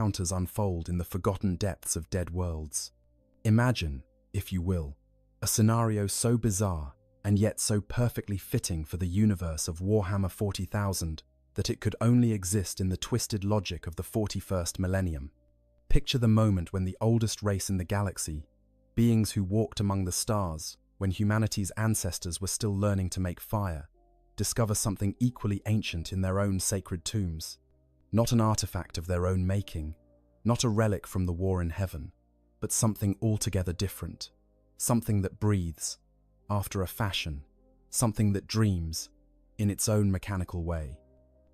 encounters unfold in the forgotten depths of dead worlds. Imagine, if you will, a scenario so bizarre and yet so perfectly fitting for the universe of Warhammer 40,000 that it could only exist in the twisted logic of the 41st millennium. Picture the moment when the oldest race in the galaxy, beings who walked among the stars when humanity's ancestors were still learning to make fire, discover something equally ancient in their own sacred tombs. Not an artifact of their own making, not a relic from the war in heaven, but something altogether different, something that breathes, after a fashion, something that dreams, in its own mechanical way.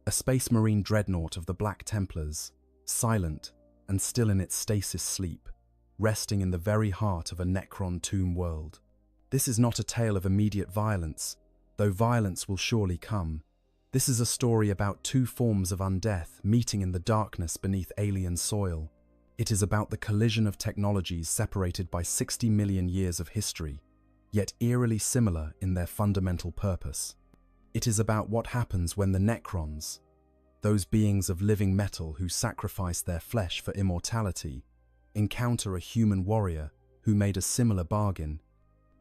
A space marine dreadnought of the Black Templars, silent and still in its stasis sleep, resting in the very heart of a Necron tomb world. This is not a tale of immediate violence, though violence will surely come. This is a story about two forms of undeath meeting in the darkness beneath alien soil. It is about the collision of technologies separated by 60 million years of history, yet eerily similar in their fundamental purpose. It is about what happens when the Necrons, those beings of living metal who sacrifice their flesh for immortality, encounter a human warrior who made a similar bargain,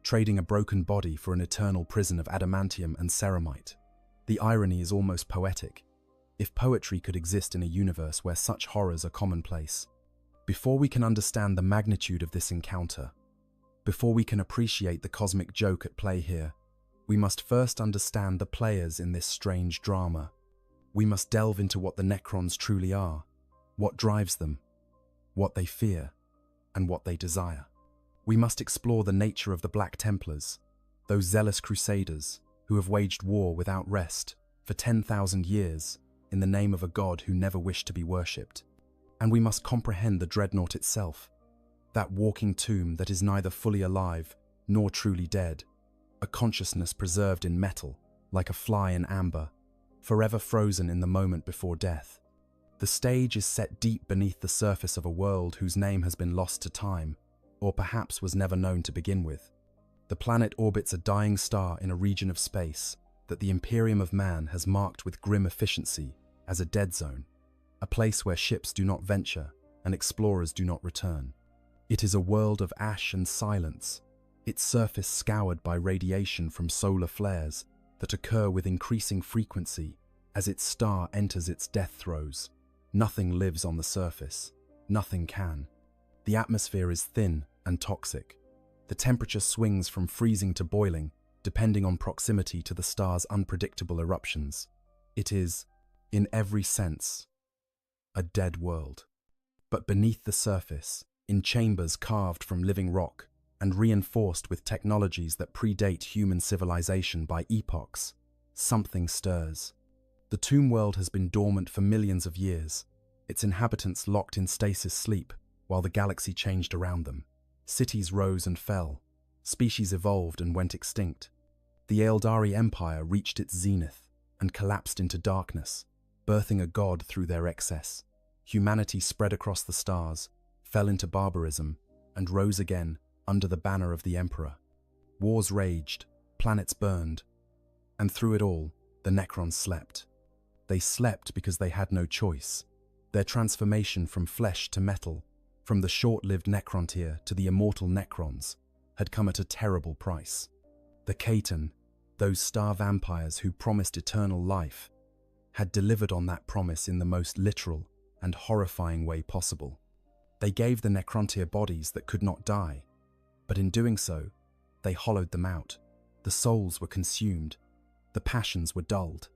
trading a broken body for an eternal prison of adamantium and ceramite. The irony is almost poetic. If poetry could exist in a universe where such horrors are commonplace, before we can understand the magnitude of this encounter, before we can appreciate the cosmic joke at play here, we must first understand the players in this strange drama. We must delve into what the Necrons truly are, what drives them, what they fear, and what they desire. We must explore the nature of the Black Templars, those zealous crusaders who have waged war without rest for 10,000 years in the name of a god who never wished to be worshipped. And we must comprehend the dreadnought itself, that walking tomb that is neither fully alive nor truly dead, a consciousness preserved in metal, like a fly in amber, forever frozen in the moment before death. The stage is set deep beneath the surface of a world whose name has been lost to time, or perhaps was never known to begin with. The planet orbits a dying star in a region of space that the Imperium of Man has marked with grim efficiency as a dead zone, a place where ships do not venture and explorers do not return. It is a world of ash and silence, its surface scoured by radiation from solar flares that occur with increasing frequency as its star enters its death throes. Nothing lives on the surface. Nothing can. The atmosphere is thin and toxic. The temperature swings from freezing to boiling, depending on proximity to the star's unpredictable eruptions. It is, in every sense, a dead world. But beneath the surface, in chambers carved from living rock and reinforced with technologies that predate human civilization by epochs, something stirs. The tomb world has been dormant for millions of years, its inhabitants locked in stasis sleep while the galaxy changed around them. Cities rose and fell, species evolved and went extinct. The Eldari Empire reached its zenith and collapsed into darkness, birthing a god through their excess. Humanity spread across the stars, fell into barbarism, and rose again under the banner of the Emperor. Wars raged, planets burned, and through it all, the Necrons slept. They slept because they had no choice. Their transformation from flesh to metal, from the short-lived Necrontyr to the immortal Necrons, had come at a terrible price. The Khaitan, those star vampires who promised eternal life, had delivered on that promise in the most literal and horrifying way possible. They gave the Necrontyr bodies that could not die, but in doing so, they hollowed them out. The souls were consumed, the passions were dulled.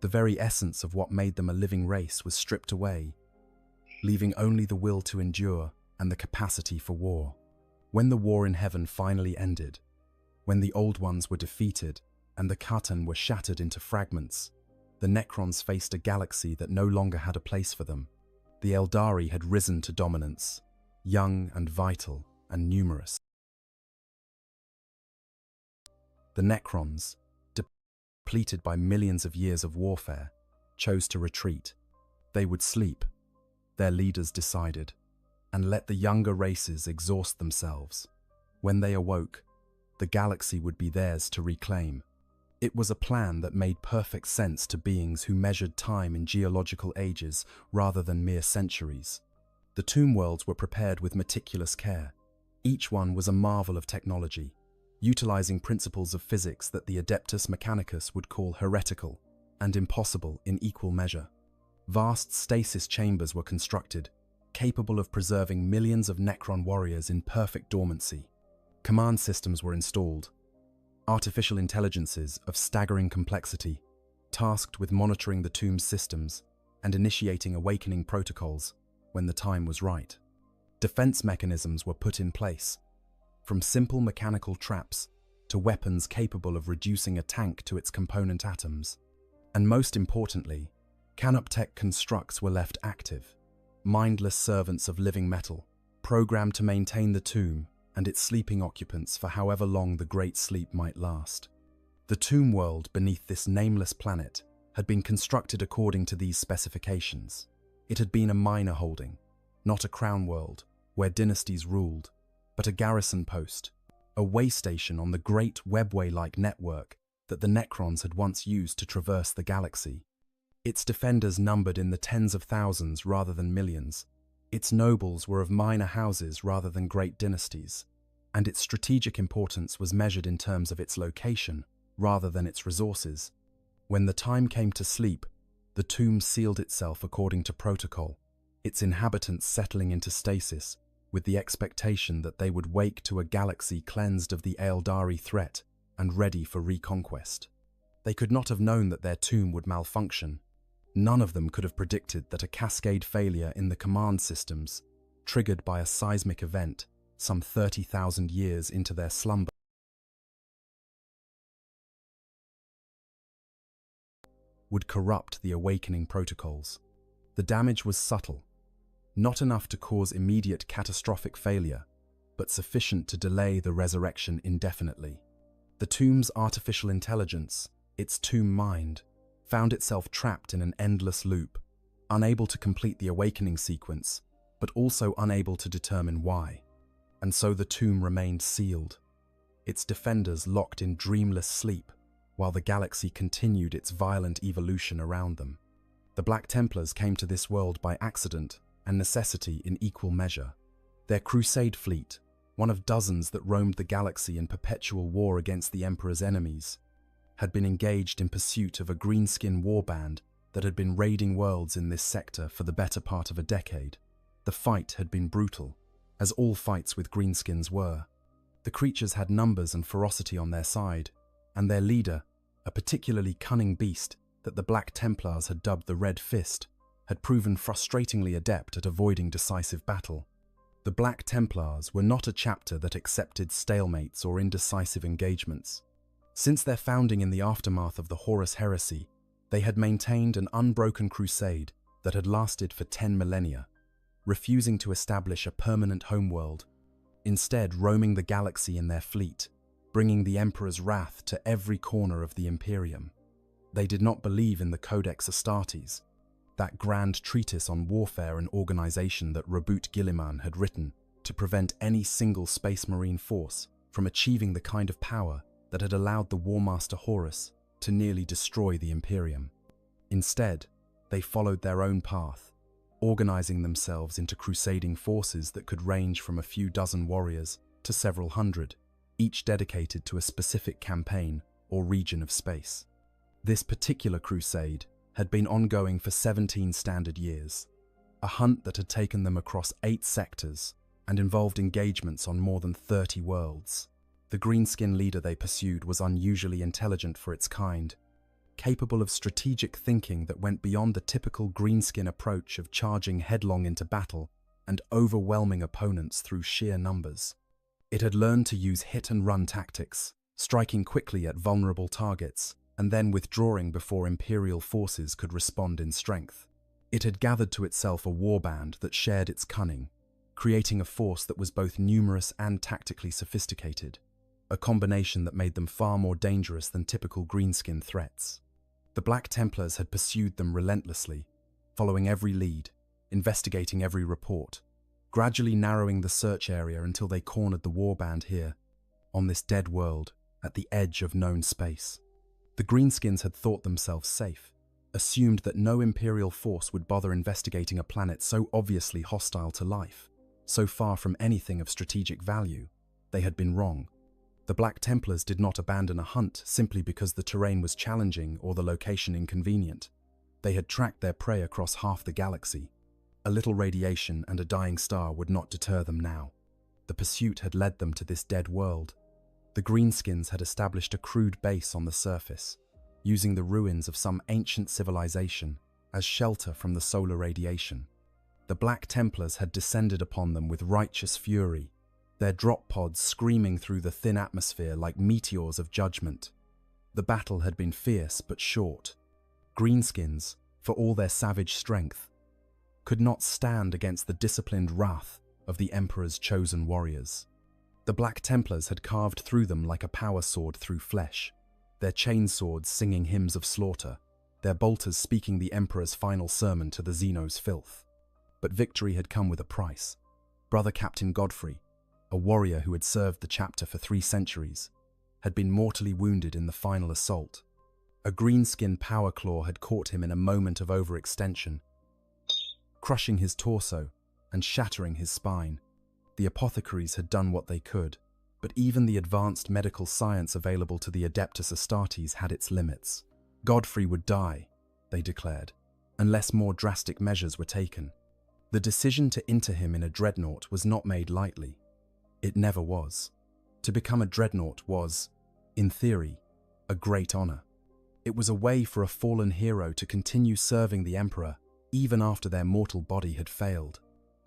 The very essence of what made them a living race was stripped away, leaving only the will to endure and the capacity for war. When the war in heaven finally ended, when the Old Ones were defeated and the Khaitan were shattered into fragments, the Necrons faced a galaxy that no longer had a place for them. The Eldari had risen to dominance, young and vital and numerous. The Necrons, depleted by millions of years of warfare, chose to retreat. They would sleep, their leaders decided, and let the younger races exhaust themselves. When they awoke, the galaxy would be theirs to reclaim. It was a plan that made perfect sense to beings who measured time in geological ages rather than mere centuries. The tomb worlds were prepared with meticulous care. Each one was a marvel of technology, utilizing principles of physics that the Adeptus Mechanicus would call heretical and impossible in equal measure. Vast stasis chambers were constructed, capable of preserving millions of Necron warriors in perfect dormancy. Command systems were installed, artificial intelligences of staggering complexity, tasked with monitoring the tomb's systems and initiating awakening protocols when the time was right. Defense mechanisms were put in place, from simple mechanical traps to weapons capable of reducing a tank to its component atoms. And most importantly, Canoptech constructs were left active, mindless servants of living metal, programmed to maintain the tomb and its sleeping occupants for however long the Great Sleep might last. The tomb world beneath this nameless planet had been constructed according to these specifications. It had been a minor holding, not a crown world where dynasties ruled, but a garrison post, a way station on the great webway-like network that the Necrons had once used to traverse the galaxy. Its defenders numbered in the tens of thousands rather than millions. Its nobles were of minor houses rather than great dynasties, and its strategic importance was measured in terms of its location rather than its resources. When the time came to sleep, the tomb sealed itself according to protocol, its inhabitants settling into stasis with the expectation that they would wake to a galaxy cleansed of the Eldari threat and ready for reconquest. They could not have known that their tomb would malfunction. None of them could have predicted that a cascade failure in the command systems, triggered by a seismic event some 30,000 years into their slumber, would corrupt the awakening protocols. The damage was subtle, not enough to cause immediate catastrophic failure, but sufficient to delay the resurrection indefinitely. The tomb's artificial intelligence, its tomb mind, found itself trapped in an endless loop, unable to complete the awakening sequence, but also unable to determine why. And so the tomb remained sealed, its defenders locked in dreamless sleep, while the galaxy continued its violent evolution around them. The Black Templars came to this world by accident and necessity in equal measure. Their crusade fleet, one of dozens that roamed the galaxy in perpetual war against the Emperor's enemies, had been engaged in pursuit of a greenskin warband that had been raiding worlds in this sector for the better part of a decade. The fight had been brutal, as all fights with greenskins were. The creatures had numbers and ferocity on their side, and their leader, a particularly cunning beast that the Black Templars had dubbed the Red Fist, had proven frustratingly adept at avoiding decisive battle. The Black Templars were not a chapter that accepted stalemates or indecisive engagements. Since their founding in the aftermath of the Horus Heresy, they had maintained an unbroken crusade that had lasted for 10 millennia, refusing to establish a permanent homeworld, instead roaming the galaxy in their fleet, bringing the Emperor's wrath to every corner of the Imperium. They did not believe in the Codex Astartes, that grand treatise on warfare and organization that Rabut Gilliman had written to prevent any single Space Marine force from achieving the kind of power that had allowed the Warmaster Horus to nearly destroy the Imperium. Instead, they followed their own path, organizing themselves into crusading forces that could range from a few dozen warriors to several hundred, each dedicated to a specific campaign or region of space. This particular crusade had been ongoing for 17 standard years, a hunt that had taken them across 8 sectors and involved engagements on more than 30 worlds. The greenskin leader they pursued was unusually intelligent for its kind, capable of strategic thinking that went beyond the typical greenskin approach of charging headlong into battle and overwhelming opponents through sheer numbers. It had learned to use hit-and-run tactics, striking quickly at vulnerable targets, and then withdrawing before Imperial forces could respond in strength. It had gathered to itself a warband that shared its cunning, creating a force that was both numerous and tactically sophisticated, a combination that made them far more dangerous than typical greenskin threats. The Black Templars had pursued them relentlessly, following every lead, investigating every report, gradually narrowing the search area until they cornered the warband here, on this dead world, at the edge of known space. The greenskins had thought themselves safe, assumed that no Imperial force would bother investigating a planet so obviously hostile to life, so far from anything of strategic value. They had been wrong. The Black Templars did not abandon a hunt simply because the terrain was challenging or the location inconvenient. They had tracked their prey across half the galaxy. A little radiation and a dying star would not deter them now. The pursuit had led them to this dead world. The Greenskins had established a crude base on the surface, using the ruins of some ancient civilization as shelter from the solar radiation. The Black Templars had descended upon them with righteous fury, their drop pods screaming through the thin atmosphere like meteors of judgment. The battle had been fierce but short. Greenskins, for all their savage strength, could not stand against the disciplined wrath of the Emperor's chosen warriors. The Black Templars had carved through them like a power sword through flesh, their chainswords singing hymns of slaughter, their bolters speaking the Emperor's final sermon to the Xenos filth. But victory had come with a price. Brother Captain Godfrey, a warrior who had served the chapter for 3 centuries, had been mortally wounded in the final assault. A greenskin power claw had caught him in a moment of overextension, crushing his torso and shattering his spine. The apothecaries had done what they could, but even the advanced medical science available to the Adeptus Astartes had its limits. Godfrey would die, they declared, unless more drastic measures were taken. The decision to inter him in a dreadnought was not made lightly. It never was. To become a dreadnought was, in theory, a great honor. It was a way for a fallen hero to continue serving the Emperor even after their mortal body had failed.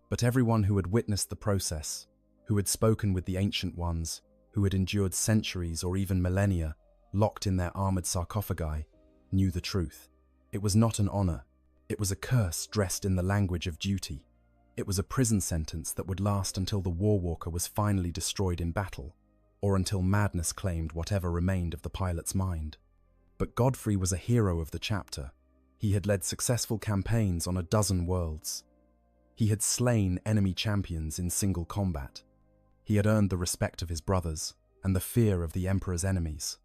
But everyone who had witnessed the process, who had spoken with the Ancient Ones, who had endured centuries or even millennia locked in their armored sarcophagi, knew the truth. It was not an honor. It was a curse dressed in the language of duty. It was a prison sentence that would last until the Warwalker was finally destroyed in battle, or until madness claimed whatever remained of the pilot's mind. But Godfrey was a hero of the chapter. He had led successful campaigns on a dozen worlds. He had slain enemy champions in single combat. He had earned the respect of his brothers and the fear of the Emperor's enemies.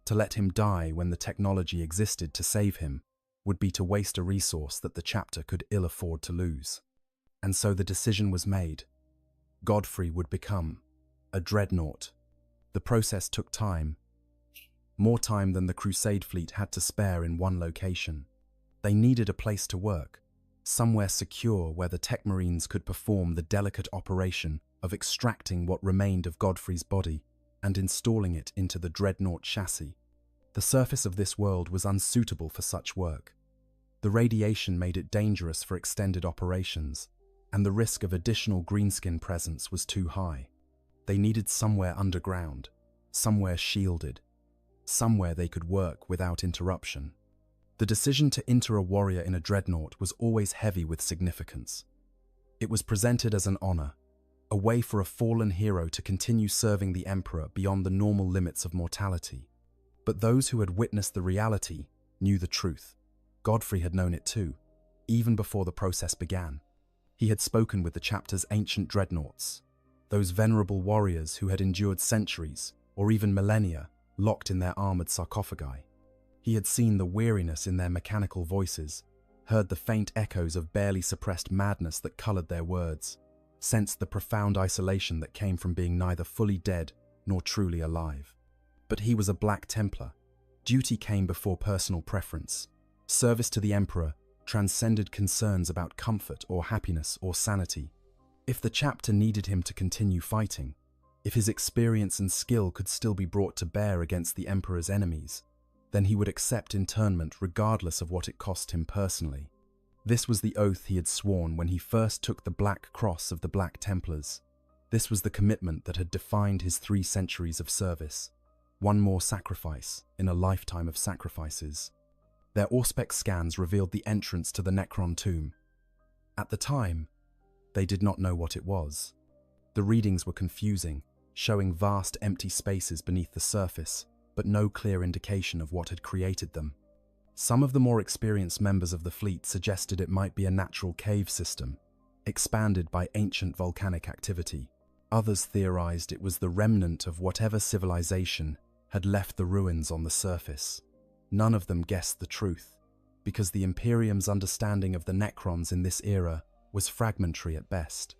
To let him die when the technology existed to save him would be to waste a resource that the chapter could ill afford to lose. And so the decision was made. Godfrey would become a dreadnought. The process took time, more time than the Crusade fleet had to spare in one location. They needed a place to work, somewhere secure where the Tech Marines could perform the delicate operation of extracting what remained of Godfrey's body and installing it into the dreadnought chassis. The surface of this world was unsuitable for such work. The radiation made it dangerous for extended operations, and the risk of additional greenskin presence was too high. They needed somewhere underground, somewhere shielded, somewhere they could work without interruption. The decision to enter a warrior in a dreadnought was always heavy with significance. It was presented as an honor, a way for a fallen hero to continue serving the Emperor beyond the normal limits of mortality. But those who had witnessed the reality knew the truth. Godfrey had known it too, even before the process began. He had spoken with the chapter's ancient dreadnoughts, those venerable warriors who had endured centuries, or even millennia, locked in their armored sarcophagi. He had seen the weariness in their mechanical voices, heard the faint echoes of barely suppressed madness that colored their words, sensed the profound isolation that came from being neither fully dead nor truly alive. But he was a Black Templar. Duty came before personal preference. Service to the Emperor transcended concerns about comfort or happiness or sanity. If the chapter needed him to continue fighting, if his experience and skill could still be brought to bear against the Emperor's enemies, then he would accept internment regardless of what it cost him personally. This was the oath he had sworn when he first took the Black Cross of the Black Templars. This was the commitment that had defined his 3 centuries of service. One more sacrifice in a lifetime of sacrifices. Their Auspex scans revealed the entrance to the Necron tomb. At the time, they did not know what it was. The readings were confusing, showing vast empty spaces beneath the surface, but no clear indication of what had created them. Some of the more experienced members of the fleet suggested it might be a natural cave system, expanded by ancient volcanic activity. Others theorized it was the remnant of whatever civilization had left the ruins on the surface. None of them guessed the truth. because the Imperium's understanding of the Necrons in this era was fragmentary at best.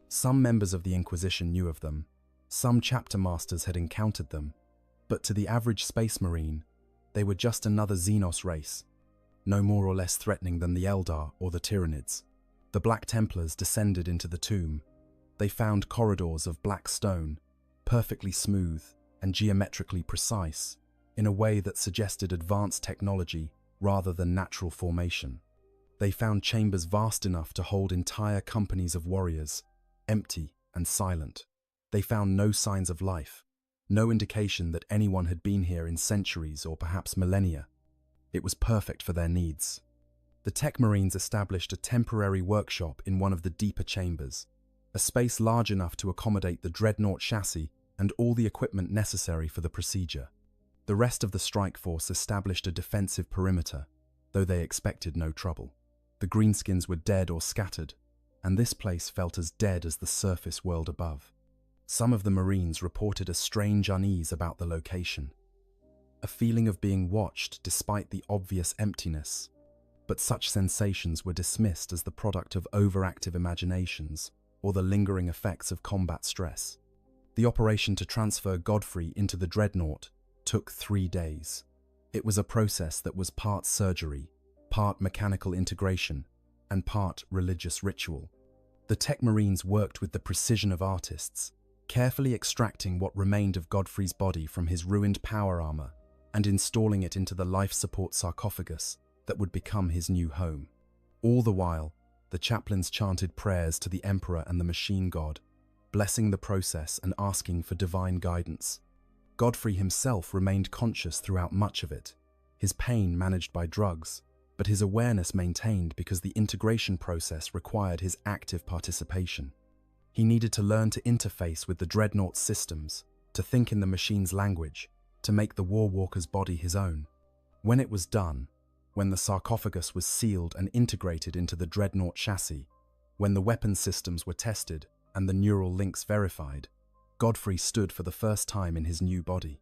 Some members of the Inquisition knew of them, some chapter masters had encountered them, but to the average Space Marine, they were just another Xenos race, no more or less threatening than the Eldar or the Tyranids. The Black Templars descended into the tomb. They found corridors of black stone, perfectly smooth and geometrically precise, in a way that suggested advanced technology rather than natural formation. They found chambers vast enough to hold entire companies of warriors, empty and silent. They found no signs of life, no indication that anyone had been here in centuries or perhaps millennia. It was perfect for their needs. The Tech Marines established a temporary workshop in one of the deeper chambers, a space large enough to accommodate the Dreadnought chassis and all the equipment necessary for the procedure. The rest of the strike force established a defensive perimeter, though they expected no trouble. The greenskins were dead or scattered, and this place felt as dead as the surface world above. Some of the Marines reported a strange unease about the location, a feeling of being watched despite the obvious emptiness, but such sensations were dismissed as the product of overactive imaginations or the lingering effects of combat stress. The operation to transfer Godfrey into the Dreadnought took 3 days. It was a process that was part surgery, part mechanical integration, and part religious ritual. The Tech Marines worked with the precision of artists, carefully extracting what remained of Godfrey's body from his ruined power armor and installing it into the life support sarcophagus that would become his new home. All the while, the chaplains chanted prayers to the Emperor and the Machine God, blessing the process and asking for divine guidance. Godfrey himself remained conscious throughout much of it, his pain managed by drugs, but his awareness maintained because the integration process required his active participation. He needed to learn to interface with the Dreadnought's systems, to think in the machine's language, to make the Warwalker's body his own. When it was done, when the sarcophagus was sealed and integrated into the Dreadnought chassis, when the weapon systems were tested and the neural links verified, Godfrey stood for the first time in his new body.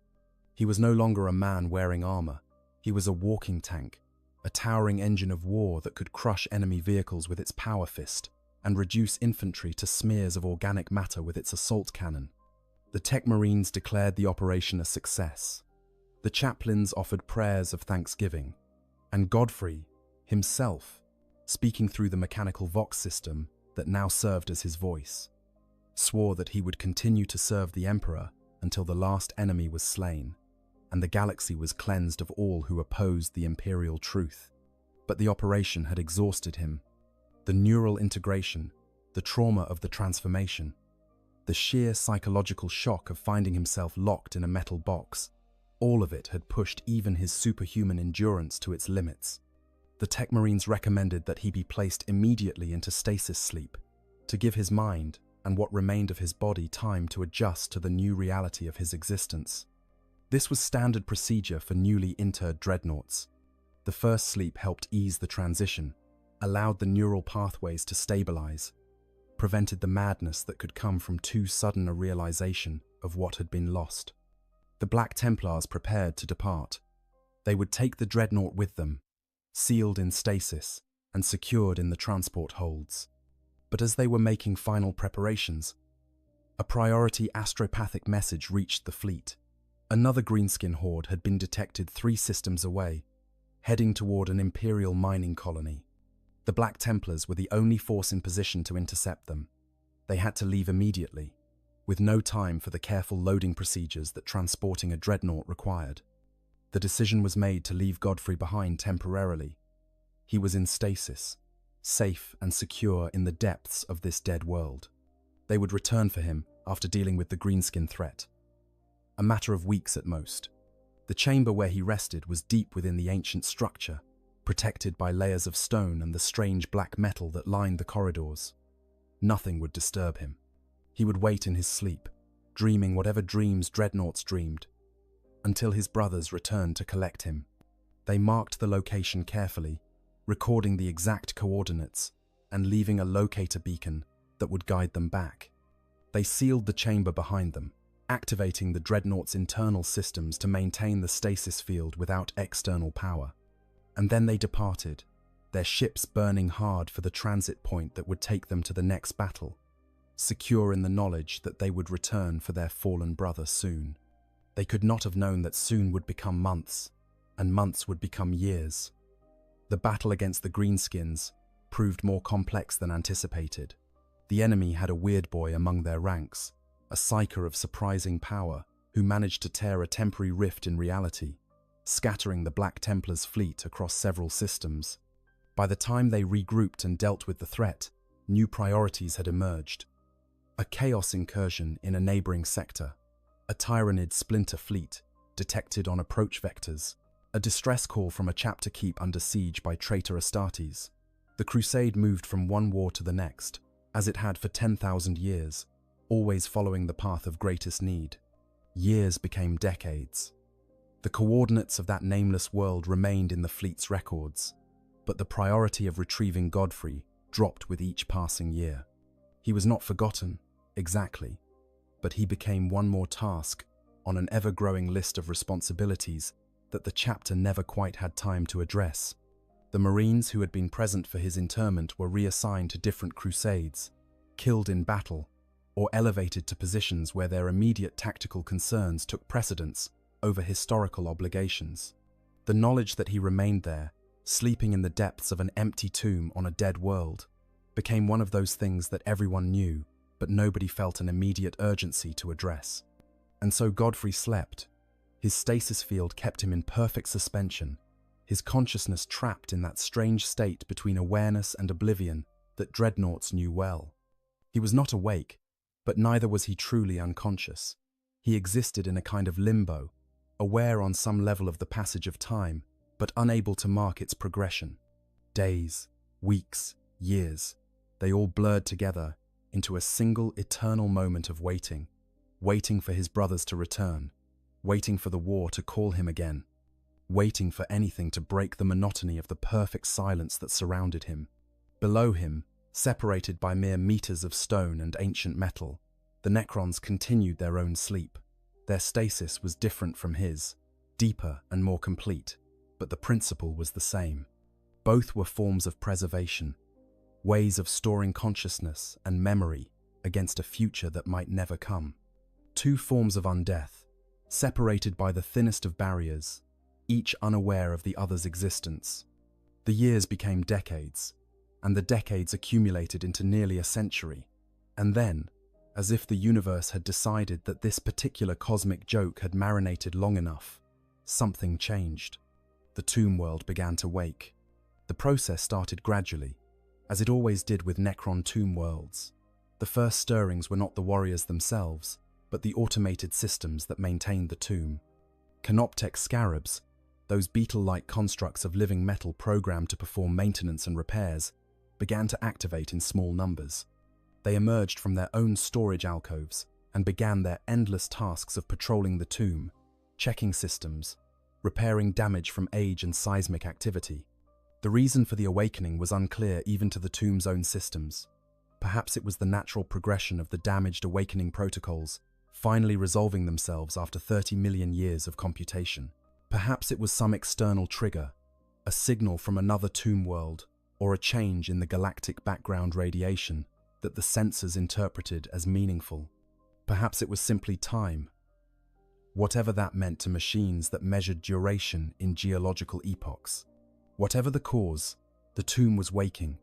He was no longer a man wearing armor. He was a walking tank, a towering engine of war that could crush enemy vehicles with its power fist and reduce infantry to smears of organic matter with its assault cannon. The Tech Marines declared the operation a success. The chaplains offered prayers of thanksgiving, and Godfrey, himself, speaking through the mechanical Vox system that now served as his voice, swore that he would continue to serve the Emperor until the last enemy was slain, and the galaxy was cleansed of all who opposed the imperial truth. But the operation had exhausted him. The neural integration, the trauma of the transformation, the sheer psychological shock of finding himself locked in a metal box, all of it had pushed even his superhuman endurance to its limits. The Tech Marines recommended that he be placed immediately into stasis sleep, to give his mind and what remained of his body time to adjust to the new reality of his existence. This was standard procedure for newly interred dreadnoughts. The first sleep helped ease the transition, allowed the neural pathways to stabilize, prevented the madness that could come from too sudden a realization of what had been lost. The Black Templars prepared to depart. They would take the dreadnought with them, sealed in stasis and secured in the transport holds. But as they were making final preparations, a priority astropathic message reached the fleet. Another greenskin horde had been detected 3 systems away, heading toward an Imperial mining colony. The Black Templars were the only force in position to intercept them. They had to leave immediately, with no time for the careful loading procedures that transporting a dreadnought required. The decision was made to leave Godfrey behind temporarily. He was in stasis, safe and secure in the depths of this dead world. They would return for him after dealing with the greenskin threat. A matter of weeks at most. The chamber where he rested was deep within the ancient structure, protected by layers of stone and the strange black metal that lined the corridors. Nothing would disturb him. He would wait in his sleep, dreaming whatever dreams dreadnoughts dreamed, until his brothers returned to collect him. They marked the location carefully, recording the exact coordinates and leaving a locator beacon that would guide them back. They sealed the chamber behind them, activating the dreadnought's internal systems to maintain the stasis field without external power. And then they departed, their ships burning hard for the transit point that would take them to the next battle, secure in the knowledge that they would return for their fallen brother soon. They could not have known that soon would become months, and months would become years. The battle against the Greenskins proved more complex than anticipated. The enemy had a weird boy among their ranks, a psyker of surprising power who managed to tear a temporary rift in reality, scattering the Black Templars' fleet across several systems. By the time they regrouped and dealt with the threat, new priorities had emerged. A chaos incursion in a neighboring sector, a Tyranid splinter fleet detected on approach vectors, a distress call from a chapter keep under siege by traitor Astartes. The crusade moved from one war to the next, as it had for 10,000 years, always following the path of greatest need. Years became decades. The coordinates of that nameless world remained in the fleet's records, but the priority of retrieving Godfrey dropped with each passing year. He was not forgotten, exactly, but he became one more task on an ever-growing list of responsibilities that the chapter never quite had time to address. The Marines who had been present for his interment were reassigned to different crusades, killed in battle, or elevated to positions where their immediate tactical concerns took precedence over historical obligations. The knowledge that he remained there, sleeping in the depths of an empty tomb on a dead world, became one of those things that everyone knew, but nobody felt an immediate urgency to address. And so Godfrey slept. His stasis field kept him in perfect suspension, his consciousness trapped in that strange state between awareness and oblivion that dreadnoughts knew well. He was not awake, but neither was he truly unconscious. He existed in a kind of limbo, aware on some level of the passage of time, but unable to mark its progression. Days, weeks, years, they all blurred together into a single eternal moment of waiting, waiting for his brothers to return, waiting for the war to call him again, waiting for anything to break the monotony of the perfect silence that surrounded him. Below him, separated by mere meters of stone and ancient metal, the Necrons continued their own sleep. Their stasis was different from his, deeper and more complete, but the principle was the same. Both were forms of preservation, ways of storing consciousness and memory against a future that might never come. Two forms of undeath, separated by the thinnest of barriers, each unaware of the other's existence. The years became decades, and the decades accumulated into nearly a century. And then, as if the universe had decided that this particular cosmic joke had marinated long enough, something changed. The tomb world began to wake. The process started gradually, as it always did with Necron tomb worlds. The first stirrings were not the warriors themselves, but the automated systems that maintained the tomb. Canoptek scarabs, those beetle-like constructs of living metal programmed to perform maintenance and repairs, began to activate in small numbers. They emerged from their own storage alcoves and began their endless tasks of patrolling the tomb, checking systems, repairing damage from age and seismic activity. The reason for the awakening was unclear even to the tomb's own systems. Perhaps it was the natural progression of the damaged awakening protocols, finally resolving themselves after 30 million years of computation. Perhaps it was some external trigger, a signal from another tomb world, or a change in the galactic background radiation that the sensors interpreted as meaningful. Perhaps it was simply time, whatever that meant to machines that measured duration in geological epochs. Whatever the cause, the tomb was waking,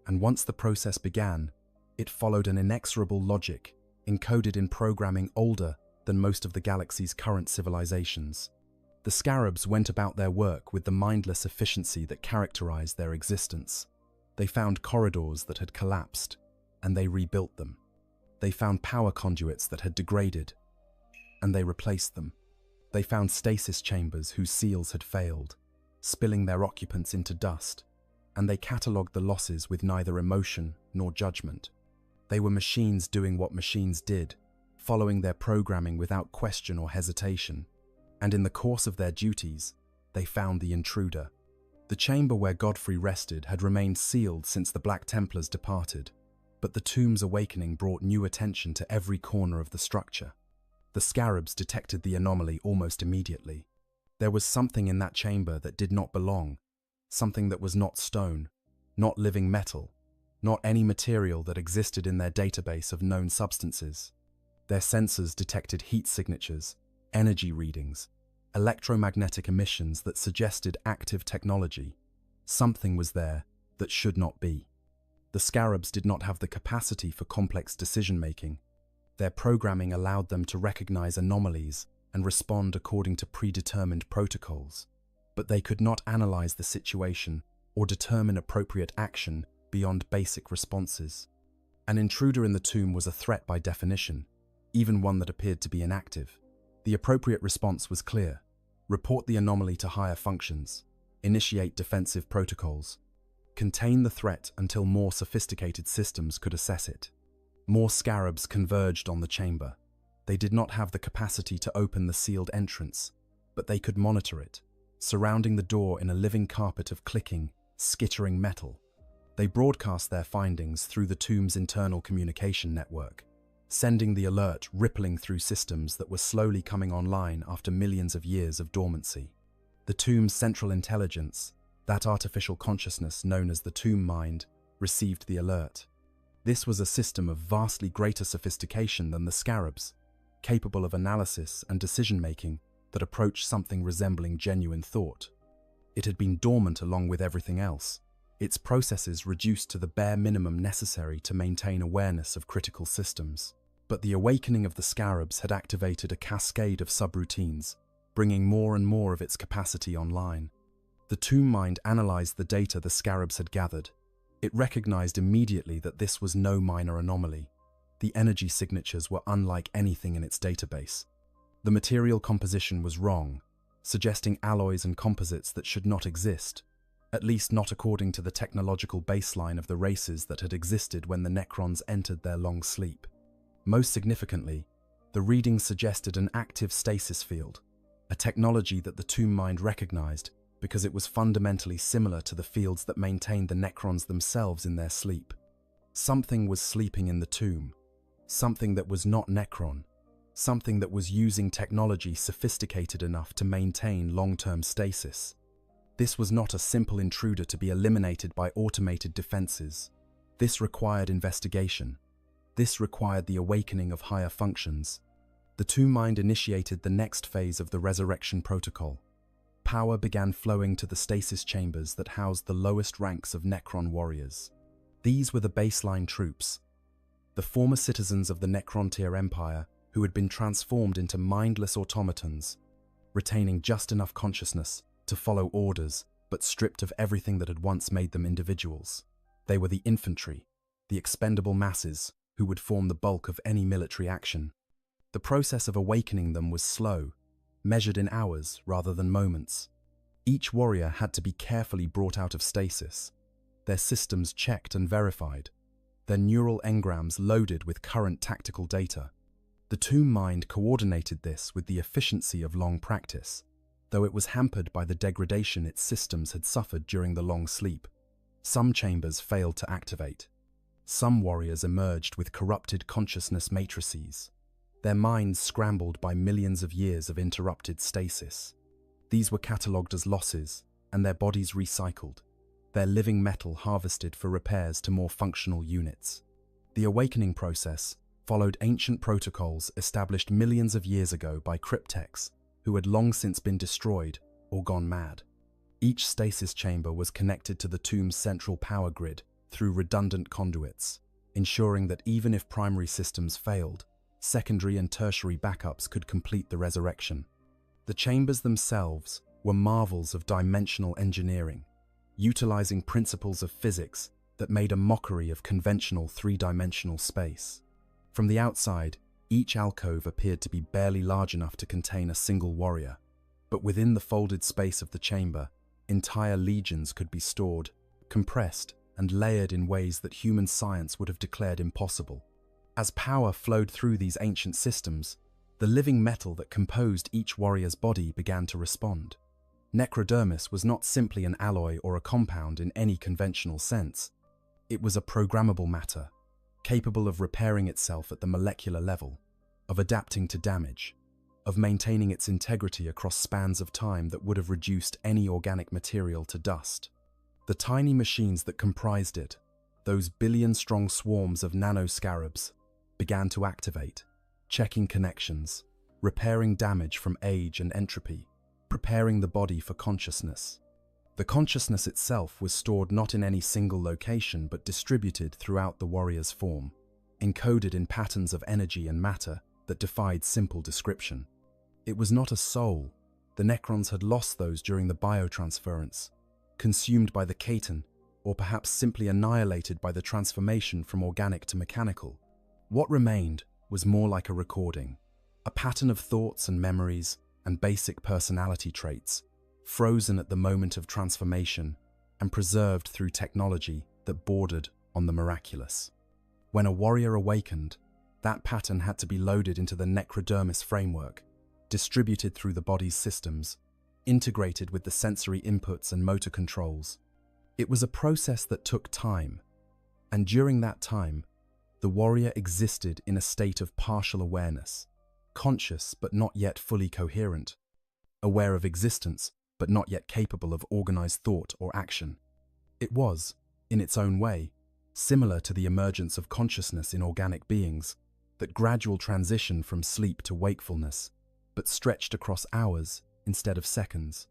and once the process began, it followed an inexorable logic encoded in programming older than most of the galaxy's current civilizations. The scarabs went about their work with the mindless efficiency that characterized their existence. They found corridors that had collapsed, and they rebuilt them. They found power conduits that had degraded, and they replaced them. They found stasis chambers whose seals had failed, spilling their occupants into dust, and they catalogued the losses with neither emotion nor judgment. They were machines doing what machines did, following their programming without question or hesitation, and in the course of their duties, they found the intruder. The chamber where Godfrey rested had remained sealed since the Black Templars departed, but the tomb's awakening brought new attention to every corner of the structure. The scarabs detected the anomaly almost immediately. There was something in that chamber that did not belong, something that was not stone, not living metal, not any material that existed in their database of known substances. Their sensors detected heat signatures, energy readings, electromagnetic emissions that suggested active technology. Something was there that should not be. The scarabs did not have the capacity for complex decision-making. Their programming allowed them to recognize anomalies and respond according to predetermined protocols. But they could not analyze the situation or determine appropriate action beyond basic responses. An intruder in the tomb was a threat by definition, even one that appeared to be inactive. The appropriate response was clear: report the anomaly to higher functions, initiate defensive protocols, contain the threat until more sophisticated systems could assess it. More scarabs converged on the chamber. They did not have the capacity to open the sealed entrance, but they could monitor it, surrounding the door in a living carpet of clicking, skittering metal. They broadcast their findings through the tomb's internal communication network, sending the alert rippling through systems that were slowly coming online after millions of years of dormancy. The tomb's central intelligence, that artificial consciousness known as the tomb mind, received the alert. This was a system of vastly greater sophistication than the scarabs, capable of analysis and decision-making that approached something resembling genuine thought. It had been dormant along with everything else, its processes reduced to the bare minimum necessary to maintain awareness of critical systems. But the awakening of the scarabs had activated a cascade of subroutines, bringing more and more of its capacity online. The tomb mind analyzed the data the scarabs had gathered. It recognized immediately that this was no minor anomaly. The energy signatures were unlike anything in its database. The material composition was wrong, suggesting alloys and composites that should not exist, at least not according to the technological baseline of the races that had existed when the Necrons entered their long sleep. Most significantly, the readings suggested an active stasis field, a technology that the tomb mind recognized because it was fundamentally similar to the fields that maintained the Necrons themselves in their sleep. Something was sleeping in the tomb, something that was not Necron, something that was using technology sophisticated enough to maintain long-term stasis. This was not a simple intruder to be eliminated by automated defenses. This required investigation. This required the awakening of higher functions. The tomb mind initiated the next phase of the resurrection protocol. Power began flowing to the stasis chambers that housed the lowest ranks of Necron warriors. These were the baseline troops, the former citizens of the Necrontyr Empire who had been transformed into mindless automatons, retaining just enough consciousness to follow orders but stripped of everything that had once made them individuals. They were the infantry, the expendable masses who would form the bulk of any military action. The process of awakening them was slow, measured in hours rather than moments. Each warrior had to be carefully brought out of stasis, their systems checked and verified, their neural engrams loaded with current tactical data. The tomb mind coordinated this with the efficiency of long practice, though it was hampered by the degradation its systems had suffered during the long sleep. Some chambers failed to activate. Some warriors emerged with corrupted consciousness matrices, their minds scrambled by millions of years of interrupted stasis. These were catalogued as losses, and their bodies recycled, their living metal harvested for repairs to more functional units. The awakening process followed ancient protocols established millions of years ago by cryptechs who had long since been destroyed or gone mad. Each stasis chamber was connected to the tomb's central power grid through redundant conduits, ensuring that even if primary systems failed, secondary and tertiary backups could complete the resurrection. The chambers themselves were marvels of dimensional engineering, utilizing principles of physics that made a mockery of conventional three-dimensional space. From the outside, each alcove appeared to be barely large enough to contain a single warrior, but within the folded space of the chamber, entire legions could be stored, compressed, and layered in ways that human science would have declared impossible. As power flowed through these ancient systems, the living metal that composed each warrior's body began to respond. Necrodermis was not simply an alloy or a compound in any conventional sense. It was a programmable matter, capable of repairing itself at the molecular level, of adapting to damage, of maintaining its integrity across spans of time that would have reduced any organic material to dust. The tiny machines that comprised it, those billion-strong swarms of nanoscarabs, began to activate, checking connections, repairing damage from age and entropy, preparing the body for consciousness. The consciousness itself was stored not in any single location but distributed throughout the warrior's form, encoded in patterns of energy and matter that defied simple description. It was not a soul. The Necrons had lost those during the biotransference, consumed by the Ketan, or perhaps simply annihilated by the transformation from organic to mechanical. What remained was more like a recording, a pattern of thoughts and memories and basic personality traits, frozen at the moment of transformation and preserved through technology that bordered on the miraculous. When a warrior awakened, that pattern had to be loaded into the necrodermis framework, distributed through the body's systems, integrated with the sensory inputs and motor controls. It was a process that took time, and during that time, the warrior existed in a state of partial awareness, conscious but not yet fully coherent, aware of existence but not yet capable of organized thought or action. It was, in its own way, similar to the emergence of consciousness in organic beings, that gradual transition from sleep to wakefulness, but stretched across hours instead of seconds.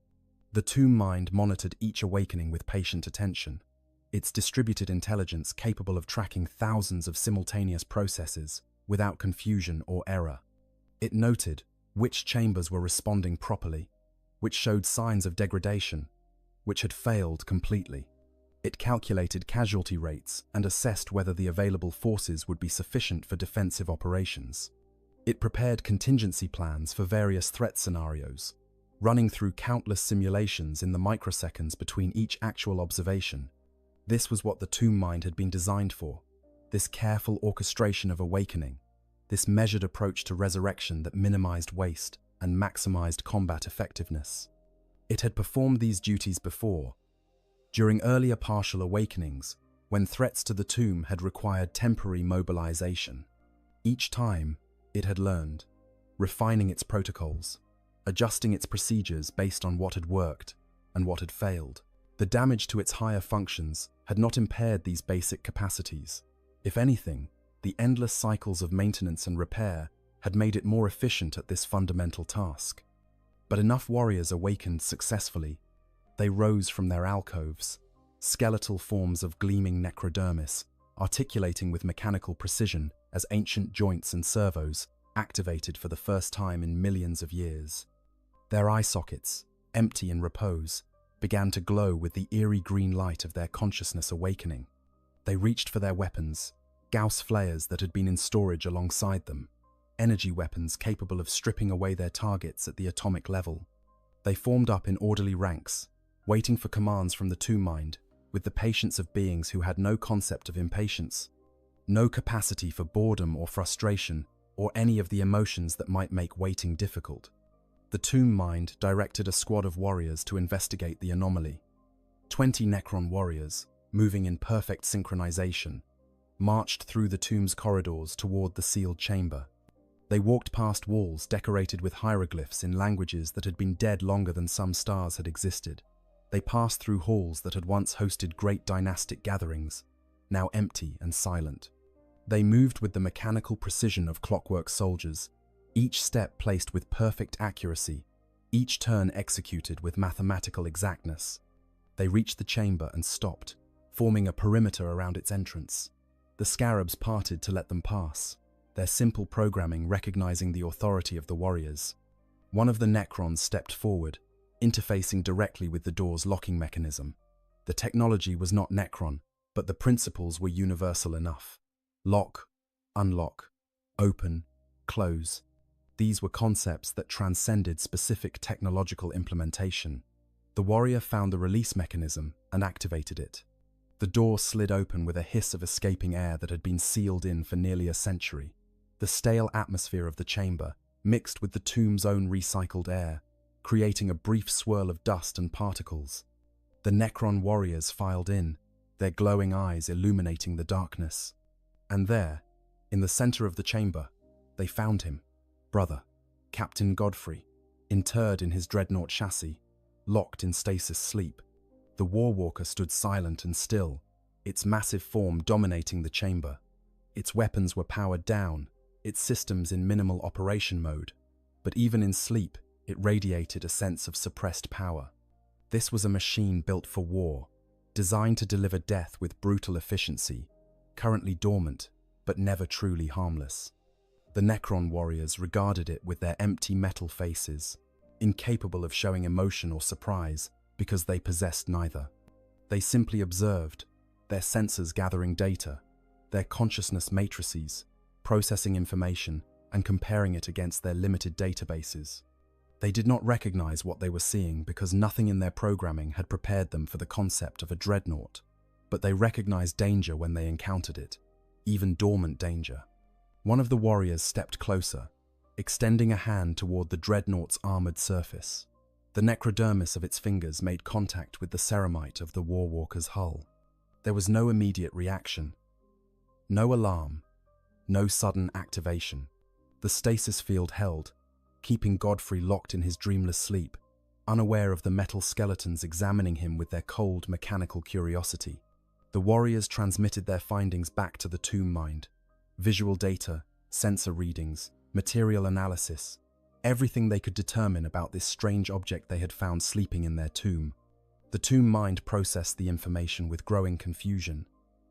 The tomb mind monitored each awakening with patient attention, its distributed intelligence capable of tracking thousands of simultaneous processes without confusion or error. It noted which chambers were responding properly, which showed signs of degradation, which had failed completely. It calculated casualty rates and assessed whether the available forces would be sufficient for defensive operations. It prepared contingency plans for various threat scenarios, running through countless simulations in the microseconds between each actual observation. This was what the tomb mind had been designed for, this careful orchestration of awakening, this measured approach to resurrection that minimized waste and maximized combat effectiveness. It had performed these duties before, during earlier partial awakenings, when threats to the tomb had required temporary mobilization. Each time, it had learned, refining its protocols, adjusting its procedures based on what had worked and what had failed. The damage to its higher functions had not impaired these basic capacities. If anything, the endless cycles of maintenance and repair had made it more efficient at this fundamental task. But enough warriors awakened successfully. They rose from their alcoves, skeletal forms of gleaming necrodermis, articulating with mechanical precision as ancient joints and servos, activated for the first time in millions of years. Their eye sockets, empty in repose, began to glow with the eerie green light of their consciousness awakening. They reached for their weapons, Gauss flares that had been in storage alongside them, energy weapons capable of stripping away their targets at the atomic level. They formed up in orderly ranks, waiting for commands from the tomb mind, with the patience of beings who had no concept of impatience, no capacity for boredom or frustration, or any of the emotions that might make waiting difficult. The tomb mind directed a squad of warriors to investigate the anomaly. 20 Necron warriors, moving in perfect synchronization, marched through the tomb's corridors toward the sealed chamber. They walked past walls decorated with hieroglyphs in languages that had been dead longer than some stars had existed. They passed through halls that had once hosted great dynastic gatherings, now empty and silent. They moved with the mechanical precision of clockwork soldiers, each step placed with perfect accuracy, each turn executed with mathematical exactness. They reached the chamber and stopped, forming a perimeter around its entrance. The scarabs parted to let them pass, their simple programming recognizing the authority of the warriors. One of the Necrons stepped forward, interfacing directly with the door's locking mechanism. The technology was not Necron, but the principles were universal enough. Lock, unlock, open, close. These were concepts that transcended specific technological implementation. The warrior found the release mechanism and activated it. The door slid open with a hiss of escaping air that had been sealed in for nearly a century. The stale atmosphere of the chamber mixed with the tomb's own recycled air, creating a brief swirl of dust and particles. The Necron warriors filed in, their glowing eyes illuminating the darkness. And there, in the center of the chamber, they found him, brother, Captain Godfrey, interred in his dreadnought chassis, locked in stasis sleep. The Warwalker stood silent and still, its massive form dominating the chamber. Its weapons were powered down, its systems in minimal operation mode, but even in sleep, it radiated a sense of suppressed power. This was a machine built for war, designed to deliver death with brutal efficiency, currently dormant, but never truly harmless. The Necron warriors regarded it with their empty metal faces, incapable of showing emotion or surprise because they possessed neither. They simply observed, their sensors gathering data, their consciousness matrices, processing information and comparing it against their limited databases. They did not recognize what they were seeing because nothing in their programming had prepared them for the concept of a dreadnought, but they recognized danger when they encountered it, even dormant danger. One of the warriors stepped closer, extending a hand toward the dreadnought's armored surface. The necrodermis of its fingers made contact with the ceramite of the Warwalker's hull. There was no immediate reaction, no alarm, no sudden activation. The stasis field held, keeping Godfrey locked in his dreamless sleep, unaware of the metal skeletons examining him with their cold, mechanical curiosity. The warriors transmitted their findings back to the tomb mind. Visual data, sensor readings, material analysis, everything they could determine about this strange object they had found sleeping in their tomb. The tomb mind processed the information with growing confusion,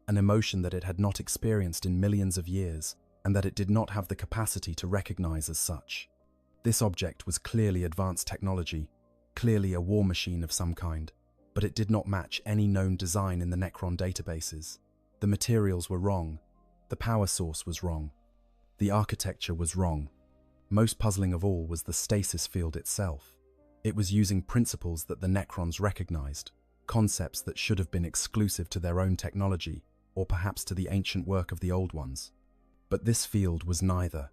an emotion that it had not experienced in millions of years, and that it did not have the capacity to recognize as such. This object was clearly advanced technology, clearly a war machine of some kind, but it did not match any known design in the Necron databases. The materials were wrong, the power source was wrong, the architecture was wrong. Most puzzling of all was the stasis field itself. It was using principles that the Necrons recognized, concepts that should have been exclusive to their own technology, or perhaps to the ancient work of the Old Ones. But this field was neither.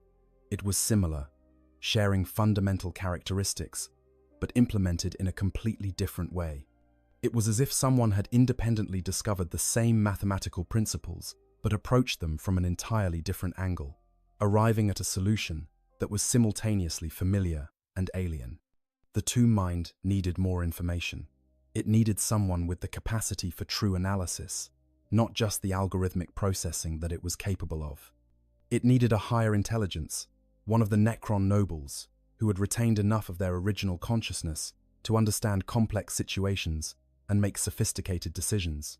It was similar, sharing fundamental characteristics, but implemented in a completely different way. It was as if someone had independently discovered the same mathematical principles, but approached them from an entirely different angle, arriving at a solution that was simultaneously familiar and alien. The tomb mind needed more information. It needed someone with the capacity for true analysis, not just the algorithmic processing that it was capable of. It needed a higher intelligence, one of the Necron nobles, who had retained enough of their original consciousness to understand complex situations and make sophisticated decisions.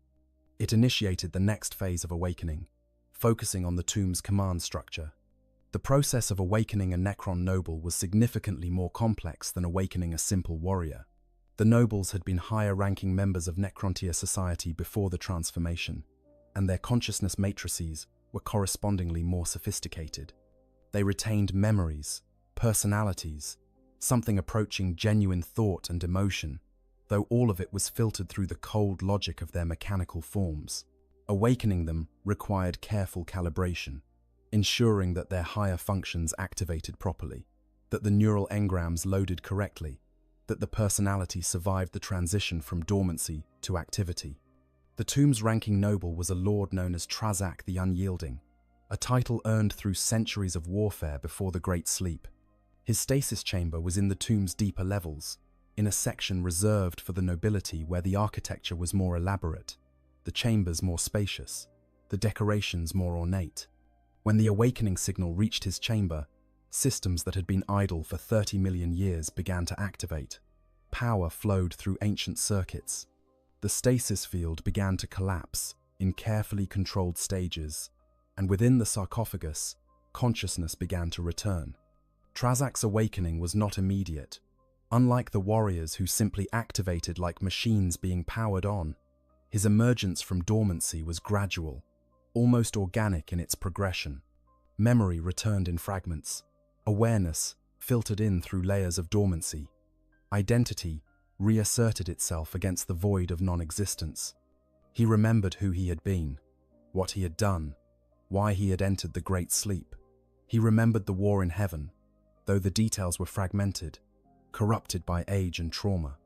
It initiated the next phase of awakening, focusing on the tomb's command structure. The process of awakening a Necron noble was significantly more complex than awakening a simple warrior. The nobles had been higher-ranking members of Necrontyr society before the transformation, and their consciousness matrices were correspondingly more sophisticated. They retained memories, personalities, something approaching genuine thought and emotion, though all of it was filtered through the cold logic of their mechanical forms. Awakening them required careful calibration, ensuring that their higher functions activated properly, that the neural engrams loaded correctly, that the personality survived the transition from dormancy to activity. The tomb's ranking noble was a lord known as Trazak the Unyielding, a title earned through centuries of warfare before the Great Sleep. His stasis chamber was in the tomb's deeper levels, in a section reserved for the nobility where the architecture was more elaborate, the chambers more spacious, the decorations more ornate. When the awakening signal reached his chamber, systems that had been idle for 30 million years began to activate. Power flowed through ancient circuits. The stasis field began to collapse in carefully controlled stages, and within the sarcophagus, consciousness began to return. Trazak's awakening was not immediate. Unlike the warriors who simply activated like machines being powered on, his emergence from dormancy was gradual, almost organic in its progression. Memory returned in fragments. Awareness filtered in through layers of dormancy. Identity reasserted itself against the void of non-existence. He remembered who he had been, what he had done, why he had entered the Great Sleep. He remembered the war in heaven, though the details were fragmented, corrupted by age and trauma.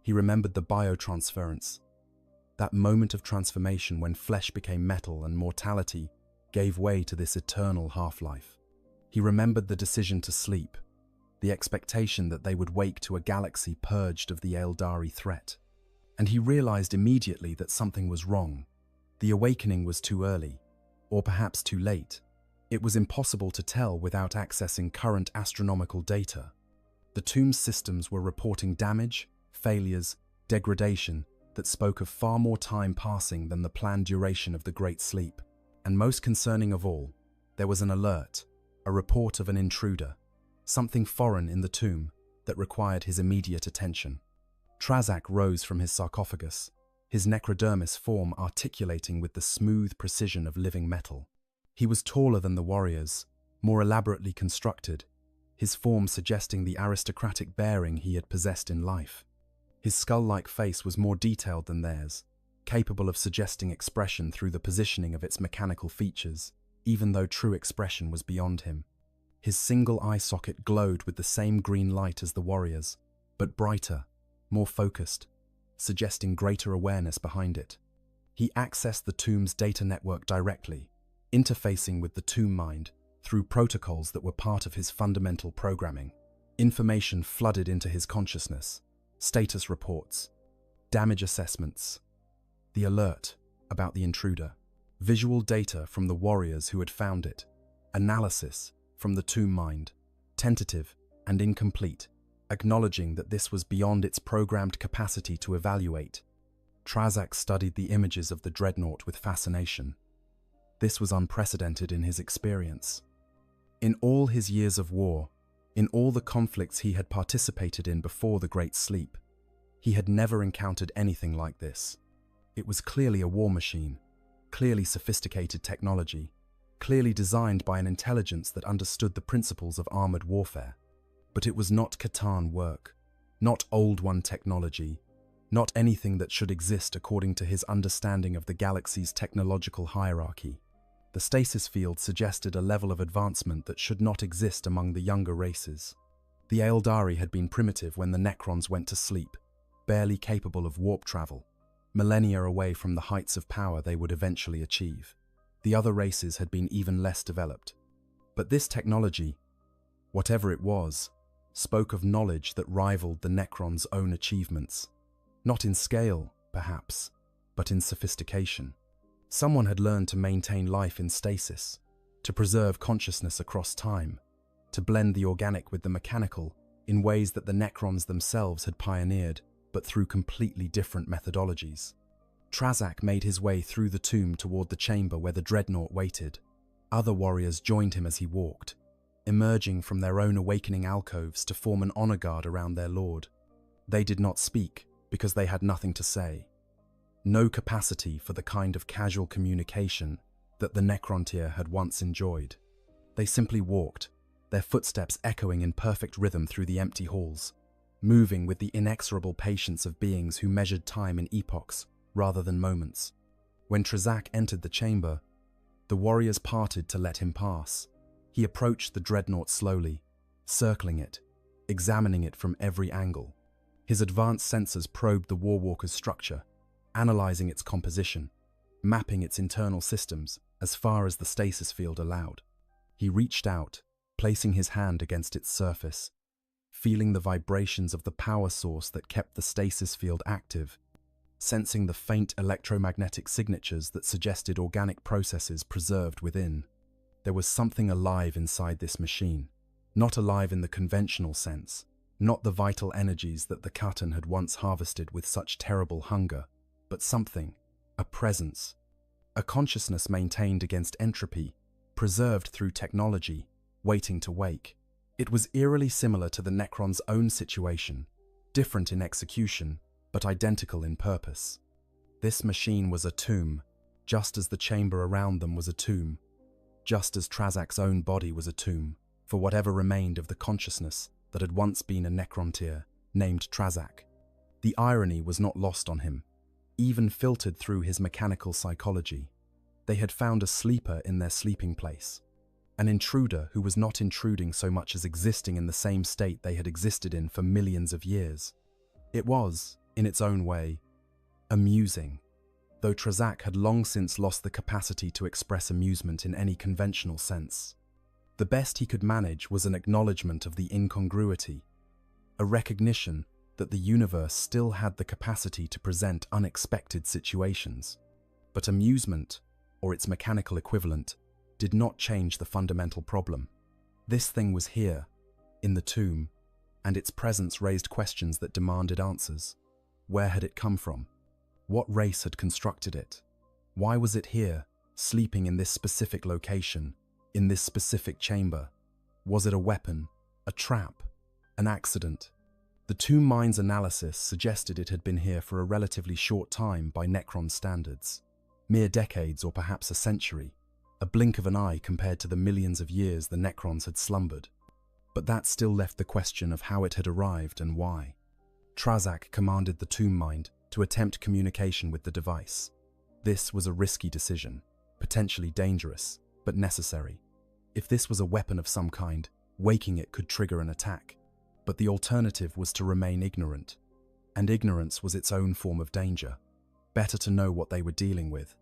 He remembered the biotransference, that moment of transformation when flesh became metal and mortality gave way to this eternal half-life. He remembered the decision to sleep, the expectation that they would wake to a galaxy purged of the Eldari threat. and he realized immediately that something was wrong. The awakening was too early, or perhaps too late. It was impossible to tell without accessing current astronomical data. The tomb's systems were reporting damage, failures, degradation that spoke of far more time passing than the planned duration of the Great Sleep. And most concerning of all, there was an alert, a report of an intruder, something foreign in the tomb that required his immediate attention. Trazak rose from his sarcophagus, his necrodermis form articulating with the smooth precision of living metal. He was taller than the warriors, more elaborately constructed, his form suggesting the aristocratic bearing he had possessed in life. His skull-like face was more detailed than theirs, capable of suggesting expression through the positioning of its mechanical features, even though true expression was beyond him. His single eye socket glowed with the same green light as the warriors, but brighter, more focused, suggesting greater awareness behind it. He accessed the tomb's data network directly, interfacing with the tomb mind through protocols that were part of his fundamental programming. Information flooded into his consciousness, status reports, damage assessments, the alert about the intruder, visual data from the warriors who had found it, analysis from the tomb mind, tentative and incomplete, acknowledging that this was beyond its programmed capacity to evaluate. Trazak studied the images of the dreadnought with fascination. This was unprecedented in his experience. In all his years of war, in all the conflicts he had participated in before the Great Sleep, he had never encountered anything like this. It was clearly a war machine, clearly sophisticated technology, clearly designed by an intelligence that understood the principles of armored warfare. But it was not Catan work, not Old One technology, not anything that should exist according to his understanding of the galaxy's technological hierarchy. The stasis field suggested a level of advancement that should not exist among the younger races. The Aeldari had been primitive when the Necrons went to sleep, barely capable of warp travel, millennia away from the heights of power they would eventually achieve. The other races had been even less developed. But this technology, whatever it was, spoke of knowledge that rivaled the Necrons' own achievements. Not in scale, perhaps, but in sophistication. Someone had learned to maintain life in stasis, to preserve consciousness across time, to blend the organic with the mechanical in ways that the Necrons themselves had pioneered, but through completely different methodologies. Trazak made his way through the tomb toward the chamber where the dreadnought waited. Other warriors joined him as he walked, emerging from their own awakening alcoves to form an honor guard around their lord. They did not speak because they had nothing to say. No capacity for the kind of casual communication that the Necrontyr had once enjoyed. They simply walked, their footsteps echoing in perfect rhythm through the empty halls, moving with the inexorable patience of beings who measured time in epochs rather than moments. When Trazak entered the chamber, the warriors parted to let him pass. He approached the dreadnought slowly, circling it, examining it from every angle. His advanced sensors probed the Warwalker's structure, analyzing its composition, mapping its internal systems as far as the stasis field allowed. He reached out, placing his hand against its surface, feeling the vibrations of the power source that kept the stasis field active, sensing the faint electromagnetic signatures that suggested organic processes preserved within. There was something alive inside this machine, not alive in the conventional sense, not the vital energies that the Catan had once harvested with such terrible hunger, but something, a presence, a consciousness maintained against entropy, preserved through technology, waiting to wake. It was eerily similar to the Necron's own situation, different in execution, but identical in purpose. This machine was a tomb, just as the chamber around them was a tomb, just as Trazak's own body was a tomb, for whatever remained of the consciousness that had once been a Necrontyr named Trazak. The irony was not lost on him, even filtered through his mechanical psychology. They had found a sleeper in their sleeping place, an intruder who was not intruding so much as existing in the same state they had existed in for millions of years. It was, in its own way, amusing, though Trazak had long since lost the capacity to express amusement in any conventional sense. The best he could manage was an acknowledgement of the incongruity, a recognition that the universe still had the capacity to present unexpected situations. But amusement, or its mechanical equivalent, did not change the fundamental problem. This thing was here, in the tomb, and its presence raised questions that demanded answers. Where had it come from? What race had constructed it? Why was it here, sleeping in this specific location, in this specific chamber? Was it a weapon, a trap, an accident? The Tomb Mind's analysis suggested it had been here for a relatively short time by Necron standards. Mere decades or perhaps a century, a blink of an eye compared to the millions of years the Necrons had slumbered. But that still left the question of how it had arrived and why. Trazak commanded the Tomb Mind to attempt communication with the device. This was a risky decision, potentially dangerous, but necessary. If this was a weapon of some kind, waking it could trigger an attack. But the alternative was to remain ignorant. And ignorance was its own form of danger. Better to know what they were dealing with,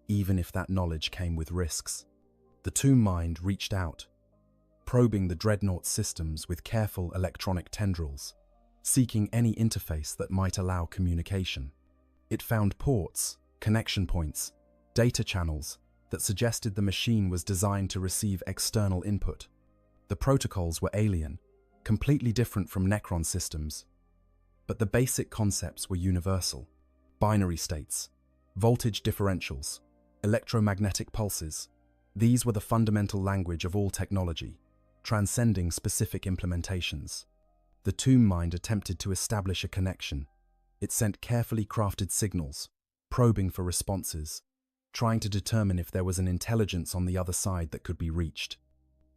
even if that knowledge came with risks. The Tomb Mind reached out, probing the Dreadnought's systems with careful electronic tendrils, seeking any interface that might allow communication. It found ports, connection points, data channels that suggested the machine was designed to receive external input. The protocols were alien, completely different from Necron systems, but the basic concepts were universal. Binary states, voltage differentials, electromagnetic pulses. These were the fundamental language of all technology, transcending specific implementations. The Tomb Mind attempted to establish a connection. It sent carefully crafted signals, probing for responses, trying to determine if there was an intelligence on the other side that could be reached.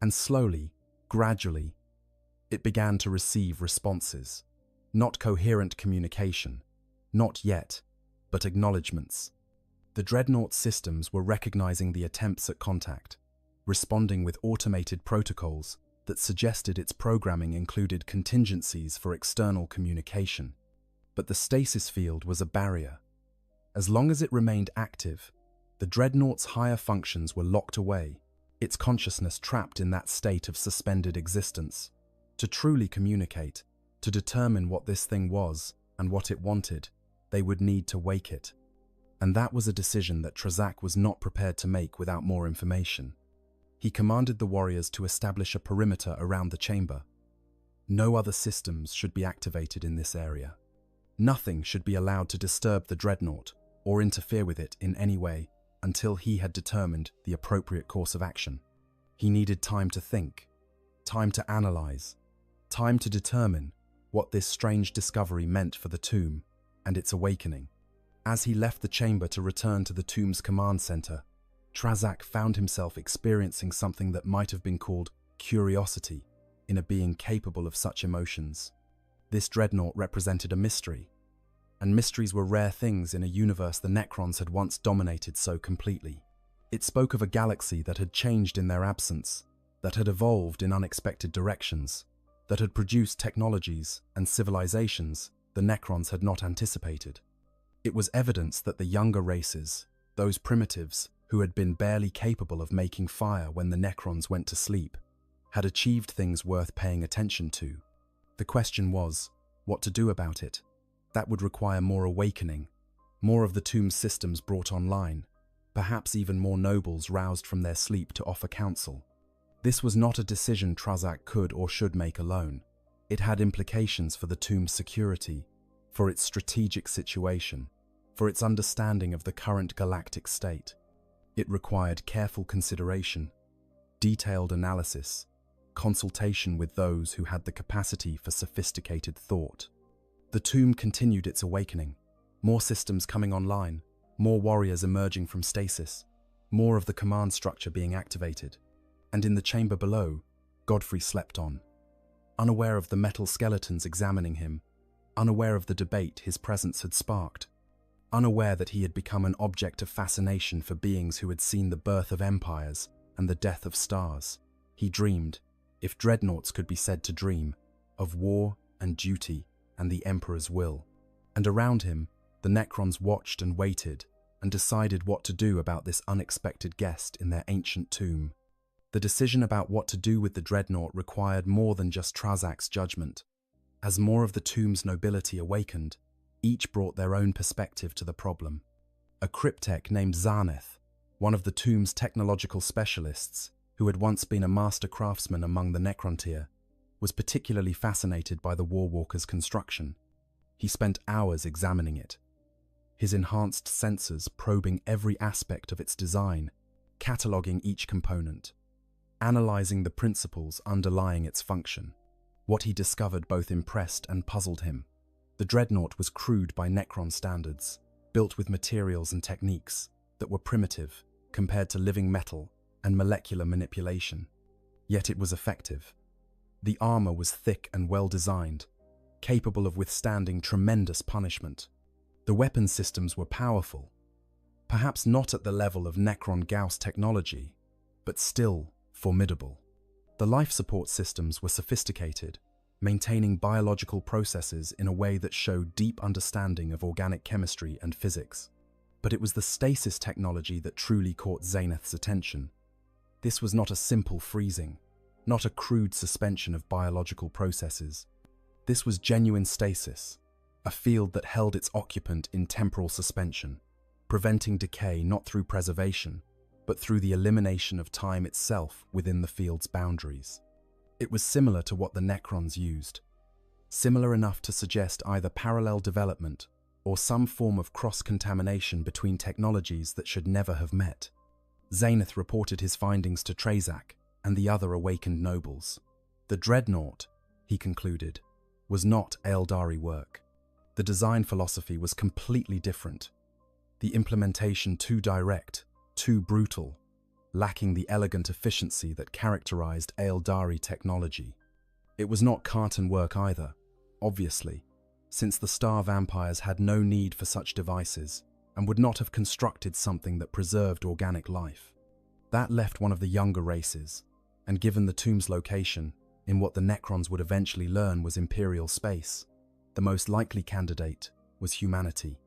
And slowly, gradually, it began to receive responses. Not coherent communication, not yet, but acknowledgements. The Dreadnought systems were recognizing the attempts at contact, responding with automated protocols that suggested its programming included contingencies for external communication. But the stasis field was a barrier. As long as it remained active, the Dreadnought's higher functions were locked away, its consciousness trapped in that state of suspended existence. To truly communicate, to determine what this thing was and what it wanted, they would need to wake it. And that was a decision that Trazak was not prepared to make without more information. He commanded the warriors to establish a perimeter around the chamber. No other systems should be activated in this area. Nothing should be allowed to disturb the Dreadnought or interfere with it in any way until he had determined the appropriate course of action. He needed time to think, time to analyze, time to determine what this strange discovery meant for the tomb and its awakening. As he left the chamber to return to the tomb's command center, Trazak found himself experiencing something that might have been called curiosity in a being capable of such emotions. This Dreadnought represented a mystery, and mysteries were rare things in a universe the Necrons had once dominated so completely. It spoke of a galaxy that had changed in their absence, that had evolved in unexpected directions, that had produced technologies and civilizations the Necrons had not anticipated. It was evidence that the younger races, those primitives who had been barely capable of making fire when the Necrons went to sleep, had achieved things worth paying attention to. The question was, what to do about it? That would require more awakening, more of the tomb's systems brought online, perhaps even more nobles roused from their sleep to offer counsel. This was not a decision Trazak could or should make alone. It had implications for the tomb's security, for its strategic situation, for its understanding of the current galactic state. It required careful consideration, detailed analysis, consultation with those who had the capacity for sophisticated thought. The tomb continued its awakening, more systems coming online, more warriors emerging from stasis, more of the command structure being activated. And in the chamber below, Godfrey slept on, unaware of the metal skeletons examining him, unaware of the debate his presence had sparked, unaware that he had become an object of fascination for beings who had seen the birth of empires and the death of stars. He dreamed, if dreadnoughts could be said to dream, of war and duty and the Emperor's will. And around him, the Necrons watched and waited and decided what to do about this unexpected guest in their ancient tomb. The decision about what to do with the dreadnought required more than just Trazak's judgment. As more of the tomb's nobility awakened, each brought their own perspective to the problem. A cryptech named Zarneth, one of the tomb's technological specialists, who had once been a master craftsman among the Necrontyr, was particularly fascinated by the Warwalker's construction. He spent hours examining it, his enhanced sensors probing every aspect of its design, cataloging each component, analyzing the principles underlying its function. What he discovered both impressed and puzzled him. The dreadnought was crude by Necron standards, built with materials and techniques that were primitive compared to living metal and molecular manipulation. Yet it was effective. The armor was thick and well-designed, capable of withstanding tremendous punishment. The weapon systems were powerful, perhaps not at the level of Necron Gauss technology, but still formidable. The life support systems were sophisticated, maintaining biological processes in a way that showed deep understanding of organic chemistry and physics. But it was the stasis technology that truly caught Zaneth's attention. This was not a simple freezing, not a crude suspension of biological processes. This was genuine stasis, a field that held its occupant in temporal suspension, preventing decay not through preservation, but through the elimination of time itself within the field's boundaries. It was similar to what the Necrons used, similar enough to suggest either parallel development or some form of cross-contamination between technologies that should never have met. Zaneth reported his findings to Trazak and the other awakened nobles. The dreadnought, he concluded, was not Eldari work. The design philosophy was completely different. The implementation too direct, too brutal, lacking the elegant efficiency that characterized Eldari technology. It was not Khartan work either, obviously, since the Star Vampires had no need for such devices and would not have constructed something that preserved organic life. That left one of the younger races, and given the tomb's location, in what the Necrons would eventually learn was Imperial space, the most likely candidate was humanity.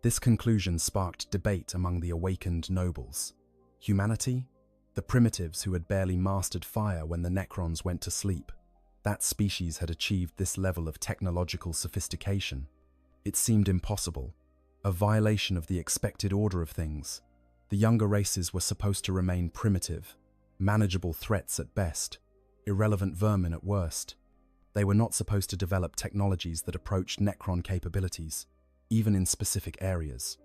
This conclusion sparked debate among the awakened nobles. Humanity? The primitives who had barely mastered fire when the Necrons went to sleep. That species had achieved this level of technological sophistication. It seemed impossible, a violation of the expected order of things. The younger races were supposed to remain primitive, manageable threats at best, irrelevant vermin at worst. They were not supposed to develop technologies that approached Necron capabilities, even in specific areas.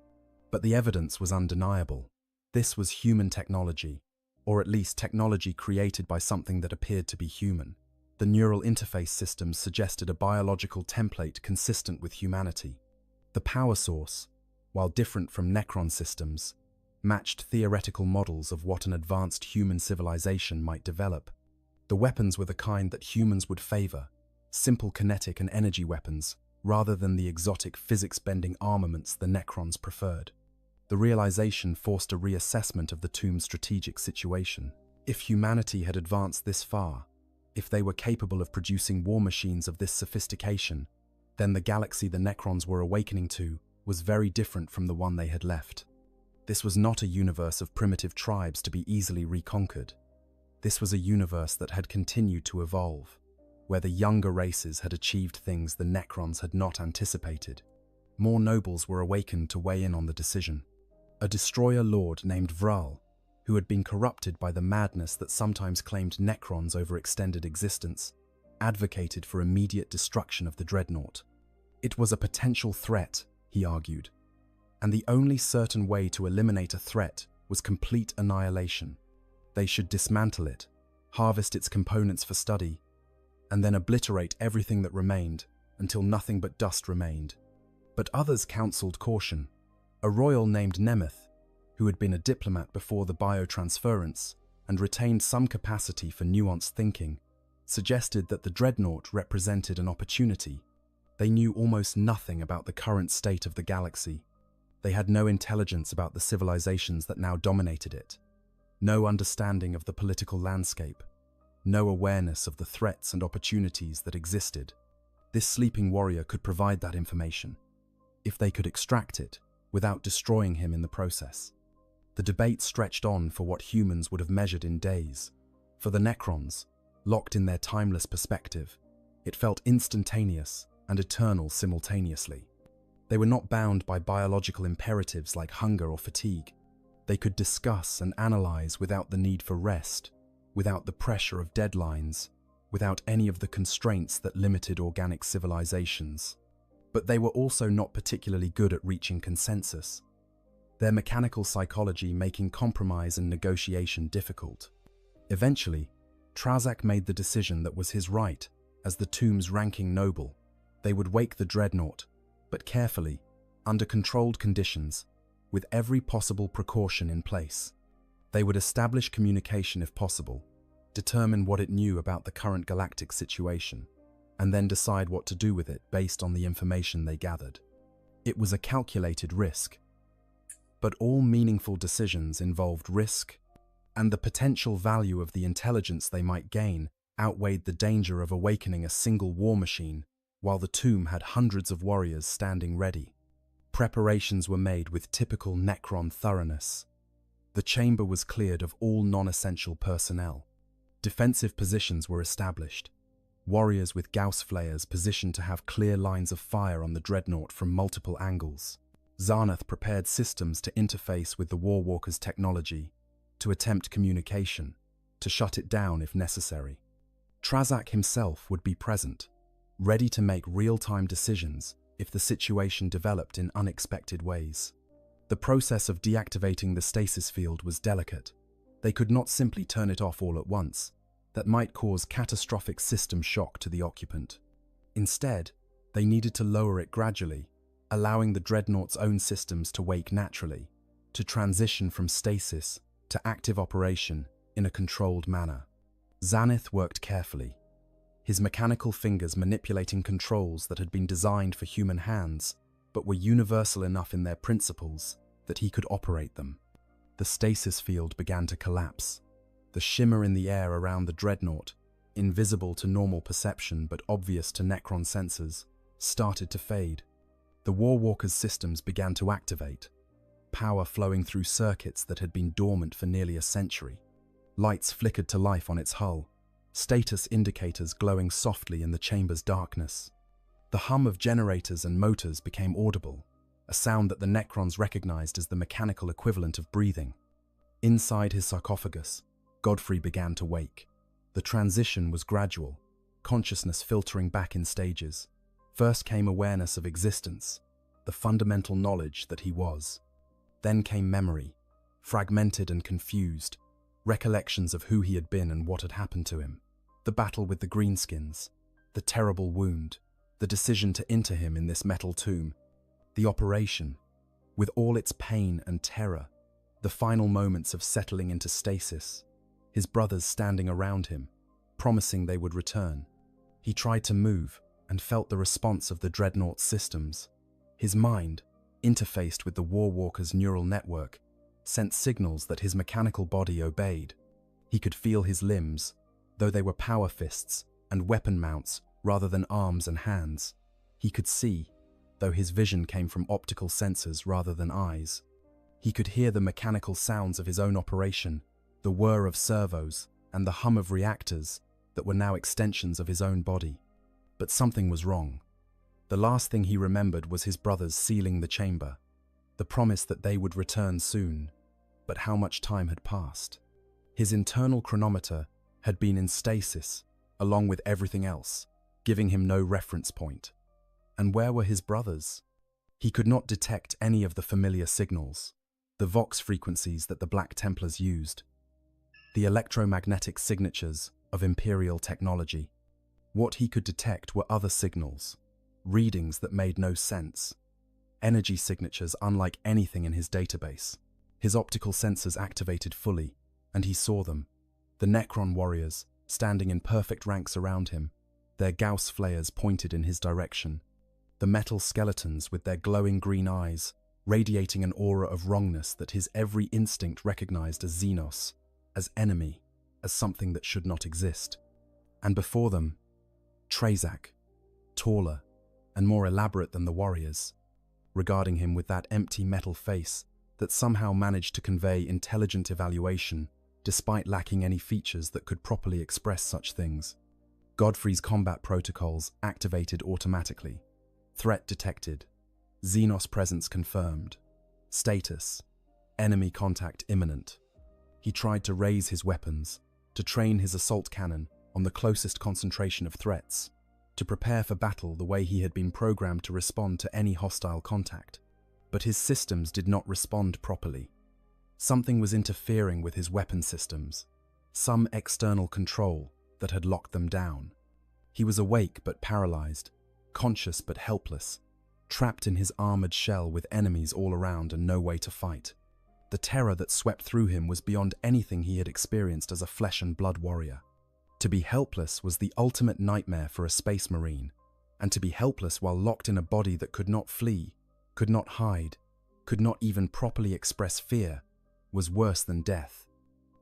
But the evidence was undeniable. This was human technology, or at least technology created by something that appeared to be human. The neural interface systems suggested a biological template consistent with humanity. The power source, while different from Necron systems, matched theoretical models of what an advanced human civilization might develop. The weapons were the kind that humans would favor, simple kinetic and energy weapons, rather than the exotic physics-bending armaments the Necrons preferred. The realization forced a reassessment of the tomb's strategic situation. If humanity had advanced this far, if they were capable of producing war machines of this sophistication, then the galaxy the Necrons were awakening to was very different from the one they had left. This was not a universe of primitive tribes to be easily reconquered. This was a universe that had continued to evolve, where the younger races had achieved things the Necrons had not anticipated. More nobles were awakened to weigh in on the decision. A destroyer lord named Vral, who had been corrupted by the madness that sometimes claimed Necrons over extended existence, advocated for immediate destruction of the dreadnought. It was a potential threat, he argued, and the only certain way to eliminate a threat was complete annihilation. They should dismantle it, harvest its components for study, and then obliterate everything that remained until nothing but dust remained. But others counseled caution. A royal named Nemeth, who had been a diplomat before the biotransference and retained some capacity for nuanced thinking, suggested that the dreadnought represented an opportunity. They knew almost nothing about the current state of the galaxy. They had no intelligence about the civilizations that now dominated it, no understanding of the political landscape, no awareness of the threats and opportunities that existed. This sleeping warrior could provide that information, if they could extract it without destroying him in the process. The debate stretched on for what humans would have measured in days. For the Necrons, locked in their timeless perspective, It felt instantaneous and eternal simultaneously. They were not bound by biological imperatives like hunger or fatigue. They could discuss and analyze without the need for rest, without the pressure of deadlines, without any of the constraints that limited organic civilizations. But they were also not particularly good at reaching consensus, their mechanical psychology making compromise and negotiation difficult. Eventually, Trazak made the decision that was his right as the tomb's ranking noble. They would wake the dreadnought, but carefully, under controlled conditions, with every possible precaution in place. They would establish communication if possible, determine what it knew about the current galactic situation, and then decide what to do with it based on the information they gathered. It was a calculated risk, but all meaningful decisions involved risk, and the potential value of the intelligence they might gain outweighed the danger of awakening a single war machine while the tomb had hundreds of warriors standing ready. Preparations were made with typical Necron thoroughness. The chamber was cleared of all non-essential personnel. Defensive positions were established. Warriors with Gauss flares positioned to have clear lines of fire on the dreadnought from multiple angles. Zarnath prepared systems to interface with the Warwalker's technology, to attempt communication, to shut it down if necessary. Trazak himself would be present, ready to make real-time decisions if the situation developed in unexpected ways. The process of deactivating the stasis field was delicate. They could not simply turn it off all at once. That might cause catastrophic system shock to the occupant. Instead, they needed to lower it gradually, allowing the dreadnought's own systems to wake naturally, to transition from stasis to active operation in a controlled manner. Zanith worked carefully, his mechanical fingers manipulating controls that had been designed for human hands, but were universal enough in their principles that he could operate them. The stasis field began to collapse. The shimmer in the air around the dreadnought, invisible to normal perception but obvious to Necron sensors, started to fade. The Warwalker's systems began to activate, power flowing through circuits that had been dormant for nearly a century. Lights flickered to life on its hull, status indicators glowing softly in the chamber's darkness. The hum of generators and motors became audible, a sound that the Necrons recognized as the mechanical equivalent of breathing. Inside his sarcophagus, Godfrey began to wake. The transition was gradual, consciousness filtering back in stages. First came awareness of existence, the fundamental knowledge that he was. Then came memory, fragmented and confused, recollections of who he had been and what had happened to him. The battle with the Greenskins, the terrible wound, the decision to enter him in this metal tomb, the operation, with all its pain and terror, the final moments of settling into stasis, his brothers standing around him, promising they would return. He tried to move and felt the response of the dreadnought's systems. His mind, interfaced with the Warwalker's neural network, sent signals that his mechanical body obeyed. He could feel his limbs, though they were power fists and weapon mounts rather than arms and hands. He could see, though his vision came from optical sensors rather than eyes. He could hear the mechanical sounds of his own operation, the whir of servos and the hum of reactors that were now extensions of his own body. But something was wrong. The last thing he remembered was his brothers sealing the chamber, the promise that they would return soon. But how much time had passed? His internal chronometer had been in stasis, along with everything else, giving him no reference point. And where were his brothers? He could not detect any of the familiar signals, the Vox frequencies that the Black Templars used, the electromagnetic signatures of Imperial technology. What he could detect were other signals, readings that made no sense, energy signatures unlike anything in his database. His optical sensors activated fully, and he saw them, the Necron warriors, standing in perfect ranks around him, their Gauss flares pointed in his direction, the metal skeletons with their glowing green eyes, radiating an aura of wrongness that his every instinct recognized as Xenos, as enemy, as something that should not exist. And before them, Trazak, taller and more elaborate than the warriors, regarding him with that empty metal face that somehow managed to convey intelligent evaluation despite lacking any features that could properly express such things. Godfrey's combat protocols activated automatically. Threat detected. Xenos presence confirmed. Status: enemy contact imminent. He tried to raise his weapons, to train his assault cannon on the closest concentration of threats, to prepare for battle the way he had been programmed to respond to any hostile contact. But his systems did not respond properly. Something was interfering with his weapon systems, some external control that had locked them down. He was awake but paralyzed, conscious but helpless, trapped in his armored shell with enemies all around and no way to fight. The terror that swept through him was beyond anything he had experienced as a flesh and blood warrior. To be helpless was the ultimate nightmare for a space marine, and to be helpless while locked in a body that could not flee, could not hide, could not even properly express fear, was worse than death.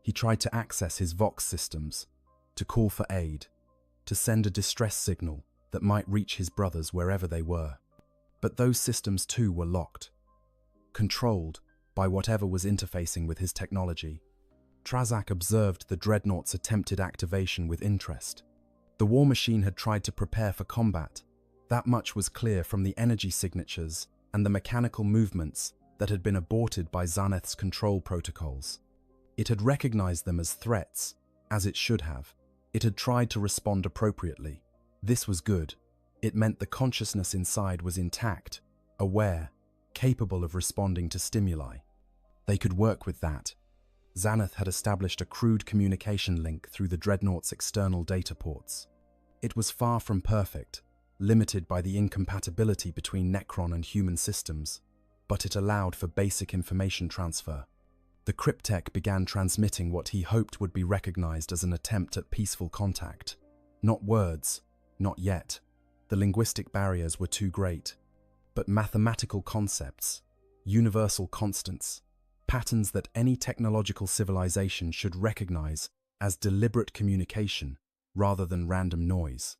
He tried to access his Vox systems, to call for aid, to send a distress signal that might reach his brothers wherever they were. But those systems too were locked, controlled by whatever was interfacing with his technology. Trazak observed the dreadnought's attempted activation with interest. The war machine had tried to prepare for combat. That much was clear from the energy signatures and the mechanical movements that had been aborted by Xaneth's control protocols. It had recognized them as threats, as it should have. It had tried to respond appropriately. This was good. It meant the consciousness inside was intact, aware, capable of responding to stimuli. They could work with that. Xaneth had established a crude communication link through the dreadnought's external data ports. It was far from perfect, limited by the incompatibility between Necron and human systems, but it allowed for basic information transfer. The cryptech began transmitting what he hoped would be recognized as an attempt at peaceful contact. Not words, not yet. The linguistic barriers were too great. But mathematical concepts, universal constants, patterns that any technological civilization should recognize as deliberate communication rather than random noise.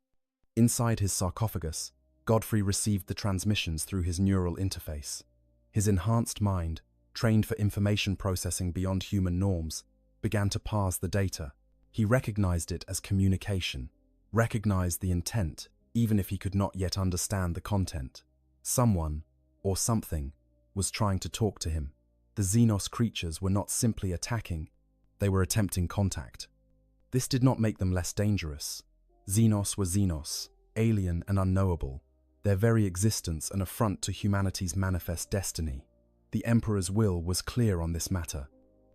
Inside his sarcophagus, Godfrey received the transmissions through his neural interface. His enhanced mind, trained for information processing beyond human norms, began to parse the data. He recognized it as communication, recognized the intent, even if he could not yet understand the content. Someone, or something, was trying to talk to him. The Xenos creatures were not simply attacking, they were attempting contact. This did not make them less dangerous. Xenos were Xenos, alien and unknowable, their very existence an affront to humanity's manifest destiny. The Emperor's will was clear on this matter.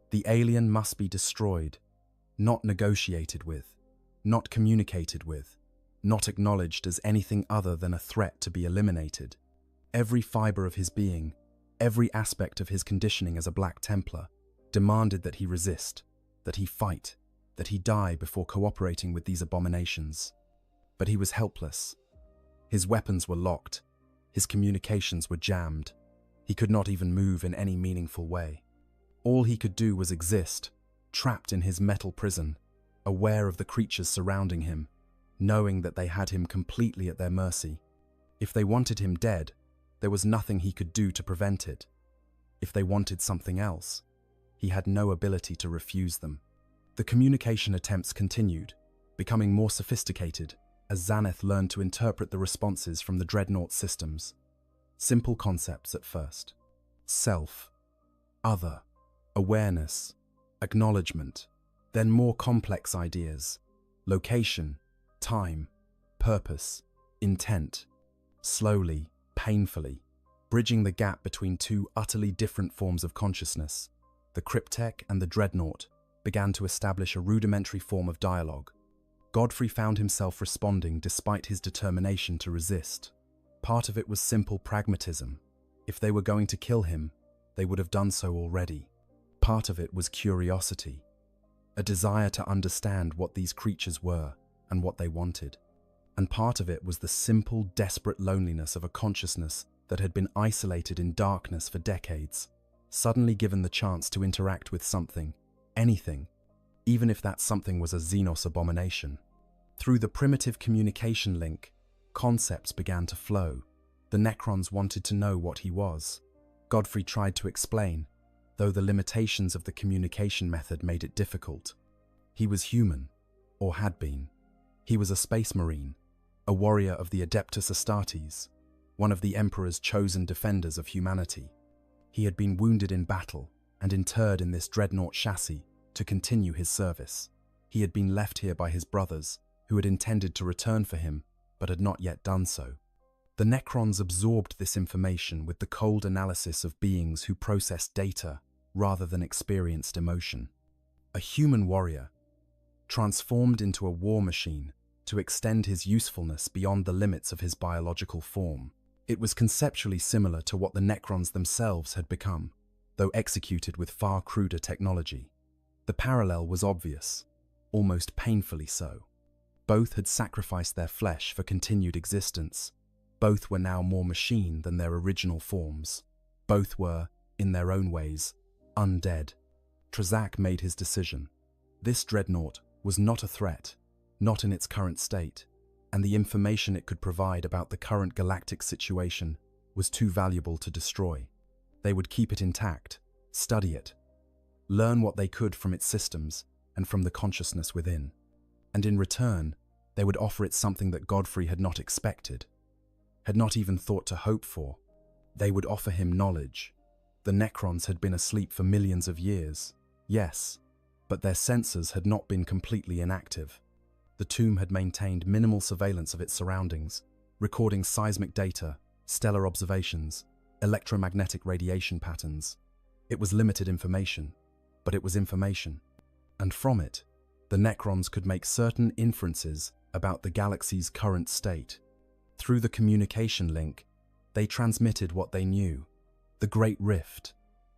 The alien must be destroyed, not negotiated with, not communicated with, not acknowledged as anything other than a threat to be eliminated. Every fiber of his being, every aspect of his conditioning as a Black Templar, demanded that he resist, that he fight, that he die before cooperating with these abominations. But he was helpless. His weapons were locked, his communications were jammed. He could not even move in any meaningful way. All he could do was exist, trapped in his metal prison, aware of the creatures surrounding him, knowing that they had him completely at their mercy. If they wanted him dead, there was nothing he could do to prevent it. If they wanted something else, he had no ability to refuse them. The communication attempts continued, becoming more sophisticated as Xaneth learned to interpret the responses from the dreadnought systems. Simple concepts at first. Self, other, awareness, acknowledgement, then more complex ideas. Location, time, purpose, intent. Slowly, painfully, bridging the gap between two utterly different forms of consciousness, the cryptech and the dreadnought began to establish a rudimentary form of dialogue. Godfrey found himself responding despite his determination to resist. Part of it was simple pragmatism. If they were going to kill him, they would have done so already. Part of it was curiosity, a desire to understand what these creatures were and what they wanted. And part of it was the simple, desperate loneliness of a consciousness that had been isolated in darkness for decades, suddenly given the chance to interact with something, anything, even if that something was a Xenos abomination. Through the primitive communication link, concepts began to flow. The Necrons wanted to know what he was. Godfrey tried to explain, though the limitations of the communication method made it difficult. He was human, or had been. He was a space marine, a warrior of the Adeptus Astartes, one of the Emperor's chosen defenders of humanity. He had been wounded in battle and interred in this dreadnought chassis to continue his service. He had been left here by his brothers, who had intended to return for him, but had not yet done so. The Necrons absorbed this information with the cold analysis of beings who processed data rather than experienced emotion. A human warrior, transformed into a war machine to extend his usefulness beyond the limits of his biological form. It was conceptually similar to what the Necrons themselves had become, though executed with far cruder technology. The parallel was obvious, almost painfully so. Both had sacrificed their flesh for continued existence. Both were now more machine than their original forms. Both were, in their own ways, undead. Trazak made his decision. This dreadnought was not a threat, not in its current state, and the information it could provide about the current galactic situation was too valuable to destroy. They would keep it intact, study it, learn what they could from its systems and from the consciousness within. And in return, they would offer it something that Godfrey had not expected, had not even thought to hope for. They would offer him knowledge. The Necrons had been asleep for millions of years, yes, but their sensors had not been completely inactive. The tomb had maintained minimal surveillance of its surroundings, recording seismic data, stellar observations, electromagnetic radiation patterns. It was limited information, but it was information. And from it, the Necrons could make certain inferences about the galaxy's current state. Through the communication link, they transmitted what they knew. The Great Rift,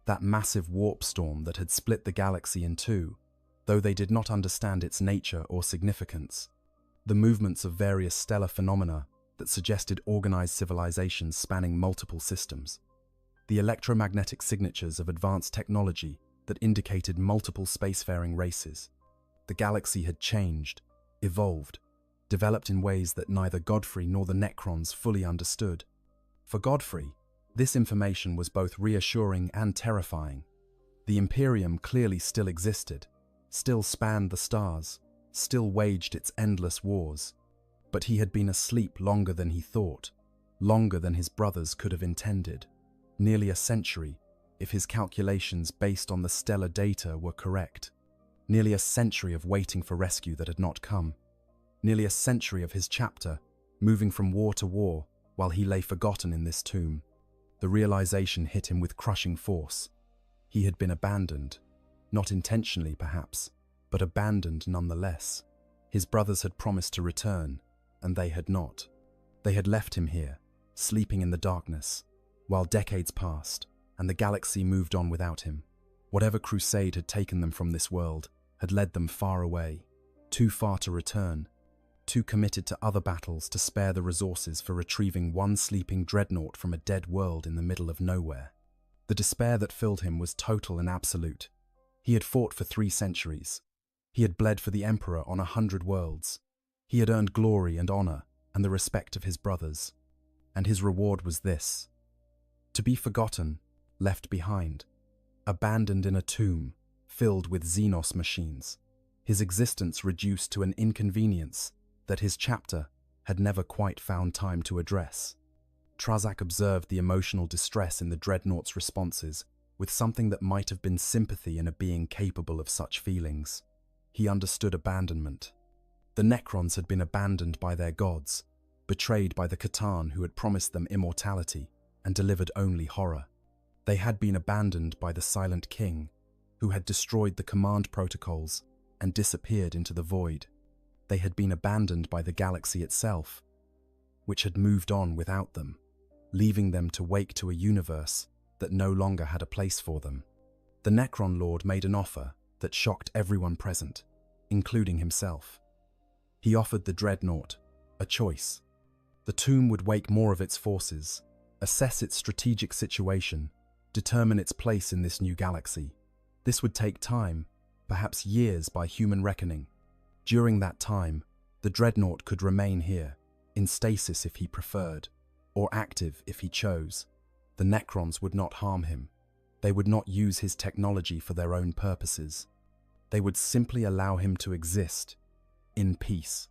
that massive warp storm that had split the galaxy in two, though they did not understand its nature or significance. The movements of various stellar phenomena that suggested organized civilizations spanning multiple systems. The electromagnetic signatures of advanced technology that indicated multiple spacefaring races. The galaxy had changed, evolved, developed in ways that neither Godfrey nor the Necrons fully understood. For Godfrey, this information was both reassuring and terrifying. The Imperium clearly still existed, still spanned the stars, still waged its endless wars. But he had been asleep longer than he thought, longer than his brothers could have intended. Nearly a century, if his calculations based on the stellar data were correct. Nearly a century of waiting for rescue that had not come. Nearly a century of his chapter, moving from war to war while he lay forgotten in this tomb. The realization hit him with crushing force. He had been abandoned. Not intentionally, perhaps, but abandoned nonetheless. His brothers had promised to return, and they had not. They had left him here, sleeping in the darkness, while decades passed, and the galaxy moved on without him. Whatever crusade had taken them from this world had led them far away, too far to return, too committed to other battles to spare the resources for retrieving one sleeping dreadnought from a dead world in the middle of nowhere. The despair that filled him was total and absolute. He had fought for 3 centuries. He had bled for the Emperor on 100 worlds. He had earned glory and honor and the respect of his brothers. And his reward was this: to be forgotten, left behind, abandoned in a tomb filled with Xenos machines, his existence reduced to an inconvenience that his chapter had never quite found time to address. Trazak observed the emotional distress in the dreadnought's responses with something that might have been sympathy in a being capable of such feelings. He understood abandonment. The Necrons had been abandoned by their gods, betrayed by the C'tan who had promised them immortality and delivered only horror. They had been abandoned by the Silent King, who had destroyed the command protocols and disappeared into the void. They had been abandoned by the galaxy itself, which had moved on without them, leaving them to wake to a universe that no longer had a place for them. The Necron Lord made an offer that shocked everyone present, including himself. He offered the dreadnought a choice. The tomb would wake more of its forces, assess its strategic situation, determine its place in this new galaxy. This would take time, perhaps years by human reckoning. During that time, the dreadnought could remain here, in stasis if he preferred, or active if he chose. The Necrons would not harm him. They would not use his technology for their own purposes. They would simply allow him to exist, in peace,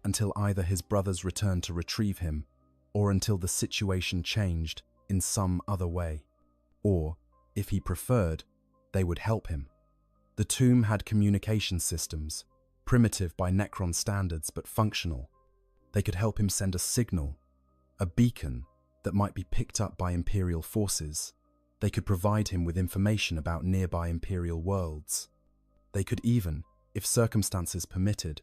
until either his brothers returned to retrieve him, or until the situation changed in some other way. Or, if he preferred, they would help him. The tomb had communication systems, primitive by Necron standards but functional. They could help him send a signal, a beacon that might be picked up by Imperial forces. They could provide him with information about nearby Imperial worlds. They could even, if circumstances permitted,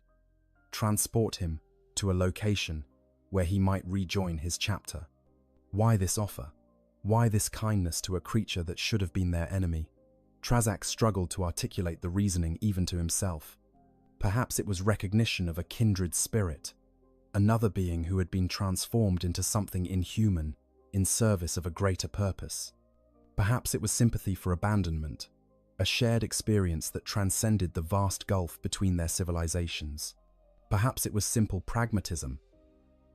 transport him to a location where he might rejoin his chapter. Why this offer? Why this kindness to a creature that should have been their enemy? Trazak struggled to articulate the reasoning even to himself. Perhaps it was recognition of a kindred spirit, another being who had been transformed into something inhuman in service of a greater purpose. Perhaps it was sympathy for abandonment, a shared experience that transcended the vast gulf between their civilizations. Perhaps it was simple pragmatism,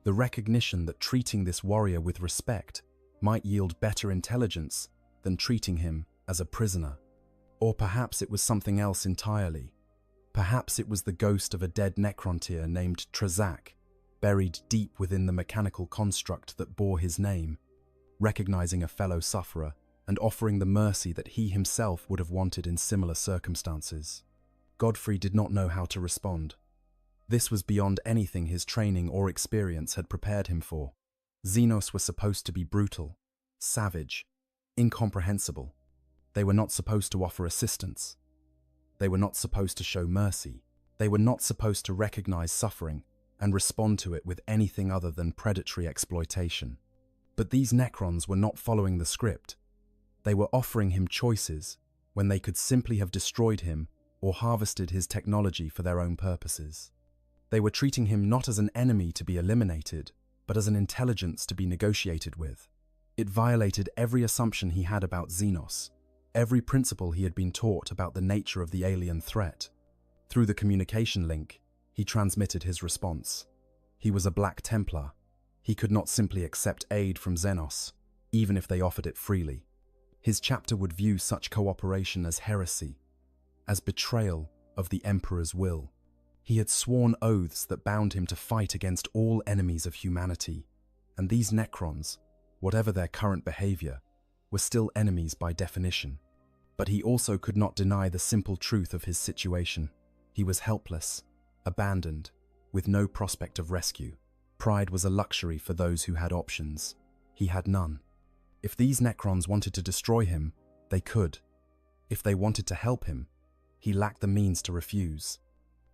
the recognition that treating this warrior with respect might yield better intelligence than treating him as a prisoner. Or perhaps it was something else entirely. Perhaps it was the ghost of a dead Necrontyr named Trazak, buried deep within the mechanical construct that bore his name, recognizing a fellow sufferer and offering the mercy that he himself would have wanted in similar circumstances. Godfrey did not know how to respond. This was beyond anything his training or experience had prepared him for. Xenos were supposed to be brutal, savage, incomprehensible. They were not supposed to offer assistance. They were not supposed to show mercy. They were not supposed to recognize suffering and respond to it with anything other than predatory exploitation. But these Necrons were not following the script. They were offering him choices when they could simply have destroyed him or harvested his technology for their own purposes. They were treating him not as an enemy to be eliminated, but as an intelligence to be negotiated with. It violated every assumption he had about Xenos, every principle he had been taught about the nature of the alien threat. Through the communication link, he transmitted his response. He was a Black Templar. He could not simply accept aid from Xenos, even if they offered it freely. His chapter would view such cooperation as heresy, as betrayal of the Emperor's will. He had sworn oaths that bound him to fight against all enemies of humanity, and these Necrons, whatever their current behavior, were still enemies by definition. But he also could not deny the simple truth of his situation. He was helpless, abandoned, with no prospect of rescue. Pride was a luxury for those who had options. He had none. If these Necrons wanted to destroy him, they could. If they wanted to help him, he lacked the means to refuse.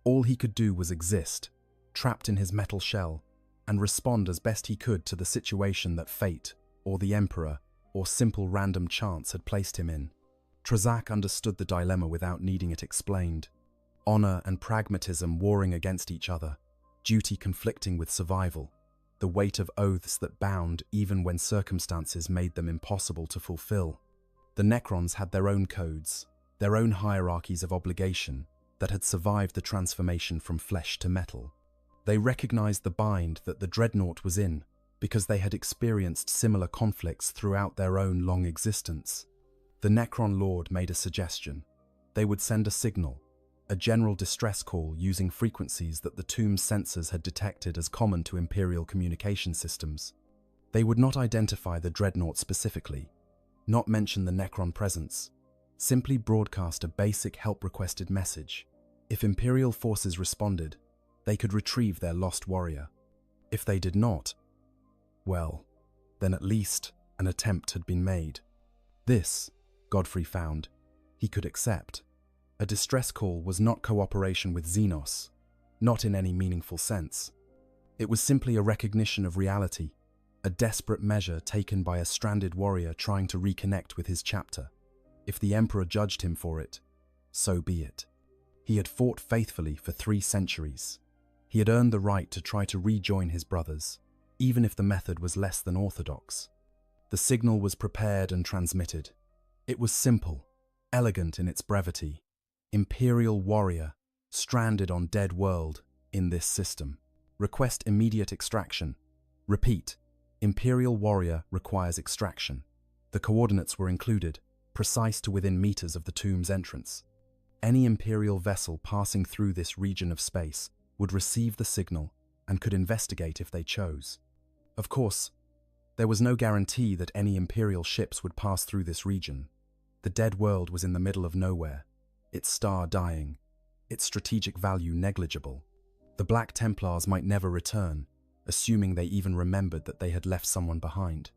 All he could do was exist, trapped in his metal shell, and respond as best he could to the situation that fate, or the Emperor, or simple random chance had placed him in. Trazak understood the dilemma without needing it explained. Honor and pragmatism warring against each other, duty conflicting with survival, the weight of oaths that bound even when circumstances made them impossible to fulfill. The Necrons had their own codes, their own hierarchies of obligation that had survived the transformation from flesh to metal. They recognized the bind that the Dreadnought was in because they had experienced similar conflicts throughout their own long existence. The Necron Lord made a suggestion. They would send a signal, a general distress call using frequencies that the tomb's sensors had detected as common to Imperial communication systems. They would not identify the Dreadnought specifically, not mention the Necron presence, simply broadcast a basic help-requested message. If Imperial forces responded, they could retrieve their lost warrior. If they did not, well, then at least an attempt had been made. This, Godfrey found, he could accept. A distress call was not cooperation with Xenos, not in any meaningful sense. It was simply a recognition of reality, a desperate measure taken by a stranded warrior trying to reconnect with his chapter. If the Emperor judged him for it, so be it. He had fought faithfully for 3 centuries. He had earned the right to try to rejoin his brothers, even if the method was less than orthodox. The signal was prepared and transmitted. It was simple, elegant in its brevity. Imperial warrior, stranded on dead world in this system. Request immediate extraction. Repeat, Imperial warrior requires extraction. The coordinates were included, precise to within meters of the tomb's entrance. Any Imperial vessel passing through this region of space would receive the signal and could investigate if they chose. Of course, there was no guarantee that any Imperial ships would pass through this region. The dead world was in the middle of nowhere, its star dying, its strategic value negligible. The Black Templars might never return, assuming they even remembered that they had left someone behind.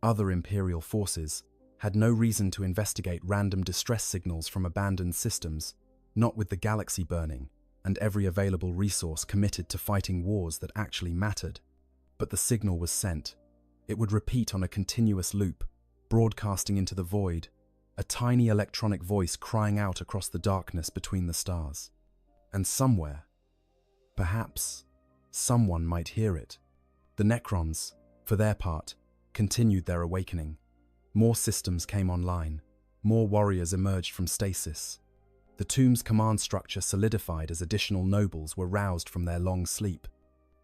Other Imperial forces had no reason to investigate random distress signals from abandoned systems, not with the galaxy burning and every available resource committed to fighting wars that actually mattered. But the signal was sent. It would repeat on a continuous loop, broadcasting into the void, a tiny electronic voice crying out across the darkness between the stars. And somewhere, perhaps, someone might hear it. The Necrons, for their part, continued their awakening. More systems came online. More warriors emerged from stasis. The tomb's command structure solidified as additional nobles were roused from their long sleep.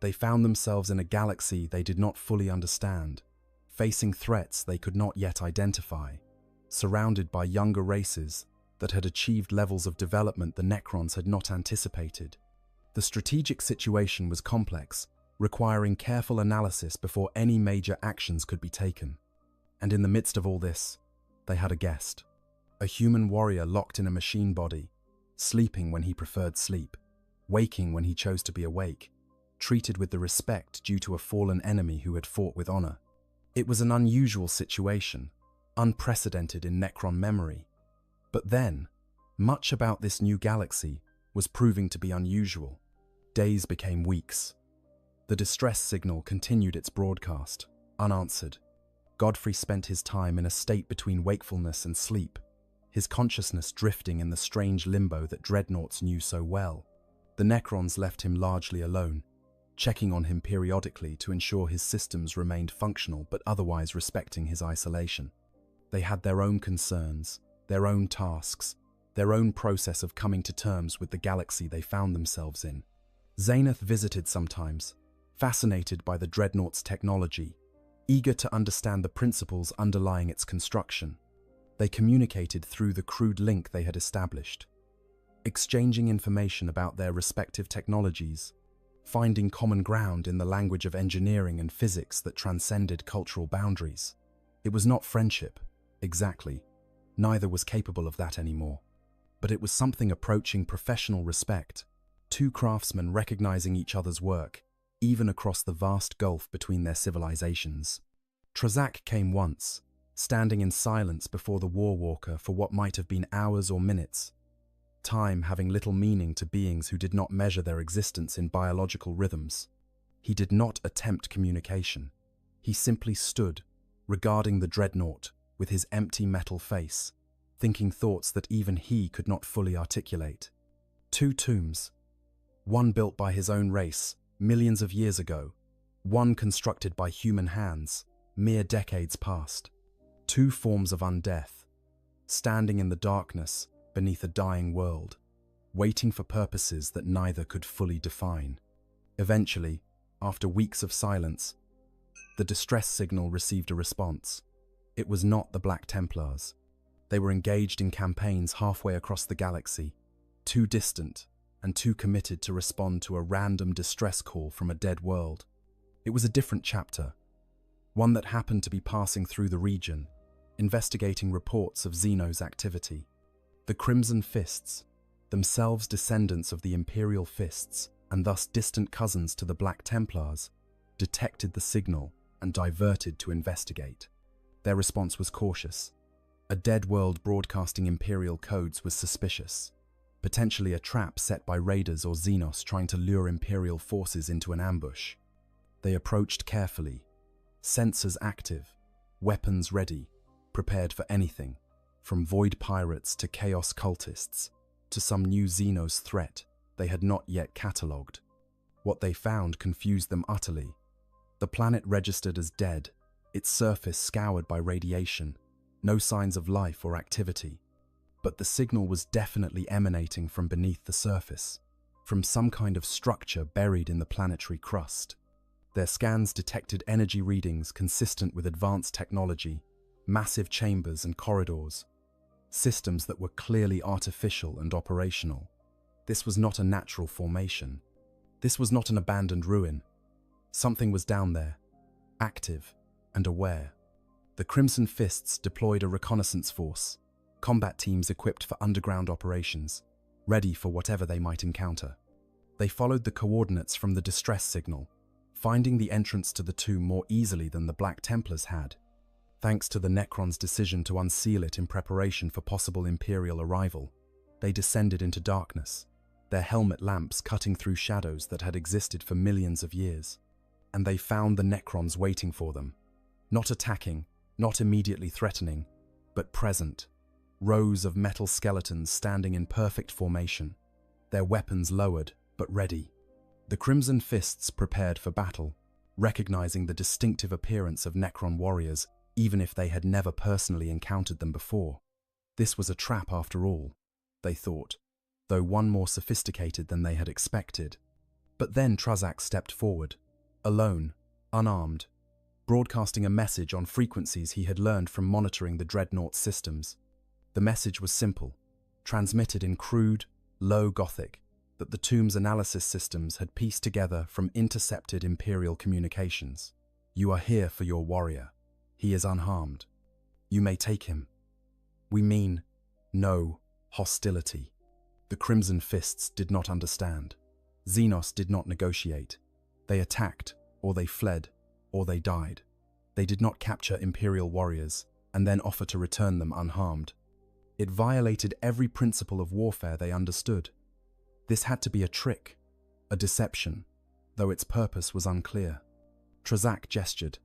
They found themselves in a galaxy they did not fully understand, facing threats they could not yet identify, surrounded by younger races that had achieved levels of development the Necrons had not anticipated. The strategic situation was complex, requiring careful analysis before any major actions could be taken. And in the midst of all this, they had a guest. A human warrior locked in a machine body, sleeping when he preferred sleep, waking when he chose to be awake, treated with the respect due to a fallen enemy who had fought with honor. It was an unusual situation, unprecedented in Necron memory. But then, much about this new galaxy was proving to be unusual. Days became weeks. The distress signal continued its broadcast, unanswered. Godfrey spent his time in a state between wakefulness and sleep, his consciousness drifting in the strange limbo that dreadnoughts knew so well. The Necrons left him largely alone, checking on him periodically to ensure his systems remained functional but otherwise respecting his isolation. They had their own concerns, their own tasks, their own process of coming to terms with the galaxy they found themselves in. Zenith visited sometimes, fascinated by the dreadnought's technology, eager to understand the principles underlying its construction. They communicated through the crude link they had established, exchanging information about their respective technologies, finding common ground in the language of engineering and physics that transcended cultural boundaries. It was not friendship, exactly. Neither was capable of that anymore. But it was something approaching professional respect, two craftsmen recognizing each other's work, even across the vast gulf between their civilizations. Trazak came once, standing in silence before the Warwalker for what might have been hours or minutes, time having little meaning to beings who did not measure their existence in biological rhythms. He did not attempt communication. He simply stood, regarding the dreadnought with his empty metal face, thinking thoughts that even he could not fully articulate. Two tombs, one built by his own race millions of years ago, one constructed by human hands mere decades past. Two forms of undeath, standing in the darkness beneath a dying world, waiting for purposes that neither could fully define. Eventually, after weeks of silence, the distress signal received a response. It was not the Black Templars. They were engaged in campaigns halfway across the galaxy, too distant and too committed to respond to a random distress call from a dead world. It was a different chapter, one that happened to be passing through the region, investigating reports of Xeno's activity. The Crimson Fists, themselves descendants of the Imperial Fists and thus distant cousins to the Black Templars, detected the signal and diverted to investigate. Their response was cautious. A dead world broadcasting Imperial codes was suspicious, potentially a trap set by raiders or Xenos trying to lure Imperial forces into an ambush. They approached carefully, sensors active, weapons ready, prepared for anything, from void pirates to chaos cultists, to some new Xenos threat they had not yet catalogued. What they found confused them utterly. The planet registered as dead, its surface scoured by radiation, no signs of life or activity. But the signal was definitely emanating from beneath the surface, from some kind of structure buried in the planetary crust. Their scans detected energy readings consistent with advanced technology, massive chambers and corridors, systems that were clearly artificial and operational. This was not a natural formation. This was not an abandoned ruin. Something was down there, active and aware. The Crimson Fists deployed a reconnaissance force, combat teams equipped for underground operations, ready for whatever they might encounter. They followed the coordinates from the distress signal, finding the entrance to the tomb more easily than the Black Templars had, thanks to the Necrons' decision to unseal it in preparation for possible Imperial arrival. They descended into darkness, their helmet lamps cutting through shadows that had existed for millions of years. And they found the Necrons waiting for them, not attacking, not immediately threatening, but present. Rows of metal skeletons standing in perfect formation, their weapons lowered but ready. The Crimson Fists prepared for battle, recognizing the distinctive appearance of Necron warriors even if they had never personally encountered them before. This was a trap after all, they thought, though one more sophisticated than they had expected. But then Trazak stepped forward, alone, unarmed, broadcasting a message on frequencies he had learned from monitoring the Dreadnought systems. The message was simple, transmitted in crude, low Gothic, that the tomb's analysis systems had pieced together from intercepted Imperial communications. You are here for your warrior. He is unharmed. You may take him. We mean no hostility. The Crimson Fists did not understand. Xenos did not negotiate. They attacked, or they fled, or they died. They did not capture Imperial warriors and then offer to return them unharmed. It violated every principle of warfare they understood. This had to be a trick, a deception, though its purpose was unclear. Trazak gestured,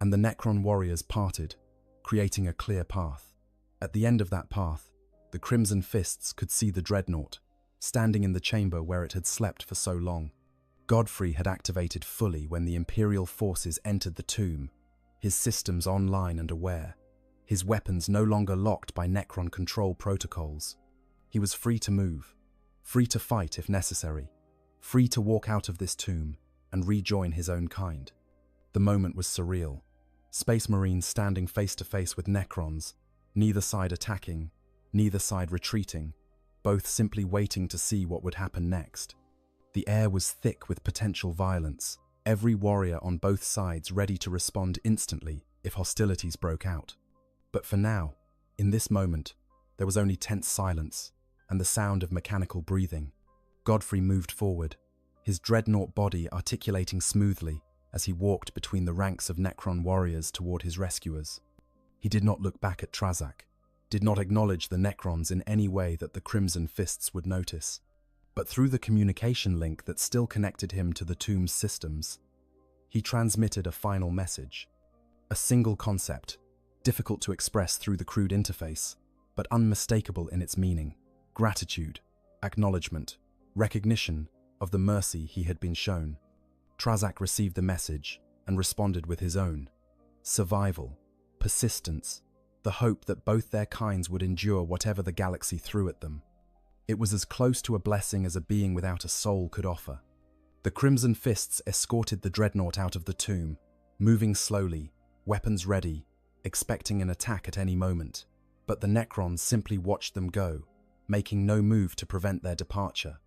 and the Necron warriors parted, creating a clear path. At the end of that path, the Crimson Fists could see the Dreadnought, standing in the chamber where it had slept for so long. Godfrey had activated fully when the Imperial forces entered the tomb, his systems online and aware, his weapons no longer locked by Necron control protocols. He was free to move, free to fight if necessary, free to walk out of this tomb and rejoin his own kind. The moment was surreal. Space Marines standing face to face with Necrons, neither side attacking, neither side retreating, both simply waiting to see what would happen next. The air was thick with potential violence, every warrior on both sides ready to respond instantly if hostilities broke out. But for now, in this moment, there was only tense silence and the sound of mechanical breathing. Godfrey moved forward, his dreadnought body articulating smoothly as he walked between the ranks of Necron warriors toward his rescuers. He did not look back at Trazak, did not acknowledge the Necrons in any way that the Crimson Fists would notice. But through the communication link that still connected him to the tomb's systems, he transmitted a final message. A single concept, difficult to express through the crude interface, but unmistakable in its meaning. Gratitude, acknowledgement, recognition of the mercy he had been shown. Trazak received the message and responded with his own. Survival, persistence, the hope that both their kinds would endure whatever the galaxy threw at them. It was as close to a blessing as a being without a soul could offer. The Crimson Fists escorted the Dreadnought out of the tomb, moving slowly, weapons ready, expecting an attack at any moment. But the Necrons simply watched them go, making no move to prevent their departure.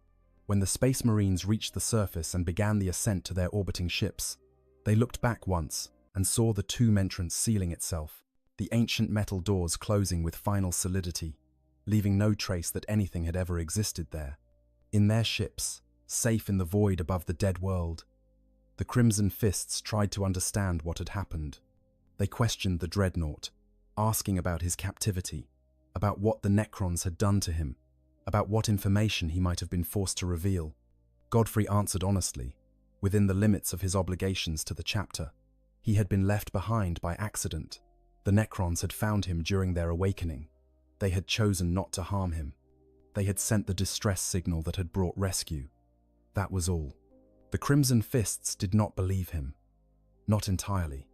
When the Space Marines reached the surface and began the ascent to their orbiting ships, they looked back once and saw the tomb entrance sealing itself, the ancient metal doors closing with final solidity, leaving no trace that anything had ever existed there. In their ships, safe in the void above the dead world, the Crimson Fists tried to understand what had happened. They questioned the Dreadnought, asking about his captivity, about what the Necrons had done to him, about what information he might have been forced to reveal. Godfrey answered honestly, within the limits of his obligations to the chapter. He had been left behind by accident. The Necrons had found him during their awakening. They had chosen not to harm him. They had sent the distress signal that had brought rescue. That was all. The Crimson Fists did not believe him. Not entirely.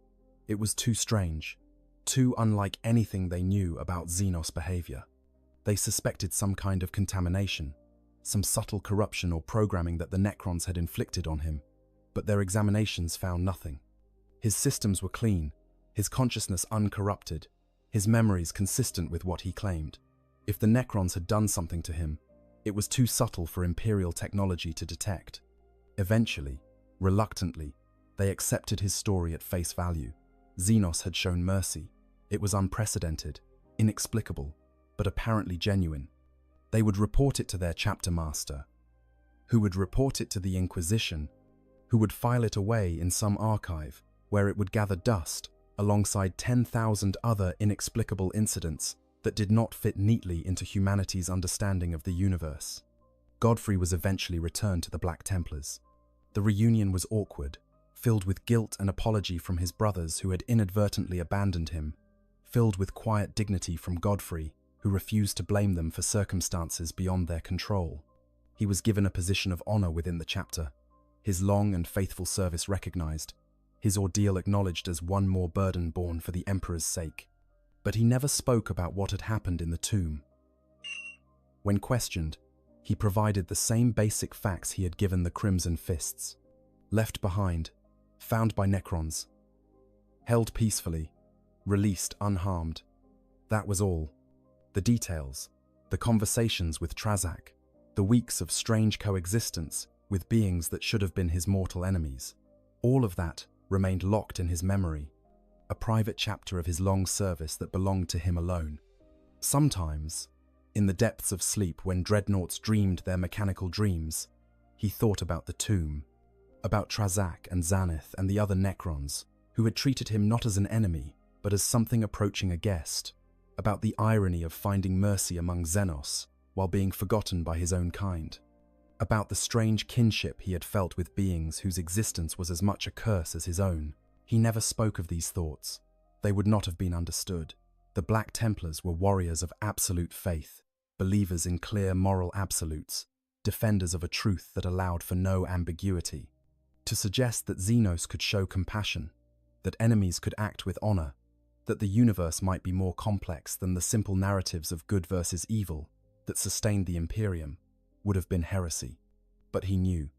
It was too strange, too unlike anything they knew about Xenos behavior. They suspected some kind of contamination, some subtle corruption or programming that the Necrons had inflicted on him, but their examinations found nothing. His systems were clean, his consciousness uncorrupted, his memories consistent with what he claimed. If the Necrons had done something to him, it was too subtle for Imperial technology to detect. Eventually, reluctantly, they accepted his story at face value. Xenos had shown mercy. It was unprecedented, inexplicable, but apparently genuine. They would report it to their chapter master, who would report it to the Inquisition, who would file it away in some archive where it would gather dust alongside 10,000 other inexplicable incidents that did not fit neatly into humanity's understanding of the universe. Godfrey was eventually returned to the Black Templars. The reunion was awkward, filled with guilt and apology from his brothers who had inadvertently abandoned him, filled with quiet dignity from Godfrey, who refused to blame them for circumstances beyond their control. He was given a position of honor within the chapter, his long and faithful service recognized, his ordeal acknowledged as one more burden borne for the Emperor's sake. But he never spoke about what had happened in the tomb. When questioned, he provided the same basic facts he had given the Crimson Fists. Left behind, found by Necrons, held peacefully, released unharmed. That was all. The details, the conversations with Trazak, the weeks of strange coexistence with beings that should have been his mortal enemies, all of that remained locked in his memory, a private chapter of his long service that belonged to him alone. Sometimes, in the depths of sleep when dreadnoughts dreamed their mechanical dreams, he thought about the tomb, about Trazak and Xaneth and the other Necrons, who had treated him not as an enemy, but as something approaching a guest, about the irony of finding mercy among Xenos while being forgotten by his own kind, about the strange kinship he had felt with beings whose existence was as much a curse as his own. He never spoke of these thoughts. They would not have been understood. The Black Templars were warriors of absolute faith, believers in clear moral absolutes, defenders of a truth that allowed for no ambiguity. To suggest that Xenos could show compassion, that enemies could act with honor, that the universe might be more complex than the simple narratives of good versus evil that sustained the Imperium, would have been heresy. But he knew,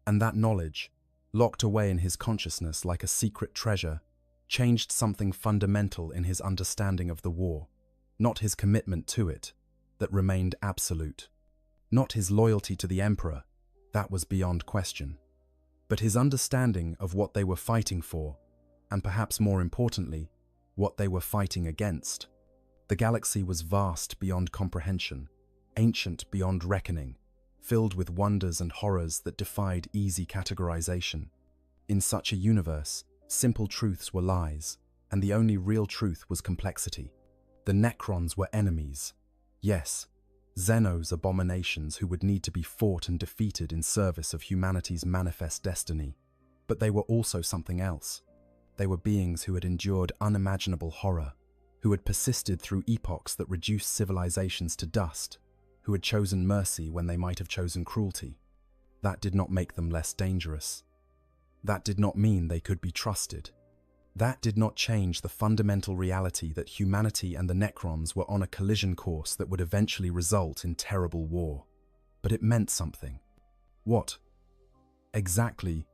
and that knowledge, locked away in his consciousness like a secret treasure, changed something fundamental in his understanding of the war. Not his commitment to it, that remained absolute. Not his loyalty to the Emperor, that was beyond question. But his understanding of what they were fighting for, and perhaps more importantly, what they were fighting against. The galaxy was vast beyond comprehension, ancient beyond reckoning, filled with wonders and horrors that defied easy categorization. In such a universe, simple truths were lies, and the only real truth was complexity. The Necrons were enemies. Yes, Xenos abominations who would need to be fought and defeated in service of humanity's manifest destiny. But they were also something else. They were beings who had endured unimaginable horror, who had persisted through epochs that reduced civilizations to dust, who had chosen mercy when they might have chosen cruelty. That did not make them less dangerous. That did not mean they could be trusted. That did not change the fundamental reality that humanity and the Necrons were on a collision course that would eventually result in terrible war. But it meant something. What? Exactly,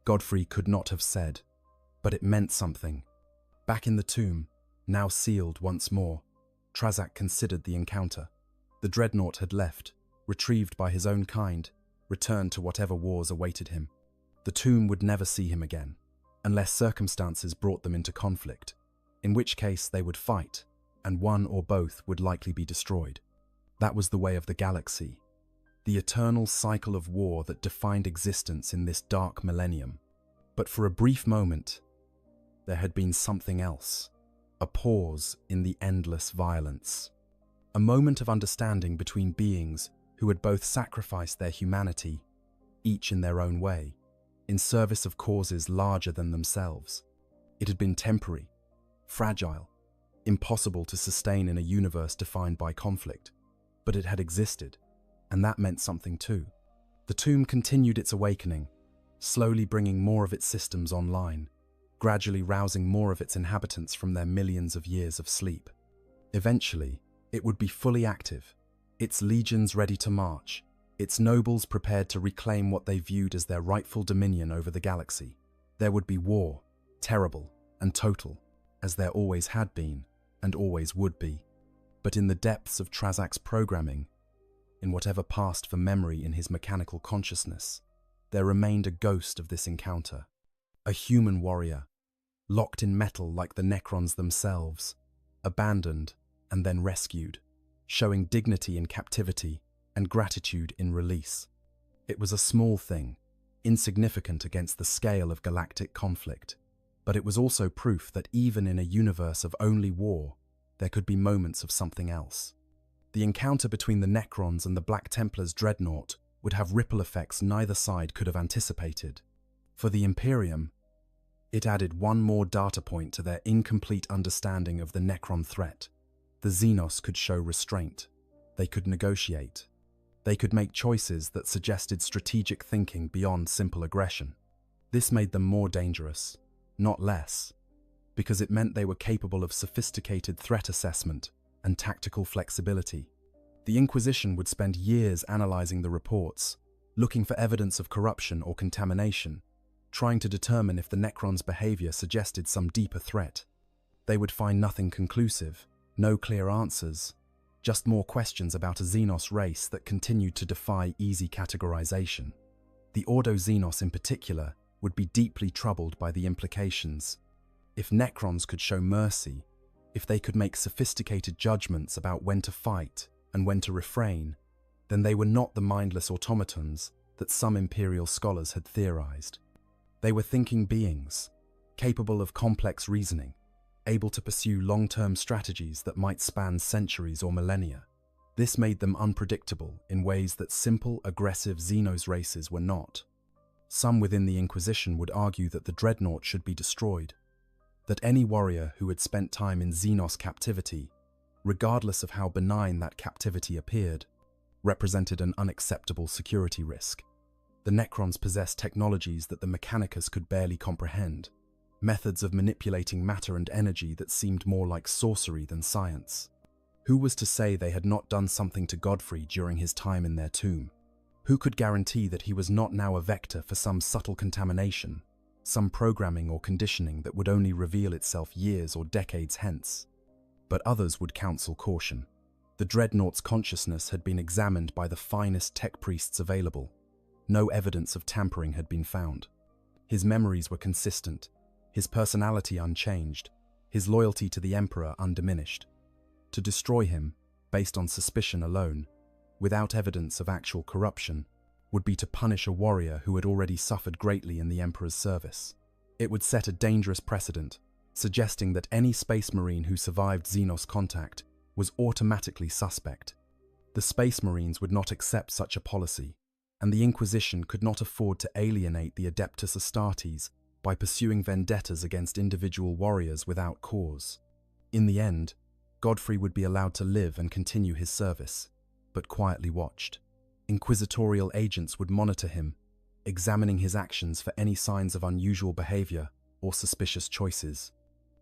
Godfrey could not have said. But it meant something. Back in the tomb, now sealed once more, Trazak considered the encounter. The dreadnought had left, retrieved by his own kind, returned to whatever wars awaited him. The tomb would never see him again, unless circumstances brought them into conflict, in which case they would fight, and one or both would likely be destroyed. That was the way of the galaxy, the eternal cycle of war that defined existence in this dark millennium. But for a brief moment, there had been something else, a pause in the endless violence. A moment of understanding between beings who had both sacrificed their humanity, each in their own way, in service of causes larger than themselves. It had been temporary, fragile, impossible to sustain in a universe defined by conflict, but it had existed, and that meant something too. The tomb continued its awakening, slowly bringing more of its systems online, gradually rousing more of its inhabitants from their millions of years of sleep. Eventually, it would be fully active, its legions ready to march, its nobles prepared to reclaim what they viewed as their rightful dominion over the galaxy. There would be war, terrible and total, as there always had been and always would be. But in the depths of Trazak's programming, in whatever passed for memory in his mechanical consciousness, there remained a ghost of this encounter. A human warrior, locked in metal like the Necrons themselves, abandoned and then rescued, showing dignity in captivity and gratitude in release. It was a small thing, insignificant against the scale of galactic conflict, but it was also proof that even in a universe of only war, there could be moments of something else. The encounter between the Necrons and the Black Templars' dreadnought would have ripple effects neither side could have anticipated. For the Imperium, it added one more data point to their incomplete understanding of the Necron threat. The Xenos could show restraint. They could negotiate. They could make choices that suggested strategic thinking beyond simple aggression. This made them more dangerous, not less, because it meant they were capable of sophisticated threat assessment and tactical flexibility. The Inquisition would spend years analyzing the reports, looking for evidence of corruption or contamination, trying to determine if the Necrons' behavior suggested some deeper threat. They would find nothing conclusive, no clear answers, just more questions about a Xenos race that continued to defy easy categorization. The Ordo Xenos in particular would be deeply troubled by the implications. If Necrons could show mercy, if they could make sophisticated judgments about when to fight and when to refrain, then they were not the mindless automatons that some Imperial scholars had theorized. They were thinking beings, capable of complex reasoning, able to pursue long-term strategies that might span centuries or millennia. This made them unpredictable in ways that simple, aggressive Xenos races were not. Some within the Inquisition would argue that the dreadnought should be destroyed, that any warrior who had spent time in Xenos captivity, regardless of how benign that captivity appeared, represented an unacceptable security risk. The Necrons possessed technologies that the Mechanicus could barely comprehend, methods of manipulating matter and energy that seemed more like sorcery than science. Who was to say they had not done something to Godfrey during his time in their tomb? Who could guarantee that he was not now a vector for some subtle contamination, some programming or conditioning that would only reveal itself years or decades hence? But others would counsel caution. The Dreadnought's consciousness had been examined by the finest tech priests available. No evidence of tampering had been found. His memories were consistent, his personality unchanged, his loyalty to the Emperor undiminished. To destroy him, based on suspicion alone, without evidence of actual corruption, would be to punish a warrior who had already suffered greatly in the Emperor's service. It would set a dangerous precedent, suggesting that any Space Marine who survived Xenos contact was automatically suspect. The Space Marines would not accept such a policy, and the Inquisition could not afford to alienate the Adeptus Astartes by pursuing vendettas against individual warriors without cause. In the end, Godfrey would be allowed to live and continue his service, but quietly watched. Inquisitorial agents would monitor him, examining his actions for any signs of unusual behavior or suspicious choices.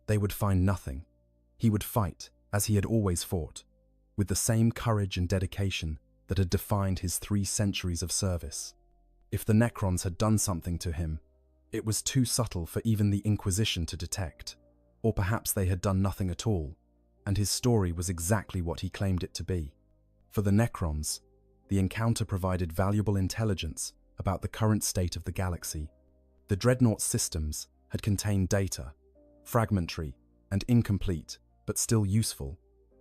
They would find nothing. He would fight, as he had always fought, with the same courage and dedication that had defined his 3 centuries of service. If the Necrons had done something to him, it was too subtle for even the Inquisition to detect, or perhaps they had done nothing at all, and his story was exactly what he claimed it to be. For the Necrons, the encounter provided valuable intelligence about the current state of the galaxy. The Dreadnought systems had contained data, fragmentary and incomplete, but still useful,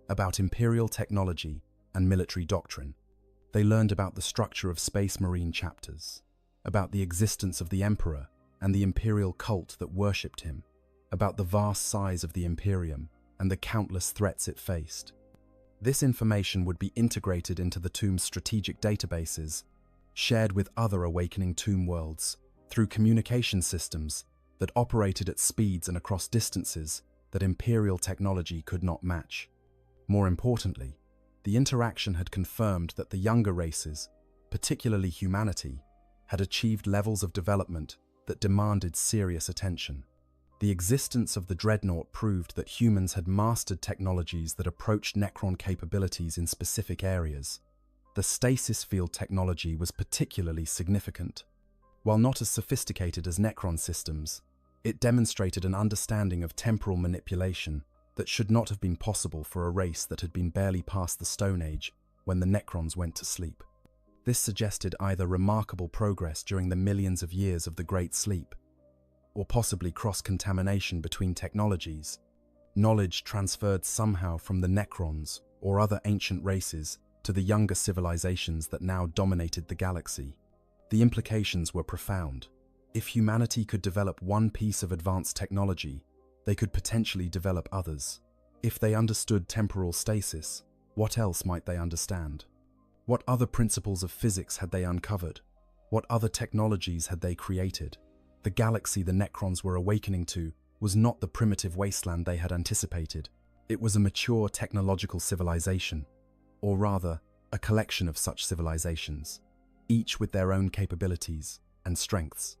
about Imperial technology and military doctrine. They learned about the structure of Space Marine chapters, about the existence of the Emperor and the Imperial cult that worshipped him, about the vast size of the Imperium and the countless threats it faced. This information would be integrated into the Tomb's strategic databases, shared with other awakening Tomb worlds through communication systems that operated at speeds and across distances that Imperial technology could not match. More importantly, the interaction had confirmed that the younger races, particularly humanity, had achieved levels of development that demanded serious attention. The existence of the Dreadnought proved that humans had mastered technologies that approached Necron capabilities in specific areas. The stasis field technology was particularly significant. While not as sophisticated as Necron systems, it demonstrated an understanding of temporal manipulation that should not have been possible for a race that had been barely past the Stone Age when the Necrons went to sleep. This suggested either remarkable progress during the millions of years of the Great Sleep, or possibly cross-contamination between technologies, knowledge transferred somehow from the Necrons or other ancient races to the younger civilizations that now dominated the galaxy. The implications were profound. If humanity could develop one piece of advanced technology, they could potentially develop others. If they understood temporal stasis, what else might they understand? What other principles of physics had they uncovered? What other technologies had they created? The galaxy the Necrons were awakening to was not the primitive wasteland they had anticipated. It was a mature technological civilization, or rather, a collection of such civilizations, each with their own capabilities and strengths.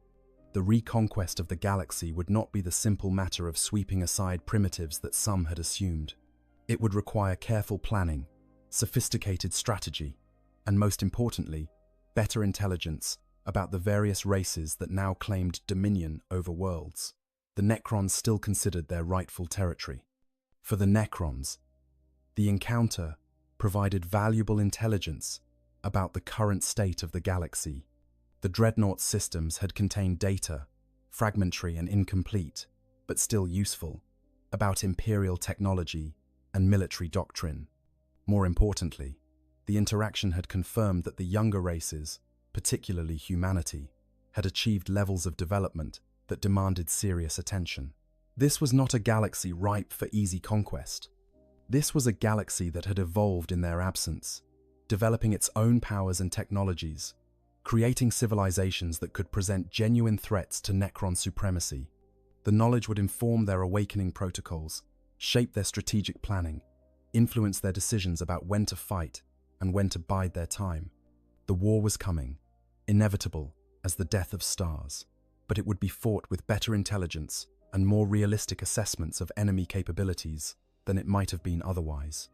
The reconquest of the galaxy would not be the simple matter of sweeping aside primitives that some had assumed. It would require careful planning, sophisticated strategy, and most importantly, better intelligence about the various races that now claimed dominion over worlds. The Necrons still considered their rightful territory. For the Necrons, the encounter provided valuable intelligence about the current state of the galaxy. The Dreadnought systems had contained data, fragmentary and incomplete, but still useful, about Imperial technology and military doctrine. More importantly, the interaction had confirmed that the younger races, particularly humanity, had achieved levels of development that demanded serious attention. This was not a galaxy ripe for easy conquest. This was a galaxy that had evolved in their absence, developing its own powers and technologies, creating civilizations that could present genuine threats to Necron supremacy. The knowledge would inform their awakening protocols, shape their strategic planning, influence their decisions about when to fight and when to bide their time. The war was coming, inevitable as the death of stars, but it would be fought with better intelligence and more realistic assessments of enemy capabilities than it might have been otherwise.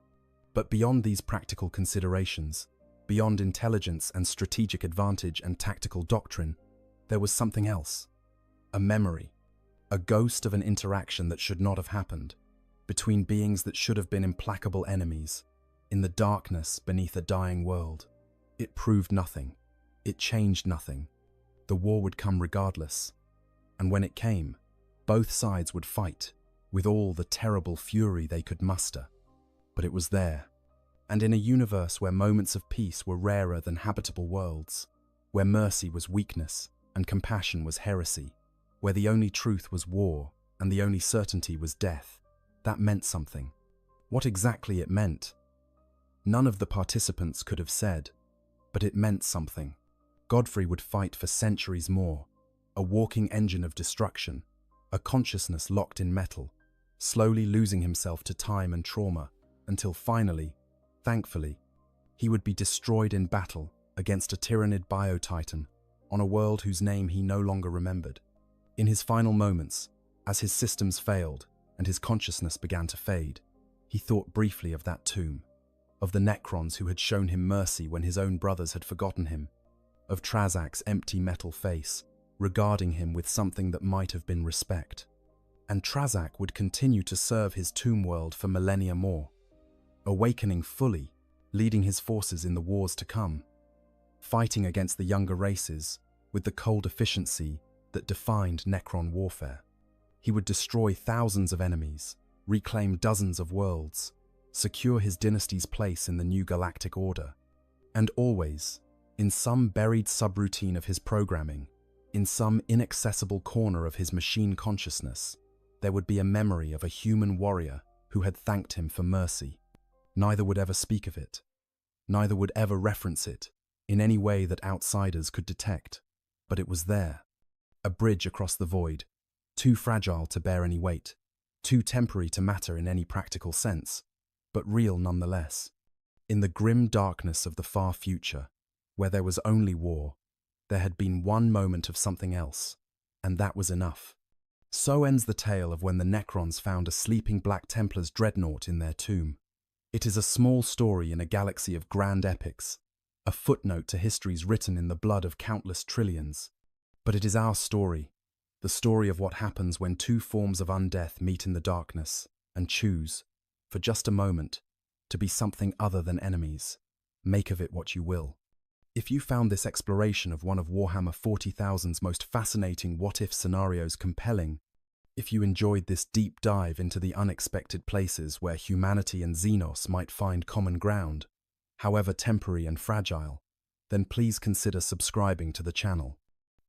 But beyond these practical considerations, beyond intelligence and strategic advantage and tactical doctrine, there was something else. A memory, a ghost of an interaction that should not have happened, between beings that should have been implacable enemies, in the darkness beneath a dying world. It proved nothing. It changed nothing. The war would come regardless. And when it came, both sides would fight, with all the terrible fury they could muster. But it was there. And in a universe where moments of peace were rarer than habitable worlds, where mercy was weakness and compassion was heresy, where the only truth was war and the only certainty was death, that meant something. What exactly it meant, none of the participants could have said, but it meant something. Godfrey would fight for centuries more, a walking engine of destruction, a consciousness locked in metal, slowly losing himself to time and trauma, until finally, thankfully, he would be destroyed in battle against a tyrannid bio-titan on a world whose name he no longer remembered. In his final moments, as his systems failed and his consciousness began to fade, he thought briefly of that tomb, of the Necrons who had shown him mercy when his own brothers had forgotten him, of Trazak's empty metal face, regarding him with something that might have been respect. And Trazak would continue to serve his tomb world for millennia more, awakening fully, leading his forces in the wars to come, fighting against the younger races with the cold efficiency that defined Necron warfare. He would destroy thousands of enemies, reclaim dozens of worlds, secure his dynasty's place in the new galactic order, and always, in some buried subroutine of his programming, in some inaccessible corner of his machine consciousness, there would be a memory of a human warrior who had thanked him for mercy. Neither would ever speak of it. Neither would ever reference it in any way that outsiders could detect. But it was there. A bridge across the void, too fragile to bear any weight, too temporary to matter in any practical sense, but real nonetheless. In the grim darkness of the far future, where there was only war, there had been one moment of something else, and that was enough. So ends the tale of when the Necrons found a sleeping Black Templar's dreadnought in their tomb. It is a small story in a galaxy of grand epics, a footnote to histories written in the blood of countless trillions. But it is our story, the story of what happens when two forms of undeath meet in the darkness and choose, for just a moment, to be something other than enemies. Make of it what you will. If you found this exploration of one of Warhammer 40,000's most fascinating what-if scenarios compelling, if you enjoyed this deep dive into the unexpected places where humanity and Xenos might find common ground, however temporary and fragile, then please consider subscribing to the channel.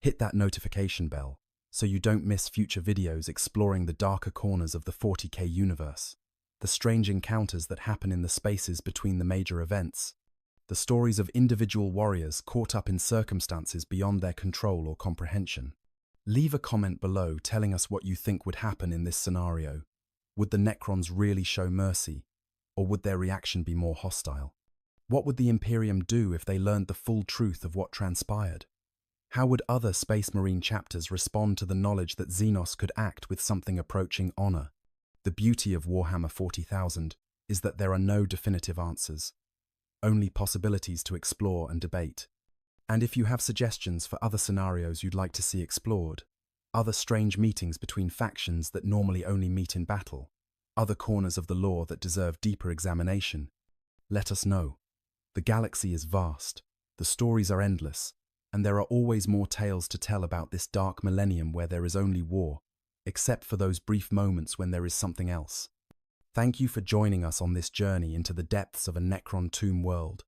Hit that notification bell so you don't miss future videos exploring the darker corners of the 40K universe, the strange encounters that happen in the spaces between the major events, the stories of individual warriors caught up in circumstances beyond their control or comprehension. Leave a comment below telling us what you think would happen in this scenario. Would the Necrons really show mercy, or would their reaction be more hostile? What would the Imperium do if they learned the full truth of what transpired? How would other Space Marine chapters respond to the knowledge that Xenos could act with something approaching honor? The beauty of Warhammer 40,000 is that there are no definitive answers, only possibilities to explore and debate. And if you have suggestions for other scenarios you'd like to see explored, other strange meetings between factions that normally only meet in battle, other corners of the lore that deserve deeper examination, let us know. The galaxy is vast, the stories are endless, and there are always more tales to tell about this dark millennium where there is only war, except for those brief moments when there is something else. Thank you for joining us on this journey into the depths of a Necron tomb world,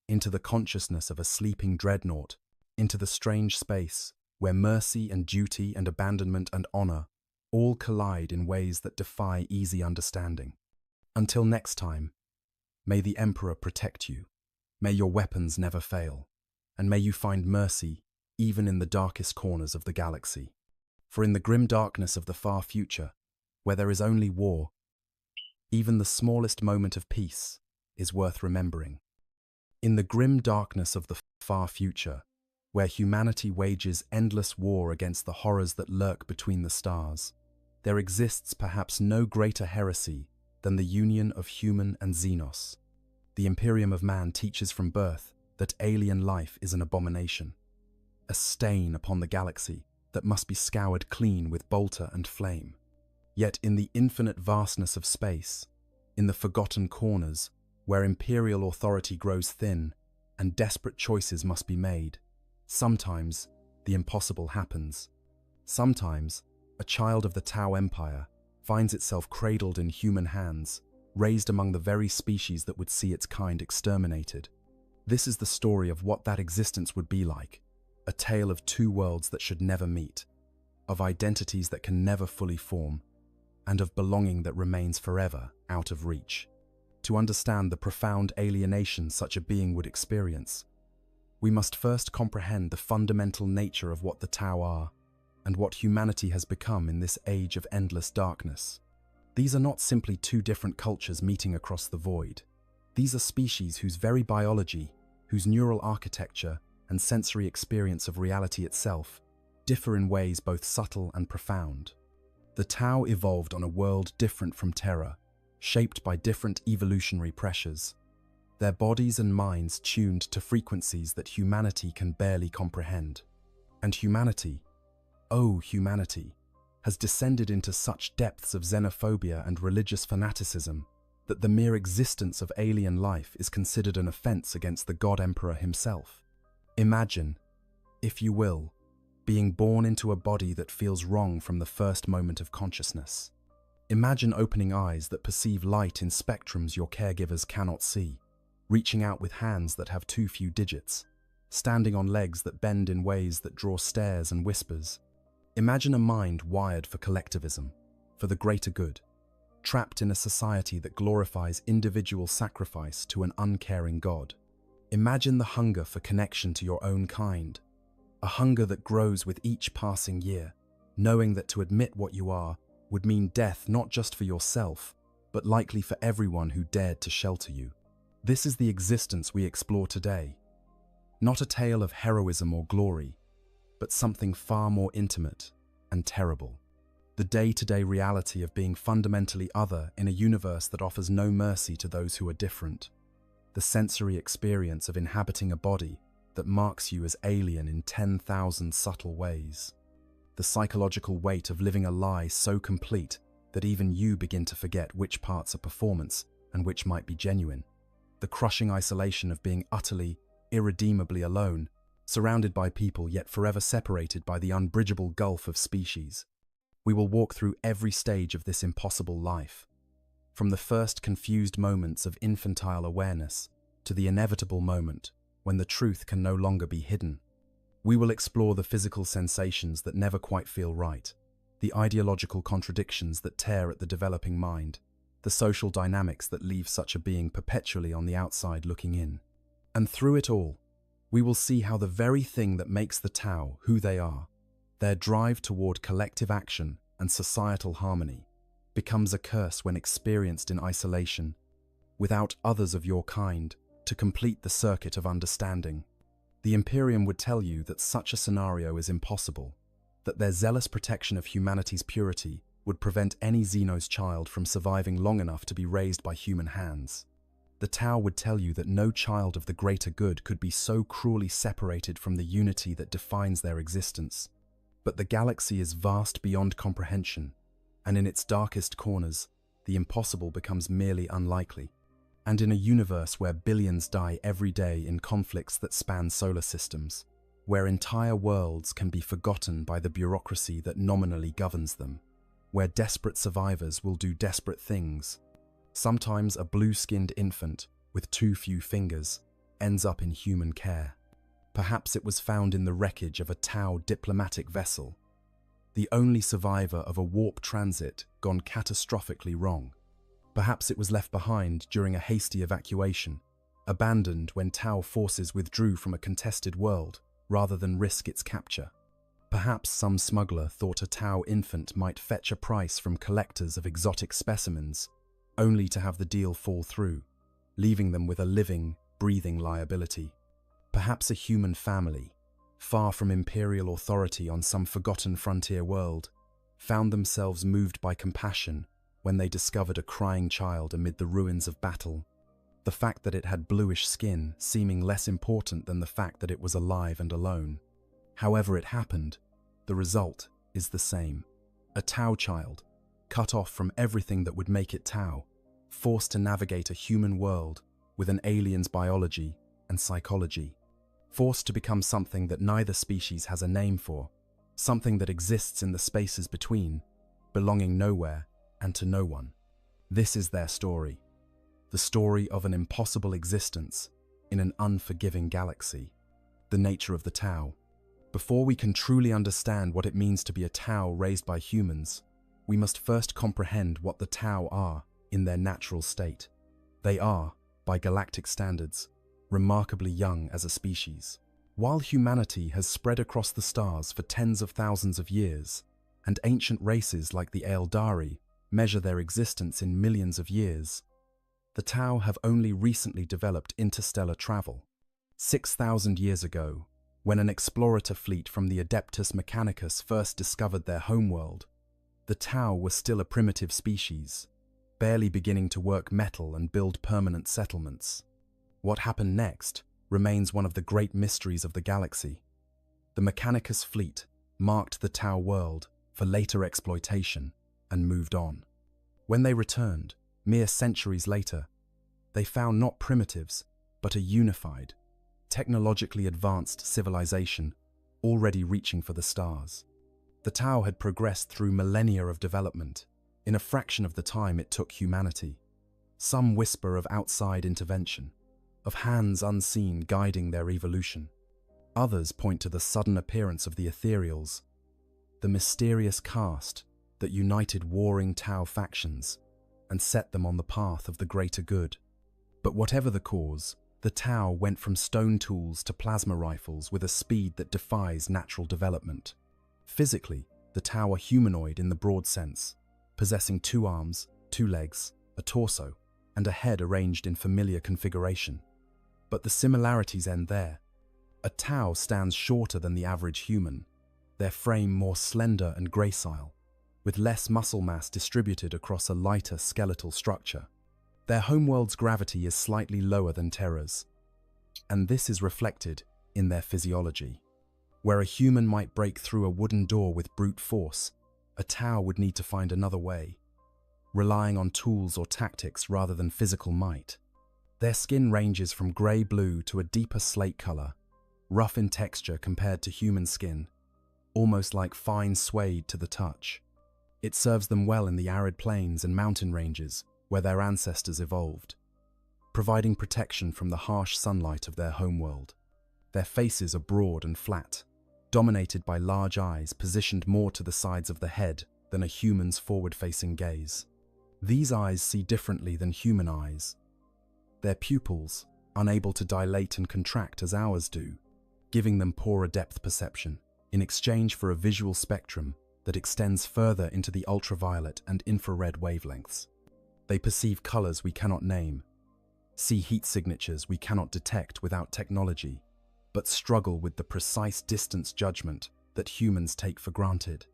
into the consciousness of a sleeping dreadnought, into the strange space where mercy and duty and abandonment and honor all collide in ways that defy easy understanding. Until next time, may the Emperor protect you, may your weapons never fail, and may you find mercy even in the darkest corners of the galaxy. For in the grim darkness of the far future, where there is only war, even the smallest moment of peace is worth remembering. In the grim darkness of the far future, where humanity wages endless war against the horrors that lurk between the stars, there exists perhaps no greater heresy than the union of human and Xenos. The Imperium of Man teaches from birth that alien life is an abomination, a stain upon the galaxy that must be scoured clean with bolter and flame. Yet in the infinite vastness of space, in the forgotten corners, where imperial authority grows thin and desperate choices must be made, sometimes the impossible happens. Sometimes a child of the Tau Empire finds itself cradled in human hands, raised among the very species that would see its kind exterminated. This is the story of what that existence would be like, a tale of two worlds that should never meet, of identities that can never fully form, and of belonging that remains forever out of reach. To understand the profound alienation such a being would experience, we must first comprehend the fundamental nature of what the Tau are, and what humanity has become in this age of endless darkness. These are not simply two different cultures meeting across the void. These are species whose very biology, whose neural architecture, and sensory experience of reality itself differ in ways both subtle and profound. The Tau evolved on a world different from Terra, shaped by different evolutionary pressures, their bodies and minds tuned to frequencies that humanity can barely comprehend. And humanity, oh humanity, has descended into such depths of xenophobia and religious fanaticism that the mere existence of alien life is considered an offense against the God Emperor himself. Imagine, if you will, being born into a body that feels wrong from the first moment of consciousness. Imagine opening eyes that perceive light in spectrums your caregivers cannot see, reaching out with hands that have too few digits, standing on legs that bend in ways that draw stares and whispers. Imagine a mind wired for collectivism, for the greater good, trapped in a society that glorifies individual sacrifice to an uncaring God. Imagine the hunger for connection to your own kind, a hunger that grows with each passing year, knowing that to admit what you are would mean death not just for yourself, but likely for everyone who dared to shelter you. This is the existence we explore today. Not a tale of heroism or glory, but something far more intimate and terrible. The day-to-day reality of being fundamentally other in a universe that offers no mercy to those who are different. The sensory experience of inhabiting a body that marks you as alien in 10,000 subtle ways. The psychological weight of living a lie so complete that even you begin to forget which parts are performance and which might be genuine. The crushing isolation of being utterly, irredeemably alone, surrounded by people yet forever separated by the unbridgeable gulf of species. We will walk through every stage of this impossible life, from the first confused moments of infantile awareness to the inevitable moment when the truth can no longer be hidden. We will explore the physical sensations that never quite feel right, the ideological contradictions that tear at the developing mind, the social dynamics that leave such a being perpetually on the outside looking in. And through it all, we will see how the very thing that makes the Tao who they are, their drive toward collective action and societal harmony, becomes a curse when experienced in isolation, without others of your kind to complete the circuit of understanding. The Imperium would tell you that such a scenario is impossible, that their zealous protection of humanity's purity would prevent any Xenos child from surviving long enough to be raised by human hands. The Tao would tell you that no child of the greater good could be so cruelly separated from the unity that defines their existence. But the galaxy is vast beyond comprehension, and in its darkest corners, the impossible becomes merely unlikely. And in a universe where billions die every day in conflicts that span solar systems, where entire worlds can be forgotten by the bureaucracy that nominally governs them, where desperate survivors will do desperate things, sometimes a blue-skinned infant with too few fingers ends up in human care. Perhaps it was found in the wreckage of a Tau diplomatic vessel, the only survivor of a warp transit gone catastrophically wrong. Perhaps it was left behind during a hasty evacuation, abandoned when Tau forces withdrew from a contested world rather than risk its capture. Perhaps some smuggler thought a Tau infant might fetch a price from collectors of exotic specimens, only to have the deal fall through, leaving them with a living, breathing liability. Perhaps a human family, far from imperial authority on some forgotten frontier world, found themselves moved by compassion when they discovered a crying child amid the ruins of battle, the fact that it had bluish skin seeming less important than the fact that it was alive and alone. However it happened, the result is the same. A Tau child, cut off from everything that would make it Tau, forced to navigate a human world with an alien's biology and psychology, forced to become something that neither species has a name for, something that exists in the spaces between, belonging nowhere and to no one. This is their story, the story of an impossible existence in an unforgiving galaxy, the nature of the Tau. Before we can truly understand what it means to be a Tau raised by humans, we must first comprehend what the Tau are in their natural state. They are, by galactic standards, remarkably young as a species. While humanity has spread across the stars for tens of thousands of years, and ancient races like the Eldari measure their existence in millions of years, the Tau have only recently developed interstellar travel. 6,000 years ago, when an explorator fleet from the Adeptus Mechanicus first discovered their homeworld, the Tau were still a primitive species, barely beginning to work metal and build permanent settlements. What happened next remains one of the great mysteries of the galaxy. The Mechanicus fleet marked the Tau world for later exploitation and moved on. When they returned, mere centuries later, they found not primitives, but a unified, technologically advanced civilization already reaching for the stars. The Tau had progressed through millennia of development in a fraction of the time it took humanity. Some whisper of outside intervention, of hands unseen guiding their evolution. Others point to the sudden appearance of the ethereals, the mysterious caste that united warring Tau factions and set them on the path of the greater good. But whatever the cause, the Tau went from stone tools to plasma rifles with a speed that defies natural development. Physically, the Tau are humanoid in the broad sense, possessing 2 arms, 2 legs, a torso, and a head arranged in familiar configuration. But the similarities end there. A Tau stands shorter than the average human, their frame more slender and gracile, with less muscle mass distributed across a lighter skeletal structure. Their homeworld's gravity is slightly lower than Terra's, and this is reflected in their physiology. Where a human might break through a wooden door with brute force, a Tau would need to find another way, relying on tools or tactics rather than physical might. Their skin ranges from grey-blue to a deeper slate color, rough in texture compared to human skin, almost like fine suede to the touch. It serves them well in the arid plains and mountain ranges where their ancestors evolved, providing protection from the harsh sunlight of their homeworld. Their faces are broad and flat, dominated by large eyes positioned more to the sides of the head than a human's forward-facing gaze. These eyes see differently than human eyes. Their pupils, unable to dilate and contract as ours do, giving them poorer depth perception, in exchange for a visual spectrum that extends further into the ultraviolet and infrared wavelengths. They perceive colors we cannot name, see heat signatures we cannot detect without technology, but struggle with the precise distance judgment that humans take for granted.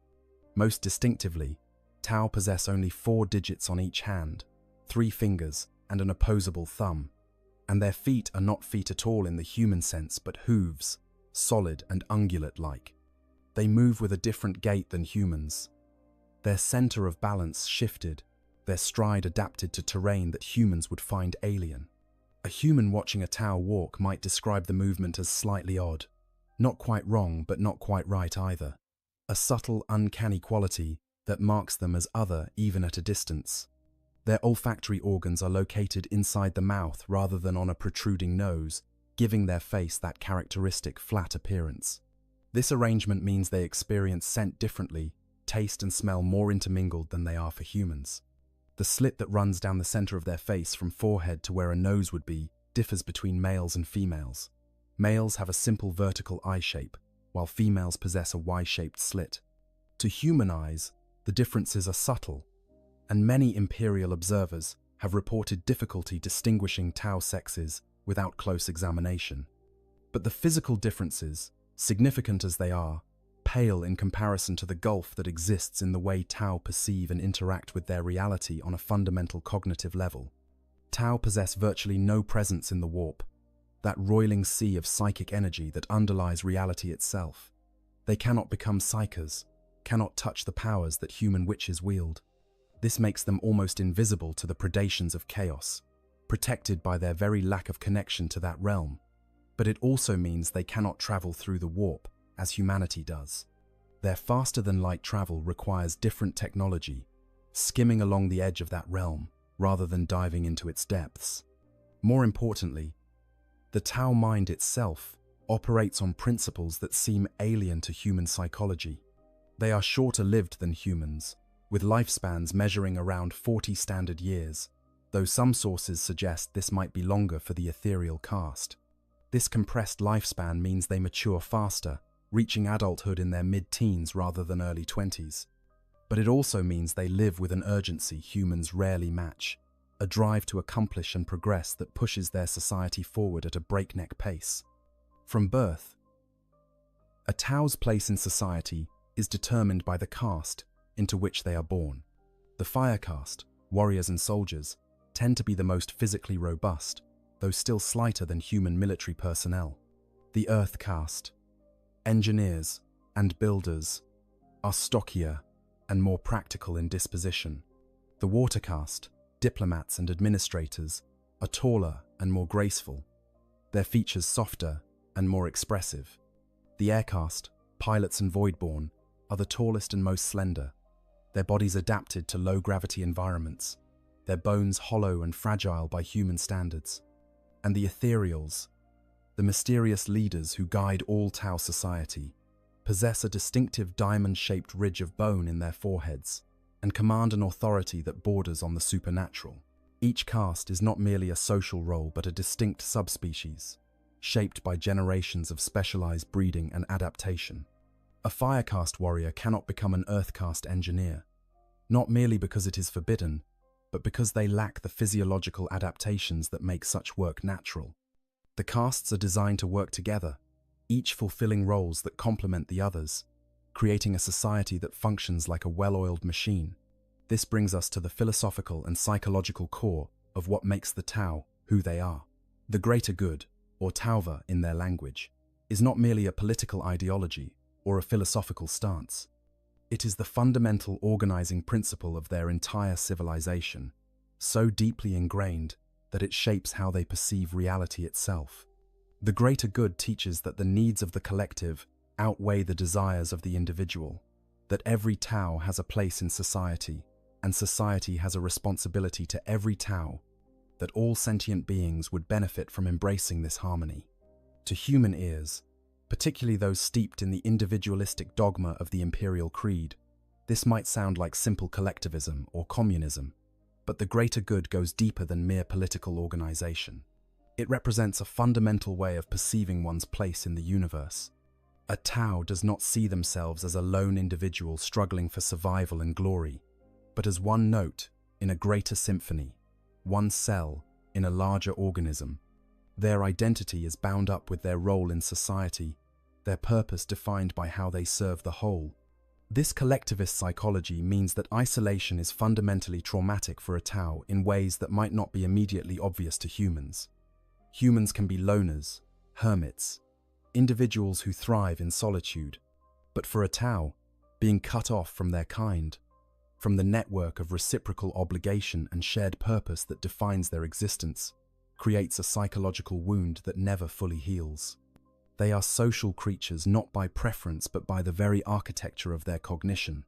Most distinctively, Tau possess only 4 digits on each hand, 3 fingers, and an opposable thumb, and their feet are not feet at all in the human sense but hooves, solid and ungulate-like. They move with a different gait than humans. Their center of balance shifted, their stride adapted to terrain that humans would find alien. A human watching a Tau walk might describe the movement as slightly odd. Not quite wrong, but not quite right either. A subtle, uncanny quality that marks them as other even at a distance. Their olfactory organs are located inside the mouth rather than on a protruding nose, giving their face that characteristic flat appearance. This arrangement means they experience scent differently, taste and smell more intermingled than they are for humans. The slit that runs down the center of their face from forehead to where a nose would be differs between males and females. Males have a simple vertical eye shape, while females possess a Y-shaped slit. To human eyes, the differences are subtle, and many imperial observers have reported difficulty distinguishing Tau sexes without close examination. But the physical differences, significant as they are, pale in comparison to the gulf that exists in the way Tau perceive and interact with their reality on a fundamental cognitive level. Tau possess virtually no presence in the warp, that roiling sea of psychic energy that underlies reality itself. They cannot become psychers, cannot touch the powers that human witches wield. This makes them almost invisible to the predations of chaos, protected by their very lack of connection to that realm. But it also means they cannot travel through the warp, as humanity does. Their faster-than-light travel requires different technology, skimming along the edge of that realm, rather than diving into its depths. More importantly, the Tau mind itself operates on principles that seem alien to human psychology. They are shorter-lived than humans, with lifespans measuring around 40 standard years, though some sources suggest this might be longer for the ethereal caste. This compressed lifespan means they mature faster, reaching adulthood in their mid-teens rather than early 20s. But it also means they live with an urgency humans rarely match, a drive to accomplish and progress that pushes their society forward at a breakneck pace. From birth, a Tau's place in society is determined by the caste into which they are born. The fire caste, warriors and soldiers, tend to be the most physically robust, though still slighter than human military personnel. The earth caste, engineers and builders, are stockier and more practical in disposition. The water caste, diplomats and administrators, are taller and more graceful, their features softer and more expressive. The air caste, pilots and voidborn, are the tallest and most slender, their bodies adapted to low-gravity environments, their bones hollow and fragile by human standards. And the ethereals, the mysterious leaders who guide all Tau society, possess a distinctive diamond-shaped ridge of bone in their foreheads and command an authority that borders on the supernatural. Each caste is not merely a social role but a distinct subspecies, shaped by generations of specialized breeding and adaptation. A fire caste warrior cannot become an earth caste engineer, not merely because it is forbidden, but because they lack the physiological adaptations that make such work natural. The castes are designed to work together, each fulfilling roles that complement the others, creating a society that functions like a well-oiled machine. This brings us to the philosophical and psychological core of what makes the Tau who they are. The greater good, or Tauva in their language, is not merely a political ideology or a philosophical stance. It is the fundamental organizing principle of their entire civilization, so deeply ingrained that it shapes how they perceive reality itself. The greater good teaches that the needs of the collective outweigh the desires of the individual, that every Tao has a place in society, and society has a responsibility to every Tao, that all sentient beings would benefit from embracing this harmony. To human ears, particularly those steeped in the individualistic dogma of the imperial creed, this might sound like simple collectivism or communism, but the greater good goes deeper than mere political organization. It represents a fundamental way of perceiving one's place in the universe. A Tao does not see themselves as a lone individual struggling for survival and glory, but as one note in a greater symphony, one cell in a larger organism. Their identity is bound up with their role in society, their purpose defined by how they serve the whole. This collectivist psychology means that isolation is fundamentally traumatic for a Tao in ways that might not be immediately obvious to humans. Humans can be loners, hermits, individuals who thrive in solitude, but for a Tao, being cut off from their kind, from the network of reciprocal obligation and shared purpose that defines their existence, creates a psychological wound that never fully heals. They are social creatures not by preference but by the very architecture of their cognition.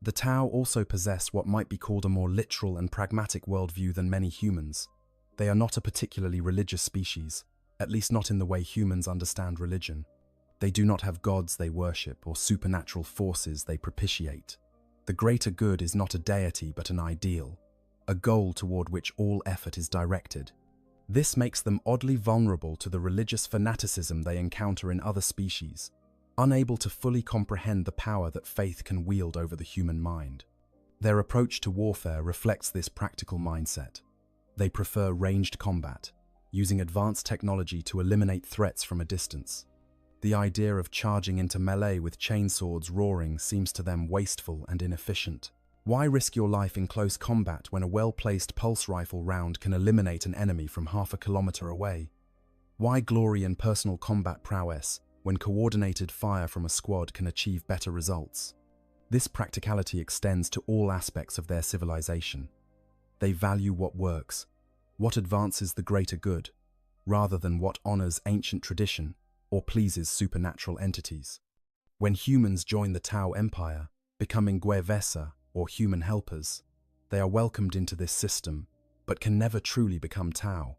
The Tao also possess what might be called a more literal and pragmatic worldview than many humans. They are not a particularly religious species, at least not in the way humans understand religion. They do not have gods they worship or supernatural forces they propitiate. The greater good is not a deity but an ideal, a goal toward which all effort is directed. This makes them oddly vulnerable to the religious fanaticism they encounter in other species, unable to fully comprehend the power that faith can wield over the human mind. Their approach to warfare reflects this practical mindset. They prefer ranged combat, using advanced technology to eliminate threats from a distance. The idea of charging into melee with chainswords roaring seems to them wasteful and inefficient. Why risk your life in close combat when a well-placed pulse rifle round can eliminate an enemy from half a kilometer away? Why glory in personal combat prowess when coordinated fire from a squad can achieve better results? This practicality extends to all aspects of their civilization. They value what works, what advances the greater good, rather than what honors ancient tradition or pleases supernatural entities. When humans join the Tao Empire, becoming Guevesa or human helpers, they are welcomed into this system, but can never truly become Tao.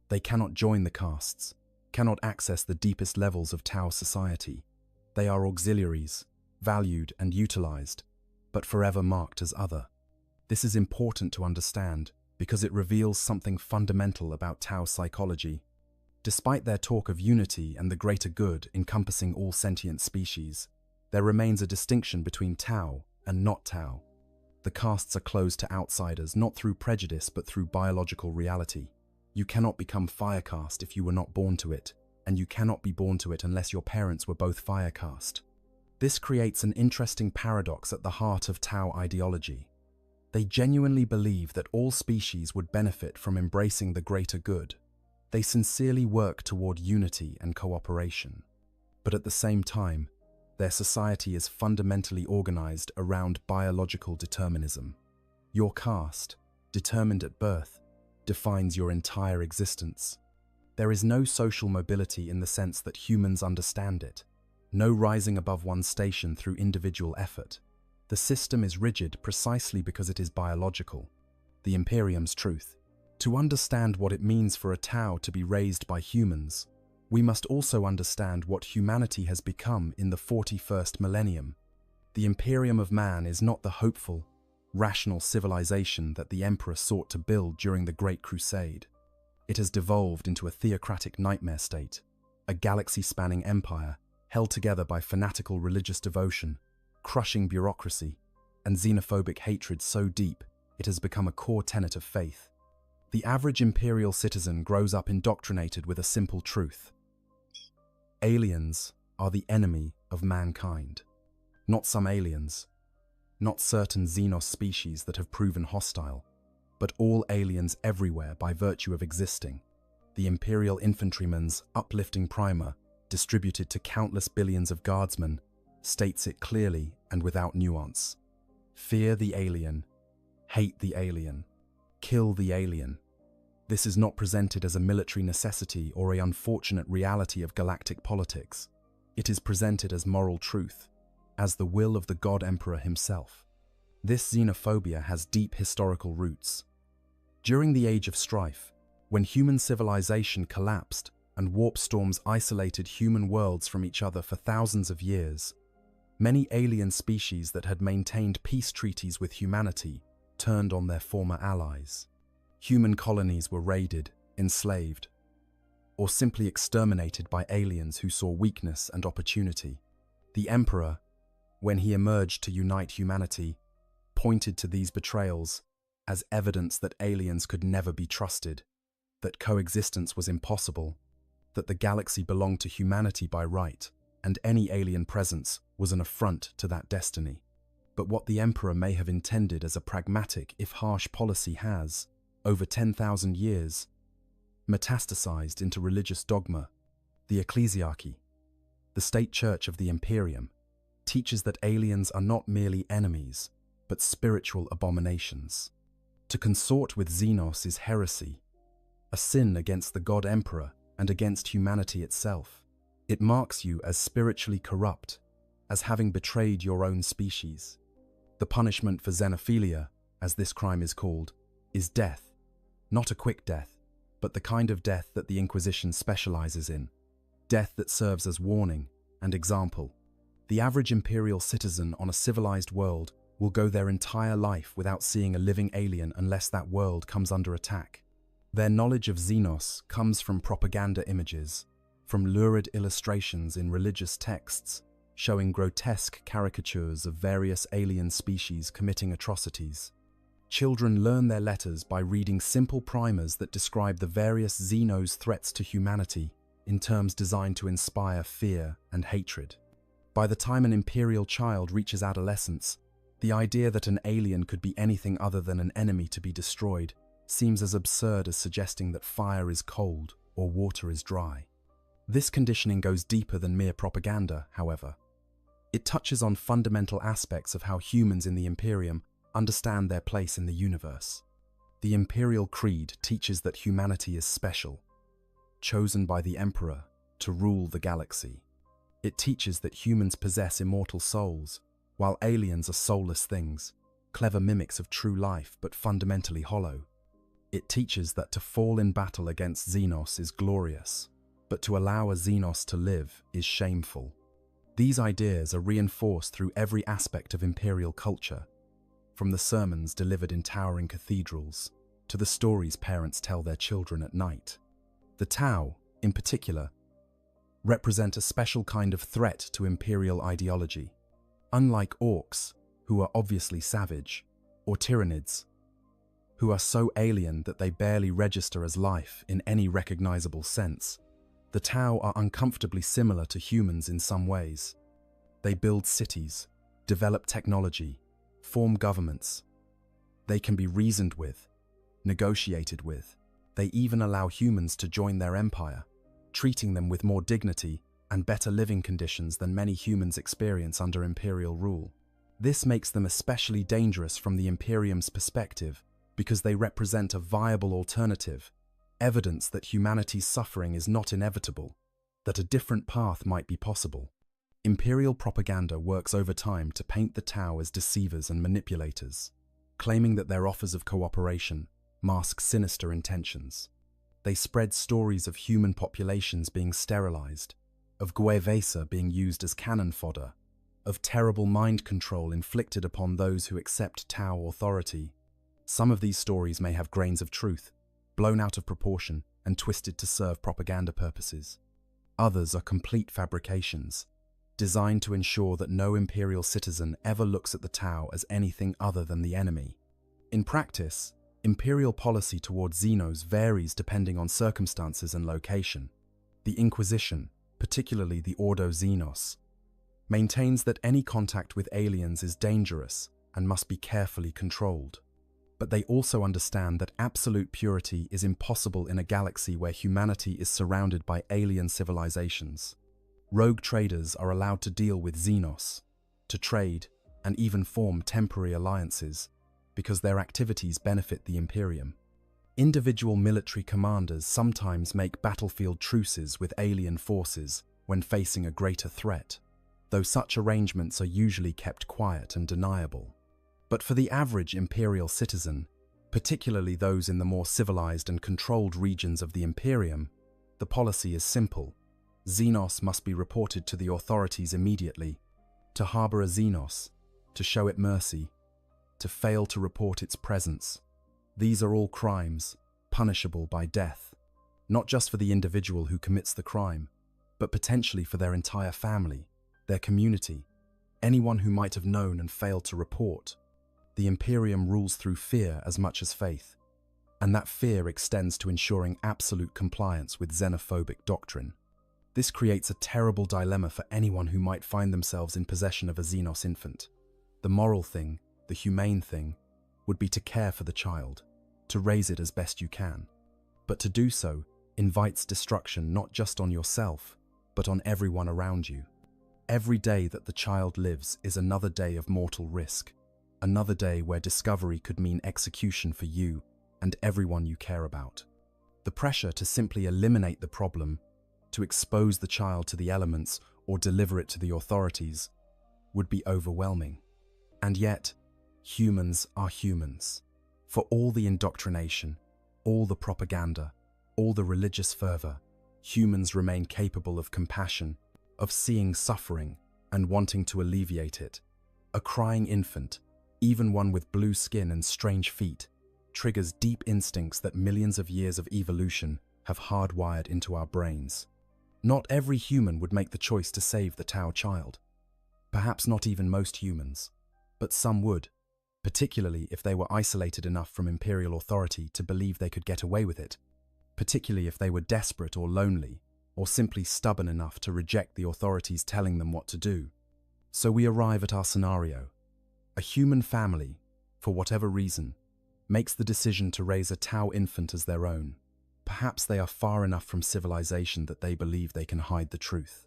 They cannot join the castes, cannot access the deepest levels of Tao society. They are auxiliaries, valued and utilized, but forever marked as other. This is important to understand because it reveals something fundamental about Tao psychology. Despite their talk of unity and the greater good encompassing all sentient species, there remains a distinction between Tao and not Tao. The castes are closed to outsiders not through prejudice but through biological reality. You cannot become fire caste if you were not born to it, and you cannot be born to it unless your parents were both fire caste. This creates an interesting paradox at the heart of Tao ideology. They genuinely believe that all species would benefit from embracing the greater good. They sincerely work toward unity and cooperation. But at the same time, their society is fundamentally organized around biological determinism. Your caste, determined at birth, defines your entire existence. There is no social mobility in the sense that humans understand it, no rising above one's station through individual effort. The system is rigid precisely because it is biological, the Imperium's truth. To understand what it means for a Tao to be raised by humans, we must also understand what humanity has become in the 41st millennium. The Imperium of Man is not the hopeful, rational civilization that the Emperor sought to build during the Great Crusade. It has devolved into a theocratic nightmare state, a galaxy-spanning empire held together by fanatical religious devotion, crushing bureaucracy, and xenophobic hatred so deep it has become a core tenet of faith. The average imperial citizen grows up indoctrinated with a simple truth. Aliens are the enemy of mankind. Not some aliens, not certain xenos species that have proven hostile, but all aliens everywhere by virtue of existing. The Imperial infantryman's uplifting primer, distributed to countless billions of guardsmen, states it clearly and without nuance. Fear the alien, hate the alien, kill the alien. This is not presented as a military necessity or an unfortunate reality of galactic politics. It is presented as moral truth, as the will of the God Emperor himself. This xenophobia has deep historical roots. During the Age of Strife, when human civilization collapsed and warp storms isolated human worlds from each other for thousands of years, many alien species that had maintained peace treaties with humanity turned on their former allies. Human colonies were raided, enslaved, or simply exterminated by aliens who saw weakness and opportunity. The Emperor, when he emerged to unite humanity, pointed to these betrayals as evidence that aliens could never be trusted, that coexistence was impossible, that the galaxy belonged to humanity by right, and any alien presence was an affront to that destiny. But what the Emperor may have intended as a pragmatic, if harsh policy has, over 10,000 years, metastasized into religious dogma. The ecclesiarchy, the state church of the Imperium, teaches that aliens are not merely enemies, but spiritual abominations. To consort with Xenos is heresy, a sin against the God Emperor and against humanity itself. It marks you as spiritually corrupt, as having betrayed your own species. The punishment for xenophilia, as this crime is called, is death. Not a quick death, but the kind of death that the Inquisition specializes in. Death that serves as warning and example. The average imperial citizen on a civilized world will go their entire life without seeing a living alien unless that world comes under attack. Their knowledge of Xenos comes from propaganda images, from lurid illustrations in religious texts showing grotesque caricatures of various alien species committing atrocities. Children learn their letters by reading simple primers that describe the various Xenos threats to humanity in terms designed to inspire fear and hatred. By the time an imperial child reaches adolescence, the idea that an alien could be anything other than an enemy to be destroyed seems as absurd as suggesting that fire is cold or water is dry. This conditioning goes deeper than mere propaganda, however. It touches on fundamental aspects of how humans in the Imperium understand their place in the universe. The Imperial Creed teaches that humanity is special, chosen by the Emperor to rule the galaxy. It teaches that humans possess immortal souls, while aliens are soulless things, clever mimics of true life but fundamentally hollow. It teaches that to fall in battle against Xenos is glorious, but to allow a Xenos to live is shameful. These ideas are reinforced through every aspect of Imperial culture, from the sermons delivered in towering cathedrals to the stories parents tell their children at night. The Tau, in particular, represent a special kind of threat to Imperial ideology. Unlike orcs, who are obviously savage, or Tyranids, who are so alien that they barely register as life in any recognizable sense, the Tau are uncomfortably similar to humans in some ways. They build cities, develop technology, form governments. They can be reasoned with, negotiated with. They even allow humans to join their empire, treating them with more dignity and better living conditions than many humans experience under Imperial rule. This makes them especially dangerous from the Imperium's perspective because they represent a viable alternative, evidence that humanity's suffering is not inevitable, that a different path might be possible. Imperial propaganda works over time to paint the Tau as deceivers and manipulators, claiming that their offers of cooperation mask sinister intentions. They spread stories of human populations being sterilized, of Guevesa being used as cannon fodder, of terrible mind control inflicted upon those who accept Tau authority. Some of these stories may have grains of truth, blown out of proportion and twisted to serve propaganda purposes. Others are complete fabrications, designed to ensure that no Imperial citizen ever looks at the Tau as anything other than the enemy. In practice, Imperial policy towards Xenos varies depending on circumstances and location. The Inquisition, particularly the Ordo Xenos, maintains that any contact with aliens is dangerous and must be carefully controlled. But they also understand that absolute purity is impossible in a galaxy where humanity is surrounded by alien civilizations. Rogue traders are allowed to deal with Xenos, to trade, and even form temporary alliances, because their activities benefit the Imperium. Individual military commanders sometimes make battlefield truces with alien forces when facing a greater threat, though such arrangements are usually kept quiet and deniable. But for the average Imperial citizen, particularly those in the more civilized and controlled regions of the Imperium, the policy is simple. Xenos must be reported to the authorities immediately. To harbor a Xenos, to show it mercy, to fail to report its presence. These are all crimes, punishable by death, not just for the individual who commits the crime, but potentially for their entire family, their community, anyone who might have known and failed to report. The Imperium rules through fear as much as faith, and that fear extends to ensuring absolute compliance with xenophobic doctrine. This creates a terrible dilemma for anyone who might find themselves in possession of a Xenos infant. The moral thing, the humane thing, would be to care for the child, to raise it as best you can. But to do so invites destruction not just on yourself, but on everyone around you. Every day that the child lives is another day of mortal risk, another day where discovery could mean execution for you and everyone you care about. The pressure to simply eliminate the problem, to expose the child to the elements or deliver it to the authorities, would be overwhelming. And yet, humans are humans. For all the indoctrination, all the propaganda, all the religious fervor, humans remain capable of compassion, of seeing suffering and wanting to alleviate it. A crying infant, even one with blue skin and strange feet, triggers deep instincts that millions of years of evolution have hardwired into our brains. Not every human would make the choice to save the Tau child. Perhaps not even most humans, but some would, particularly if they were isolated enough from Imperial authority to believe they could get away with it, particularly if they were desperate or lonely, or simply stubborn enough to reject the authorities telling them what to do. So we arrive at our scenario. A human family, for whatever reason, makes the decision to raise a Tau infant as their own. Perhaps they are far enough from civilization that they believe they can hide the truth.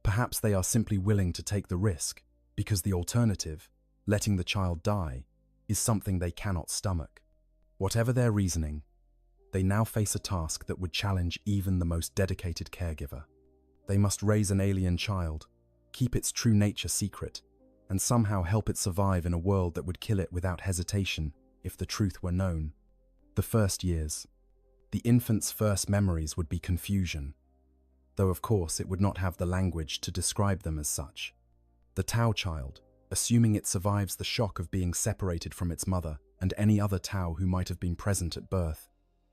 Perhaps they are simply willing to take the risk, because the alternative, letting the child die, is something they cannot stomach. Whatever their reasoning, they now face a task that would challenge even the most dedicated caregiver. They must raise an alien child, keep its true nature secret, and somehow help it survive in a world that would kill it without hesitation if the truth were known. The first years. The infant's first memories would be confusion, though of course it would not have the language to describe them as such. The Tau child, assuming it survives the shock of being separated from its mother and any other Tau who might have been present at birth,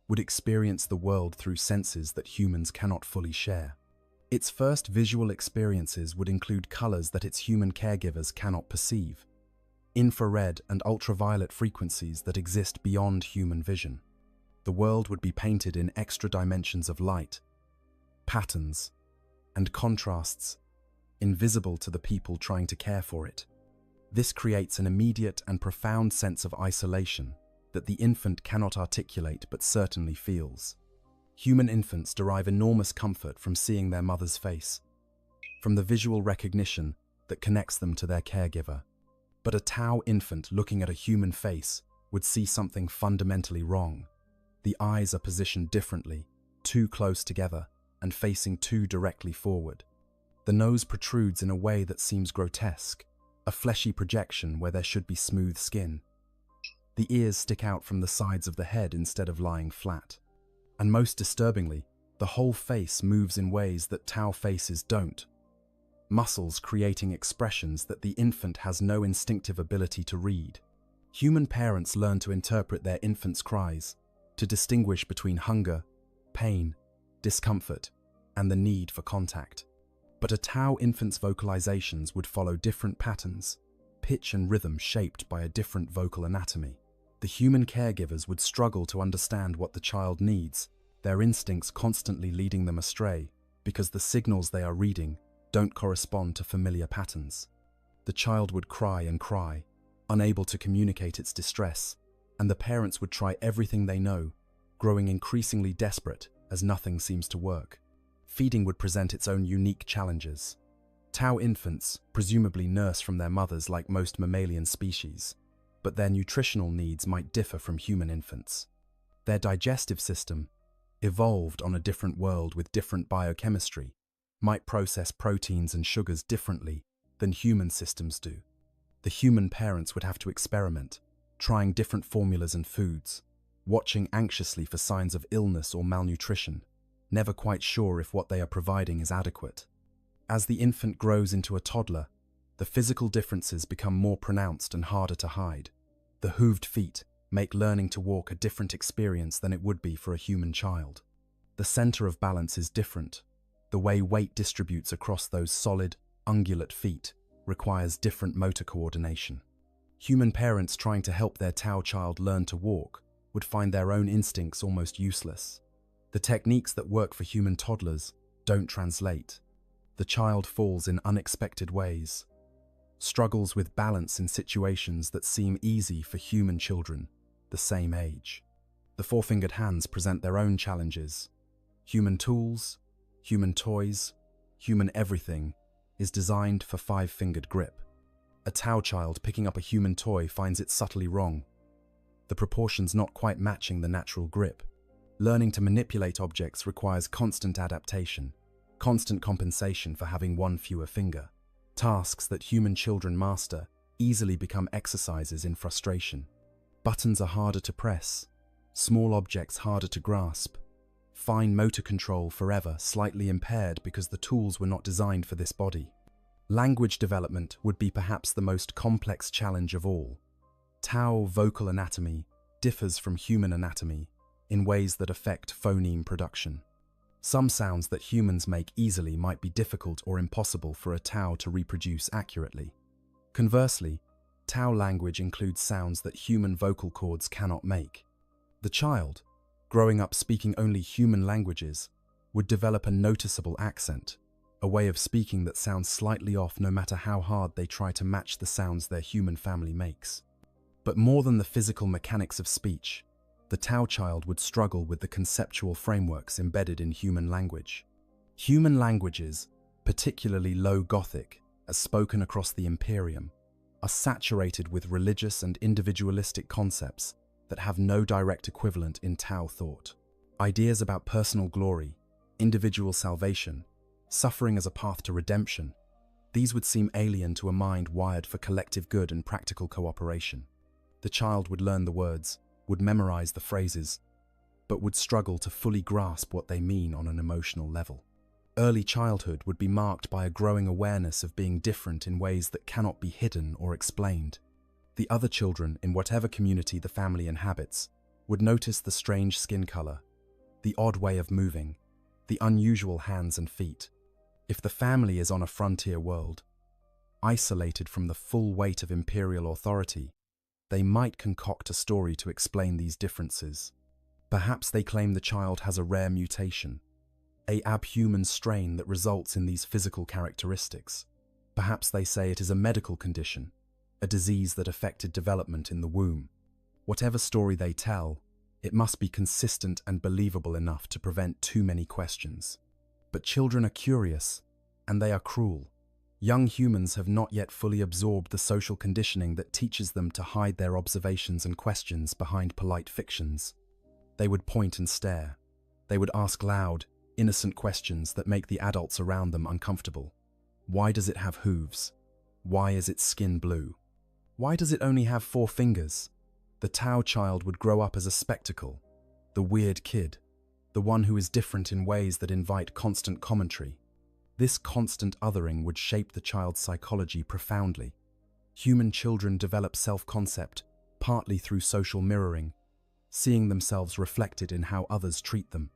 would experience the world through senses that humans cannot fully share. Its first visual experiences would include colors that its human caregivers cannot perceive, infrared and ultraviolet frequencies that exist beyond human vision. The world would be painted in extra dimensions of light, patterns, and contrasts, invisible to the people trying to care for it. This creates an immediate and profound sense of isolation that the infant cannot articulate but certainly feels. Human infants derive enormous comfort from seeing their mother's face, from the visual recognition that connects them to their caregiver. But a Tau infant looking at a human face would see something fundamentally wrong. The eyes are positioned differently, too close together, and facing too directly forward. The nose protrudes in a way that seems grotesque, a fleshy projection where there should be smooth skin. The ears stick out from the sides of the head instead of lying flat. And most disturbingly, the whole face moves in ways that Tau faces don't. Muscles creating expressions that the infant has no instinctive ability to read. Human parents learn to interpret their infant's cries, to distinguish between hunger, pain, discomfort, and the need for contact. But a Tau infant's vocalizations would follow different patterns, pitch and rhythm shaped by a different vocal anatomy. The human caregivers would struggle to understand what the child needs, their instincts constantly leading them astray, because the signals they are reading don't correspond to familiar patterns. The child would cry and cry, unable to communicate its distress, and the parents would try everything they know, growing increasingly desperate as nothing seems to work. Feeding would present its own unique challenges. Tau infants presumably nurse from their mothers like most mammalian species, but their nutritional needs might differ from human infants. Their digestive system, evolved on a different world with different biochemistry, might process proteins and sugars differently than human systems do. The human parents would have to experiment, trying different formulas and foods, watching anxiously for signs of illness or malnutrition, never quite sure if what they are providing is adequate. As the infant grows into a toddler, the physical differences become more pronounced and harder to hide. The hooved feet make learning to walk a different experience than it would be for a human child. The center of balance is different. The way weight distributes across those solid, ungulate feet requires different motor coordination. Human parents trying to help their Tao child learn to walk would find their own instincts almost useless. The techniques that work for human toddlers don't translate. The child falls in unexpected ways, struggles with balance in situations that seem easy for human children the same age. The four-fingered hands present their own challenges. Human tools, human toys, human everything is designed for five-fingered grip. A Tao child picking up a human toy finds it subtly wrong, the proportions not quite matching the natural grip. Learning to manipulate objects requires constant adaptation, constant compensation for having one fewer finger. Tasks that human children master easily become exercises in frustration. Buttons are harder to press, small objects harder to grasp, fine motor control forever slightly impaired because the tools were not designed for this body. Language development would be perhaps the most complex challenge of all. Tao vocal anatomy differs from human anatomy in ways that affect phoneme production. Some sounds that humans make easily might be difficult or impossible for a Tao to reproduce accurately. Conversely, Tao language includes sounds that human vocal cords cannot make. The child, growing up speaking only human languages, would develop a noticeable accent, a way of speaking that sounds slightly off no matter how hard they try to match the sounds their human family makes. But more than the physical mechanics of speech, the Tao child would struggle with the conceptual frameworks embedded in human language. Human languages, particularly Low Gothic, as spoken across the Imperium, are saturated with religious and individualistic concepts that have no direct equivalent in Tao thought. Ideas about personal glory, individual salvation, suffering as a path to redemption, these would seem alien to a mind wired for collective good and practical cooperation. The child would learn the words, would memorize the phrases, but would struggle to fully grasp what they mean on an emotional level. Early childhood would be marked by a growing awareness of being different in ways that cannot be hidden or explained. The other children, in whatever community the family inhabits, would notice the strange skin color, the odd way of moving, the unusual hands and feet. If the family is on a frontier world, isolated from the full weight of imperial authority, they might concoct a story to explain these differences. Perhaps they claim the child has a rare mutation, a abhuman strain that results in these physical characteristics. Perhaps they say it is a medical condition, a disease that affected development in the womb. Whatever story they tell, it must be consistent and believable enough to prevent too many questions. But children are curious, and they are cruel. Young humans have not yet fully absorbed the social conditioning that teaches them to hide their observations and questions behind polite fictions. They would point and stare. They would ask loud, innocent questions that make the adults around them uncomfortable. Why does it have hooves? Why is its skin blue? Why does it only have 4 fingers? The Tao child would grow up as a spectacle, the weird kid, the one who is different in ways that invite constant commentary. This constant othering would shape the child's psychology profoundly. Human children develop self-concept partly through social mirroring, seeing themselves reflected in how others treat them.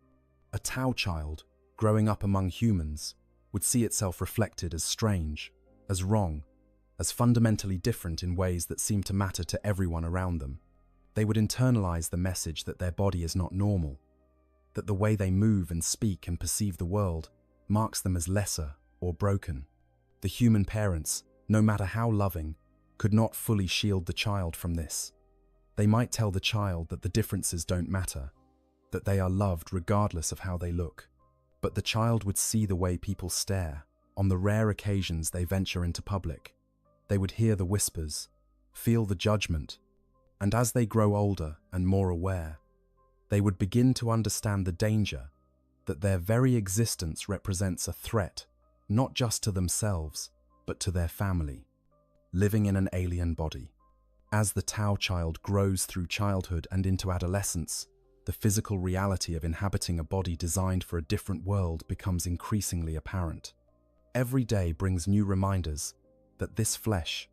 A Tao child, growing up among humans, would see itself reflected as strange, as wrong, as fundamentally different in ways that seem to matter to everyone around them. They would internalize the message that their body is not normal, that the way they move and speak and perceive the world marks them as lesser or broken. The human parents, no matter how loving, could not fully shield the child from this. They might tell the child that the differences don't matter, that they are loved regardless of how they look. But the child would see the way people stare on the rare occasions they venture into public. They would hear the whispers, feel the judgment, and as they grow older and more aware, They would begin to understand the danger, that their very existence represents a threat, not just to themselves, but to their family, living in an alien body. As the Tao child grows through childhood and into adolescence, the physical reality of inhabiting a body designed for a different world becomes increasingly apparent. Every day brings new reminders that this flesh,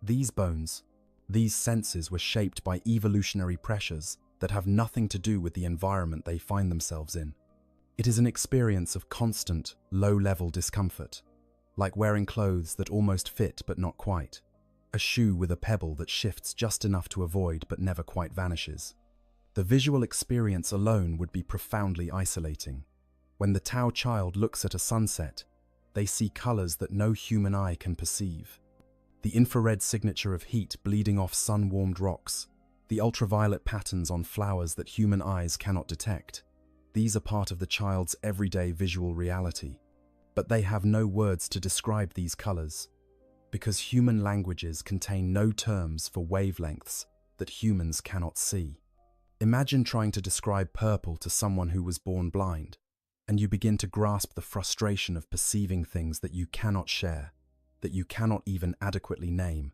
these bones, these senses were shaped by evolutionary pressures that have nothing to do with the environment they find themselves in. It is an experience of constant, low-level discomfort, like wearing clothes that almost fit but not quite, a shoe with a pebble that shifts just enough to avoid but never quite vanishes. The visual experience alone would be profoundly isolating. When the Tao child looks at a sunset, they see colors that no human eye can perceive. The infrared signature of heat bleeding off sun-warmed rocks, the ultraviolet patterns on flowers that human eyes cannot detect. These are part of the child's everyday visual reality. But they have no words to describe these colors, because human languages contain no terms for wavelengths that humans cannot see. Imagine trying to describe purple to someone who was born blind, and you begin to grasp the frustration of perceiving things that you cannot share, that you cannot even adequately name.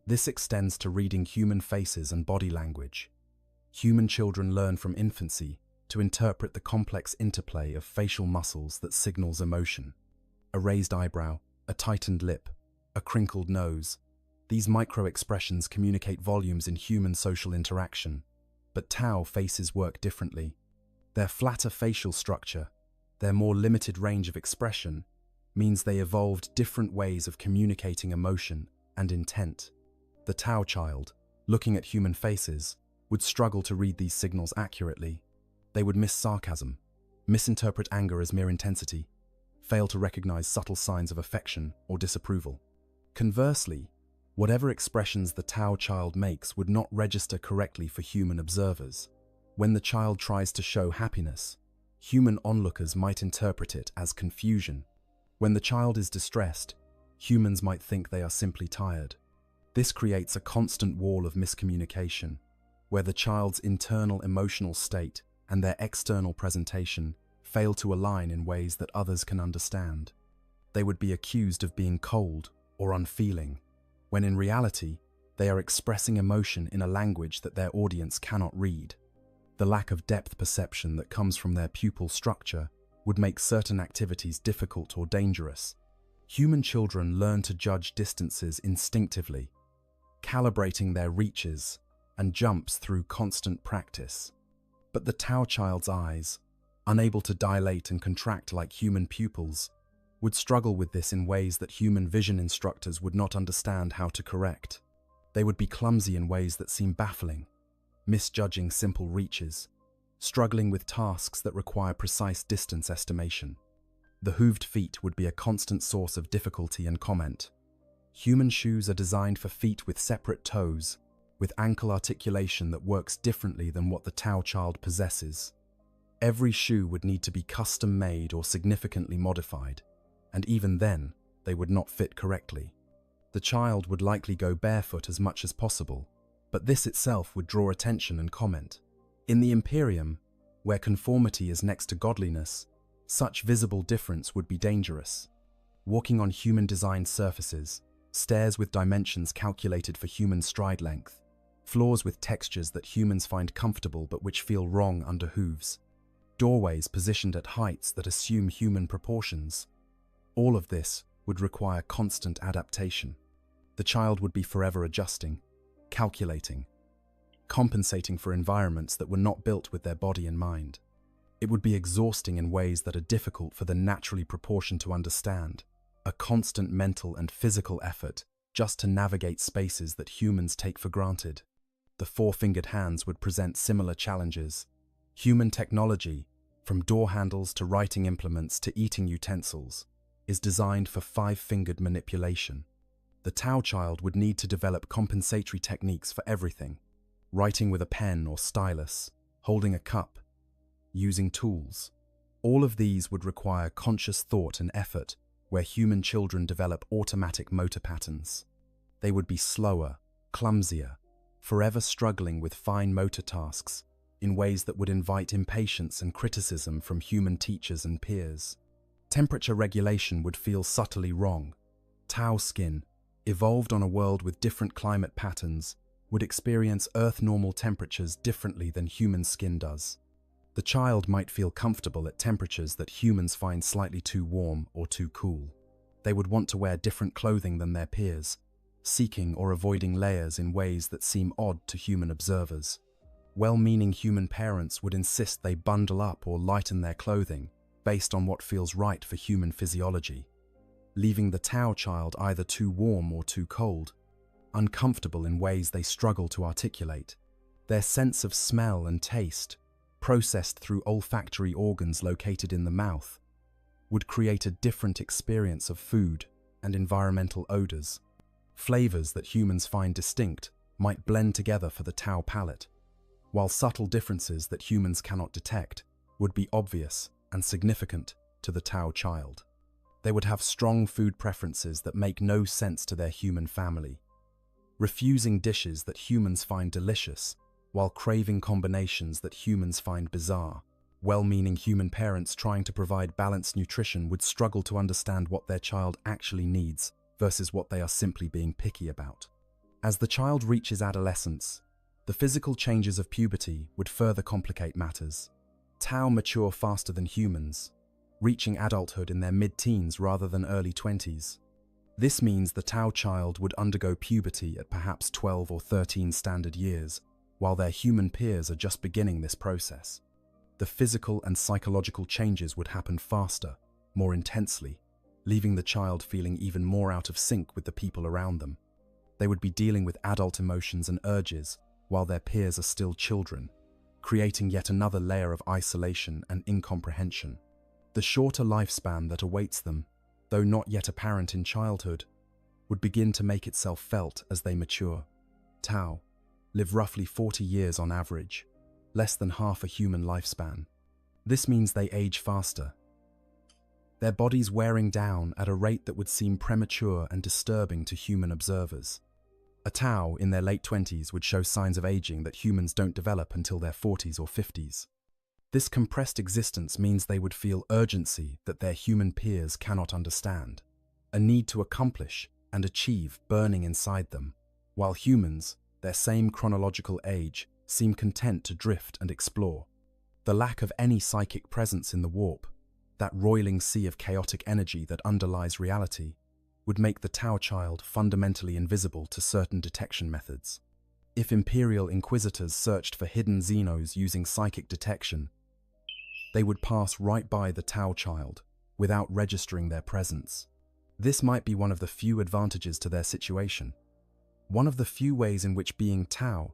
This extends to reading human faces and body language. Human children learn from infancy to interpret the complex interplay of facial muscles that signals emotion. A raised eyebrow, a tightened lip, a crinkled nose. These micro-expressions communicate volumes in human social interaction. But Tao faces work differently. Their flatter facial structure, their more limited range of expression, means they evolved different ways of communicating emotion and intent. The Tao child, looking at human faces, would struggle to read these signals accurately. They would miss sarcasm, misinterpret anger as mere intensity, fail to recognize subtle signs of affection or disapproval. Conversely, whatever expressions the Tao child makes would not register correctly for human observers. When the child tries to show happiness, human onlookers might interpret it as confusion. When the child is distressed, humans might think they are simply tired. This creates a constant wall of miscommunication, where the child's internal emotional state and their external presentation fail to align in ways that others can understand. They would be accused of being cold or unfeeling, when in reality, they are expressing emotion in a language that their audience cannot read. The lack of depth perception that comes from their pupil structure would make certain activities difficult or dangerous. Human children learn to judge distances instinctively, calibrating their reaches and jumps through constant practice. But the Tao child's eyes, unable to dilate and contract like human pupils, would struggle with this in ways that human vision instructors would not understand how to correct. They would be clumsy in ways that seem baffling, misjudging simple reaches, struggling with tasks that require precise distance estimation. The hooved feet would be a constant source of difficulty and comment. Human shoes are designed for feet with separate toes, with ankle articulation that works differently than what the Tao child possesses. Every shoe would need to be custom-made or significantly modified, and even then, they would not fit correctly. The child would likely go barefoot as much as possible, but this itself would draw attention and comment. In the Imperium, where conformity is next to godliness, such visible difference would be dangerous. Walking on human-designed surfaces, stairs with dimensions calculated for human stride length, floors with textures that humans find comfortable but which feel wrong under hooves, doorways positioned at heights that assume human proportions. All of this would require constant adaptation. The child would be forever adjusting, calculating, compensating for environments that were not built with their body in mind. It would be exhausting in ways that are difficult for the naturally proportioned to understand, a constant mental and physical effort just to navigate spaces that humans take for granted. The four-fingered hands would present similar challenges. Human technology, from door handles to writing implements to eating utensils, is designed for five-fingered manipulation. The Tao child would need to develop compensatory techniques for everything: writing with a pen or stylus, holding a cup, using tools. All of these would require conscious thought and effort, where human children develop automatic motor patterns. They would be slower, clumsier, forever struggling with fine motor tasks, in ways that would invite impatience and criticism from human teachers and peers. Temperature regulation would feel subtly wrong. Tau skin, evolved on a world with different climate patterns, would experience Earth-normal temperatures differently than human skin does. The child might feel comfortable at temperatures that humans find slightly too warm or too cool. They would want to wear different clothing than their peers, seeking or avoiding layers in ways that seem odd to human observers. Well-meaning human parents would insist they bundle up or lighten their clothing based on what feels right for human physiology, leaving the Tau child either too warm or too cold, uncomfortable in ways they struggle to articulate. Their sense of smell and taste, processed through olfactory organs located in the mouth, would create a different experience of food and environmental odors. Flavors that humans find distinct might blend together for the Tau palate, while subtle differences that humans cannot detect would be obvious and significant to the Tau child. They would have strong food preferences that make no sense to their human family, refusing dishes that humans find delicious while craving combinations that humans find bizarre. Well-meaning human parents trying to provide balanced nutrition would struggle to understand what their child actually needs versus what they are simply being picky about. As the child reaches adolescence, the physical changes of puberty would further complicate matters. Tau mature faster than humans, reaching adulthood in their mid-teens rather than early 20s. This means the Tau child would undergo puberty at perhaps 12 or 13 standard years, while their human peers are just beginning this process. The physical and psychological changes would happen faster, more intensely, leaving the child feeling even more out of sync with the people around them. They would be dealing with adult emotions and urges while their peers are still children, creating yet another layer of isolation and incomprehension. The shorter lifespan that awaits them, though not yet apparent in childhood, would begin to make itself felt as they mature. Tau live roughly 40 years on average, less than half a human lifespan. This means they age faster, their bodies wearing down at a rate that would seem premature and disturbing to human observers. A Tau in their late 20s would show signs of aging that humans don't develop until their 40s or 50s. This compressed existence means they would feel urgency that their human peers cannot understand, a need to accomplish and achieve burning inside them, while humans, their same chronological age, seem content to drift and explore. The lack of any psychic presence in the warp, that roiling sea of chaotic energy that underlies reality, would make the Tau child fundamentally invisible to certain detection methods. If Imperial Inquisitors searched for hidden Xenos using psychic detection, they would pass right by the Tau child without registering their presence. This might be one of the few advantages to their situation, one of the few ways in which being Tau,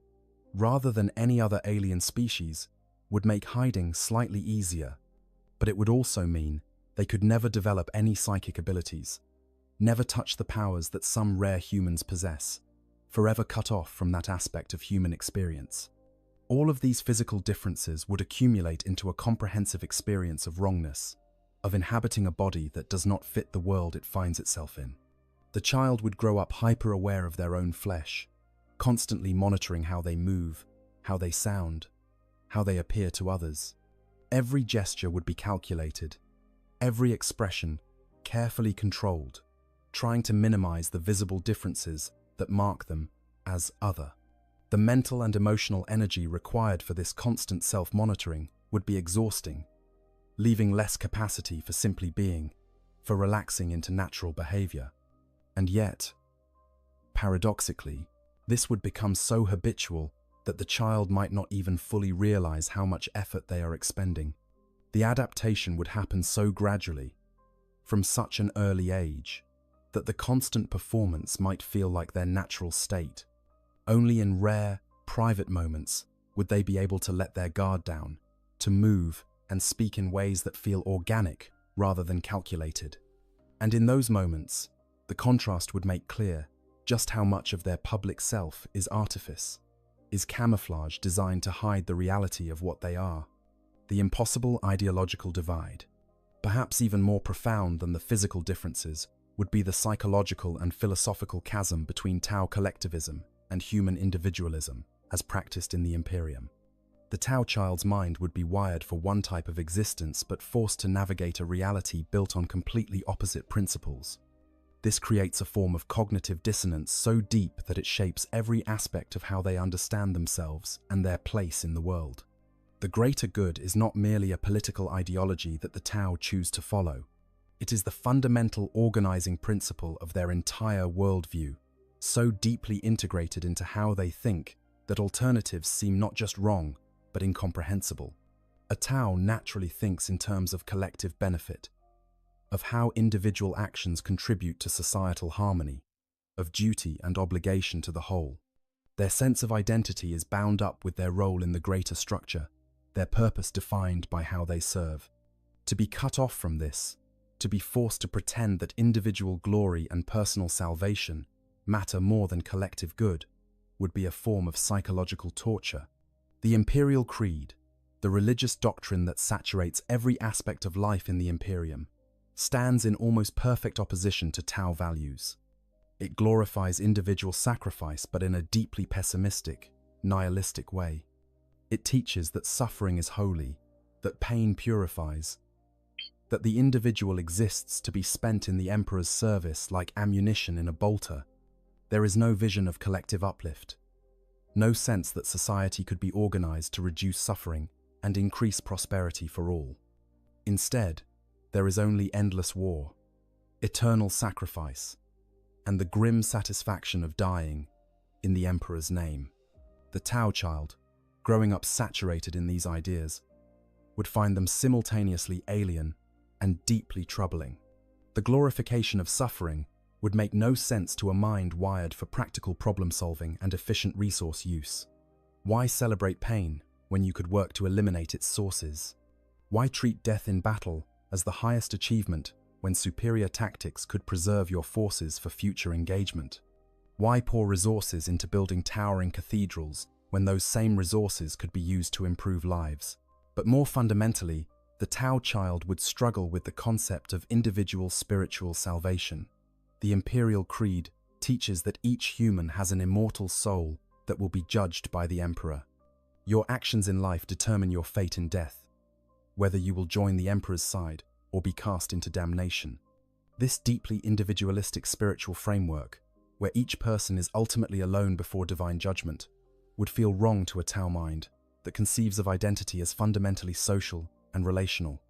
rather than any other alien species, would make hiding slightly easier, but it would also mean they could never develop any psychic abilities, never touch the powers that some rare humans possess, forever cut off from that aspect of human experience. All of these physical differences would accumulate into a comprehensive experience of wrongness, of inhabiting a body that does not fit the world it finds itself in. The child would grow up hyper-aware of their own flesh, constantly monitoring how they move, how they sound, how they appear to others. Every gesture would be calculated, every expression carefully controlled, trying to minimize the visible differences that mark them as other. The mental and emotional energy required for this constant self-monitoring would be exhausting, leaving less capacity for simply being, for relaxing into natural behavior. And yet, paradoxically, this would become so habitual that the child might not even fully realize how much effort they are expending. The adaptation would happen so gradually, from such an early age, that the constant performance might feel like their natural state. Only in rare, private moments would they be able to let their guard down, to move and speak in ways that feel organic rather than calculated. And in those moments, the contrast would make clear just how much of their public self is artifice, is camouflage designed to hide the reality of what they are. The impossible ideological divide, perhaps even more profound than the physical differences, would be the psychological and philosophical chasm between Tau collectivism and human individualism as practiced in the Imperium. The Tao child's mind would be wired for one type of existence but forced to navigate a reality built on completely opposite principles. This creates a form of cognitive dissonance so deep that it shapes every aspect of how they understand themselves and their place in the world. The greater good is not merely a political ideology that the Tao choose to follow. It is the fundamental organizing principle of their entire worldview, so deeply integrated into how they think that alternatives seem not just wrong, but incomprehensible. A Tao naturally thinks in terms of collective benefit, of how individual actions contribute to societal harmony, of duty and obligation to the whole. Their sense of identity is bound up with their role in the greater structure, their purpose defined by how they serve. To be cut off from this, to be forced to pretend that individual glory and personal salvation matter more than collective good, would be a form of psychological torture. The Imperial Creed, the religious doctrine that saturates every aspect of life in the Imperium, stands in almost perfect opposition to Tao values. It glorifies individual sacrifice, but in a deeply pessimistic, nihilistic way. It teaches that suffering is holy, that pain purifies, that the individual exists to be spent in the Emperor's service like ammunition in a bolter. There is no vision of collective uplift, no sense that society could be organized to reduce suffering and increase prosperity for all. Instead, there is only endless war, eternal sacrifice, and the grim satisfaction of dying in the Emperor's name. The Tao child, growing up saturated in these ideas, would find them simultaneously alien and deeply troubling. The glorification of suffering would make no sense to a mind wired for practical problem-solving and efficient resource use. Why celebrate pain when you could work to eliminate its sources? Why treat death in battle as the highest achievement when superior tactics could preserve your forces for future engagement? Why pour resources into building towering cathedrals when those same resources could be used to improve lives? But more fundamentally, the Tao child would struggle with the concept of individual spiritual salvation. The Imperial Creed teaches that each human has an immortal soul that will be judged by the Emperor. Your actions in life determine your fate in death, whether you will join the Emperor's side or be cast into damnation. This deeply individualistic spiritual framework, where each person is ultimately alone before divine judgment, would feel wrong to a Tao mind that conceives of identity as fundamentally social and relational.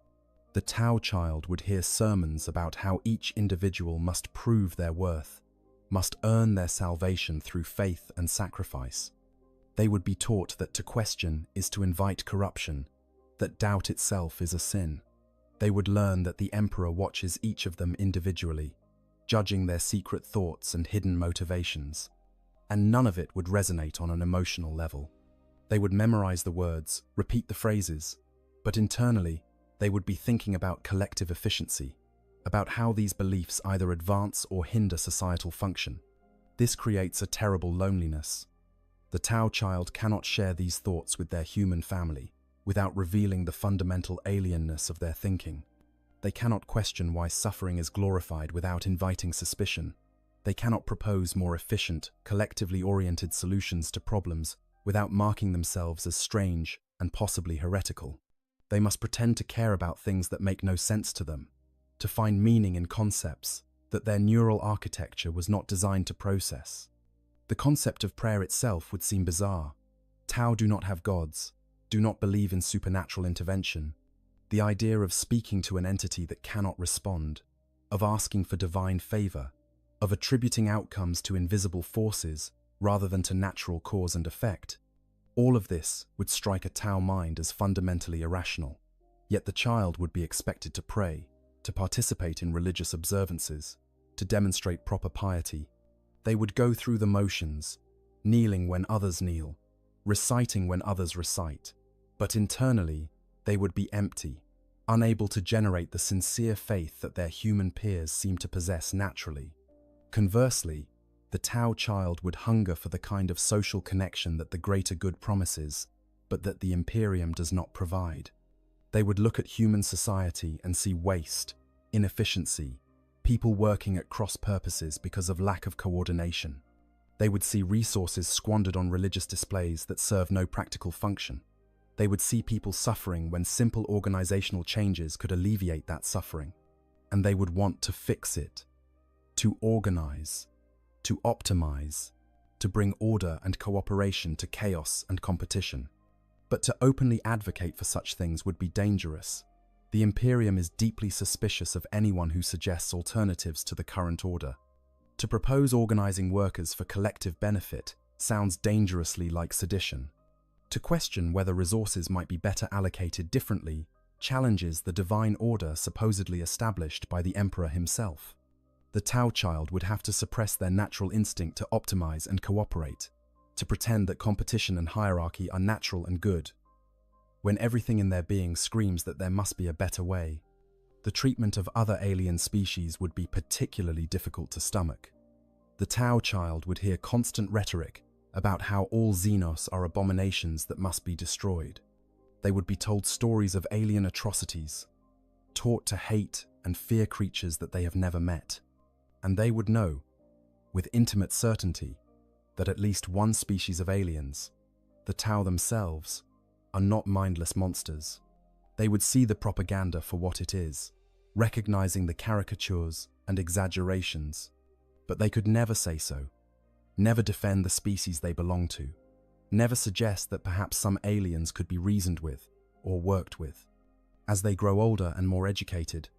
The Tao child would hear sermons about how each individual must prove their worth, must earn their salvation through faith and sacrifice. They would be taught that to question is to invite corruption, that doubt itself is a sin. They would learn that the Emperor watches each of them individually, judging their secret thoughts and hidden motivations, and none of it would resonate on an emotional level. They would memorize the words, repeat the phrases, but internally, they would be thinking about collective efficiency, about how these beliefs either advance or hinder societal function. This creates a terrible loneliness. The Tao child cannot share these thoughts with their human family without revealing the fundamental alienness of their thinking. They cannot question why suffering is glorified without inviting suspicion. They cannot propose more efficient, collectively oriented solutions to problems without marking themselves as strange and possibly heretical. They must pretend to care about things that make no sense to them, to find meaning in concepts that their neural architecture was not designed to process. The concept of prayer itself would seem bizarre. Tao do not have gods, do not believe in supernatural intervention. The idea of speaking to an entity that cannot respond, of asking for divine favor, of attributing outcomes to invisible forces rather than to natural cause and effect, all of this would strike a Tao mind as fundamentally irrational. Yet the child would be expected to pray, to participate in religious observances, to demonstrate proper piety. They would go through the motions, kneeling when others kneel, reciting when others recite. But internally, they would be empty, unable to generate the sincere faith that their human peers seem to possess naturally. Conversely, the Tao child would hunger for the kind of social connection that the greater good promises, but that the Imperium does not provide. They would look at human society and see waste, inefficiency, people working at cross purposes because of lack of coordination. They would see resources squandered on religious displays that serve no practical function. They would see people suffering when simple organizational changes could alleviate that suffering. And they would want to fix it, to organize, to optimize, to bring order and cooperation to chaos and competition. But to openly advocate for such things would be dangerous. The Imperium is deeply suspicious of anyone who suggests alternatives to the current order. To propose organizing workers for collective benefit sounds dangerously like sedition. To question whether resources might be better allocated differently challenges the divine order supposedly established by the Emperor himself. The Tau child would have to suppress their natural instinct to optimize and cooperate, to pretend that competition and hierarchy are natural and good, when everything in their being screams that there must be a better way. The treatment of other alien species would be particularly difficult to stomach. The Tau child would hear constant rhetoric about how all Xenos are abominations that must be destroyed. They would be told stories of alien atrocities, taught to hate and fear creatures that they have never met. And they would know, with intimate certainty, that at least one species of aliens, the Tau themselves, are not mindless monsters. They would see the propaganda for what it is, recognizing the caricatures and exaggerations, but they could never say so, never defend the species they belong to, never suggest that perhaps some aliens could be reasoned with or worked with. As they grow older and more educated,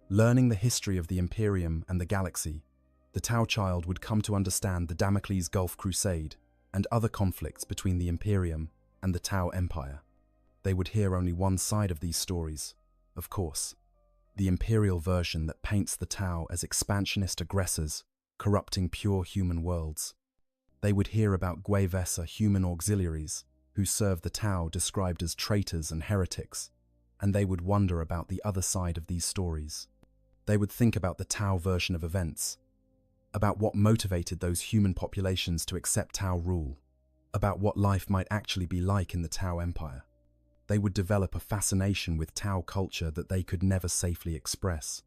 learning the history of the Imperium and the galaxy, the Tau child would come to understand the Damocles Gulf Crusade and other conflicts between the Imperium and the Tau Empire. They would hear only one side of these stories, of course, the Imperial version that paints the Tau as expansionist aggressors, corrupting pure human worlds. They would hear about Guevesa human auxiliaries, who serve the Tau described as traitors and heretics, and they would wonder about the other side of these stories. They would think about the Tau version of events, about what motivated those human populations to accept Tau rule, about what life might actually be like in the Tau Empire. They would develop a fascination with Tau culture that they could never safely express.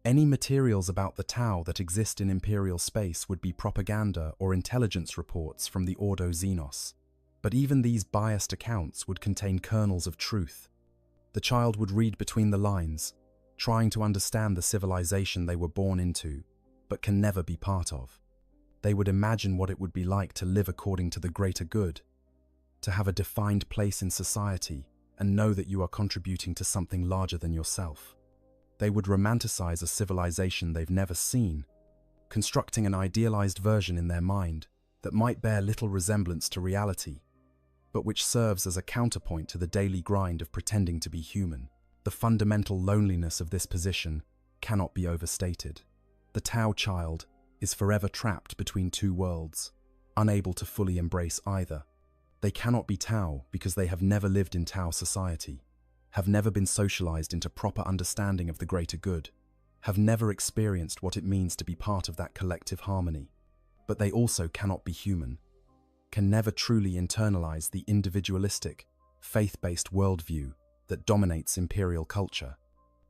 Any materials about the Tau that exist in Imperial space would be propaganda or intelligence reports from the Ordo Xenos. But even these biased accounts would contain kernels of truth. The child would read between the lines, trying to understand the civilization they were born into, but can never be part of. They would imagine what it would be like to live according to the greater good, to have a defined place in society and know that you are contributing to something larger than yourself. They would romanticize a civilization they've never seen, constructing an idealized version in their mind that might bear little resemblance to reality, but which serves as a counterpoint to the daily grind of pretending to be human. The fundamental loneliness of this position cannot be overstated. The Tau child is forever trapped between two worlds, unable to fully embrace either. They cannot be Tau because they have never lived in Tau society, have never been socialized into proper understanding of the greater good, have never experienced what it means to be part of that collective harmony. But they also cannot be human, can never truly internalize the individualistic, faith-based worldview that dominates Imperial culture.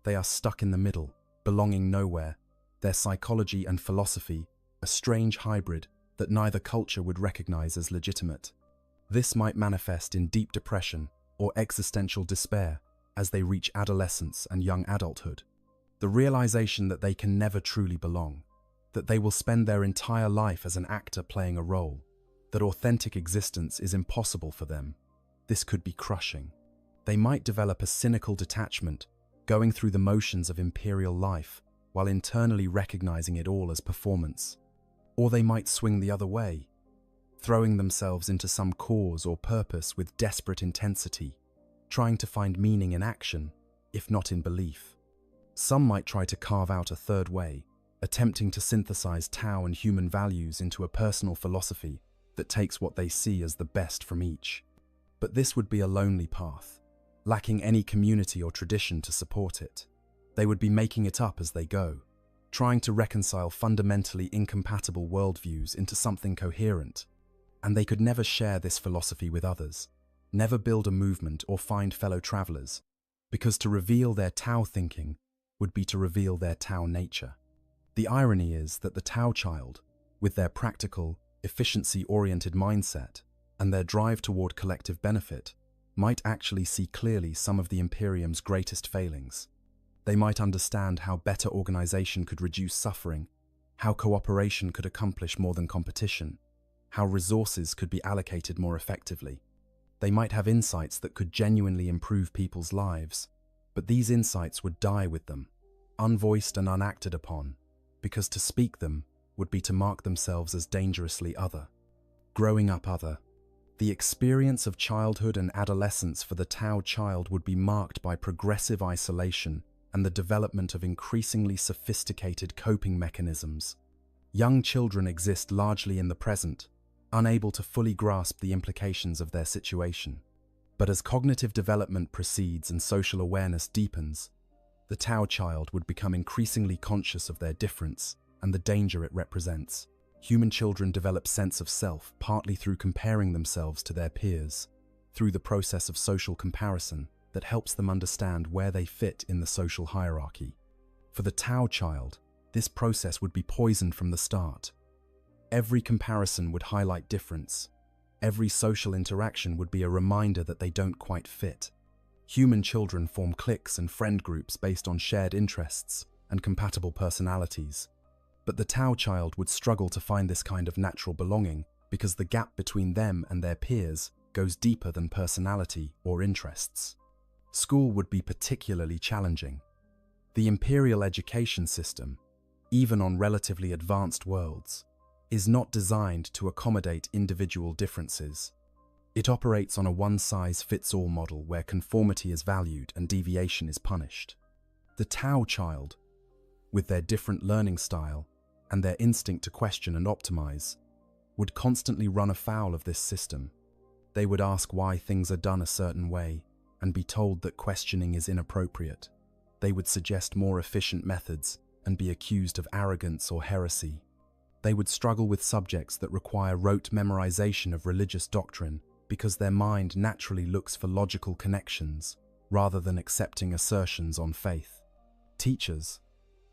They are stuck in the middle, belonging nowhere, their psychology and philosophy a strange hybrid that neither culture would recognize as legitimate. This might manifest in deep depression or existential despair as they reach adolescence and young adulthood. The realization that they can never truly belong, that they will spend their entire life as an actor playing a role, that authentic existence is impossible for them. This could be crushing. They might develop a cynical detachment, going through the motions of Imperial life while internally recognizing it all as performance. Or they might swing the other way, throwing themselves into some cause or purpose with desperate intensity, trying to find meaning in action, if not in belief. Some might try to carve out a third way, attempting to synthesize Tau and human values into a personal philosophy that takes what they see as the best from each. But this would be a lonely path, lacking any community or tradition to support it. They would be making it up as they go, trying to reconcile fundamentally incompatible worldviews into something coherent. And they could never share this philosophy with others, never build a movement or find fellow travelers, because to reveal their Tau thinking would be to reveal their Tau nature. The irony is that the Tau child, with their practical, efficiency-oriented mindset and their drive toward collective benefit, might actually see clearly some of the Imperium's greatest failings. They might understand how better organization could reduce suffering, how cooperation could accomplish more than competition, how resources could be allocated more effectively. They might have insights that could genuinely improve people's lives, but these insights would die with them, unvoiced and unacted upon, because to speak them would be to mark themselves as dangerously other. Growing up other. The experience of childhood and adolescence for the Tau child would be marked by progressive isolation and the development of increasingly sophisticated coping mechanisms. Young children exist largely in the present, unable to fully grasp the implications of their situation. But as cognitive development proceeds and social awareness deepens, the Tau child would become increasingly conscious of their difference and the danger it represents. Human children develop sense of self partly through comparing themselves to their peers, through the process of social comparison that helps them understand where they fit in the social hierarchy. For the Tau child, this process would be poisoned from the start. Every comparison would highlight difference. Every social interaction would be a reminder that they don't quite fit. Human children form cliques and friend groups based on shared interests and compatible personalities. But the Tau child would struggle to find this kind of natural belonging because the gap between them and their peers goes deeper than personality or interests. School would be particularly challenging. The imperial education system, even on relatively advanced worlds, is not designed to accommodate individual differences. It operates on a one-size-fits-all model where conformity is valued and deviation is punished. The Tau child, with their different learning style and their instinct to question and optimize, would constantly run afoul of this system. They would ask why things are done a certain way and be told that questioning is inappropriate. They would suggest more efficient methods and be accused of arrogance or heresy. They would struggle with subjects that require rote memorization of religious doctrine because their mind naturally looks for logical connections rather than accepting assertions on faith. Teachers,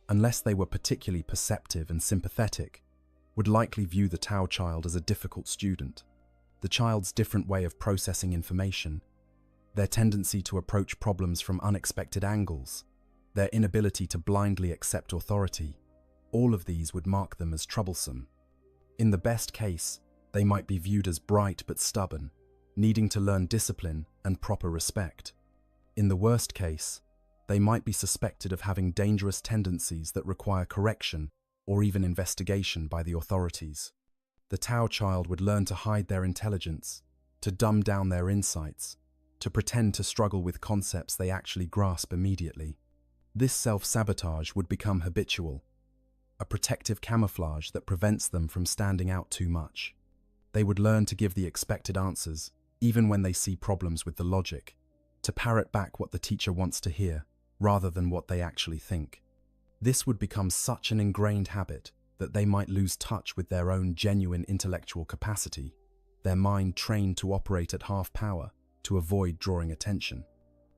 unless they were particularly perceptive and sympathetic, would likely view the Tau child as a difficult student. The child's different way of processing information, their tendency to approach problems from unexpected angles, their inability to blindly accept authority, all of these would mark them as troublesome. In the best case, they might be viewed as bright but stubborn, needing to learn discipline and proper respect. In the worst case, they might be suspected of having dangerous tendencies that require correction or even investigation by the authorities. The Tau child would learn to hide their intelligence, to dumb down their insights, to pretend to struggle with concepts they actually grasp immediately. This self-sabotage would become habitual, a protective camouflage that prevents them from standing out too much. They would learn to give the expected answers, even when they see problems with the logic, to parrot back what the teacher wants to hear, rather than what they actually think. This would become such an ingrained habit that they might lose touch with their own genuine intellectual capacity, their mind trained to operate at half power to avoid drawing attention.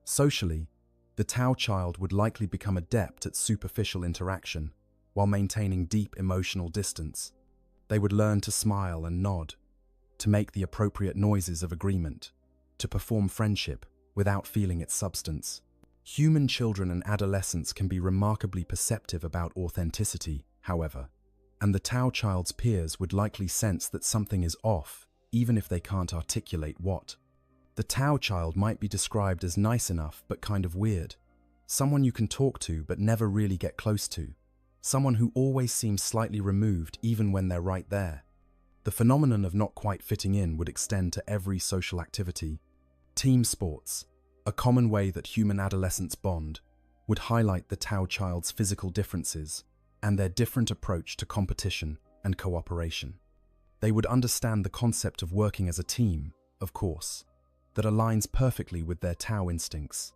Socially, the Tau child would likely become adept at superficial interaction while maintaining deep emotional distance. They would learn to smile and nod, to make the appropriate noises of agreement, to perform friendship without feeling its substance. Human children and adolescents can be remarkably perceptive about authenticity, however, and the Tau child's peers would likely sense that something is off, even if they can't articulate what. The Tau child might be described as nice enough but kind of weird, someone you can talk to but never really get close to, someone who always seems slightly removed even when they're right there. The phenomenon of not quite fitting in would extend to every social activity. Team sports, a common way that human adolescents bond, would highlight the Tau child's physical differences and their different approach to competition and cooperation. They would understand the concept of working as a team, of course, that aligns perfectly with their Tau instincts.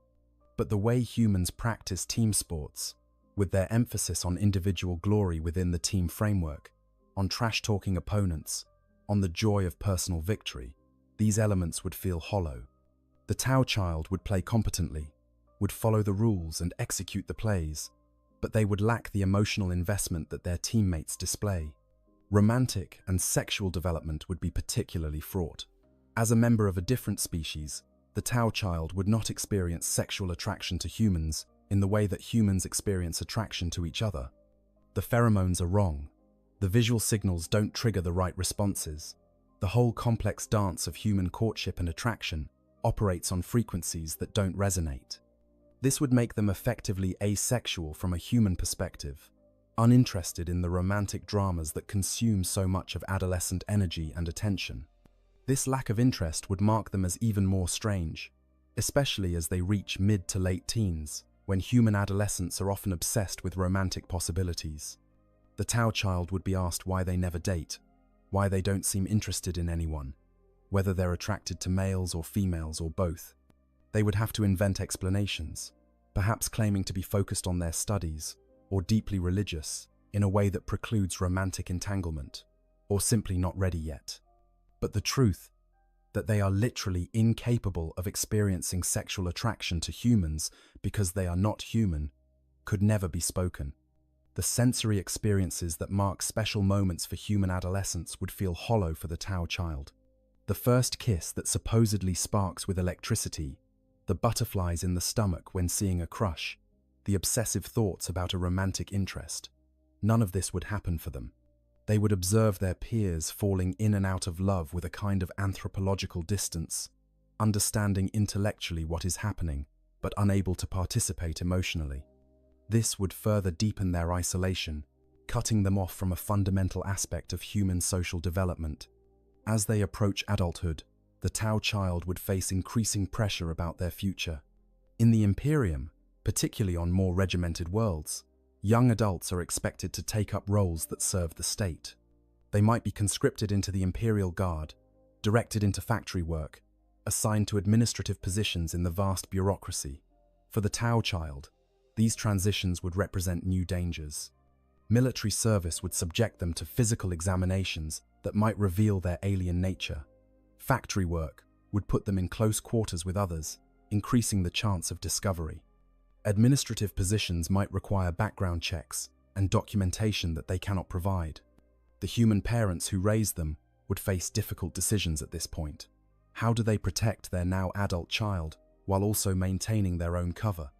But the way humans practice team sports, with their emphasis on individual glory within the team framework, on trash-talking opponents, on the joy of personal victory, these elements would feel hollow. The Tau child would play competently, would follow the rules and execute the plays, but they would lack the emotional investment that their teammates display. Romantic and sexual development would be particularly fraught. As a member of a different species, The Tao child would not experience sexual attraction to humans in the way that humans experience attraction to each other. The pheromones are wrong. The visual signals don't trigger the right responses. The whole complex dance of human courtship and attraction operates on frequencies that don't resonate. This would make them effectively asexual from a human perspective, uninterested in the romantic dramas that consume so much of adolescent energy and attention. This lack of interest would mark them as even more strange, especially as they reach mid to late teens, when human adolescents are often obsessed with romantic possibilities. The Tao child would be asked why they never date, why they don't seem interested in anyone, whether they're attracted to males or females or both. They would have to invent explanations, perhaps claiming to be focused on their studies or deeply religious in a way that precludes romantic entanglement, or simply not ready yet. But the truth, that they are literally incapable of experiencing sexual attraction to humans because they are not human, could never be spoken. The sensory experiences that mark special moments for human adolescents would feel hollow for the Tao child. The first kiss that supposedly sparks with electricity, the butterflies in the stomach when seeing a crush, the obsessive thoughts about a romantic interest. None of this would happen for them. They would observe their peers falling in and out of love with a kind of anthropological distance, understanding intellectually what is happening, but unable to participate emotionally. This would further deepen their isolation, cutting them off from a fundamental aspect of human social development. As they approach adulthood, the Tao child would face increasing pressure about their future. In the Imperium, particularly on more regimented worlds, young adults are expected to take up roles that serve the state. They might be conscripted into the Imperial Guard, directed into factory work, assigned to administrative positions in the vast bureaucracy. For the Tao child, these transitions would represent new dangers. Military service would subject them to physical examinations that might reveal their alien nature. Factory work would put them in close quarters with others, increasing the chance of discovery. Administrative positions might require background checks and documentation that they cannot provide. The human parents who raised them would face difficult decisions at this point. How do they protect their now adult child while also maintaining their own cover?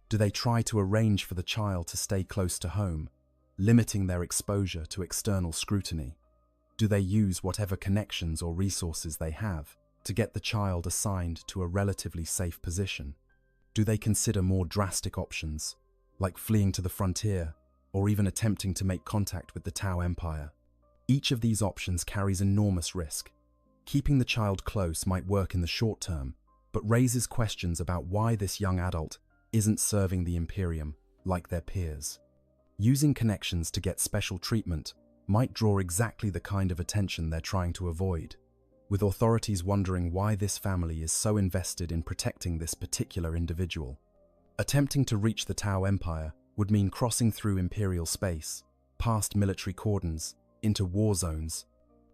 Do they try to arrange for the child to stay close to home, limiting their exposure to external scrutiny? Do they use whatever connections or resources they have to get the child assigned to a relatively safe position? Do they consider more drastic options, like fleeing to the frontier or even attempting to make contact with the Tao Empire? Each of these options carries enormous risk. Keeping the child close might work in the short term, but raises questions about why this young adult isn't serving the Imperium like their peers. Using connections to get special treatment might draw exactly the kind of attention they're trying to avoid, with authorities wondering why this family is so invested in protecting this particular individual. Attempting to reach the Tao Empire would mean crossing through Imperial space, past military cordons, into war zones,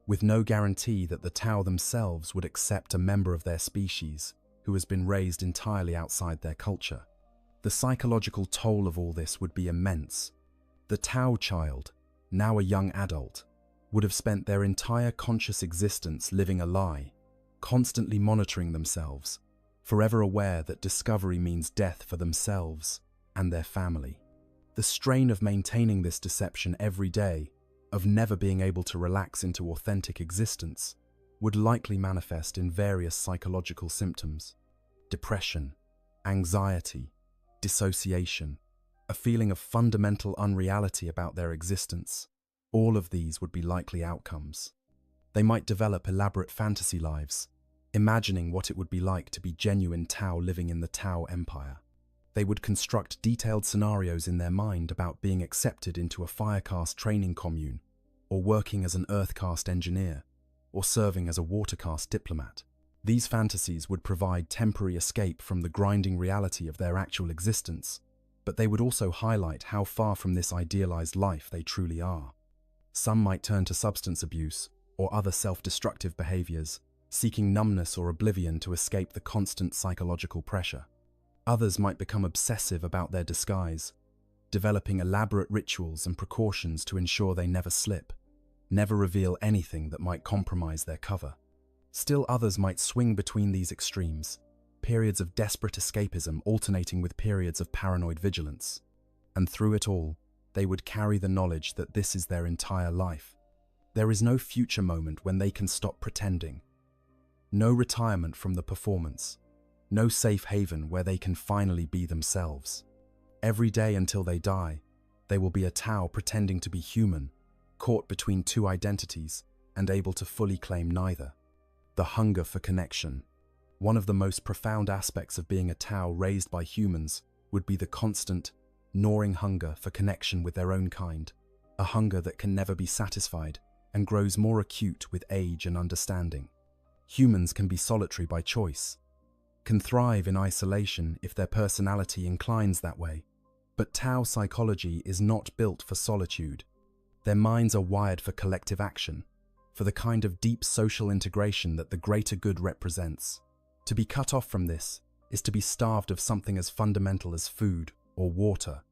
with no guarantee that the Tao themselves would accept a member of their species who has been raised entirely outside their culture. The psychological toll of all this would be immense. The Tao child, now a young adult, would have spent their entire conscious existence living a lie, constantly monitoring themselves, forever aware that discovery means death for themselves and their family. The strain of maintaining this deception every day, of never being able to relax into authentic existence, would likely manifest in various psychological symptoms: depression, anxiety, dissociation, a feeling of fundamental unreality about their existence. All of these would be likely outcomes. They might develop elaborate fantasy lives, imagining what it would be like to be genuine Tao living in the Tao Empire. They would construct detailed scenarios in their mind about being accepted into a Firecast training commune, or working as an Earthcast engineer, or serving as a Watercast diplomat. These fantasies would provide temporary escape from the grinding reality of their actual existence, but they would also highlight how far from this idealized life they truly are. Some might turn to substance abuse or other self-destructive behaviors, seeking numbness or oblivion to escape the constant psychological pressure. Others might become obsessive about their disguise, developing elaborate rituals and precautions to ensure they never slip, never reveal anything that might compromise their cover. Still others might swing between these extremes, periods of desperate escapism alternating with periods of paranoid vigilance. And through it all, they would carry the knowledge that this is their entire life. There is no future moment when they can stop pretending. No retirement from the performance. No safe haven where they can finally be themselves. Every day until they die, they will be a Tau pretending to be human, caught between two identities and able to fully claim neither. The hunger for connection. One of the most profound aspects of being a Tau raised by humans would be the constant, gnawing hunger for connection with their own kind, a hunger that can never be satisfied and grows more acute with age and understanding. Humans can be solitary by choice, can thrive in isolation if their personality inclines that way, but Tau psychology is not built for solitude. Their minds are wired for collective action, for the kind of deep social integration that the greater good represents. To be cut off from this is to be starved of something as fundamental as food or water.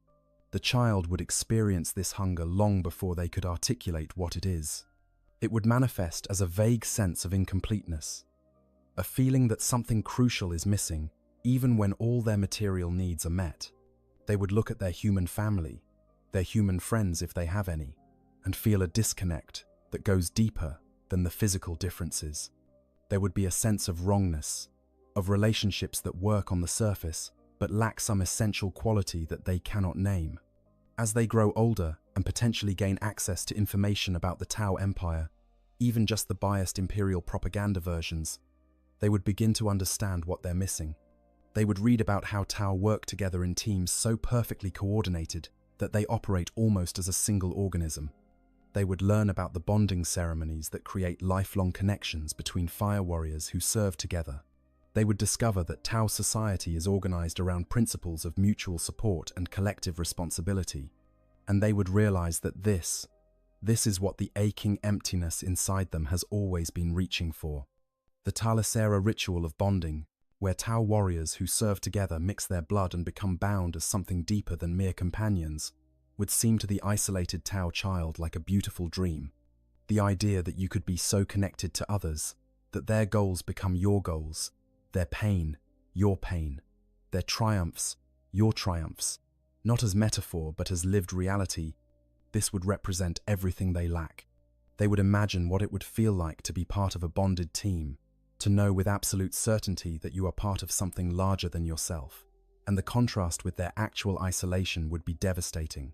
The child would experience this hunger long before they could articulate what it is. It would manifest as a vague sense of incompleteness, a feeling that something crucial is missing even when all their material needs are met. They would look at their human family, their human friends if they have any, and feel a disconnect that goes deeper than the physical differences. There would be a sense of wrongness, of relationships that work on the surface but lack some essential quality that they cannot name. As they grow older and potentially gain access to information about the Tau Empire, even just the biased imperial propaganda versions, they would begin to understand what they're missing. They would read about how Tau work together in teams so perfectly coordinated that they operate almost as a single organism. They would learn about the bonding ceremonies that create lifelong connections between fire warriors who serve together. They would discover that Tau society is organized around principles of mutual support and collective responsibility. And they would realize that this is what the aching emptiness inside them has always been reaching for. The Talasera ritual of bonding, where Tau warriors who serve together mix their blood and become bound as something deeper than mere companions, would seem to the isolated Tau child like a beautiful dream. The idea that you could be so connected to others, that their goals become your goals, their pain, your pain, their triumphs, your triumphs, not as metaphor but as lived reality, this would represent everything they lack. They would imagine what it would feel like to be part of a bonded team, to know with absolute certainty that you are part of something larger than yourself, and the contrast with their actual isolation would be devastating.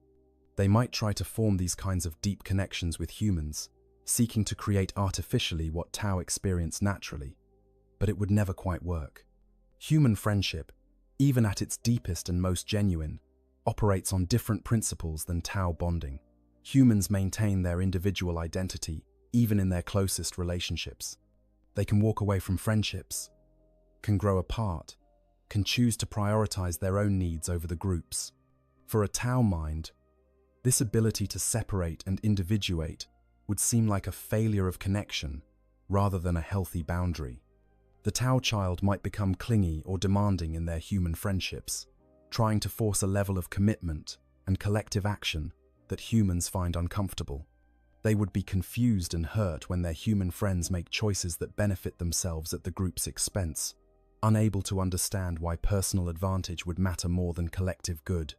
They might try to form these kinds of deep connections with humans, seeking to create artificially what Tau experience naturally, but it would never quite work. Human friendship, even at its deepest and most genuine, operates on different principles than Tau bonding. Humans maintain their individual identity even in their closest relationships. They can walk away from friendships, can grow apart, can choose to prioritize their own needs over the group's. For a Tau mind, this ability to separate and individuate would seem like a failure of connection rather than a healthy boundary. The Tau child might become clingy or demanding in their human friendships, trying to force a level of commitment and collective action that humans find uncomfortable. They would be confused and hurt when their human friends make choices that benefit themselves at the group's expense, unable to understand why personal advantage would matter more than collective good.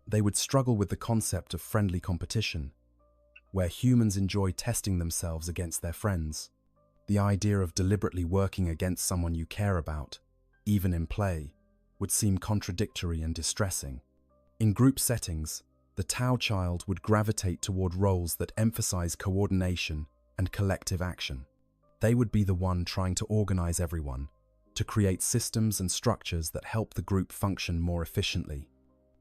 They would struggle with the concept of friendly competition, where humans enjoy testing themselves against their friends. The idea of deliberately working against someone you care about, even in play, would seem contradictory and distressing. In group settings, the Tau child would gravitate toward roles that emphasize coordination and collective action. They would be the one trying to organize everyone, to create systems and structures that help the group function more efficiently.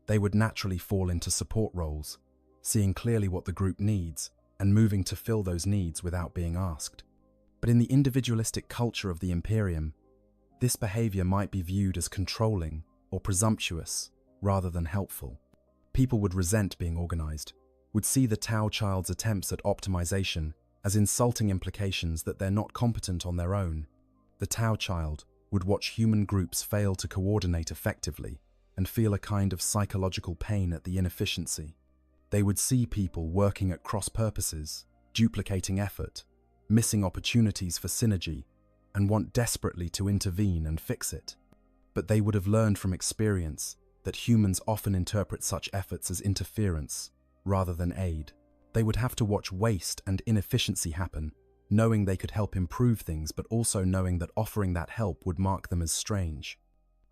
They would naturally fall into support roles, seeing clearly what the group needs and moving to fill those needs without being asked. But in the individualistic culture of the Imperium, this behavior might be viewed as controlling or presumptuous rather than helpful. People would resent being organized, would see the Tau child's attempts at optimization as insulting implications that they're not competent on their own. The Tau child would watch human groups fail to coordinate effectively and feel a kind of psychological pain at the inefficiency. They would see people working at cross purposes, duplicating effort, missing opportunities for synergy, and want desperately to intervene and fix it. But they would have learned from experience that humans often interpret such efforts as interference rather than aid. They would have to watch waste and inefficiency happen, knowing they could help improve things, but also knowing that offering that help would mark them as strange.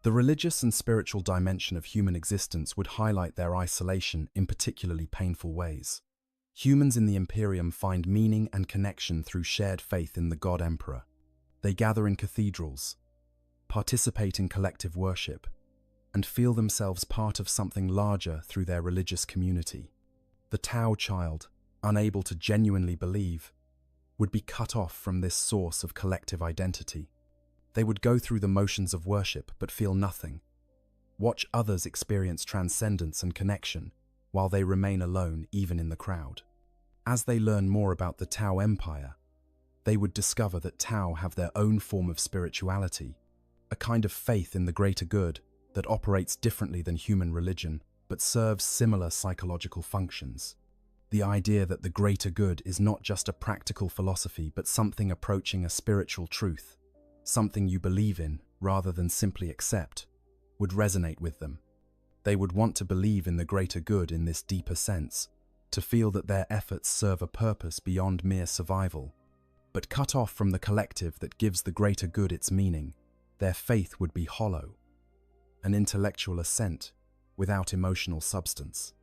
The religious and spiritual dimension of human existence would highlight their isolation in particularly painful ways. Humans in the Imperium find meaning and connection through shared faith in the God Emperor. They gather in cathedrals, participate in collective worship, and feel themselves part of something larger through their religious community. The Tau child, unable to genuinely believe, would be cut off from this source of collective identity. They would go through the motions of worship but feel nothing. Watch others experience transcendence and connection while they remain alone even in the crowd. As they learn more about the Tau Empire, they would discover that Tau have their own form of spirituality, a kind of faith in the greater good that operates differently than human religion but serves similar psychological functions. The idea that the greater good is not just a practical philosophy but something approaching a spiritual truth, something you believe in rather than simply accept, would resonate with them. They would want to believe in the greater good in this deeper sense, to feel that their efforts serve a purpose beyond mere survival. But cut off from the collective that gives the greater good its meaning, their faith would be hollow, an intellectual assent without emotional substance.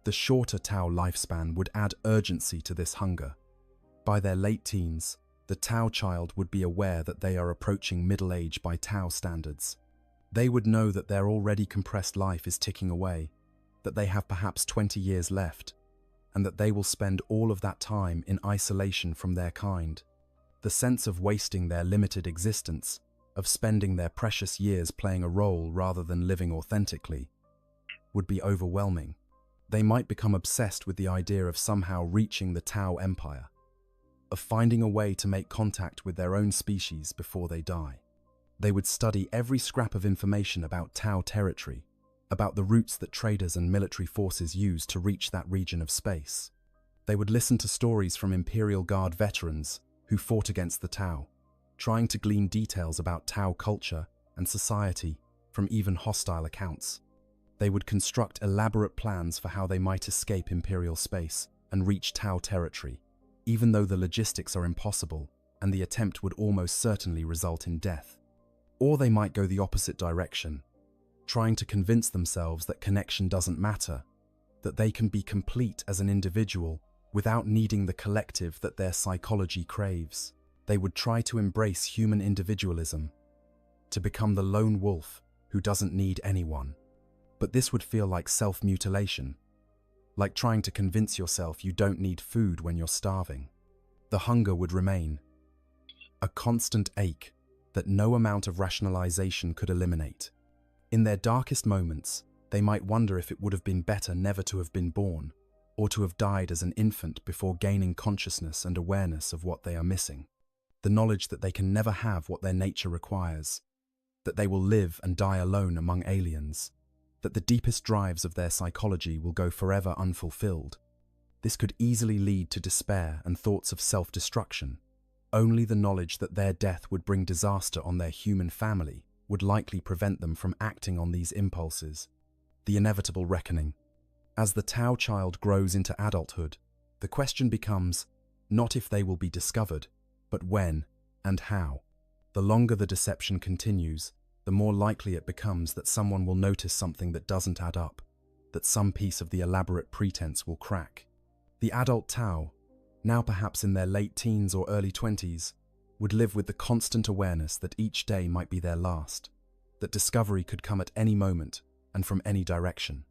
The shorter Tau lifespan would add urgency to this hunger. By their late teens, the Tau child would be aware that they are approaching middle age by Tau standards. They would know that their already compressed life is ticking away, that they have perhaps 20 years left, and that they will spend all of that time in isolation from their kind. The sense of wasting their limited existence, of spending their precious years playing a role rather than living authentically, would be overwhelming. They might become obsessed with the idea of somehow reaching the Tau Empire, of finding a way to make contact with their own species before they die. They would study every scrap of information about Tau territory, about the routes that traders and military forces use to reach that region of space. They would listen to stories from Imperial Guard veterans who fought against the Tau, trying to glean details about Tau culture and society from even hostile accounts. They would construct elaborate plans for how they might escape Imperial space and reach Tau territory, even though the logistics are impossible and the attempt would almost certainly result in death. Or they might go the opposite direction, trying to convince themselves that connection doesn't matter, that they can be complete as an individual without needing the collective that their psychology craves. They would try to embrace human individualism, to become the lone wolf who doesn't need anyone. But this would feel like self-mutilation, like trying to convince yourself you don't need food when you're starving. The hunger would remain, a constant ache that no amount of rationalization could eliminate. In their darkest moments, they might wonder if it would have been better never to have been born, or to have died as an infant before gaining consciousness and awareness of what they are missing. The knowledge that they can never have what their nature requires, that they will live and die alone among aliens, that the deepest drives of their psychology will go forever unfulfilled. This could easily lead to despair and thoughts of self-destruction. Only the knowledge that their death would bring disaster on their human family would likely prevent them from acting on these impulses. The inevitable reckoning. As the Tau child grows into adulthood, the question becomes not if they will be discovered, but when and how. The longer the deception continues, the more likely it becomes that someone will notice something that doesn't add up, that some piece of the elaborate pretense will crack. The adult Tau, now perhaps in their late teens or early 20s, would live with the constant awareness that each day might be their last, that discovery could come at any moment and from any direction.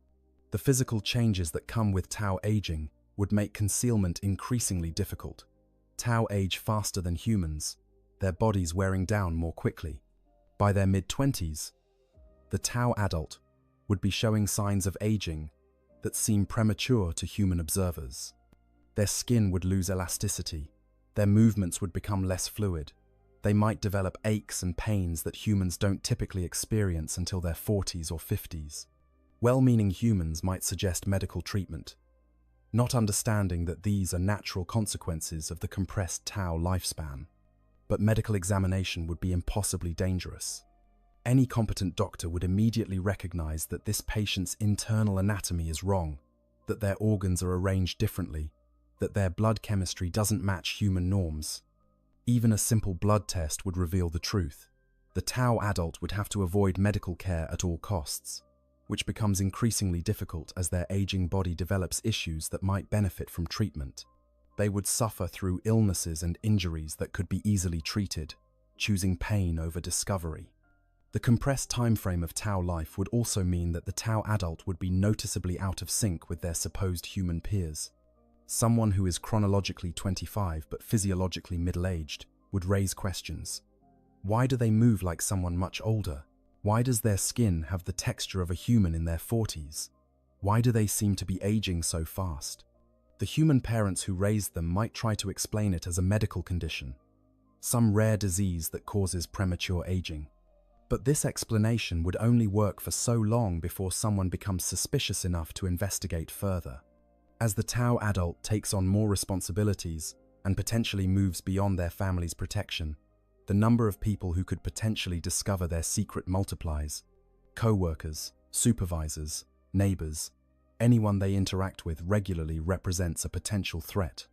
The physical changes that come with Tau aging would make concealment increasingly difficult. Tau age faster than humans, their bodies wearing down more quickly. By their mid-20s, the Tau adult would be showing signs of aging that seem premature to human observers. Their skin would lose elasticity, their movements would become less fluid. They might develop aches and pains that humans don't typically experience until their 40s or 50s. Well-meaning humans might suggest medical treatment, not understanding that these are natural consequences of the compressed Tau lifespan. But medical examination would be impossibly dangerous. Any competent doctor would immediately recognize that this patient's internal anatomy is wrong, that their organs are arranged differently, that their blood chemistry doesn't match human norms. Even a simple blood test would reveal the truth. The Tau adult would have to avoid medical care at all costs, which becomes increasingly difficult as their aging body develops issues that might benefit from treatment. They would suffer through illnesses and injuries that could be easily treated, choosing pain over discovery. The compressed timeframe of Tau life would also mean that the Tau adult would be noticeably out of sync with their supposed human peers. Someone who is chronologically 25 but physiologically middle-aged would raise questions. Why do they move like someone much older? Why does their skin have the texture of a human in their 40s? Why do they seem to be aging so fast? The human parents who raised them might try to explain it as a medical condition, some rare disease that causes premature aging. But this explanation would only work for so long before someone becomes suspicious enough to investigate further. As the Tau adult takes on more responsibilities and potentially moves beyond their family's protection, the number of people who could potentially discover their secret multiplies. Co-workers, supervisors, neighbors, anyone they interact with regularly represents a potential threat.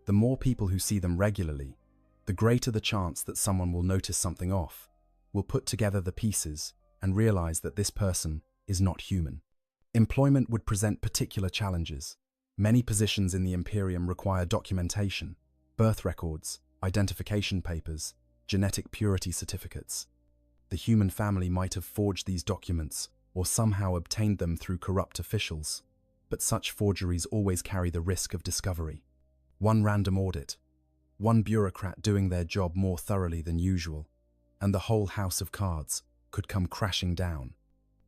The more people who see them regularly, the greater the chance that someone will notice something off, will put together the pieces and realize that this person is not human. Employment would present particular challenges. Many positions in the Imperium require documentation, birth records, identification papers, genetic purity certificates. The human family might have forged these documents or somehow obtained them through corrupt officials, but such forgeries always carry the risk of discovery. One random audit, one bureaucrat doing their job more thoroughly than usual, and the whole house of cards could come crashing down.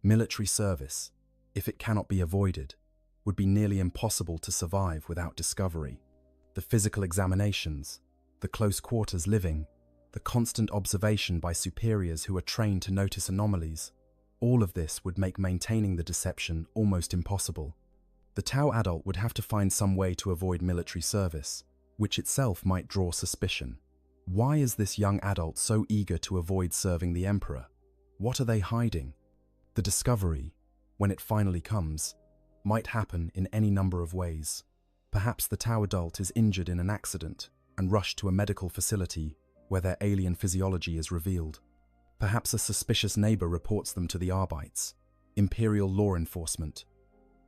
Military service, if it cannot be avoided, would be nearly impossible to survive without discovery. The physical examinations, the close quarters living, the constant observation by superiors who are trained to notice anomalies, all of this would make maintaining the deception almost impossible. The Tau adult would have to find some way to avoid military service, which itself might draw suspicion. Why is this young adult so eager to avoid serving the Emperor? What are they hiding? The discovery, when it finally comes, might happen in any number of ways. Perhaps the Tau adult is injured in an accident and rushed to a medical facility where their alien physiology is revealed. Perhaps a suspicious neighbor reports them to the Arbites, Imperial law enforcement.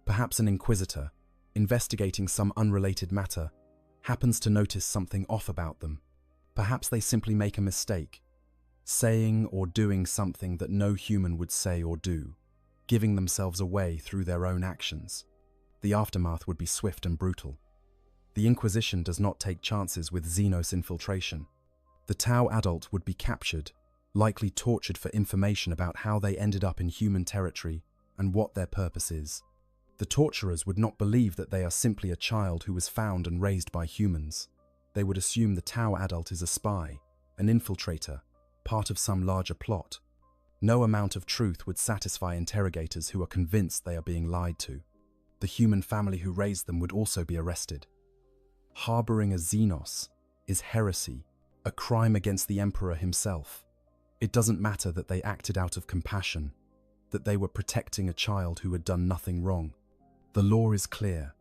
Perhaps an inquisitor, investigating some unrelated matter, happens to notice something off about them. Perhaps they simply make a mistake, saying or doing something that no human would say or do, giving themselves away through their own actions. The aftermath would be swift and brutal. The Inquisition does not take chances with Xenos infiltration. The Tau adult would be captured, likely tortured for information about how they ended up in human territory and what their purpose is. The torturers would not believe that they are simply a child who was found and raised by humans. They would assume the Tau adult is a spy, an infiltrator, part of some larger plot. No amount of truth would satisfy interrogators who are convinced they are being lied to. The human family who raised them would also be arrested. Harboring a Xenos is heresy, a crime against the Emperor himself. It doesn't matter that they acted out of compassion, that they were protecting a child who had done nothing wrong. The law is clear.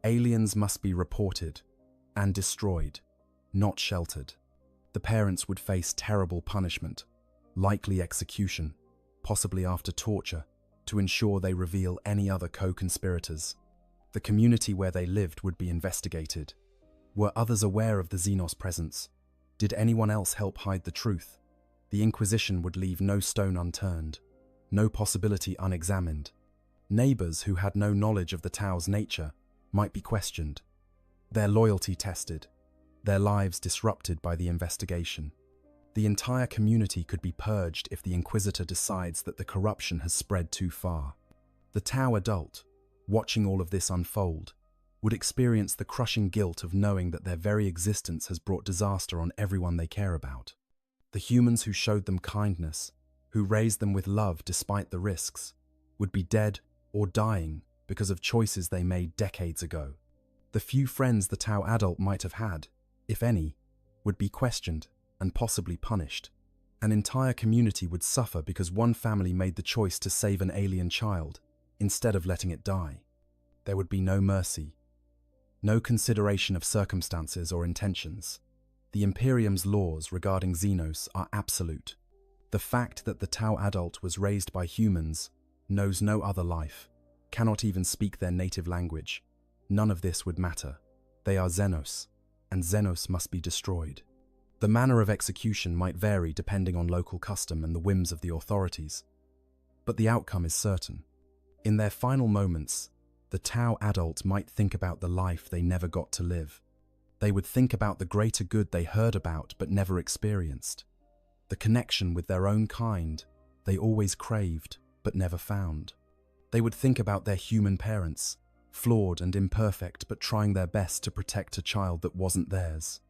Aliens must be reported and destroyed, not sheltered. The parents would face terrible punishment, likely execution, possibly after torture, to ensure they reveal any other co-conspirators. The community where they lived would be investigated. Were others aware of the Xenos presence? Did anyone else help hide the truth? The Inquisition would leave no stone unturned, no possibility unexamined. Neighbors who had no knowledge of the Tau's nature might be questioned, their loyalty tested, their lives disrupted by the investigation. The entire community could be purged if the Inquisitor decides that the corruption has spread too far. The Tau adult, watching all of this unfold, would experience the crushing guilt of knowing that their very existence has brought disaster on everyone they care about. The humans who showed them kindness, who raised them with love despite the risks, would be dead or dying because of choices they made decades ago. The few friends the Tau adult might have had, if any, would be questioned and possibly punished. An entire community would suffer because one family made the choice to save an alien child instead of letting it die. There would be no mercy, no consideration of circumstances or intentions. The Imperium's laws regarding Xenos are absolute. The fact that the Tau adult was raised by humans, knows no other life, cannot even speak their native language. None of this would matter. They are Xenos, and Xenos must be destroyed. The manner of execution might vary depending on local custom and the whims of the authorities, but the outcome is certain. In their final moments, the Tau adult might think about the life they never got to live. They would think about the greater good they heard about but never experienced, the connection with their own kind they always craved but never found. They would think about their human parents, flawed and imperfect but trying their best to protect a child that wasn't theirs.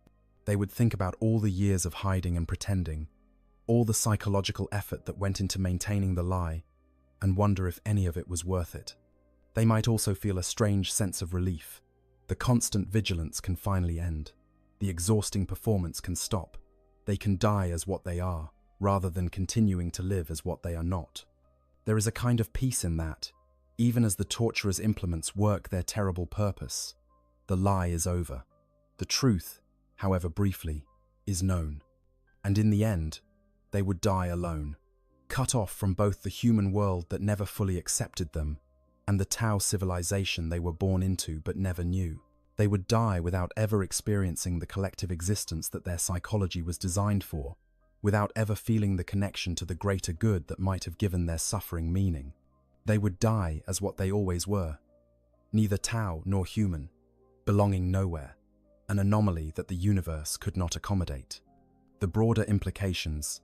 They would think about all the years of hiding and pretending, all the psychological effort that went into maintaining the lie, and wonder if any of it was worth it. They might also feel a strange sense of relief. The constant vigilance can finally end. The exhausting performance can stop. They can die as what they are, rather than continuing to live as what they are not. There is a kind of peace in that, even as the torturer's implements work their terrible purpose. The lie is over. The truth, however briefly, is known. And in the end, they would die alone, cut off from both the human world that never fully accepted them and the Tau civilization they were born into but never knew. They would die without ever experiencing the collective existence that their psychology was designed for, without ever feeling the connection to the greater good that might have given their suffering meaning. They would die as what they always were, neither Tau nor human, belonging nowhere, an anomaly that the universe could not accommodate. The broader implications.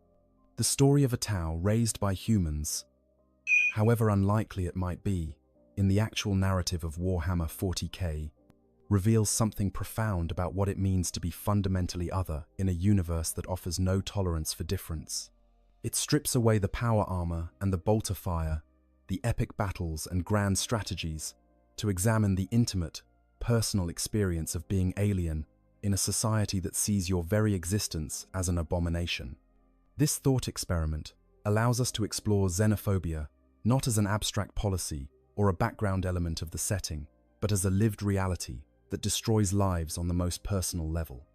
The story of a Tau raised by humans, however unlikely it might be, in the actual narrative of Warhammer 40k, reveals something profound about what it means to be fundamentally other in a universe that offers no tolerance for difference. It strips away the power armor and the bolter fire, the epic battles and grand strategies, to examine the intimate, personal experience of being alien in a society that sees your very existence as an abomination. This thought experiment allows us to explore xenophobia not as an abstract policy or a background element of the setting, but as a lived reality that destroys lives on the most personal level.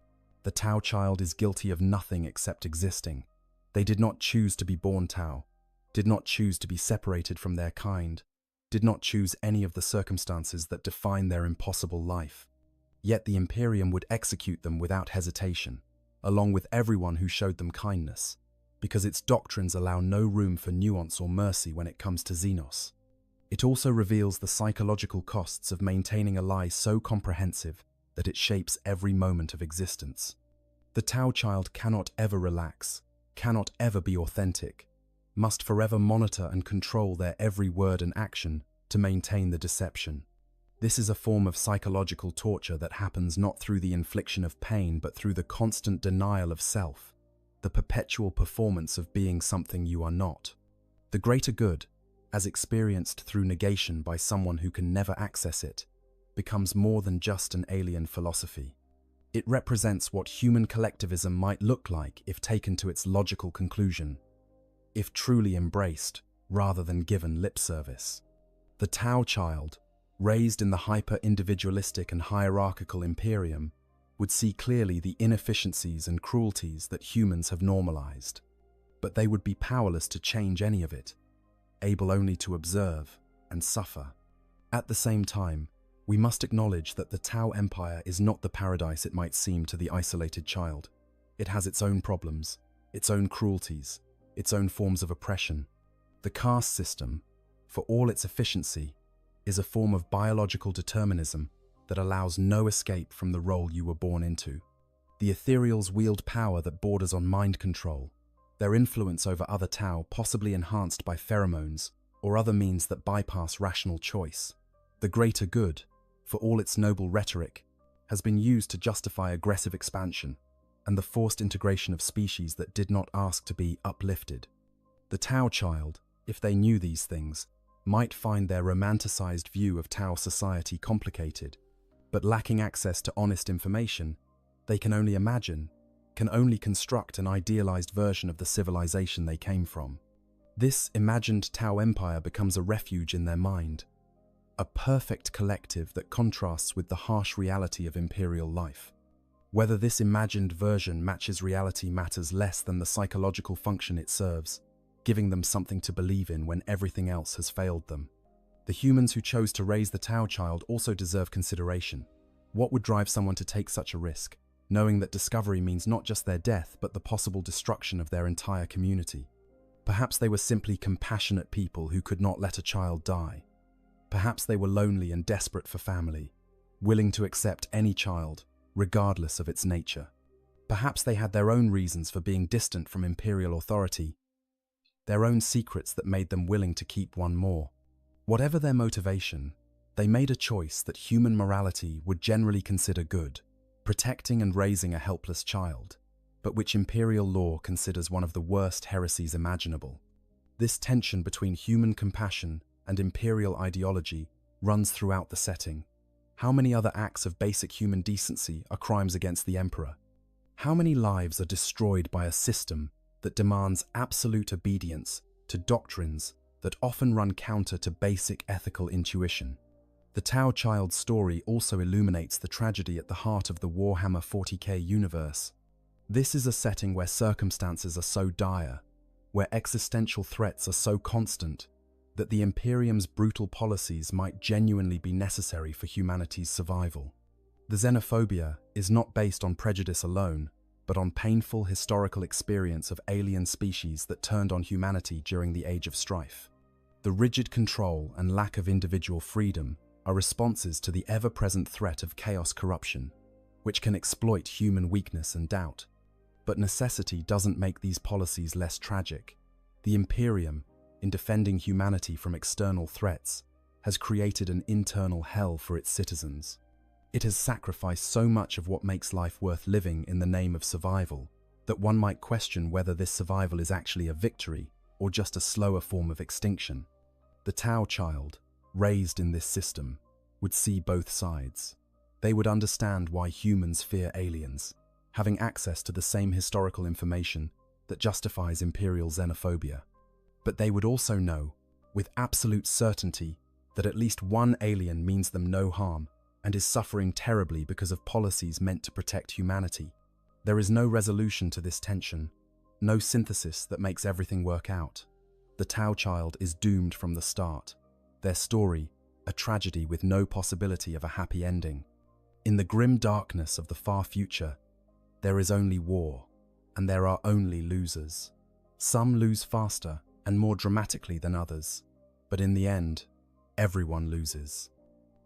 The Tau child is guilty of nothing except existing. They did not choose to be born Tau, did not choose to be separated from their kind, did not choose any of the circumstances that define their impossible life. Yet the Imperium would execute them without hesitation, along with everyone who showed them kindness, because its doctrines allow no room for nuance or mercy when it comes to Xenos. It also reveals the psychological costs of maintaining a lie so comprehensive that it shapes every moment of existence. The Tau child cannot ever relax, cannot ever be authentic, must forever monitor and control their every word and action to maintain the deception. This is a form of psychological torture that happens not through the infliction of pain but through the constant denial of self, the perpetual performance of being something you are not. The greater good, as experienced through negation by someone who can never access it, becomes more than just an alien philosophy. It represents what human collectivism might look like if taken to its logical conclusion, if truly embraced rather than given lip service. The Tau child, raised in the hyper-individualistic and hierarchical Imperium, would see clearly the inefficiencies and cruelties that humans have normalized, but they would be powerless to change any of it, able only to observe and suffer. At the same time, we must acknowledge that the Tau Empire is not the paradise it might seem to the isolated child. It has its own problems, its own cruelties, its own forms of oppression. The caste system, for all its efficiency, is a form of biological determinism that allows no escape from the role you were born into. The ethereals wield power that borders on mind control, their influence over other Tau possibly enhanced by pheromones or other means that bypass rational choice. The greater good, for all its noble rhetoric, has been used to justify aggressive expansion and the forced integration of species that did not ask to be uplifted. The Tau child, if they knew these things, might find their romanticized view of Tau society complicated, but lacking access to honest information, they can only imagine, can only construct an idealized version of the civilization they came from. This imagined Tau empire becomes a refuge in their mind, a perfect collective that contrasts with the harsh reality of imperial life. Whether this imagined version matches reality matters less than the psychological function it serves, giving them something to believe in when everything else has failed them. The humans who chose to raise the Tau child also deserve consideration. What would drive someone to take such a risk, knowing that discovery means not just their death but the possible destruction of their entire community? Perhaps they were simply compassionate people who could not let a child die. Perhaps they were lonely and desperate for family, willing to accept any child, regardless of its nature. Perhaps they had their own reasons for being distant from imperial authority, their own secrets that made them willing to keep one more. Whatever their motivation, they made a choice that human morality would generally consider good, protecting and raising a helpless child, but which imperial law considers one of the worst heresies imaginable. This tension between human compassion and imperial ideology runs throughout the setting. How many other acts of basic human decency are crimes against the emperor? How many lives are destroyed by a system that demands absolute obedience to doctrines that often run counter to basic ethical intuition? The Tau child's story also illuminates the tragedy at the heart of the Warhammer 40k universe. This is a setting where circumstances are so dire, where existential threats are so constant, that the Imperium's brutal policies might genuinely be necessary for humanity's survival. The xenophobia is not based on prejudice alone, but on painful historical experience of alien species that turned on humanity during the Age of Strife. The rigid control and lack of individual freedom are responses to the ever-present threat of chaos corruption, which can exploit human weakness and doubt. But necessity doesn't make these policies less tragic. The Imperium, in defending humanity from external threats, has created an internal hell for its citizens. It has sacrificed so much of what makes life worth living in the name of survival that one might question whether this survival is actually a victory or just a slower form of extinction. The Tau child, raised in this system, would see both sides. They would understand why humans fear aliens, having access to the same historical information that justifies imperial xenophobia. But they would also know, with absolute certainty, that at least one alien means them no harm and is suffering terribly because of policies meant to protect humanity. There is no resolution to this tension, no synthesis that makes everything work out. The Tau child is doomed from the start. Their story, a tragedy with no possibility of a happy ending. In the grim darkness of the far future, there is only war, and there are only losers. Some lose faster and more dramatically than others, but in the end, everyone loses.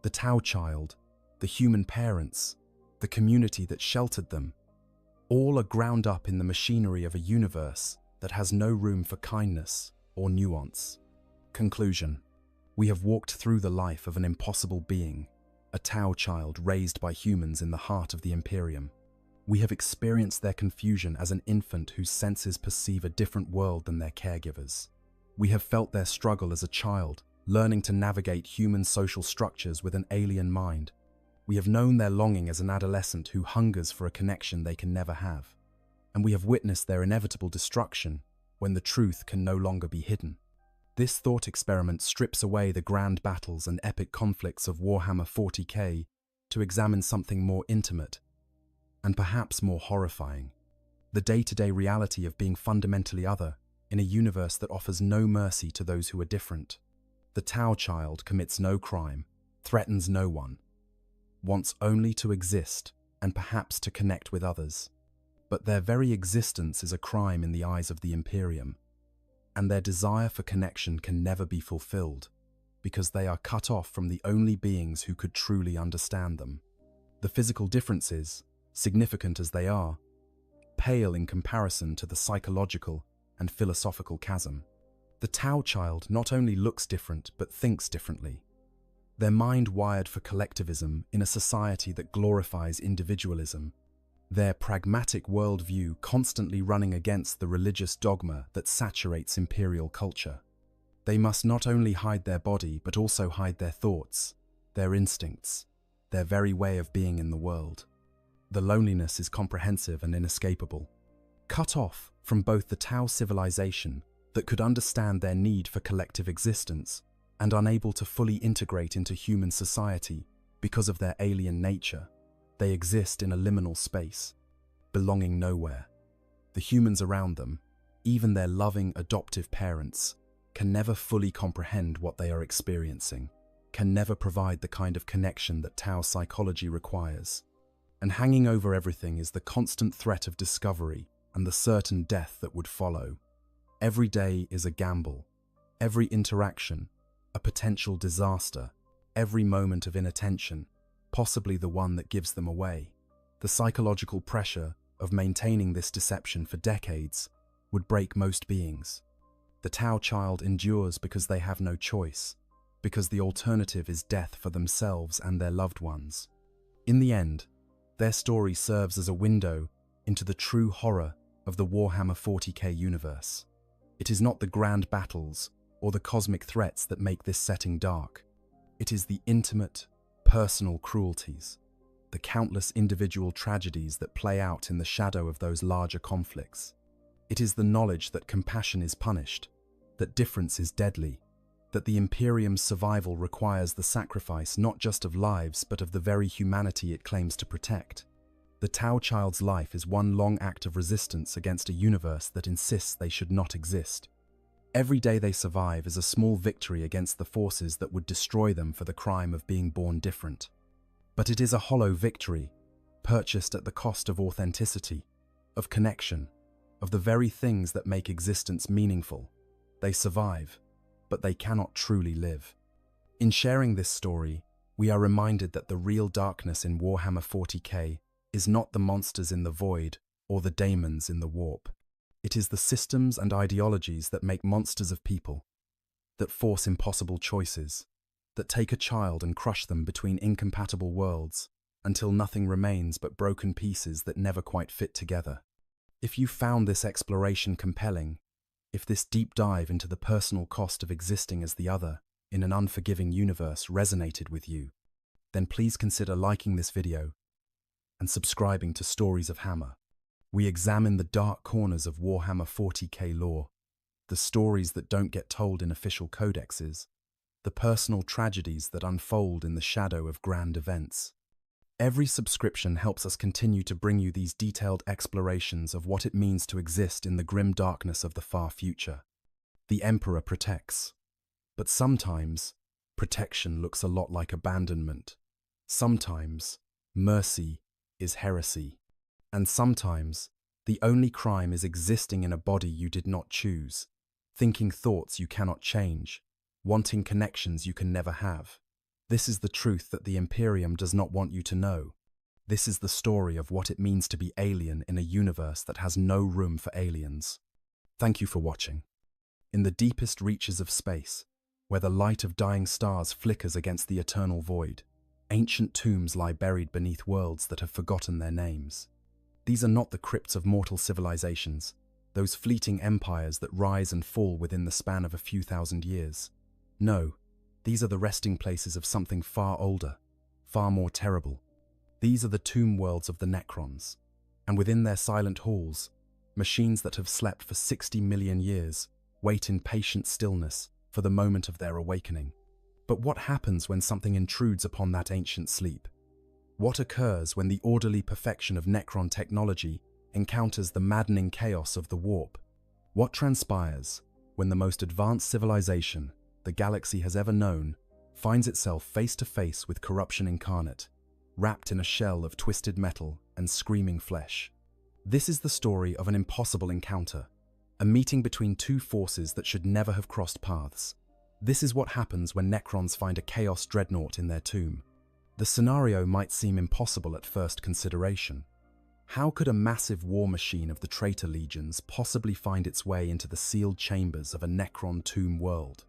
The Tau child, the human parents, the community that sheltered them, all are ground up in the machinery of a universe that has no room for kindness or nuance. Conclusion. We have walked through the life of an impossible being, a Tau child raised by humans in the heart of the Imperium. We have experienced their confusion as an infant whose senses perceive a different world than their caregivers. We have felt their struggle as a child, learning to navigate human social structures with an alien mind. We have known their longing as an adolescent who hungers for a connection they can never have. And we have witnessed their inevitable destruction when the truth can no longer be hidden. This thought experiment strips away the grand battles and epic conflicts of Warhammer 40k to examine something more intimate and perhaps more horrifying, the day-to-day reality of being fundamentally other in a universe that offers no mercy to those who are different. The Tau child commits no crime, threatens no one, wants only to exist and perhaps to connect with others. But their very existence is a crime in the eyes of the Imperium, and their desire for connection can never be fulfilled because they are cut off from the only beings who could truly understand them. The physical differences, significant as they are, pale in comparison to the psychological and philosophical chasm. The Tau child not only looks different but thinks differently. Their mind wired for collectivism in a society that glorifies individualism, their pragmatic worldview constantly running against the religious dogma that saturates imperial culture. They must not only hide their body but also hide their thoughts, their instincts, their very way of being in the world. The loneliness is comprehensive and inescapable. Cut off from both the Tau civilization that could understand their need for collective existence and unable to fully integrate into human society because of their alien nature, they exist in a liminal space, belonging nowhere. The humans around them, even their loving adoptive parents, can never fully comprehend what they are experiencing, can never provide the kind of connection that Tau psychology requires. And hanging over everything is the constant threat of discovery and the certain death that would follow. Every day is a gamble, every interaction a potential disaster, every moment of inattention, possibly the one that gives them away. The psychological pressure of maintaining this deception for decades would break most beings. The Tau child endures because they have no choice, because the alternative is death for themselves and their loved ones. In the end, their story serves as a window into the true horror of the Warhammer 40k universe. It is not the grand battles or the cosmic threats that make this setting dark. It is the intimate, personal cruelties, the countless individual tragedies that play out in the shadow of those larger conflicts. It is the knowledge that compassion is punished, that difference is deadly, that the Imperium's survival requires the sacrifice not just of lives but of the very humanity it claims to protect. The Tau child's life is one long act of resistance against a universe that insists they should not exist. Every day they survive is a small victory against the forces that would destroy them for the crime of being born different. But it is a hollow victory, purchased at the cost of authenticity, of connection, of the very things that make existence meaningful. They survive, but they cannot truly live. In sharing this story, we are reminded that the real darkness in Warhammer 40k is not the monsters in the void or the daemons in the warp. It is the systems and ideologies that make monsters of people, that force impossible choices, that take a child and crush them between incompatible worlds until nothing remains but broken pieces that never quite fit together. If you found this exploration compelling, if this deep dive into the personal cost of existing as the other in an unforgiving universe resonated with you, then please consider liking this video and subscribing to Stories of Hammer. We examine the dark corners of Warhammer 40k lore, the stories that don't get told in official codexes, the personal tragedies that unfold in the shadow of grand events. Every subscription helps us continue to bring you these detailed explorations of what it means to exist in the grim darkness of the far future. The Emperor protects, but sometimes protection looks a lot like abandonment. Sometimes mercy is heresy. And sometimes, the only crime is existing in a body you did not choose, thinking thoughts you cannot change, wanting connections you can never have. This is the truth that the Imperium does not want you to know. This is the story of what it means to be alien in a universe that has no room for aliens. Thank you for watching. In the deepest reaches of space, where the light of dying stars flickers against the eternal void, ancient tombs lie buried beneath worlds that have forgotten their names. These are not the crypts of mortal civilizations, those fleeting empires that rise and fall within the span of a few thousand years. No, these are the resting places of something far older, far more terrible. These are the tomb worlds of the Necrons, and within their silent halls, machines that have slept for 60 million years wait in patient stillness for the moment of their awakening. But what happens when something intrudes upon that ancient sleep? What occurs when the orderly perfection of Necron technology encounters the maddening chaos of the warp? What transpires when the most advanced civilization the galaxy has ever known finds itself face to face with corruption incarnate, wrapped in a shell of twisted metal and screaming flesh? This is the story of an impossible encounter, a meeting between two forces that should never have crossed paths. This is what happens when Necrons find a Chaos Dreadnought in their tomb. The scenario might seem impossible at first consideration. How could a massive war machine of the traitor legions possibly find its way into the sealed chambers of a Necron tomb world?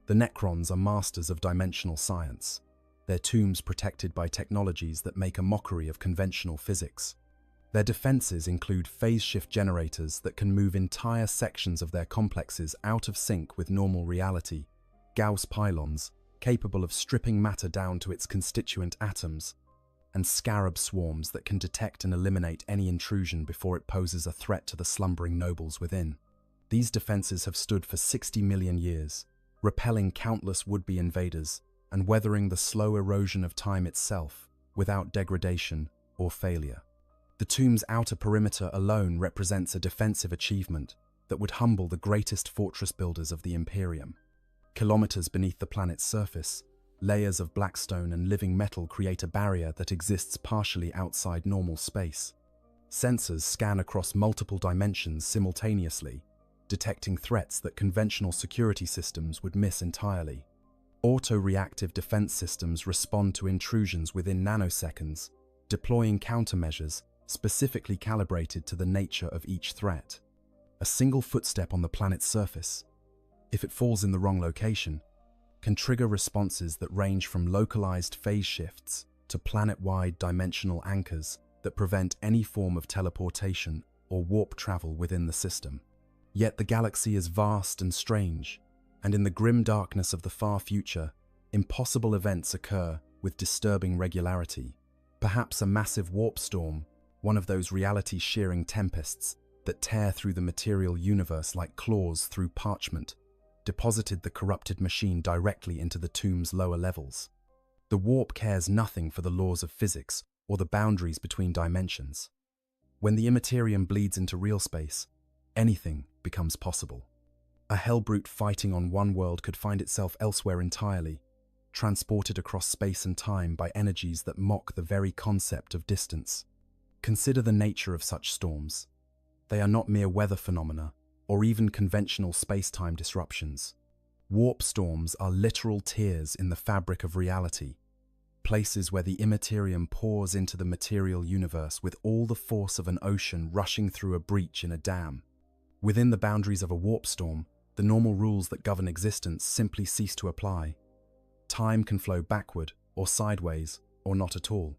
The Necrons are masters of dimensional science, their tombs protected by technologies that make a mockery of conventional physics. Their defenses include phase shift generators that can move entire sections of their complexes out of sync with normal reality, Gauss pylons capable of stripping matter down to its constituent atoms, and scarab swarms that can detect and eliminate any intrusion before it poses a threat to the slumbering nobles within. These defenses have stood for 60 million years, repelling countless would-be invaders and weathering the slow erosion of time itself without degradation or failure. The tomb's outer perimeter alone represents a defensive achievement that would humble the greatest fortress builders of the Imperium. Kilometers beneath the planet's surface, layers of blackstone and living metal create a barrier that exists partially outside normal space. Sensors scan across multiple dimensions simultaneously, detecting threats that conventional security systems would miss entirely. Auto-reactive defense systems respond to intrusions within nanoseconds, deploying countermeasures specifically calibrated to the nature of each threat. A single footstep on the planet's surface, if it falls in the wrong location, can trigger responses that range from localized phase shifts to planet-wide dimensional anchors that prevent any form of teleportation or warp travel within the system. Yet the galaxy is vast and strange, and in the grim darkness of the far future, impossible events occur with disturbing regularity. Perhaps a massive warp storm, one of those reality-shearing tempests that tear through the material universe like claws through parchment, deposited the corrupted machine directly into the tomb's lower levels. The warp cares nothing for the laws of physics or the boundaries between dimensions. When the immaterium bleeds into real space, anything becomes possible. A hellbrute fighting on one world could find itself elsewhere entirely, transported across space and time by energies that mock the very concept of distance. Consider the nature of such storms. They are not mere weather phenomena, or even conventional space-time disruptions. Warp storms are literal tears in the fabric of reality, places where the immaterium pours into the material universe with all the force of an ocean rushing through a breach in a dam. Within the boundaries of a warp storm, the normal rules that govern existence simply cease to apply. Time can flow backward, or sideways, or not at all.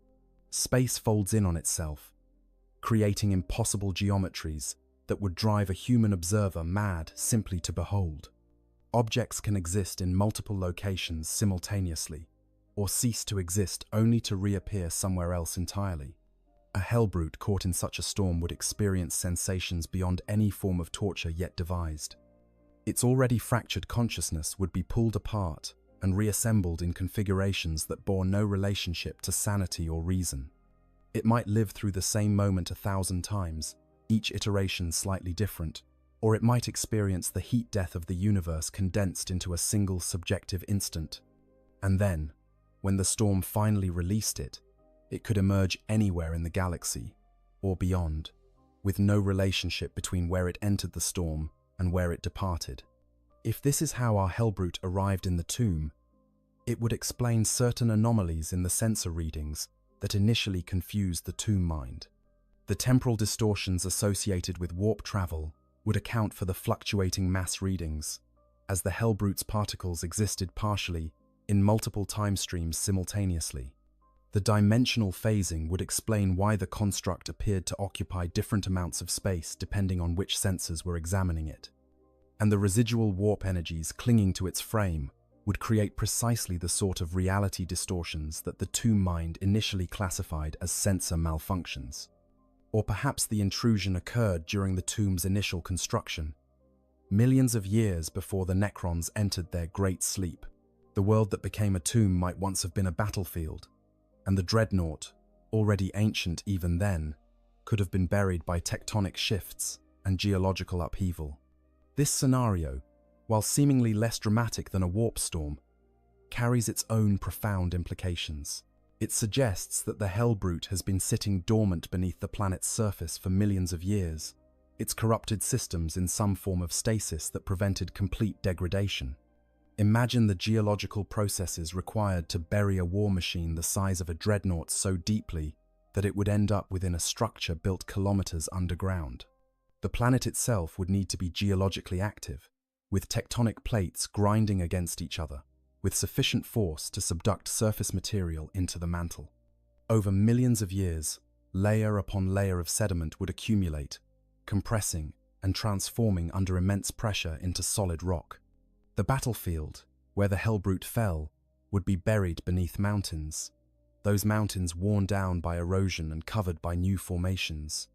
Space folds in on itself, creating impossible geometries that would drive a human observer mad simply to behold. Objects can exist in multiple locations simultaneously, or cease to exist only to reappear somewhere else entirely. A hellbrute caught in such a storm would experience sensations beyond any form of torture yet devised. Its already fractured consciousness would be pulled apart and reassembled in configurations that bore no relationship to sanity or reason. It might live through the same moment 1,000 times, each iteration slightly different, or it might experience the heat death of the universe condensed into a single subjective instant. And then, when the storm finally released it, it could emerge anywhere in the galaxy, or beyond, with no relationship between where it entered the storm and where it departed. If this is how our hellbrute arrived in the tomb, it would explain certain anomalies in the sensor readings that initially confused the tomb mind. The temporal distortions associated with warp travel would account for the fluctuating mass readings, as the hellbrute's particles existed partially in multiple time streams simultaneously. The dimensional phasing would explain why the construct appeared to occupy different amounts of space depending on which sensors were examining it. And the residual warp energies clinging to its frame would create precisely the sort of reality distortions that the tomb mind initially classified as sensor malfunctions. Or perhaps the intrusion occurred during the tomb's initial construction, millions of years before the Necrons entered their great sleep. The world that became a tomb might once have been a battlefield, and the dreadnought, already ancient even then, could have been buried by tectonic shifts and geological upheaval. This scenario, while seemingly less dramatic than a warp storm, carries its own profound implications. It suggests that the hellbrute has been sitting dormant beneath the planet's surface for millions of years, its corrupted systems in some form of stasis that prevented complete degradation. Imagine the geological processes required to bury a war machine the size of a dreadnought so deeply that it would end up within a structure built kilometers underground. The planet itself would need to be geologically active, with tectonic plates grinding against each other, with sufficient force to subduct surface material into the mantle. Over millions of years, layer upon layer of sediment would accumulate, compressing and transforming under immense pressure into solid rock. The battlefield, where the hellbrute fell, would be buried beneath mountains, those mountains worn down by erosion and covered by new formations.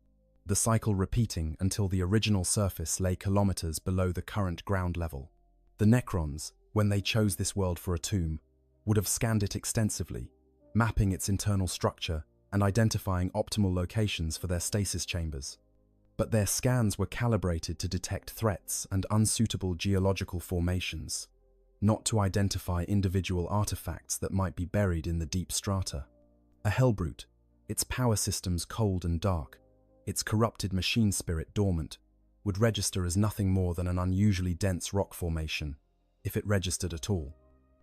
The cycle repeating until the original surface lay kilometers below the current ground level. The Necrons, when they chose this world for a tomb, would have scanned it extensively, mapping its internal structure and identifying optimal locations for their stasis chambers. But their scans were calibrated to detect threats and unsuitable geological formations, not to identify individual artifacts that might be buried in the deep strata. A Hellbrute, its power systems cold and dark, its corrupted machine spirit dormant, would register as nothing more than an unusually dense rock formation, if it registered at all.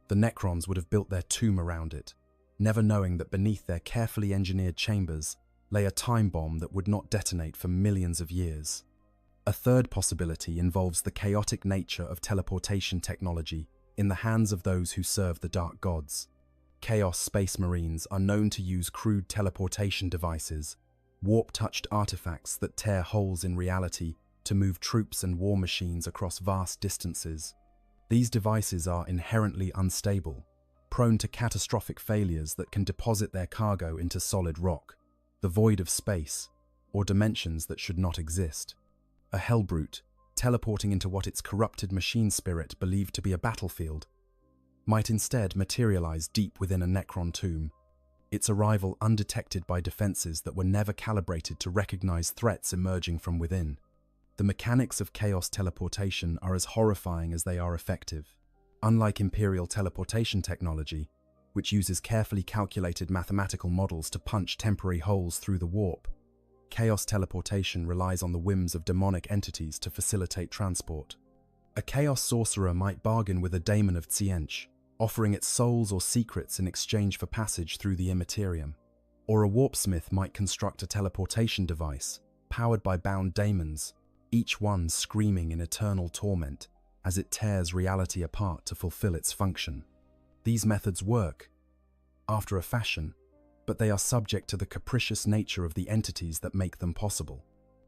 The Necrons would have built their tomb around it, never knowing that beneath their carefully engineered chambers lay a time bomb that would not detonate for millions of years. A third possibility involves the chaotic nature of teleportation technology in the hands of those who serve the Dark Gods. Chaos Space Marines are known to use crude teleportation devices, warp-touched artifacts that tear holes in reality to move troops and war machines across vast distances. These devices are inherently unstable, prone to catastrophic failures that can deposit their cargo into solid rock, the void of space, or dimensions that should not exist. A Hellbrute, teleporting into what its corrupted machine spirit believed to be a battlefield, might instead materialize deep within a Necron tomb, its arrival undetected by defenses that were never calibrated to recognize threats emerging from within. The mechanics of chaos teleportation are as horrifying as they are effective. Unlike Imperial teleportation technology, which uses carefully calculated mathematical models to punch temporary holes through the warp, chaos teleportation relies on the whims of demonic entities to facilitate transport. A chaos sorcerer might bargain with a daemon of Tziench, offering its souls or secrets in exchange for passage through the immaterium. Or a warpsmith might construct a teleportation device, powered by bound daemons, each one screaming in eternal torment as it tears reality apart to fulfill its function. These methods work, after a fashion, but they are subject to the capricious nature of the entities that make them possible.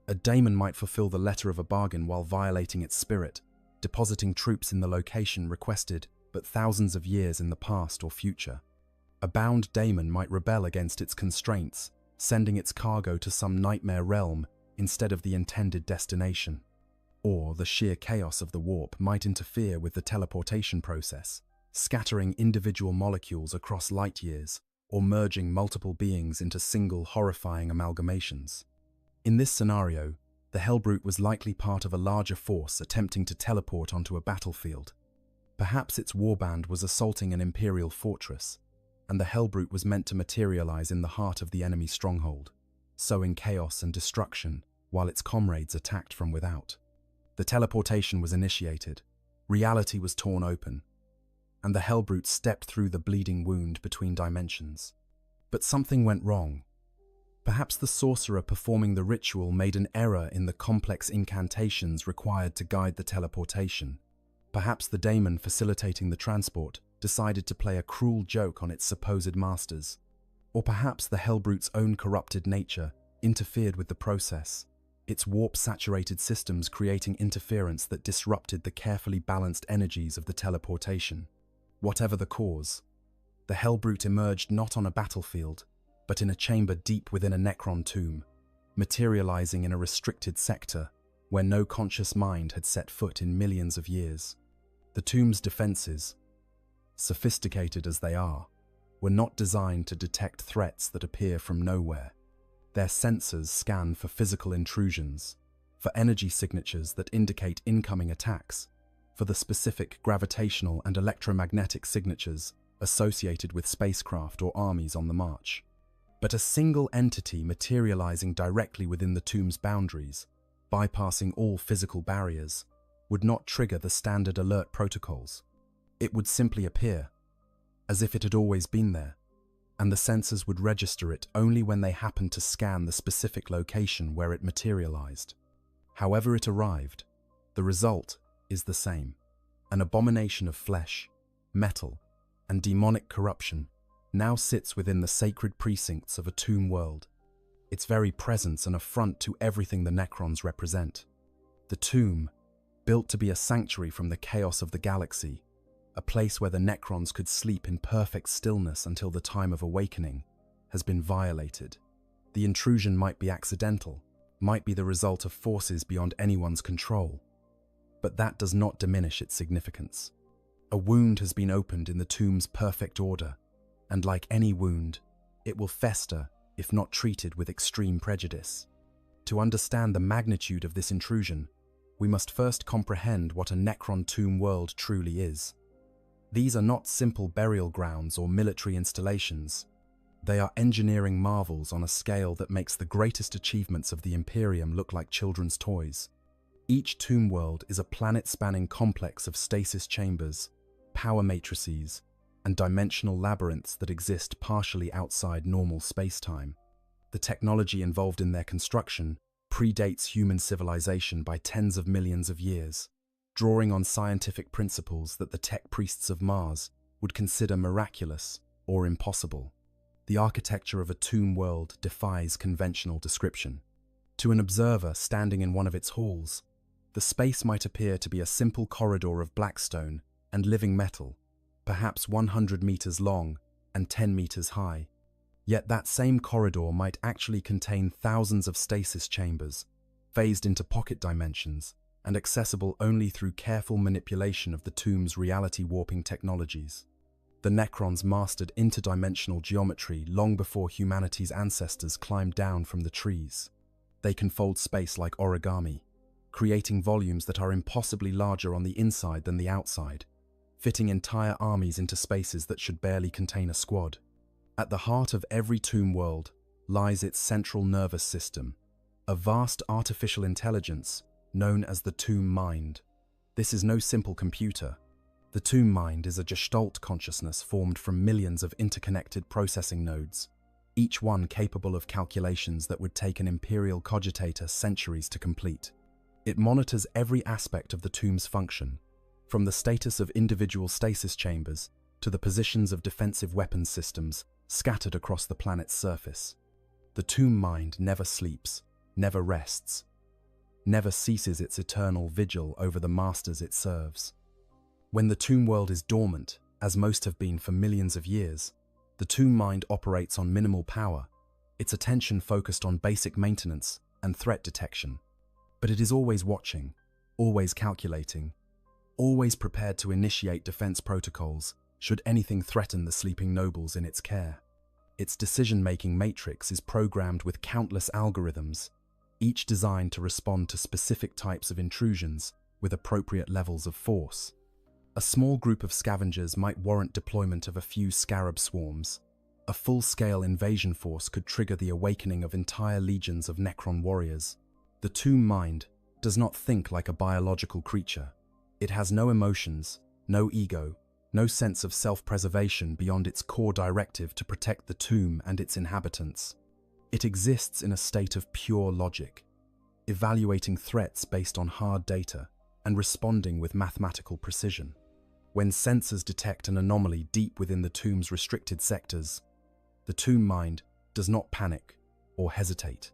A daemon might fulfill the letter of a bargain while violating its spirit, depositing troops in the location requested but thousands of years in the past or future. A bound daemon might rebel against its constraints, sending its cargo to some nightmare realm instead of the intended destination. Or the sheer chaos of the warp might interfere with the teleportation process, scattering individual molecules across light years or merging multiple beings into single horrifying amalgamations. In this scenario, the Hellbrute was likely part of a larger force attempting to teleport onto a battlefield. Perhaps its warband was assaulting an Imperial fortress, and the Hellbrute was meant to materialize in the heart of the enemy stronghold, sowing chaos and destruction while its comrades attacked from without. The teleportation was initiated, reality was torn open, and the Hellbrute stepped through the bleeding wound between dimensions. But something went wrong. Perhaps the sorcerer performing the ritual made an error in the complex incantations required to guide the teleportation. Perhaps the daemon facilitating the transport decided to play a cruel joke on its supposed masters. Or perhaps the Hellbrute's own corrupted nature interfered with the process, its warp-saturated systems creating interference that disrupted the carefully balanced energies of the teleportation. Whatever the cause, the Hellbrute emerged not on a battlefield, but in a chamber deep within a Necron tomb, materializing in a restricted sector where no conscious mind had set foot in millions of years. The tomb's defenses, sophisticated as they are, were not designed to detect threats that appear from nowhere. Their sensors scan for physical intrusions, for energy signatures that indicate incoming attacks, for the specific gravitational and electromagnetic signatures associated with spacecraft or armies on the march. But a single entity materializing directly within the tomb's boundaries, bypassing all physical barriers, would not trigger the standard alert protocols. It would simply appear, as if it had always been there, and the sensors would register it only when they happened to scan the specific location where it materialized. However it arrived, the result is the same: an abomination of flesh, metal, and demonic corruption now sits within the sacred precincts of a tomb world, its very presence an affront to everything the Necrons represent. The tomb, built to be a sanctuary from the chaos of the galaxy, a place where the Necrons could sleep in perfect stillness until the time of awakening, has been violated. The intrusion might be accidental, might be the result of forces beyond anyone's control, but that does not diminish its significance. A wound has been opened in the tomb's perfect order, and like any wound, it will fester if not treated with extreme prejudice. To understand the magnitude of this intrusion, we must first comprehend what a Necron tomb world truly is. These are not simple burial grounds or military installations. They are engineering marvels on a scale that makes the greatest achievements of the Imperium look like children's toys. Each tomb world is a planet-spanning complex of stasis chambers, power matrices, and dimensional labyrinths that exist partially outside normal space-time. The technology involved in their construction predates human civilization by tens of millions of years, drawing on scientific principles that the tech priests of Mars would consider miraculous or impossible. The architecture of a tomb world defies conventional description. To an observer standing in one of its halls, the space might appear to be a simple corridor of black stone and living metal, perhaps 100 meters long and 10 meters high. Yet that same corridor might actually contain thousands of stasis chambers, phased into pocket dimensions and accessible only through careful manipulation of the tomb's reality warping technologies. The Necrons mastered interdimensional geometry long before humanity's ancestors climbed down from the trees. They can fold space like origami, creating volumes that are impossibly larger on the inside than the outside, fitting entire armies into spaces that should barely contain a squad. At the heart of every tomb world lies its central nervous system, a vast artificial intelligence known as the tomb mind. This is no simple computer. The tomb mind is a gestalt consciousness formed from millions of interconnected processing nodes, each one capable of calculations that would take an imperial cogitator centuries to complete. It monitors every aspect of the tomb's function, from the status of individual stasis chambers to the positions of defensive weapons systems scattered across the planet's surface. The tomb mind never sleeps, never rests, never ceases its eternal vigil over the masters it serves. When the tomb world is dormant, as most have been for millions of years, the tomb mind operates on minimal power, its attention focused on basic maintenance and threat detection. But it is always watching, always calculating, always prepared to initiate defense protocols should anything threaten the sleeping nobles in its care. Its decision-making matrix is programmed with countless algorithms, each designed to respond to specific types of intrusions with appropriate levels of force. A small group of scavengers might warrant deployment of a few scarab swarms. A full-scale invasion force could trigger the awakening of entire legions of Necron warriors. The tomb mind does not think like a biological creature. It has no emotions, no ego, no sense of self-preservation beyond its core directive to protect the tomb and its inhabitants. It exists in a state of pure logic, evaluating threats based on hard data and responding with mathematical precision. When sensors detect an anomaly deep within the tomb's restricted sectors, the tomb mind does not panic or hesitate.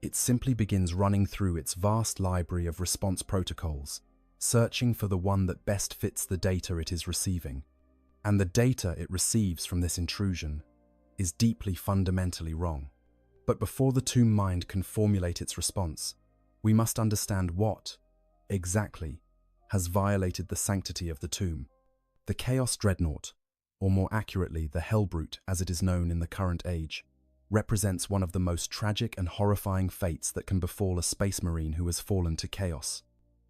It simply begins running through its vast library of response protocols, searching for the one that best fits the data it is receiving. And the data it receives from this intrusion is deeply fundamentally wrong. But before the tomb mind can formulate its response, we must understand what, exactly, has violated the sanctity of the tomb. The Chaos Dreadnought, or more accurately the Hellbrute as it is known in the current age, represents one of the most tragic and horrifying fates that can befall a space marine who has fallen to chaos.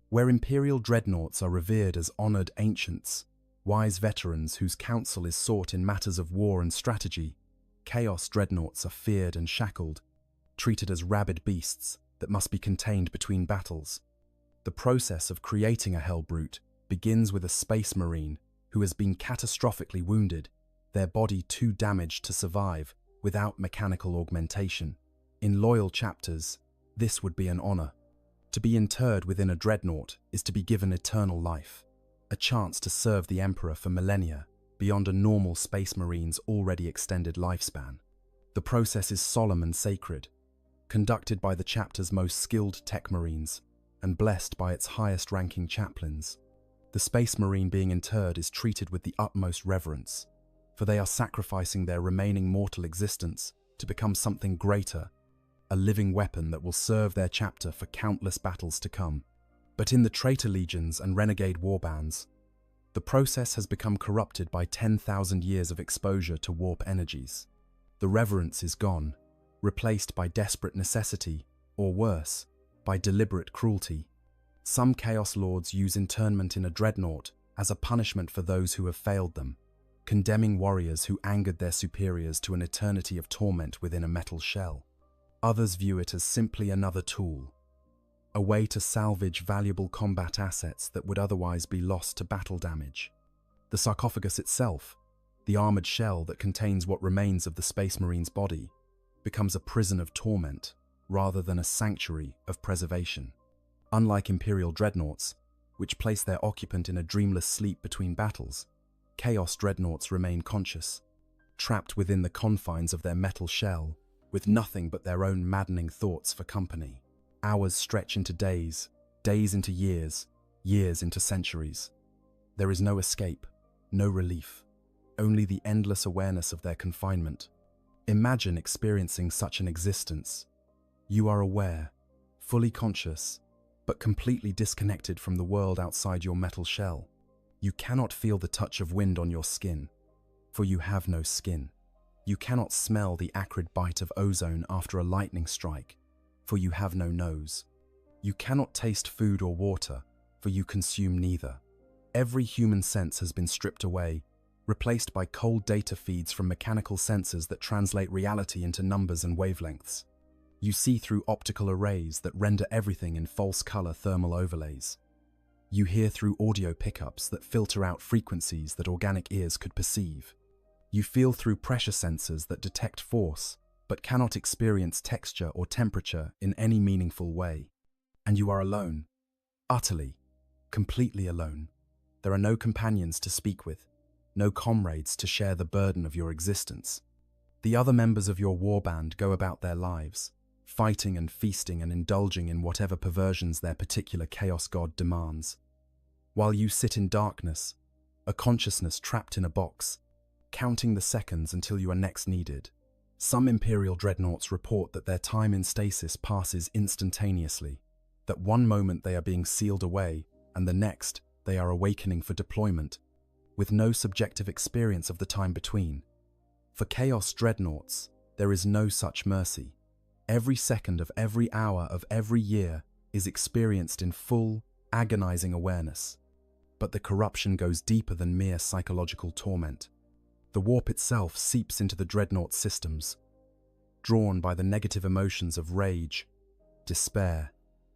Where Imperial dreadnoughts are revered as honored ancients, wise veterans whose counsel is sought in matters of war and strategy, Chaos Dreadnoughts are feared and shackled, treated as rabid beasts that must be contained between battles. The process of creating a Hellbrute begins with a space marine who has been catastrophically wounded, their body too damaged to survive without mechanical augmentation. In loyal chapters, this would be an honor. To be interred within a dreadnought is to be given eternal life, a chance to serve the Emperor for millennia beyond a normal space marine's already extended lifespan. The process is solemn and sacred, conducted by the chapter's most skilled tech marines and blessed by its highest-ranking chaplains. The Space Marine being interred is treated with the utmost reverence, for they are sacrificing their remaining mortal existence to become something greater, a living weapon that will serve their chapter for countless battles to come. But in the traitor legions and renegade warbands, the process has become corrupted by 10,000 years of exposure to warp energies. The reverence is gone, replaced by desperate necessity, or worse, by deliberate cruelty. Some Chaos Lords use internment in a dreadnought as a punishment for those who have failed them, condemning warriors who angered their superiors to an eternity of torment within a metal shell. Others view it as simply another tool, a way to salvage valuable combat assets that would otherwise be lost to battle damage. The sarcophagus itself, the armored shell that contains what remains of the Space Marine's body, becomes a prison of torment rather than a sanctuary of preservation. Unlike Imperial dreadnoughts, which place their occupant in a dreamless sleep between battles, Chaos dreadnoughts remain conscious, trapped within the confines of their metal shell, with nothing but their own maddening thoughts for company. Hours stretch into days, days into years, years into centuries. There is no escape, no relief, only the endless awareness of their confinement. Imagine experiencing such an existence. You are aware, fully conscious, but completely disconnected from the world outside your metal shell. You cannot feel the touch of wind on your skin, for you have no skin. You cannot smell the acrid bite of ozone after a lightning strike, for you have no nose. You cannot taste food or water, for you consume neither. Every human sense has been stripped away, replaced by cold data feeds from mechanical sensors that translate reality into numbers and wavelengths. You see through optical arrays that render everything in false color thermal overlays. You hear through audio pickups that filter out frequencies that organic ears could perceive. You feel through pressure sensors that detect force, but cannot experience texture or temperature in any meaningful way. And you are alone. Utterly, completely alone. There are no companions to speak with, no comrades to share the burden of your existence. The other members of your warband go about their lives, fighting and feasting and indulging in whatever perversions their particular chaos god demands. While you sit in darkness, a consciousness trapped in a box, counting the seconds until you are next needed. Some Imperial dreadnoughts report that their time in stasis passes instantaneously, that one moment they are being sealed away and the next they are awakening for deployment, with no subjective experience of the time between. For Chaos dreadnoughts, there is no such mercy. Every second of every hour of every year is experienced in full, agonizing awareness. But the corruption goes deeper than mere psychological torment. The warp itself seeps into the dreadnought systems, drawn by the negative emotions of rage, despair,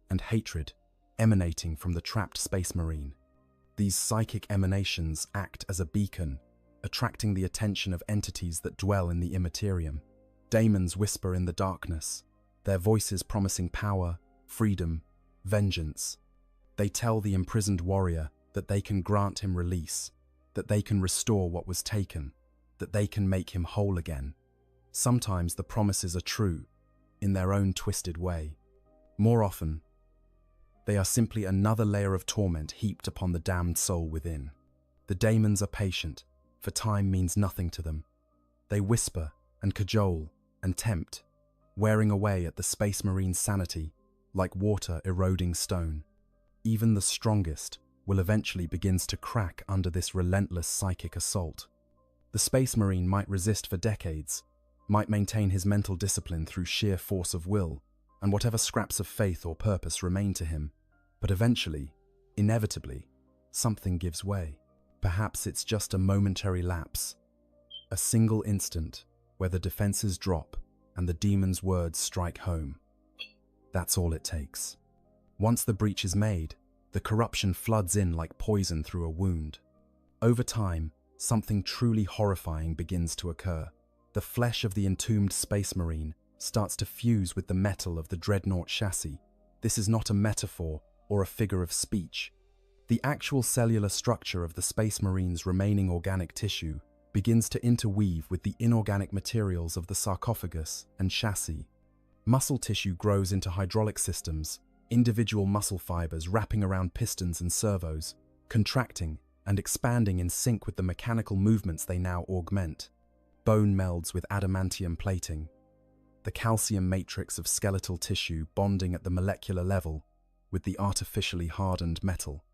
and hatred emanating from the trapped Space Marine. These psychic emanations act as a beacon, attracting the attention of entities that dwell in the immaterium. Daemons whisper in the darkness, their voices promising power, freedom, vengeance. They tell the imprisoned warrior that they can grant him release, that they can restore what was taken, that they can make him whole again. Sometimes the promises are true, in their own twisted way. More often, they are simply another layer of torment heaped upon the damned soul within. The daemons are patient, for time means nothing to them. They whisper and cajole and tempt, wearing away at the Space Marine's sanity like water eroding stone. Even the strongest will eventually begins to crack under this relentless psychic assault. The Space Marine might resist for decades, might maintain his mental discipline through sheer force of will, and whatever scraps of faith or purpose remain to him. But eventually, inevitably, something gives way. Perhaps it's just a momentary lapse, a single instant where the defenses drop and the demon's words strike home. That's all it takes. Once the breach is made, the corruption floods in like poison through a wound. Over time, something truly horrifying begins to occur. The flesh of the entombed Space Marine starts to fuse with the metal of the dreadnought chassis. This is not a metaphor or a figure of speech. The actual cellular structure of the Space Marine's remaining organic tissue begins to interweave with the inorganic materials of the sarcophagus and chassis. Muscle tissue grows into hydraulic systems, individual muscle fibers wrapping around pistons and servos, contracting and expanding in sync with the mechanical movements they now augment. Bone melds with adamantium plating, the calcium matrix of skeletal tissue bonding at the molecular level with the artificially hardened metal.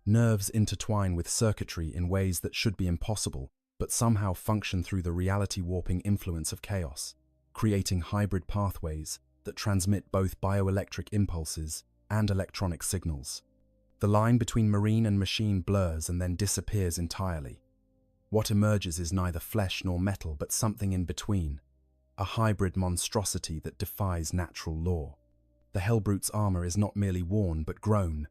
Nerves intertwine with circuitry in ways that should be impossible, but somehow function through the reality-warping influence of chaos, creating hybrid pathways that transmit both bioelectric impulses and electronic signals. The line between marine and machine blurs and then disappears entirely. What emerges is neither flesh nor metal, but something in between, a hybrid monstrosity that defies natural law. The Hellbrute's armor is not merely worn but grown,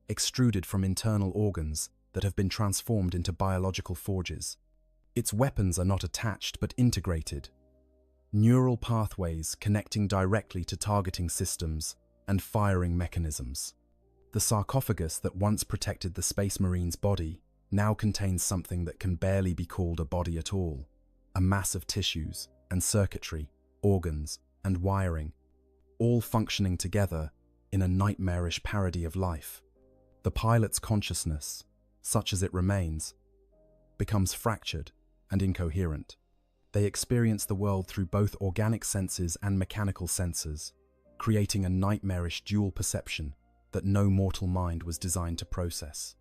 extruded from internal organs that have been transformed into biological forges. Its weapons are not attached but integrated. Neural pathways connecting directly to targeting systems and firing mechanisms. The sarcophagus that once protected the Space Marine's body now contains something that can barely be called a body at all, a mass of tissues and circuitry, organs and wiring, all functioning together in a nightmarish parody of life. The pilot's consciousness, such as it remains, becomes fractured and incoherent. They experience the world through both organic senses and mechanical senses, creating a nightmarish dual perception that no mortal mind was designed to process.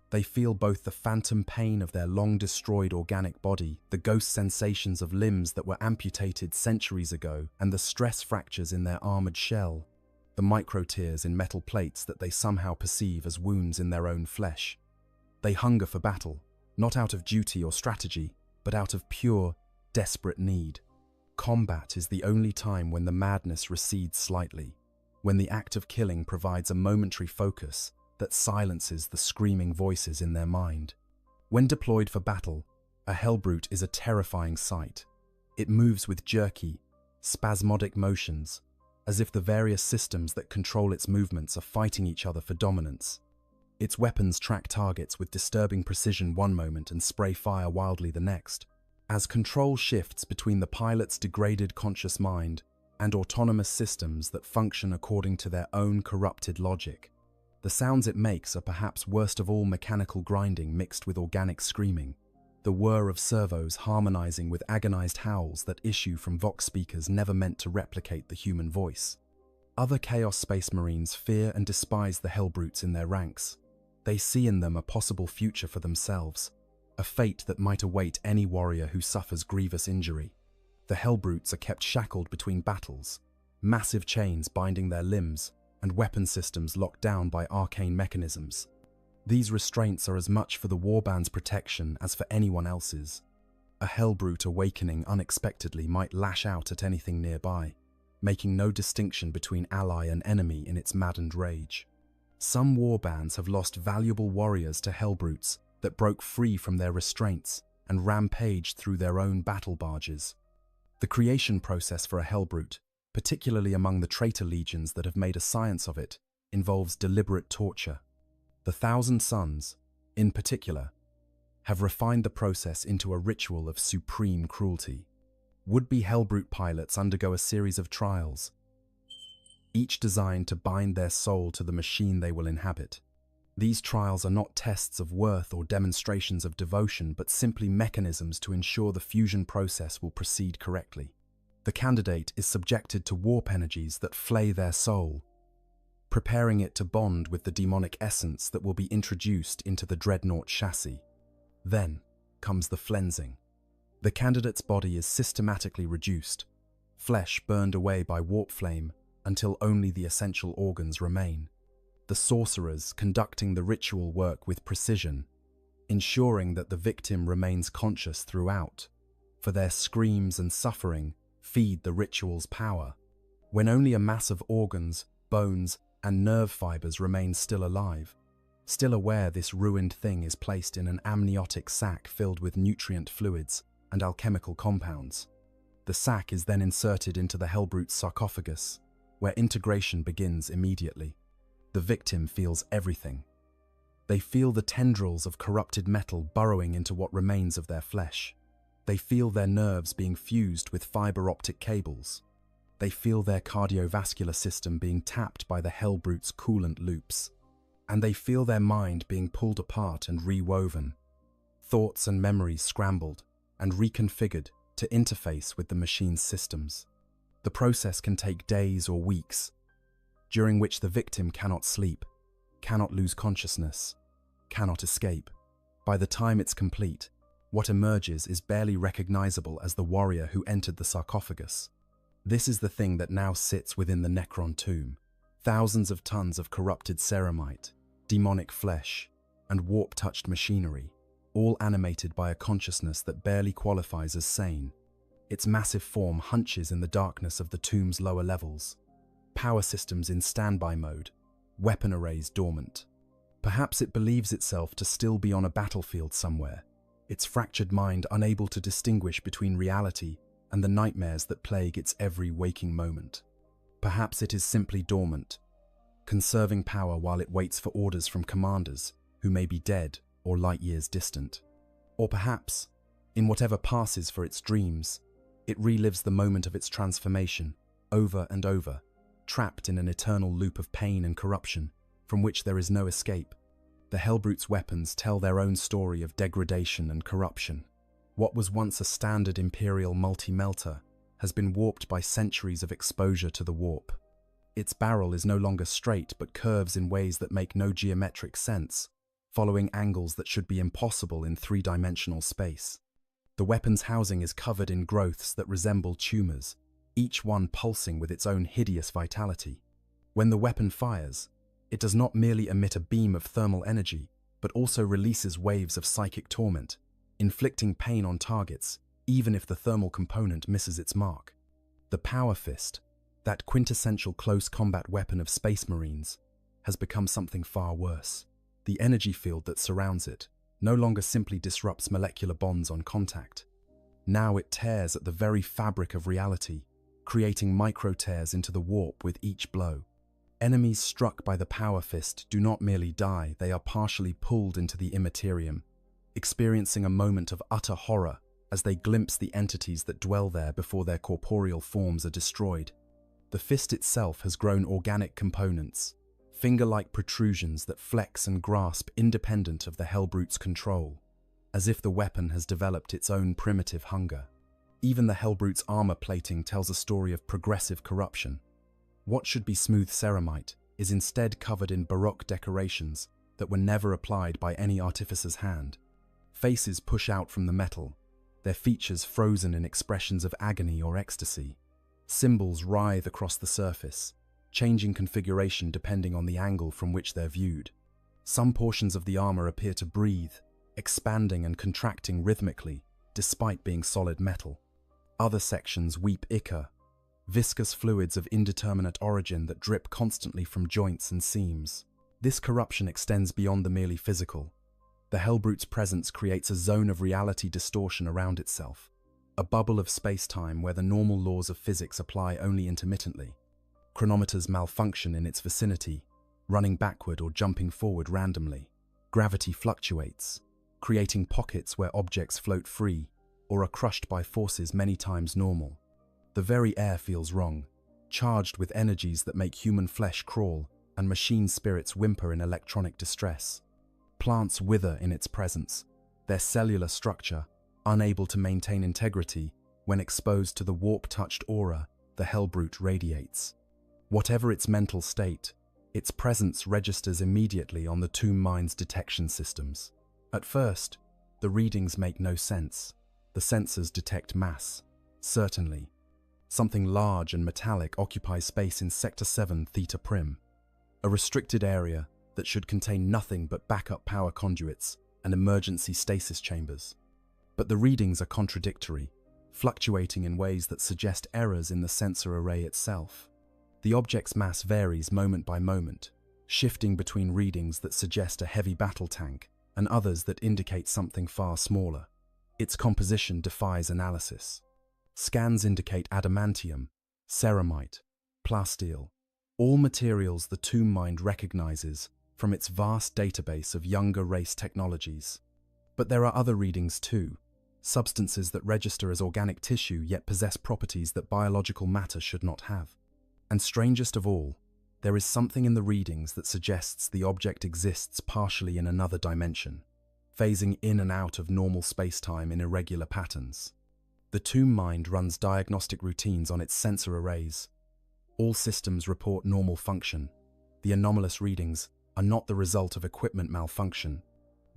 They feel both the phantom pain of their long-destroyed organic body, the ghost sensations of limbs that were amputated centuries ago, and the stress fractures in their armored shell, the micro-tears in metal plates that they somehow perceive as wounds in their own flesh. They hunger for battle, not out of duty or strategy, but out of pure, desperate need. Combat is the only time when the madness recedes slightly, when the act of killing provides a momentary focus that silences the screaming voices in their mind. When deployed for battle, a Hellbrute is a terrifying sight. It moves with jerky, spasmodic motions, as if the various systems that control its movements are fighting each other for dominance. Its weapons track targets with disturbing precision one moment and spray fire wildly the next. As control shifts between the pilot's degraded conscious mind and autonomous systems that function according to their own corrupted logic, the sounds it makes are perhaps worst of all mechanical grinding mixed with organic screaming, the whir of servos harmonizing with agonized howls that issue from vox speakers never meant to replicate the human voice. Other Chaos Space Marines fear and despise the Hellbrutes in their ranks. They see in them a possible future for themselves, a fate that might await any warrior who suffers grievous injury. The Hellbrutes are kept shackled between battles, massive chains binding their limbs, and weapon systems locked down by arcane mechanisms. These restraints are as much for the warband's protection as for anyone else's. A Hellbrute awakening unexpectedly might lash out at anything nearby, making no distinction between ally and enemy in its maddened rage. Some warbands have lost valuable warriors to Hellbrutes that broke free from their restraints and rampaged through their own battle barges. The creation process for a Hellbrute, particularly among the traitor legions that have made a science of it, involves deliberate torture. The Thousand Sons, in particular, have refined the process into a ritual of supreme cruelty. Would-be Hellbrute pilots undergo a series of trials, each designed to bind their soul to the machine they will inhabit. These trials are not tests of worth or demonstrations of devotion, but simply mechanisms to ensure the fusion process will proceed correctly. The candidate is subjected to warp energies that flay their soul, preparing it to bond with the demonic essence that will be introduced into the dreadnought chassis. Then comes the flensing. The candidate's body is systematically reduced, flesh burned away by warp flame until only the essential organs remain. The sorcerers conducting the ritual work with precision, ensuring that the victim remains conscious throughout, for their screams and suffering feed the ritual's power. When only a mass of organs, bones, and nerve fibers remain still alive, still aware this ruined thing is placed in an amniotic sac filled with nutrient fluids and alchemical compounds. The sac is then inserted into the Hellbrute's sarcophagus, where integration begins immediately. The victim feels everything. They feel the tendrils of corrupted metal burrowing into what remains of their flesh. They feel their nerves being fused with fiber optic cables. They feel their cardiovascular system being tapped by the Hellbrute's coolant loops. and they feel their mind being pulled apart and rewoven. Thoughts and memories scrambled and reconfigured to interface with the machine's systems. The process can take days or weeks, during which the victim cannot sleep, cannot lose consciousness, cannot escape. By the time it's complete, what emerges is barely recognizable as the warrior who entered the sarcophagus. This is the thing that now sits within the Necron tomb. Thousands of tons of corrupted ceramite, demonic flesh, and warp-touched machinery, all animated by a consciousness that barely qualifies as sane. Its massive form hunches in the darkness of the tomb's lower levels, power systems in standby mode, weapon arrays dormant. Perhaps it believes itself to still be on a battlefield somewhere, its fractured mind unable to distinguish between reality and the nightmares that plague its every waking moment. Perhaps it is simply dormant, conserving power while it waits for orders from commanders who may be dead or light years distant. Or perhaps, in whatever passes for its dreams, it relives the moment of its transformation over and over, trapped in an eternal loop of pain and corruption from which there is no escape. The Hellbrute's weapons tell their own story of degradation and corruption. What was once a standard Imperial multi-melter has been warped by centuries of exposure to the warp. Its barrel is no longer straight but curves in ways that make no geometric sense, following angles that should be impossible in three-dimensional space. The weapon's housing is covered in growths that resemble tumors, each one pulsing with its own hideous vitality. When the weapon fires, it does not merely emit a beam of thermal energy, but also releases waves of psychic torment, inflicting pain on targets, even if the thermal component misses its mark. The Power Fist, that quintessential close combat weapon of Space Marines, has become something far worse. The energy field that surrounds it no longer simply disrupts molecular bonds on contact. Now it tears at the very fabric of reality, creating micro-tears into the warp with each blow. Enemies struck by the Power Fist do not merely die, they are partially pulled into the immaterium, experiencing a moment of utter horror as they glimpse the entities that dwell there before their corporeal forms are destroyed. The fist itself has grown organic components, finger-like protrusions that flex and grasp independent of the Hellbrute's control, as if the weapon has developed its own primitive hunger. Even the Hellbrute's armor plating tells a story of progressive corruption. What should be smooth ceramite is instead covered in baroque decorations that were never applied by any artificer's hand. Faces push out from the metal, their features frozen in expressions of agony or ecstasy. Symbols writhe across the surface, changing configuration depending on the angle from which they're viewed. Some portions of the armor appear to breathe, expanding and contracting rhythmically, despite being solid metal. Other sections weep ichor, viscous fluids of indeterminate origin that drip constantly from joints and seams. This corruption extends beyond the merely physical. The Hellbrute's presence creates a zone of reality distortion around itself, a bubble of space-time where the normal laws of physics apply only intermittently. Chronometers malfunction in its vicinity, running backward or jumping forward randomly. Gravity fluctuates, creating pockets where objects float free or are crushed by forces many times normal. The very air feels wrong, charged with energies that make human flesh crawl and machine spirits whimper in electronic distress. Plants wither in its presence, their cellular structure unable to maintain integrity when exposed to the warp-touched aura the Hellbrute radiates. Whatever its mental state, its presence registers immediately on the tomb mine's detection systems. At first, the readings make no sense. The sensors detect mass, certainly. Something large and metallic occupies space in Sector 7 Theta Prim, a restricted area that should contain nothing but backup power conduits and emergency stasis chambers. But the readings are contradictory, fluctuating in ways that suggest errors in the sensor array itself. The object's mass varies moment by moment, shifting between readings that suggest a heavy battle tank and others that indicate something far smaller. Its composition defies analysis. Scans indicate adamantium, ceramite, plasteel, all materials the tomb mind recognizes from its vast database of younger race technologies. But there are other readings too, substances that register as organic tissue yet possess properties that biological matter should not have. And strangest of all, There is something in the readings that suggests the object exists partially in another dimension, phasing in and out of normal space-time in irregular patterns. The tomb mind runs diagnostic routines on its sensor arrays. All systems report normal function. The anomalous readings are not the result of equipment malfunction.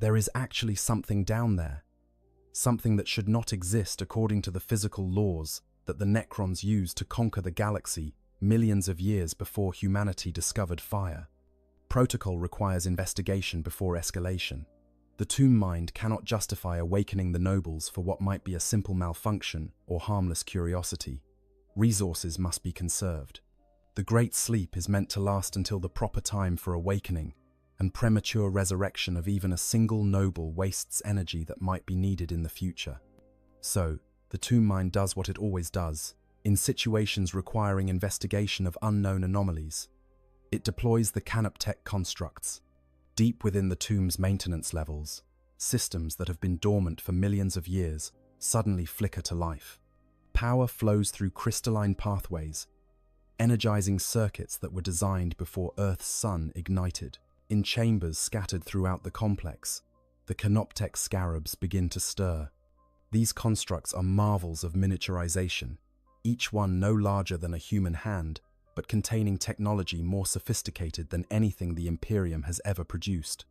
There is actually something down there, something that should not exist according to the physical laws that the Necrons used to conquer the galaxy millions of years before humanity discovered fire. Protocol requires investigation before escalation. The tomb mind cannot justify awakening the nobles for what might be a simple malfunction or harmless curiosity. Resources must be conserved. The Great Sleep is meant to last until the proper time for awakening, and premature resurrection of even a single noble wastes energy that might be needed in the future. So, the tomb mind does what it always does, in situations requiring investigation of unknown anomalies. It deploys the Canoptech constructs. Deep within the tomb's maintenance levels, systems that have been dormant for millions of years suddenly flicker to life. Power flows through crystalline pathways, energizing circuits that were designed before Earth's sun ignited. In chambers scattered throughout the complex, the Canoptech scarabs begin to stir. These constructs are marvels of miniaturization, each one no larger than a human hand, but containing technology more sophisticated than anything the Imperium has ever produced.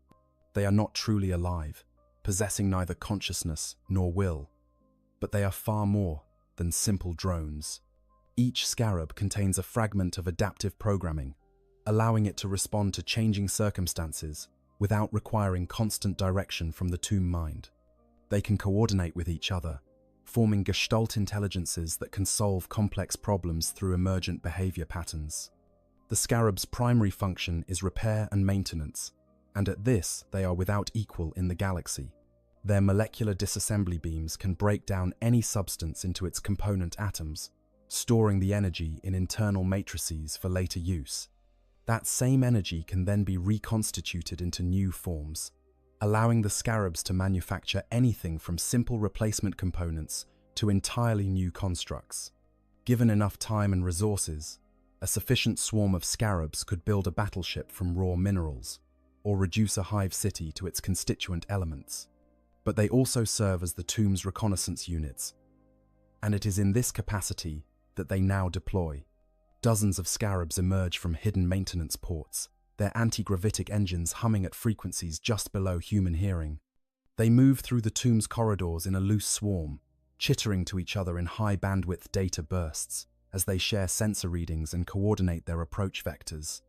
They are not truly alive, possessing neither consciousness nor will, but they are far more than simple drones. Each scarab contains a fragment of adaptive programming, allowing it to respond to changing circumstances without requiring constant direction from the tomb mind. They can coordinate with each other, forming gestalt intelligences that can solve complex problems through emergent behavior patterns. The scarab's primary function is repair and maintenance, and at this they are without equal in the galaxy. Their molecular disassembly beams can break down any substance into its component atoms, storing the energy in internal matrices for later use. That same energy can then be reconstituted into new forms, allowing the scarabs to manufacture anything from simple replacement components to entirely new constructs. Given enough time and resources, a sufficient swarm of scarabs could build a battleship from raw minerals, or reduce a hive city to its constituent elements. But they also serve as the tomb's reconnaissance units, and it is in this capacity that they now deploy. Dozens of scarabs emerge from hidden maintenance ports, their anti-gravitic engines humming at frequencies just below human hearing. They move through the tomb's corridors in a loose swarm, chittering to each other in high-bandwidth data bursts as they share sensor readings and coordinate their approach vectors.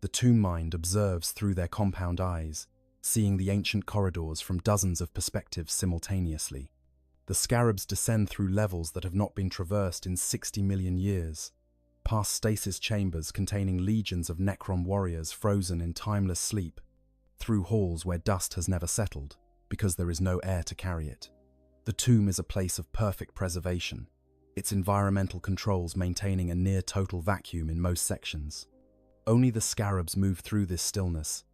The tomb mind observes through their compound eyes, seeing the ancient corridors from dozens of perspectives simultaneously. The scarabs descend through levels that have not been traversed in 60 million years, past stasis chambers containing legions of Necron warriors frozen in timeless sleep, through halls where dust has never settled, because there is no air to carry it. The tomb is a place of perfect preservation, its environmental controls maintaining a near-total vacuum in most sections. Only the scarabs move through this stillness,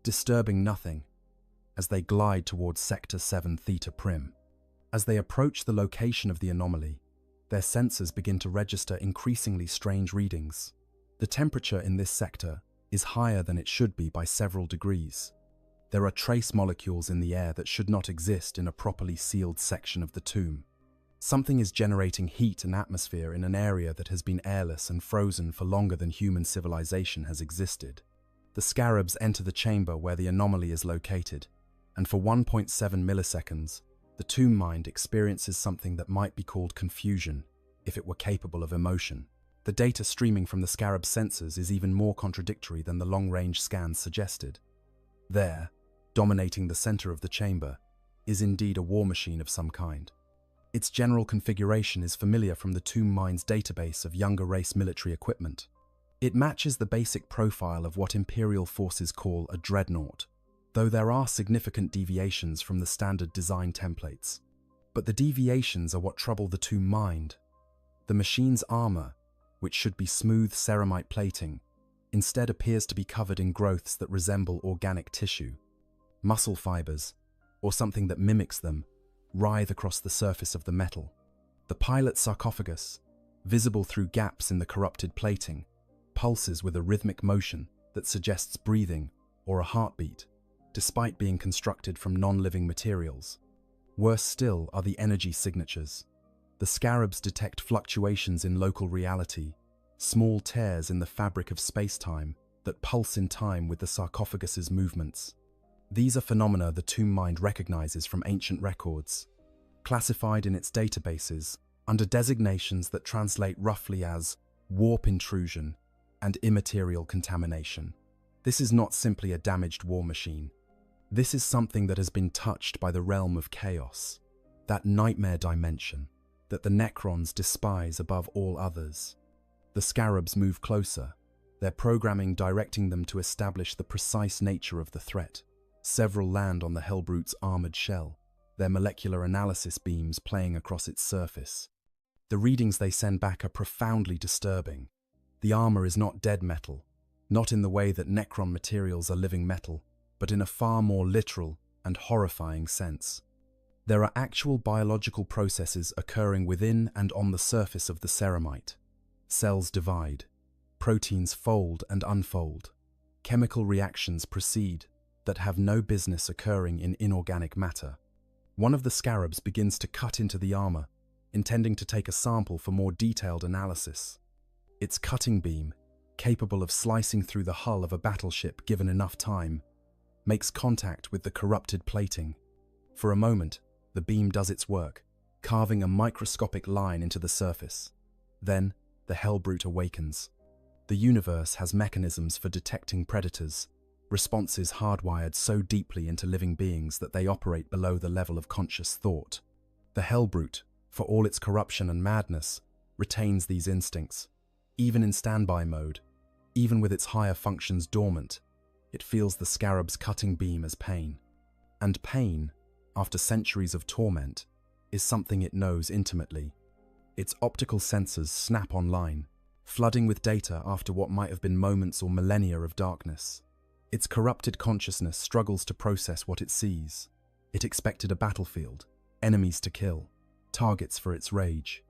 disturbing nothing, as they glide towards Sector 7 Theta Prim. As they approach the location of the anomaly, their sensors begin to register increasingly strange readings. The temperature in this sector is higher than it should be by several degrees. There are trace molecules in the air that should not exist in a properly sealed section of the tomb. Something is generating heat and atmosphere in an area that has been airless and frozen for longer than human civilization has existed. The scarabs enter the chamber where the anomaly is located, and for 1.7 milliseconds, the tomb mind experiences something that might be called confusion, if it were capable of emotion. The data streaming from the scarab sensors is even more contradictory than the long-range scans suggested. There, dominating the center of the chamber, is indeed a war machine of some kind. Its general configuration is familiar from the tomb mind's database of younger race military equipment. It matches the basic profile of what Imperial forces call a dreadnought, though there are significant deviations from the standard design templates. But the deviations are what trouble the tomb mind. The machine's armor, which should be smooth ceramite plating, instead appears to be covered in growths that resemble organic tissue. Muscle fibers, or something that mimics them, writhe across the surface of the metal. The pilot's sarcophagus, visible through gaps in the corrupted plating, pulses with a rhythmic motion that suggests breathing or a heartbeat, despite being constructed from non-living materials. Worse still are the energy signatures. The scarabs detect fluctuations in local reality, small tears in the fabric of space-time that pulse in time with the sarcophagus's movements. These are phenomena the tomb mind recognizes from ancient records, classified in its databases under designations that translate roughly as warp intrusion and immaterial contamination. This is not simply a damaged war machine. This is something that has been touched by the realm of chaos, that nightmare dimension that the Necrons despise above all others. The scarabs move closer, their programming directing them to establish the precise nature of the threat. Several land on the Hellbrute's armored shell, their molecular analysis beams playing across its surface. The readings they send back are profoundly disturbing. The armor is not dead metal, not in the way that Necron materials are living metal, but in a far more literal and horrifying sense. There are actual biological processes occurring within and on the surface of the ceramite. Cells divide, proteins fold and unfold, chemical reactions proceed that have no business occurring in inorganic matter. One of the scarabs begins to cut into the armor, intending to take a sample for more detailed analysis. Its cutting beam, capable of slicing through the hull of a battleship given enough time, makes contact with the corrupted plating. For a moment, the beam does its work, carving a microscopic line into the surface. Then, the Hellbrute awakens. The universe has mechanisms for detecting predators, responses hardwired so deeply into living beings that they operate below the level of conscious thought. The Hellbrute, for all its corruption and madness, retains these instincts. Even in standby mode, even with its higher functions dormant, it feels the scarab's cutting beam as pain. And pain, after centuries of torment, is something it knows intimately. Its optical sensors snap online, flooding with data after what might have been moments or millennia of darkness. Its corrupted consciousness struggles to process what it sees. It expected a battlefield, enemies to kill, targets for its rage.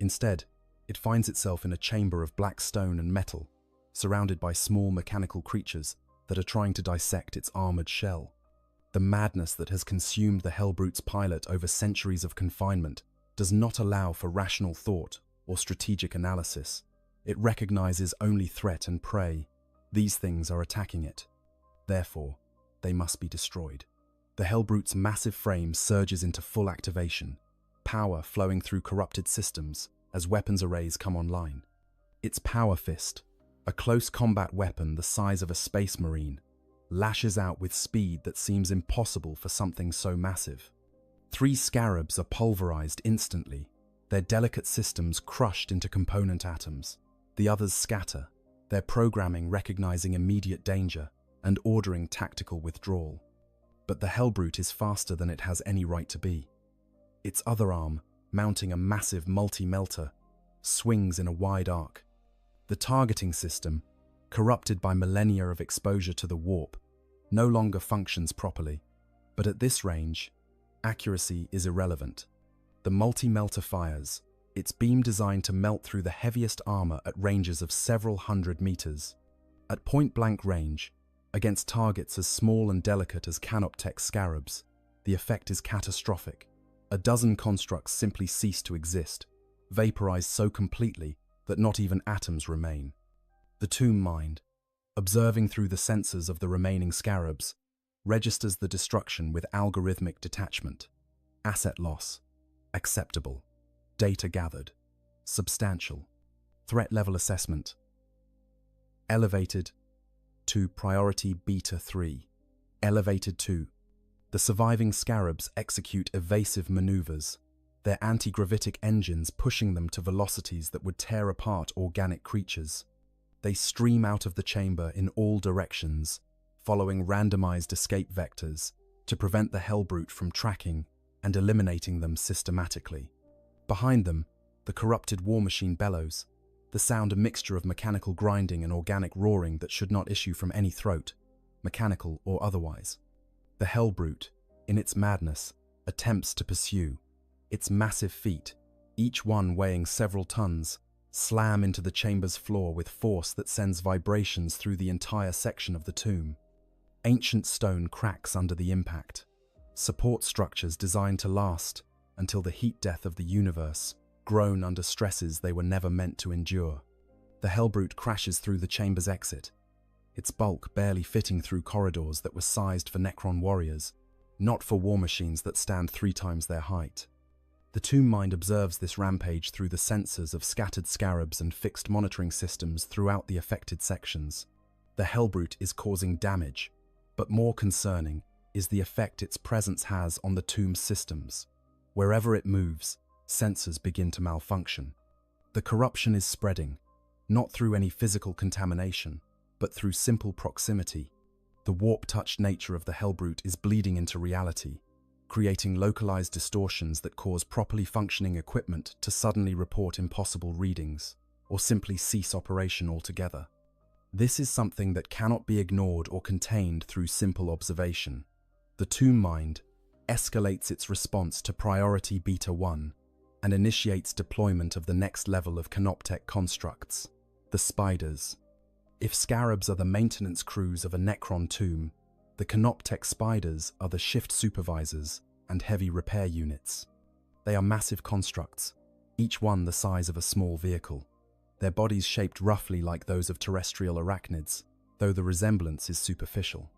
Instead, it finds itself in a chamber of black stone and metal, surrounded by small mechanical creatures that are trying to dissect its armored shell. The madness that has consumed the Hellbrute's pilot over centuries of confinement does not allow for rational thought or strategic analysis. It recognizes only threat and prey. These things are attacking it. Therefore, they must be destroyed. The Hellbrute's massive frame surges into full activation, power flowing through corrupted systems as weapons arrays come online. Its power fist, a close combat weapon the size of a space marine, lashes out with speed that seems impossible for something so massive. 3 scarabs are pulverized instantly, their delicate systems crushed into component atoms. The others scatter, their programming recognizing immediate danger and ordering tactical withdrawal. But the Hellbrute is faster than it has any right to be. Its other arm, mounting a massive multi-melter, swings in a wide arc. The targeting system, corrupted by millennia of exposure to the warp, no longer functions properly. But at this range, accuracy is irrelevant. The multi-melter fires, its beam designed to melt through the heaviest armor at ranges of several hundred meters. At point-blank range, against targets as small and delicate as Canoptech scarabs, the effect is catastrophic. A dozen constructs simply cease to exist, vaporized so completely that not even atoms remain. The tomb mind, observing through the sensors of the remaining scarabs, registers the destruction with algorithmic detachment. Asset loss, acceptable. Data gathered, substantial. Threat level assessment, elevated to priority beta 3, elevated to. The surviving scarabs execute evasive maneuvers, their anti-gravitic engines pushing them to velocities that would tear apart organic creatures. They stream out of the chamber in all directions, following randomized escape vectors to prevent the Hellbrute from tracking and eliminating them systematically. Behind them, the corrupted war machine bellows, the sound a mixture of mechanical grinding and organic roaring that should not issue from any throat, mechanical or otherwise. The Hellbrute, in its madness, attempts to pursue. Its massive feet, each one weighing several tons, slam into the chamber's floor with force that sends vibrations through the entire section of the tomb. Ancient stone cracks under the impact. Support structures designed to last until the heat death of the universe groan under stresses they were never meant to endure. The Hellbrute crashes through the chamber's exit, its bulk barely fitting through corridors that were sized for Necron warriors, not for war machines that stand 3 times their height. The Tomb Mind observes this rampage through the sensors of scattered scarabs and fixed monitoring systems throughout the affected sections. The Hellbrute is causing damage, but more concerning is the effect its presence has on the tomb's systems. Wherever it moves, sensors begin to malfunction. The corruption is spreading, not through any physical contamination, but through simple proximity. The warp-touched nature of the Hellbrute is bleeding into reality, creating localized distortions that cause properly functioning equipment to suddenly report impossible readings, or simply cease operation altogether. This is something that cannot be ignored or contained through simple observation. The Tomb Mind escalates its response to Priority Beta 1 and initiates deployment of the next level of Canoptech constructs, the Spiders. If Scarabs are the maintenance crews of a Necron tomb, the Canoptech Spiders are the shift supervisors and heavy repair units. They are massive constructs, each one the size of a small vehicle. Their bodies shaped roughly like those of terrestrial arachnids, though the resemblance is superficial.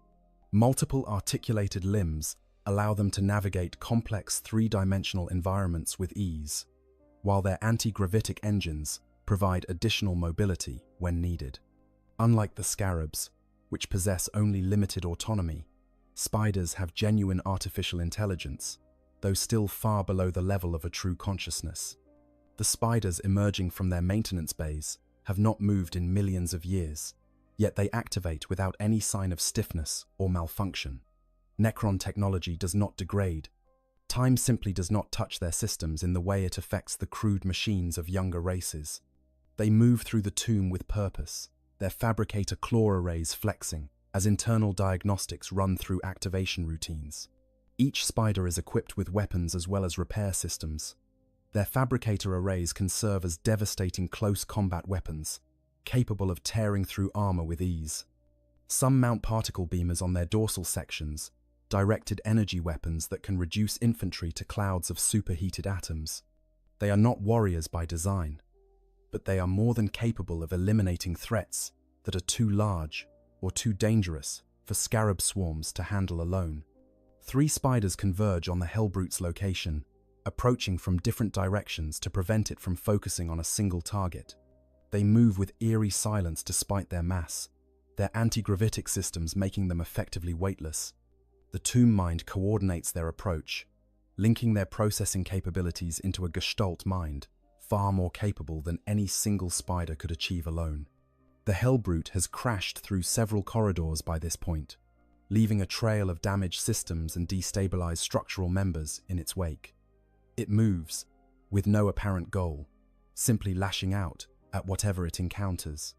Multiple articulated limbs allow them to navigate complex 3-dimensional environments with ease, while their anti-gravitic engines provide additional mobility when needed. Unlike the Scarabs, which possess only limited autonomy, Spiders have genuine artificial intelligence, though still far below the level of a true consciousness. The Spiders emerging from their maintenance bays have not moved in millions of years, yet they activate without any sign of stiffness or malfunction. Necron technology does not degrade. Time simply does not touch their systems in the way it affects the crude machines of younger races. They move through the tomb with purpose, their fabricator claw arrays flexing as internal diagnostics run through activation routines. Each Spider is equipped with weapons as well as repair systems. Their fabricator arrays can serve as devastating close combat weapons, capable of tearing through armor with ease. Some mount particle beamers on their dorsal sections, directed energy weapons that can reduce infantry to clouds of superheated atoms. They are not warriors by design, but they are more than capable of eliminating threats that are too large or too dangerous for Scarab swarms to handle alone. 3 Spiders converge on the Hellbrute's location, approaching from different directions to prevent it from focusing on a single target. They move with eerie silence despite their mass, their anti-gravitic systems making them effectively weightless. The Tomb Mind coordinates their approach, linking their processing capabilities into a Gestalt mind, far more capable than any single Spider could achieve alone. The Hellbrute has crashed through several corridors by this point, leaving a trail of damaged systems and destabilized structural members in its wake. It moves, with no apparent goal, simply lashing out at whatever it encounters.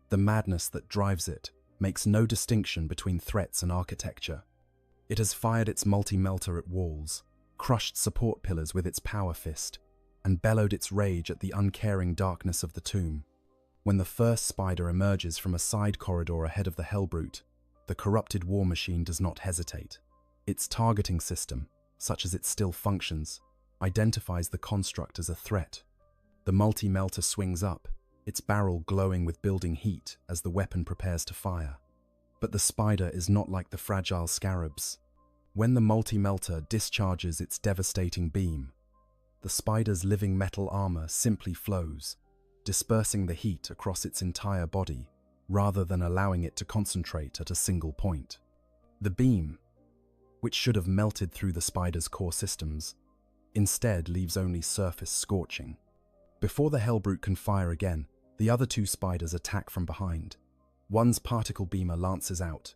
The madness that drives it makes no distinction between threats and architecture. It has fired its multi-melter at walls, crushed support pillars with its power fist, and bellowed its rage at the uncaring darkness of the tomb. When the first Spider emerges from a side corridor ahead of the Hellbrute, the corrupted war machine does not hesitate. Its targeting system, such as it still functions, identifies the construct as a threat. The multi-melter swings up, its barrel glowing with building heat as the weapon prepares to fire. But the Spider is not like the fragile Scarabs. When the multi-melter discharges its devastating beam, the Spider's living metal armor simply flows, dispersing the heat across its entire body, rather than allowing it to concentrate at a single point. The beam, which should have melted through the Spider's core systems, instead leaves only surface scorching. Before the Hellbrute can fire again, the other 2 Spiders attack from behind. One's particle beamer lances out,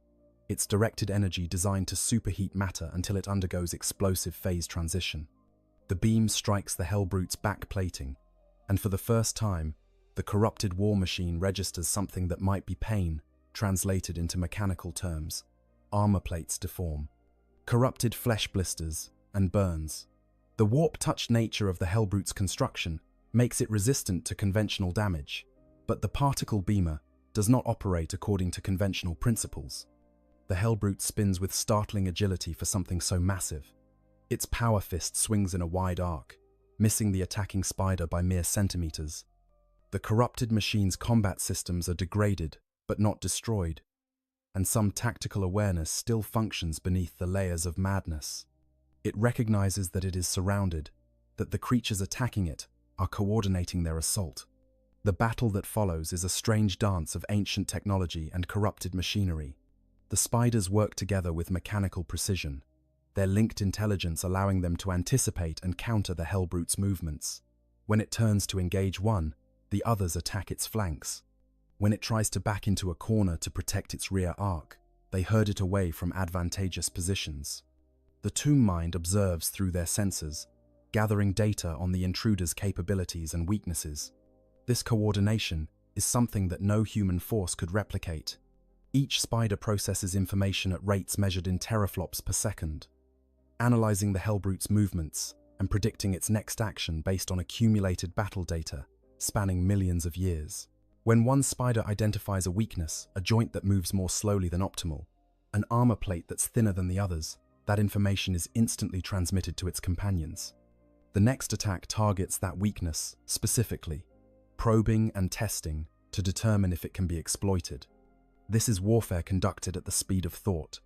its directed energy designed to superheat matter until it undergoes explosive phase transition. The beam strikes the Hellbrute's back plating, and for the first time, the corrupted war machine registers something that might be pain, translated into mechanical terms. Armor plates deform. Corrupted flesh blisters and burns. The warp-touched nature of the Hellbrute's construction makes it resistant to conventional damage. But the particle beamer does not operate according to conventional principles. The Hellbrute spins with startling agility for something so massive. Its power fist swings in a wide arc, missing the attacking spider by mere centimeters. The corrupted machine's combat systems are degraded, but not destroyed, and some tactical awareness still functions beneath the layers of madness. It recognizes that it is surrounded, that the creatures attacking it are coordinating their assault. The battle that follows is a strange dance of ancient technology and corrupted machinery. The spiders work together with mechanical precision, their linked intelligence allowing them to anticipate and counter the Hellbrute's movements. When it turns to engage one, the others attack its flanks. When it tries to back into a corner to protect its rear arc, they herd it away from advantageous positions. The tomb mind observes through their sensors, gathering data on the intruder's capabilities and weaknesses. This coordination is something that no human force could replicate. Each spider processes information at rates measured in teraflops per second, analyzing the Hellbrute's movements and predicting its next action based on accumulated battle data spanning millions of years. When one spider identifies a weakness, a joint that moves more slowly than optimal, an armor plate that's thinner than the others, that information is instantly transmitted to its companions. The next attack targets that weakness specifically, probing and testing to determine if it can be exploited. This is warfare conducted at the speed of thought,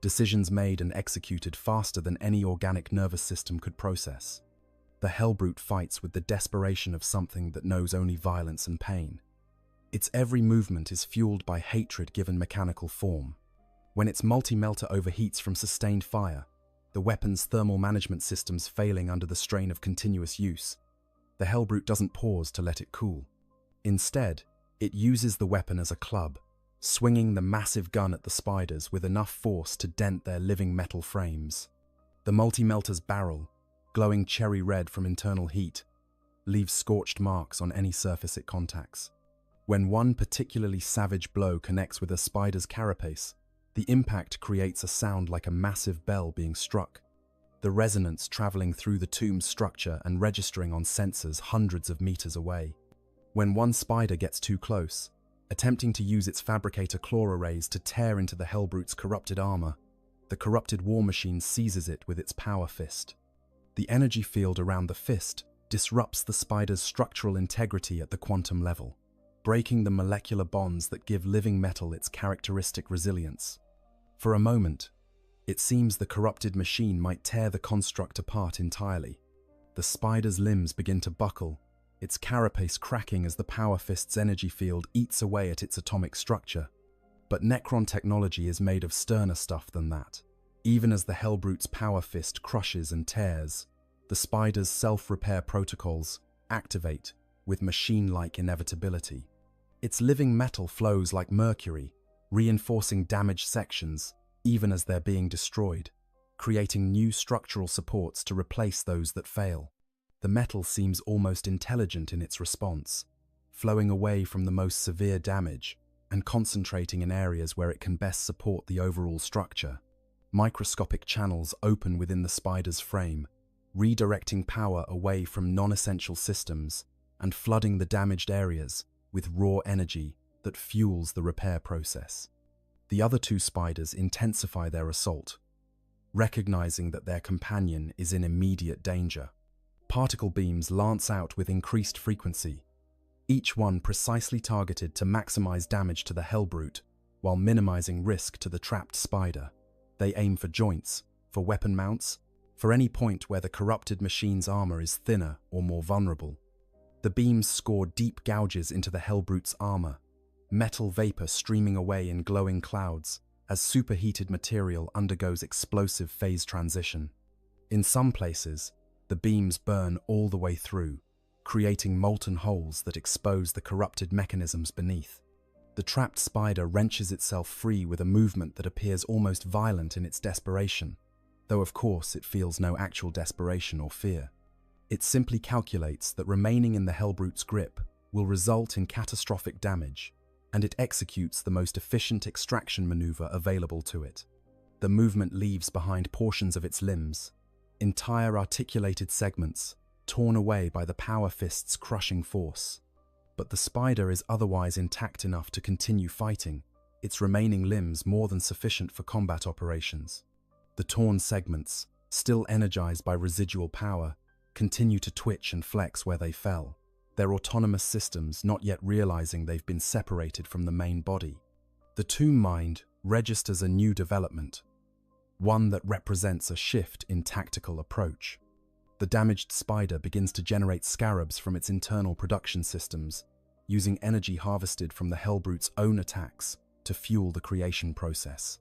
decisions made and executed faster than any organic nervous system could process. The Hellbrute fights with the desperation of something that knows only violence and pain. Its every movement is fueled by hatred given mechanical form. When its multi-melter overheats from sustained fire, the weapon's thermal management systems failing under the strain of continuous use, the Hellbrute doesn't pause to let it cool. Instead, it uses the weapon as a club, swinging the massive gun at the spiders with enough force to dent their living metal frames. The multi-melter's barrel, glowing cherry red from internal heat, leaves scorched marks on any surface it contacts. When one particularly savage blow connects with a spider's carapace, the impact creates a sound like a massive bell being struck, the resonance traveling through the tomb's structure and registering on sensors hundreds of meters away. When one spider gets too close, attempting to use its fabricator claw arrays to tear into the Hellbrute's corrupted armor, the corrupted war machine seizes it with its power fist. The energy field around the fist disrupts the spider's structural integrity at the quantum level, breaking the molecular bonds that give living metal its characteristic resilience. For a moment, it seems the corrupted machine might tear the construct apart entirely. The spider's limbs begin to buckle, its carapace cracking as the power fist's energy field eats away at its atomic structure. But Necron technology is made of sterner stuff than that. Even as the Hellbrute's power fist crushes and tears, the spider's self-repair protocols activate with machine-like inevitability. Its living metal flows like mercury, reinforcing damaged sections even as they're being destroyed, creating new structural supports to replace those that fail. The metal seems almost intelligent in its response, flowing away from the most severe damage and concentrating in areas where it can best support the overall structure. Microscopic channels open within the spider's frame, redirecting power away from non-essential systems and flooding the damaged areas with raw energy that fuels the repair process. The other two spiders intensify their assault, recognizing that their companion is in immediate danger. Particle beams lance out with increased frequency, each one precisely targeted to maximize damage to the Hellbrute while minimizing risk to the trapped spider. They aim for joints, for weapon mounts, for any point where the corrupted machine's armor is thinner or more vulnerable. The beams score deep gouges into the Hellbrute's armor, metal vapor streaming away in glowing clouds as superheated material undergoes explosive phase transition. In some places, the beams burn all the way through, creating molten holes that expose the corrupted mechanisms beneath. The trapped spider wrenches itself free with a movement that appears almost violent in its desperation, though of course it feels no actual desperation or fear. It simply calculates that remaining in the Hellbrute's grip will result in catastrophic damage, and it executes the most efficient extraction maneuver available to it. The movement leaves behind portions of its limbs, entire articulated segments, torn away by the power fist's crushing force. But the spider is otherwise intact enough to continue fighting, its remaining limbs more than sufficient for combat operations. The torn segments, still energized by residual power, continue to twitch and flex where they fell, their autonomous systems not yet realizing they've been separated from the main body. The tomb mind registers a new development, one that represents a shift in tactical approach. The damaged spider begins to generate scarabs from its internal production systems, using energy harvested from the Hellbrute's own attacks to fuel the creation process.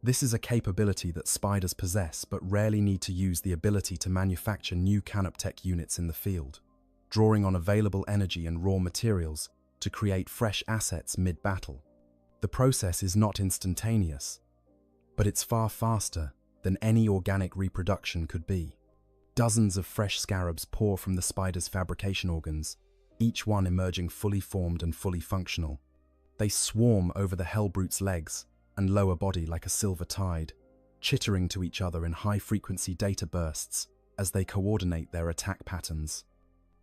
This is a capability that spiders possess but rarely need to use the ability to manufacture new canoptech units in the field, drawing on available energy and raw materials to create fresh assets mid-battle. The process is not instantaneous, but it's far faster than any organic reproduction could be. Dozens of fresh scarabs pour from the spider's fabrication organs, each one emerging fully formed and fully functional. They swarm over the Hellbrute's legs and lower body like a silver tide, chittering to each other in high-frequency data bursts as they coordinate their attack patterns.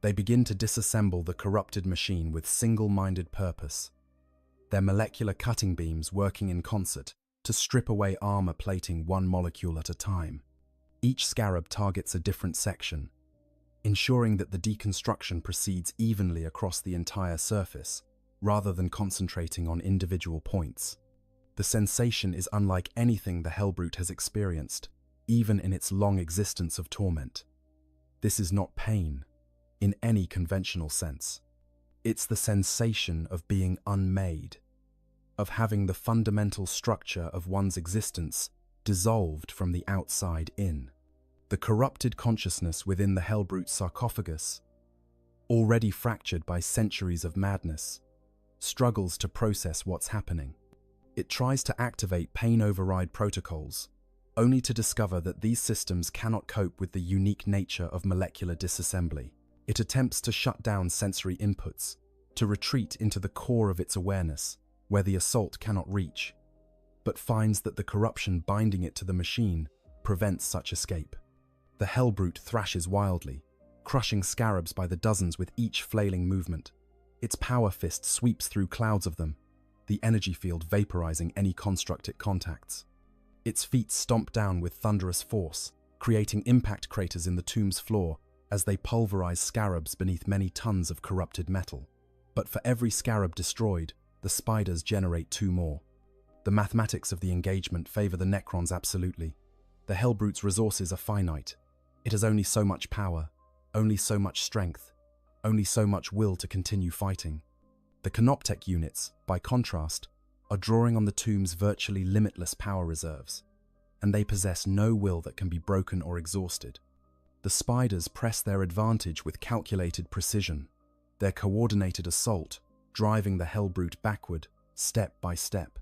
They begin to disassemble the corrupted machine with single-minded purpose, their molecular cutting beams working in concert to strip away armor plating one molecule at a time. Each scarab targets a different section, ensuring that the deconstruction proceeds evenly across the entire surface, rather than concentrating on individual points. The sensation is unlike anything the Hellbrute has experienced, even in its long existence of torment. This is not pain, in any conventional sense. It's the sensation of being unmade, of having the fundamental structure of one's existence dissolved from the outside in. The corrupted consciousness within the Hellbrute's sarcophagus, already fractured by centuries of madness, struggles to process what's happening. It tries to activate pain override protocols, only to discover that these systems cannot cope with the unique nature of molecular disassembly. It attempts to shut down sensory inputs, to retreat into the core of its awareness, where the assault cannot reach, but finds that the corruption binding it to the machine prevents such escape. The Hellbrute thrashes wildly, crushing scarabs by the dozens with each flailing movement. Its power fist sweeps through clouds of them, the energy field vaporizing any construct it contacts. Its feet stomp down with thunderous force, creating impact craters in the tomb's floor as they pulverize scarabs beneath many tons of corrupted metal. But for every scarab destroyed, the spiders generate two more. The mathematics of the engagement favor the Necrons absolutely. The Hellbrute's resources are finite. It has only so much power, only so much strength, only so much will to continue fighting. The canoptech units, by contrast, are drawing on the tomb's virtually limitless power reserves, and they possess no will that can be broken or exhausted. The spiders press their advantage with calculated precision, their coordinated assault driving the Hellbrute backward, step by step.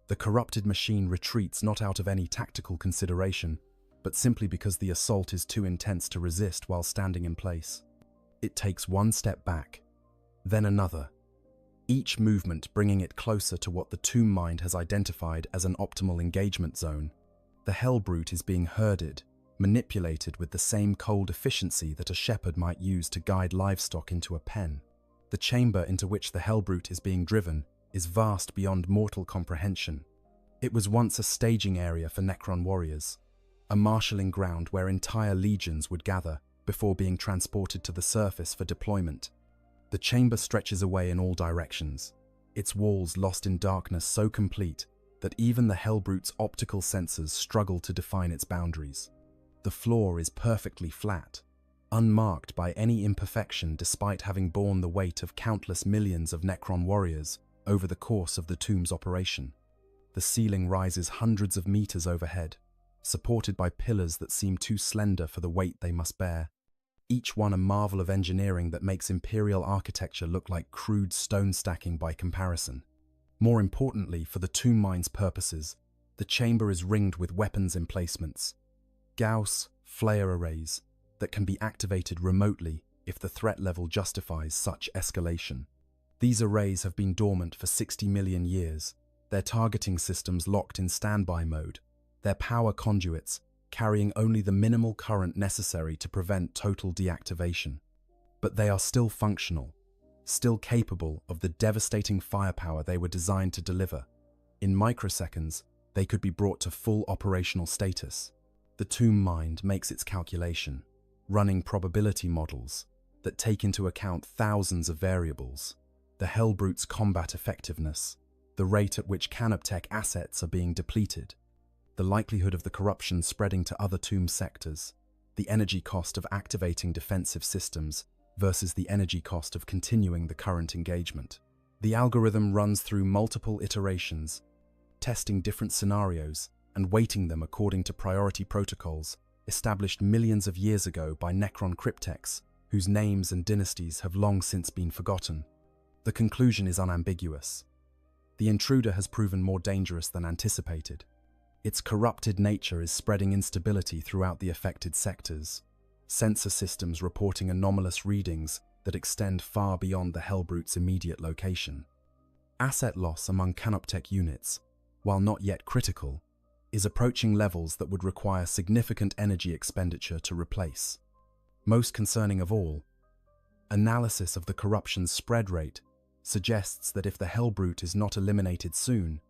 The corrupted machine retreats not out of any tactical consideration, but simply because the assault is too intense to resist while standing in place. It takes one step back, then another, each movement bringing it closer to what the tomb mind has identified as an optimal engagement zone. The Hellbrute is being herded, manipulated with the same cold efficiency that a shepherd might use to guide livestock into a pen. The chamber into which the Hellbrute is being driven is vast beyond mortal comprehension. It was once a staging area for Necron warriors, a marshalling ground where entire legions would gather before being transported to the surface for deployment. The chamber stretches away in all directions, its walls lost in darkness so complete that even the Hellbrute's optical sensors struggle to define its boundaries. The floor is perfectly flat, unmarked by any imperfection despite having borne the weight of countless millions of Necron warriors over the course of the tomb's operation. The ceiling rises hundreds of meters overhead, supported by pillars that seem too slender for the weight they must bear, each one a marvel of engineering that makes Imperial architecture look like crude stone stacking by comparison. More importantly, for the tomb mind's purposes, the chamber is ringed with weapons emplacements, Gauss flare arrays that can be activated remotely if the threat level justifies such escalation. These arrays have been dormant for 60 million years, their targeting systems locked in standby mode, their power conduits carrying only the minimal current necessary to prevent total deactivation. But they are still functional, still capable of the devastating firepower they were designed to deliver. In microseconds, they could be brought to full operational status. The tomb mind makes its calculation, running probability models that take into account thousands of variables: the Hellbrute's combat effectiveness, the rate at which Canoptech assets are being depleted, the likelihood of the corruption spreading to other tomb sectors, the energy cost of activating defensive systems versus the energy cost of continuing the current engagement. The algorithm runs through multiple iterations, testing different scenarios and weighting them according to priority protocols established millions of years ago by Necron cryptechs, whose names and dynasties have long since been forgotten. The conclusion is unambiguous. The intruder has proven more dangerous than anticipated. Its corrupted nature is spreading instability throughout the affected sectors, sensor systems reporting anomalous readings that extend far beyond the Hellbrute's immediate location. Asset loss among Canoptech units, while not yet critical, is approaching levels that would require significant energy expenditure to replace. Most concerning of all, analysis of the corruption's spread rate suggests that if the Hellbrute is not eliminated soon,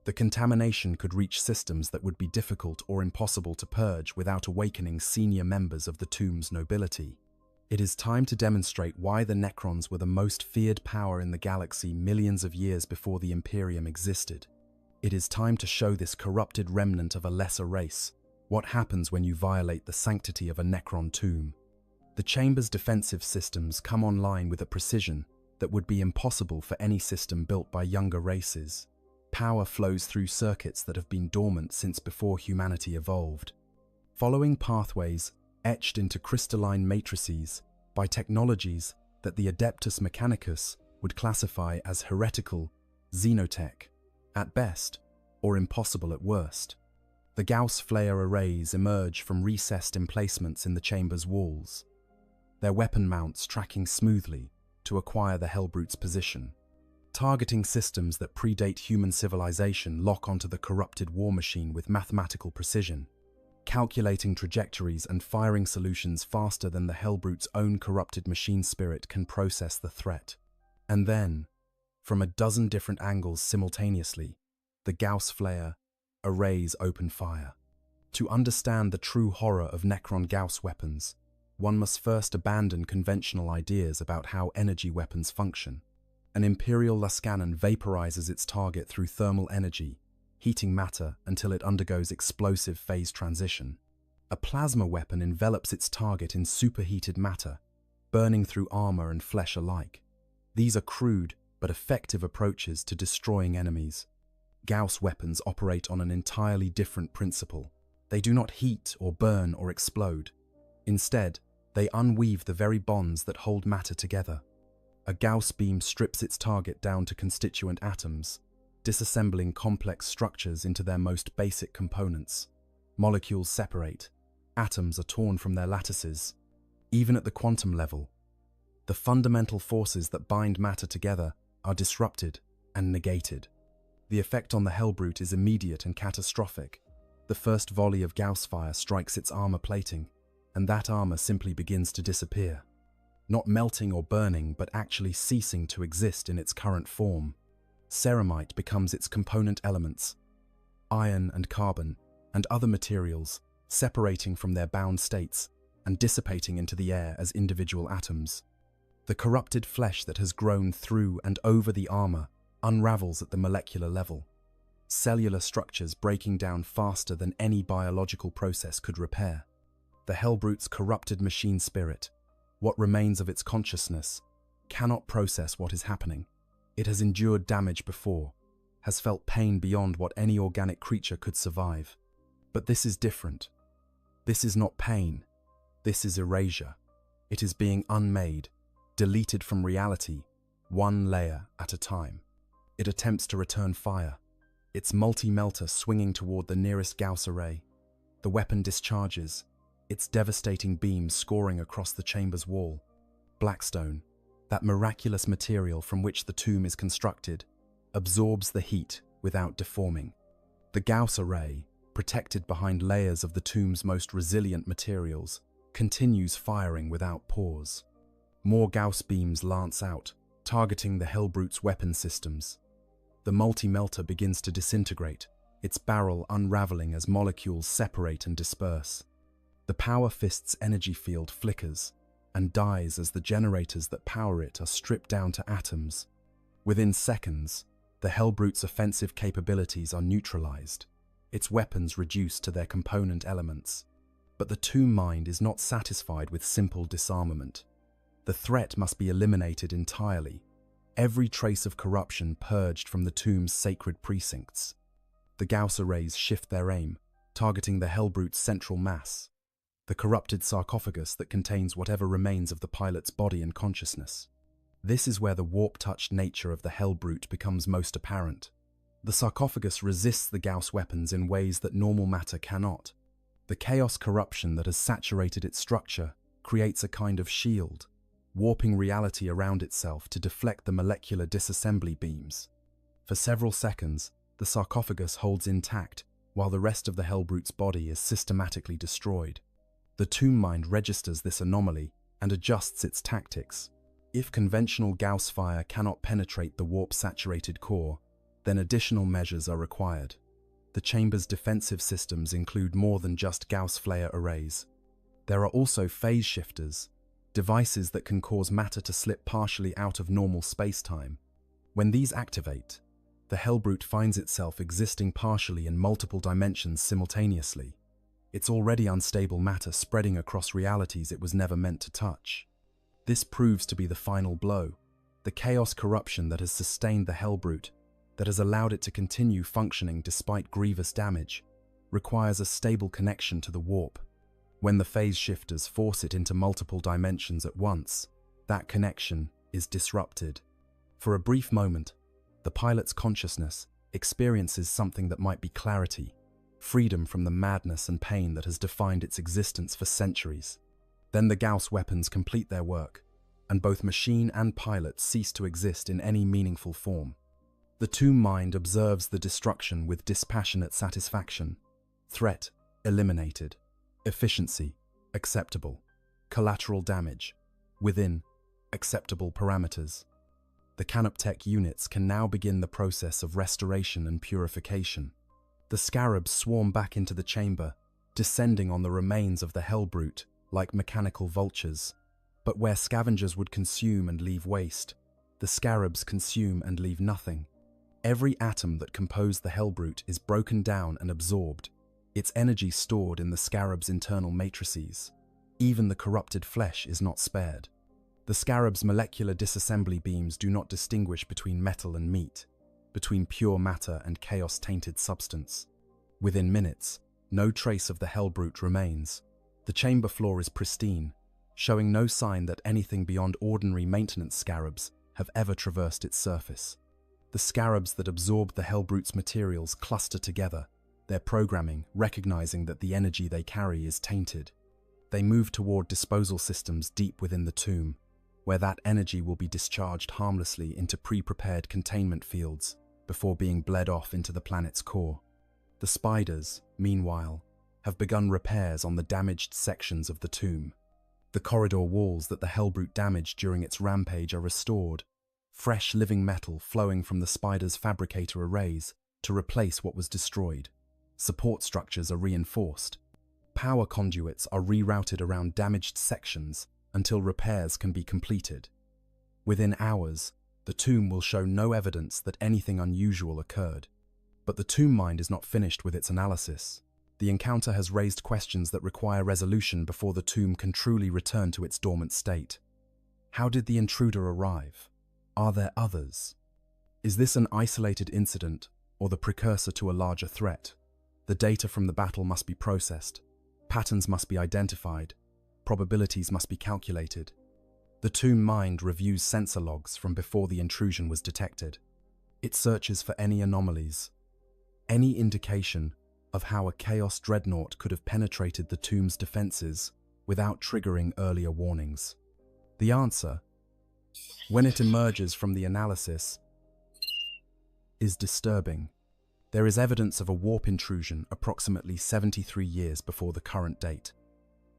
the contamination could reach systems that would be difficult or impossible to purge without awakening senior members of the tomb's nobility. It is time to demonstrate why the Necrons were the most feared power in the galaxy millions of years before the Imperium existed. It is time to show this corrupted remnant of a lesser race what happens when you violate the sanctity of a Necron tomb. The chamber's defensive systems come online with a precision that would be impossible for any system built by younger races. Power flows through circuits that have been dormant since before humanity evolved, following pathways etched into crystalline matrices by technologies that the Adeptus Mechanicus would classify as heretical xenotech at best, or impossible at worst. The Gauss flare arrays emerge from recessed emplacements in the chamber's walls, their weapon mounts tracking smoothly to acquire the Hellbrute's position. Targeting systems that predate human civilization lock onto the corrupted war machine with mathematical precision, calculating trajectories and firing solutions faster than the Hellbrute's own corrupted machine spirit can process the threat. And then, from a dozen different angles simultaneously, the Gauss flare arrays open fire. To understand the true horror of Necron Gauss weapons, one must first abandon conventional ideas about how energy weapons function. An Imperial Lascanon vaporizes its target through thermal energy, heating matter until it undergoes explosive phase transition. A plasma weapon envelops its target in superheated matter, burning through armor and flesh alike. These are crude but effective approaches to destroying enemies. Gauss weapons operate on an entirely different principle. They do not heat or burn or explode. Instead, they unweave the very bonds that hold matter together. A Gauss beam strips its target down to constituent atoms, disassembling complex structures into their most basic components. Molecules separate, atoms are torn from their lattices. Even at the quantum level, the fundamental forces that bind matter together are disrupted and negated. The effect on the Hellbrute is immediate and catastrophic. The first volley of Gauss fire strikes its armor plating, and that armor simply begins to disappear. Not melting or burning, but actually ceasing to exist in its current form. Ceramite becomes its component elements, iron and carbon, and other materials, separating from their bound states and dissipating into the air as individual atoms. The corrupted flesh that has grown through and over the armor unravels at the molecular level. Cellular structures breaking down faster than any biological process could repair. The Hellbrute's corrupted machine spirit, what remains of its consciousness, cannot process what is happening. It has endured damage before, has felt pain beyond what any organic creature could survive. But this is different. This is not pain. This is erasure. It is being unmade, deleted from reality, one layer at a time. It attempts to return fire, its multi-melter swinging toward the nearest Gauss array. The weapon discharges, its devastating beam scoring across the chamber's wall. Blackstone, that miraculous material from which the tomb is constructed, absorbs the heat without deforming. The Gauss array, protected behind layers of the tomb's most resilient materials, continues firing without pause. More Gauss beams lance out, targeting the Hellbrute's weapon systems. The multi-melter begins to disintegrate, its barrel unraveling as molecules separate and disperse. The Power Fist's energy field flickers and dies as the generators that power it are stripped down to atoms. Within seconds, the Hellbrute's offensive capabilities are neutralized, its weapons reduced to their component elements. But the Tomb Mind is not satisfied with simple disarmament. The threat must be eliminated entirely, every trace of corruption purged from the tomb's sacred precincts. The Gauss arrays shift their aim, targeting the Hellbrute's central mass, the corrupted sarcophagus that contains whatever remains of the pilot's body and consciousness. This is where the warp-touched nature of the Hellbrute becomes most apparent. The sarcophagus resists the Gauss weapons in ways that normal matter cannot. The chaos corruption that has saturated its structure creates a kind of shield, warping reality around itself to deflect the molecular disassembly beams. For several seconds, the sarcophagus holds intact while the rest of the Hellbrute's body is systematically destroyed. The Tomb Mind registers this anomaly and adjusts its tactics. If conventional Gauss fire cannot penetrate the warp-saturated core, then additional measures are required. The chamber's defensive systems include more than just Gauss flare arrays. There are also phase shifters, devices that can cause matter to slip partially out of normal space-time. When these activate, the Hellbrute finds itself existing partially in multiple dimensions simultaneously. It's already unstable matter spreading across realities it was never meant to touch. This proves to be the final blow, the chaos corruption that has sustained the Hellbrute, that has allowed it to continue functioning despite grievous damage, requires a stable connection to the warp. When the phase shifters force it into multiple dimensions at once, that connection is disrupted. For a brief moment, the pilot's consciousness experiences something that might be clarity, freedom from the madness and pain that has defined its existence for centuries. Then the Gauss weapons complete their work, and both machine and pilot cease to exist in any meaningful form. The Tomb Mind observes the destruction with dispassionate satisfaction. Threat eliminated. Efficiency acceptable. Collateral damage within acceptable parameters. The Canoptech units can now begin the process of restoration and purification. The scarabs swarm back into the chamber, descending on the remains of the Hellbrute like mechanical vultures. But where scavengers would consume and leave waste, the scarabs consume and leave nothing. Every atom that composed the Hellbrute is broken down and absorbed, its energy stored in the scarab's internal matrices. Even the corrupted flesh is not spared. The scarab's molecular disassembly beams do not distinguish between metal and meat, between pure matter and chaos-tainted substance. Within minutes, no trace of the Hellbrute remains. The chamber floor is pristine, showing no sign that anything beyond ordinary maintenance scarabs have ever traversed its surface. The scarabs that absorb the Hellbrute's materials cluster together, their programming recognizing that the energy they carry is tainted. They move toward disposal systems deep within the tomb, where that energy will be discharged harmlessly into pre-prepared containment fields before being bled off into the planet's core. The spiders, meanwhile, have begun repairs on the damaged sections of the tomb. The corridor walls that the Hellbrute damaged during its rampage are restored, fresh living metal flowing from the spiders' fabricator arrays to replace what was destroyed. Support structures are reinforced. Power conduits are rerouted around damaged sections until repairs can be completed. Within hours, the tomb will show no evidence that anything unusual occurred. But the Tomb Mind is not finished with its analysis. The encounter has raised questions that require resolution before the tomb can truly return to its dormant state. How did the intruder arrive? Are there others? Is this an isolated incident or the precursor to a larger threat? The data from the battle must be processed. Patterns must be identified. Probabilities must be calculated. The Tomb Mind reviews sensor logs from before the intrusion was detected. It searches for any anomalies, any indication of how a Chaos Dreadnought could have penetrated the tomb's defenses without triggering earlier warnings. The answer, when it emerges from the analysis, is disturbing. There is evidence of a warp intrusion approximately 73 years before the current date.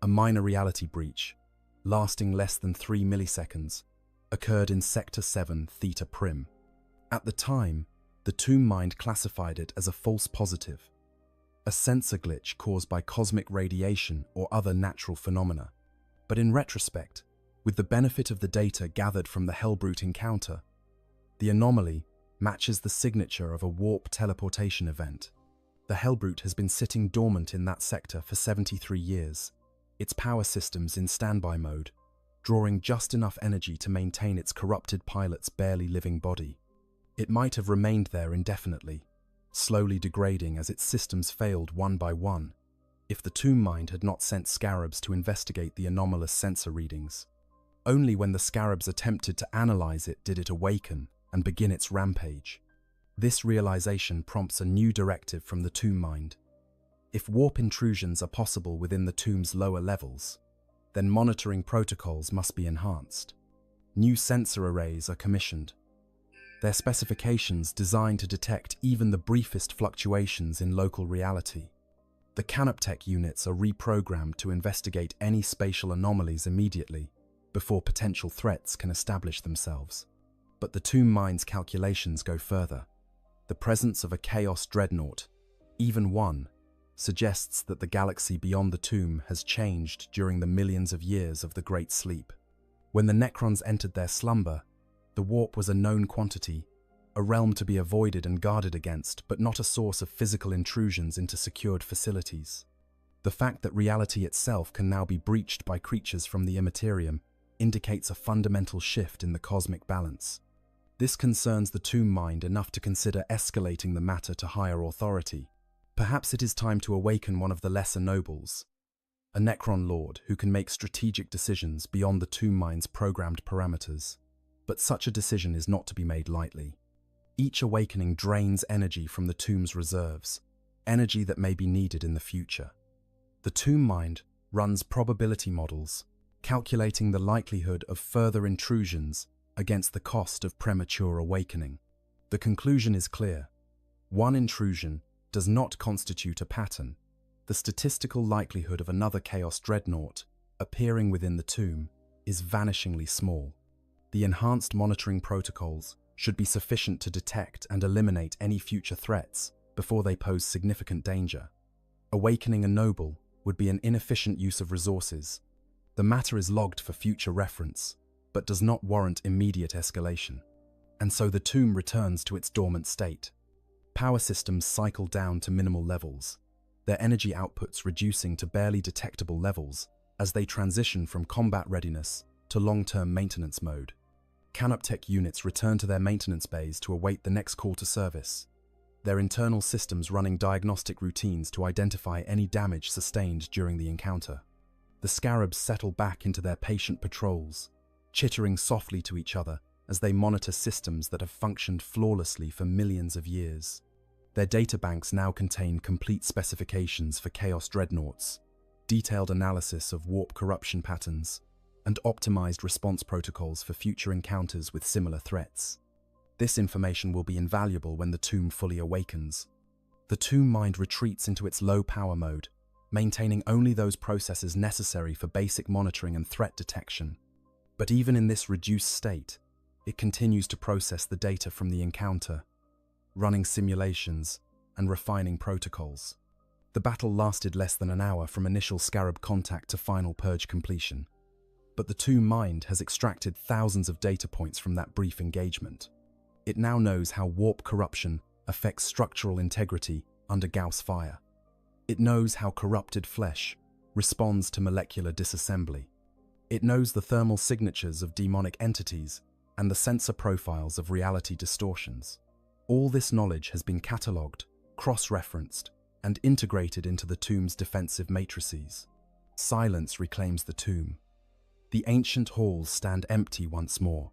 A minor reality breach, lasting less than 3 milliseconds, occurred in Sector 7 Theta Prim. At the time, the Tomb Mind classified it as a false positive, a sensor glitch caused by cosmic radiation or other natural phenomena. But in retrospect, with the benefit of the data gathered from the Hellbrute encounter, the anomaly matches the signature of a warp teleportation event. The Hellbrute has been sitting dormant in that sector for 73 years, its power systems in standby mode, drawing just enough energy to maintain its corrupted pilot's barely living body. It might have remained there indefinitely, slowly degrading as its systems failed one by one, if the Tomb Mind had not sent scarabs to investigate the anomalous sensor readings. Only when the scarabs attempted to analyze it did it awaken and begin its rampage. This realization prompts a new directive from the Tomb Mind. If warp intrusions are possible within the tomb's lower levels, then monitoring protocols must be enhanced. New sensor arrays are commissioned, their specifications designed to detect even the briefest fluctuations in local reality. The Canoptech units are reprogrammed to investigate any spatial anomalies immediately, before potential threats can establish themselves. But the Tomb Mind's calculations go further. The presence of a Chaos Dreadnought, even one, suggests that the galaxy beyond the tomb has changed during the millions of years of the Great Sleep. When the Necrons entered their slumber, the warp was a known quantity, a realm to be avoided and guarded against, but not a source of physical intrusions into secured facilities. The fact that reality itself can now be breached by creatures from the Immaterium indicates a fundamental shift in the cosmic balance. This concerns the Tomb Mind enough to consider escalating the matter to higher authority. Perhaps it is time to awaken one of the lesser nobles, a Necron Lord who can make strategic decisions beyond the Tomb Mind's programmed parameters. But such a decision is not to be made lightly. Each awakening drains energy from the tomb's reserves, energy that may be needed in the future. The Tomb Mind runs probability models, calculating the likelihood of further intrusions against the cost of premature awakening. The conclusion is clear. One intrusion does not constitute a pattern. The statistical likelihood of another Chaos Dreadnought appearing within the tomb is vanishingly small. The enhanced monitoring protocols should be sufficient to detect and eliminate any future threats before they pose significant danger. Awakening a noble would be an inefficient use of resources. The matter is logged for future reference, but does not warrant immediate escalation. And so the tomb returns to its dormant state. Power systems cycle down to minimal levels, their energy outputs reducing to barely detectable levels as they transition from combat readiness to long-term maintenance mode. Canoptech units return to their maintenance bays to await the next call to service, their internal systems running diagnostic routines to identify any damage sustained during the encounter. The scarabs settle back into their patient patrols, chittering softly to each other as they monitor systems that have functioned flawlessly for millions of years. Their databanks now contain complete specifications for Chaos Dreadnoughts, detailed analysis of warp corruption patterns, and optimized response protocols for future encounters with similar threats. This information will be invaluable when the tomb fully awakens. The Tomb Mind retreats into its low power mode, maintaining only those processes necessary for basic monitoring and threat detection. But even in this reduced state, it continues to process the data from the encounter, running simulations and refining protocols. The battle lasted less than an hour from initial scarab contact to final purge completion. But the Tomb Mind has extracted thousands of data points from that brief engagement. It now knows how warp corruption affects structural integrity under Gauss fire. It knows how corrupted flesh responds to molecular disassembly. It knows the thermal signatures of demonic entities and the sensor profiles of reality distortions. All this knowledge has been catalogued, cross-referenced, and integrated into the tomb's defensive matrices. Silence reclaims the tomb. The ancient halls stand empty once more,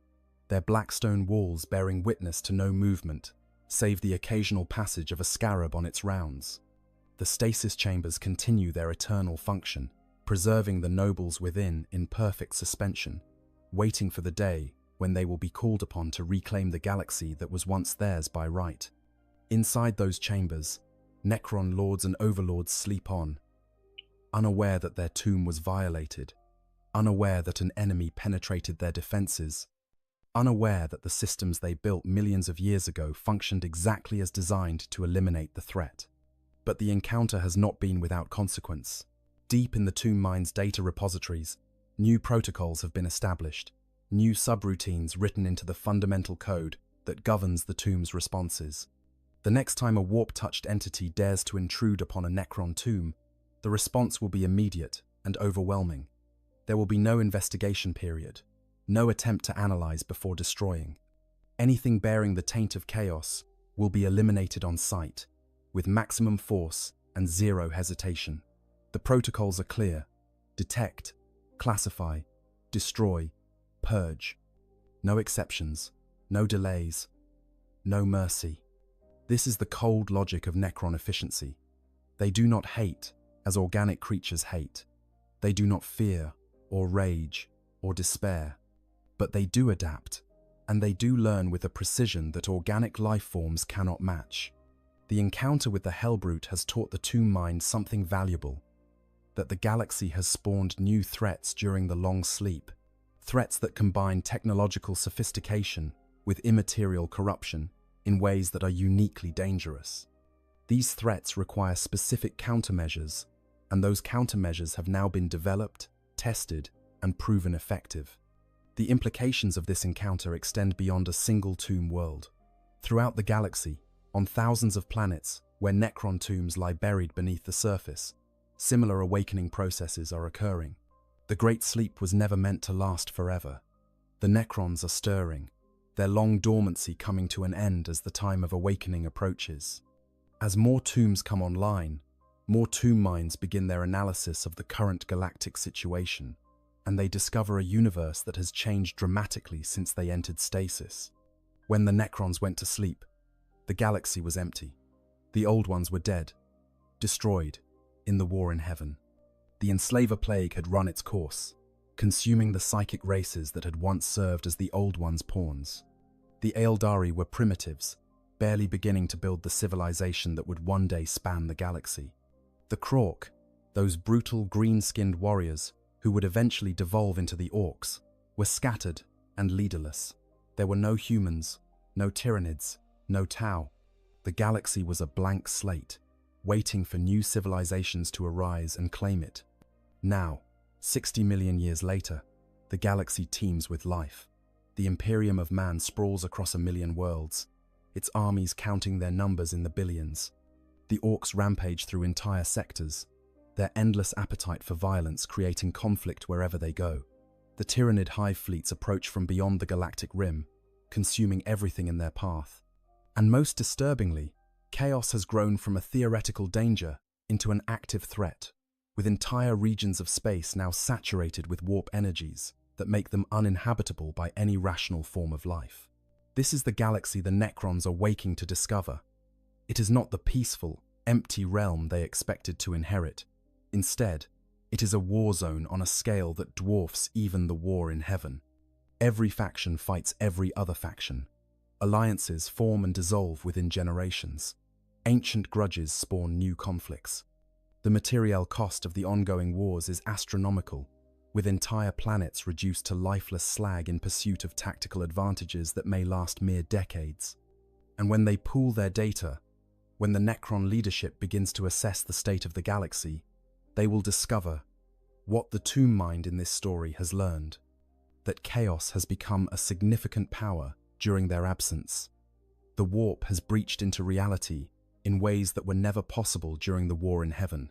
their black stone walls bearing witness to no movement, save the occasional passage of a scarab on its rounds. The stasis chambers continue their eternal function, preserving the nobles within in perfect suspension, waiting for the day when they will be called upon to reclaim the galaxy that was once theirs by right. Inside those chambers, Necron lords and overlords sleep on, unaware that their tomb was violated, unaware that an enemy penetrated their defenses, unaware that the systems they built millions of years ago functioned exactly as designed to eliminate the threat. But the encounter has not been without consequence. Deep in the tomb mine's data repositories, new protocols have been established, new subroutines written into the fundamental code that governs the tomb's responses. The next time a warp-touched entity dares to intrude upon a Necron tomb, the response will be immediate and overwhelming. There will be no investigation period, no attempt to analyze before destroying. Anything bearing the taint of chaos will be eliminated on sight, with maximum force and zero hesitation. The protocols are clear: detect, classify, destroy, purge. No exceptions, no delays, no mercy. This is the cold logic of Necron efficiency. They do not hate as organic creatures hate. They do not fear or rage or despair. But they do adapt, and they do learn with a precision that organic life forms cannot match. The encounter with the Hellbrute has taught the tomb mind something valuable: that the galaxy has spawned new threats during the long sleep, threats that combine technological sophistication with immaterial corruption in ways that are uniquely dangerous. These threats require specific countermeasures, and those countermeasures have now been developed, tested, and proven effective. The implications of this encounter extend beyond a single tomb world. Throughout the galaxy, on thousands of planets where Necron tombs lie buried beneath the surface, similar awakening processes are occurring. The Great Sleep was never meant to last forever. The Necrons are stirring, their long dormancy coming to an end as the time of awakening approaches. As more tombs come online, more tomb minds begin their analysis of the current galactic situation, and they discover a universe that has changed dramatically since they entered stasis. When the Necrons went to sleep, the galaxy was empty. The old ones were dead, destroyed, in the war in heaven. The Enslaver Plague had run its course, consuming the psychic races that had once served as the old ones' pawns. The Aeldari were primitives, barely beginning to build the civilization that would one day span the galaxy. The Krork, those brutal green-skinned warriors who would eventually devolve into the Orcs, were scattered and leaderless. There were no humans, no Tyranids, no Tau. The galaxy was a blank slate, waiting for new civilizations to arise and claim it. Now, 60 million years later, the galaxy teems with life. The Imperium of Man sprawls across 1 million worlds, its armies counting their numbers in the billions. The Orcs rampage through entire sectors, their endless appetite for violence creating conflict wherever they go. The Tyranid hive fleets approach from beyond the galactic rim, consuming everything in their path. And most disturbingly, chaos has grown from a theoretical danger into an active threat, with entire regions of space now saturated with warp energies that make them uninhabitable by any rational form of life. This is the galaxy the Necrons are waking to discover. It is not the peaceful, empty realm they expected to inherit. Instead, it is a war zone on a scale that dwarfs even the war in heaven. Every faction fights every other faction. Alliances form and dissolve within generations. Ancient grudges spawn new conflicts. The materiel cost of the ongoing wars is astronomical, with entire planets reduced to lifeless slag in pursuit of tactical advantages that may last mere decades. And when they pool their data, when the Necron leadership begins to assess the state of the galaxy, they will discover what the tomb mind in this story has learned: that chaos has become a significant power during their absence. The warp has breached into reality in ways that were never possible during the war in heaven.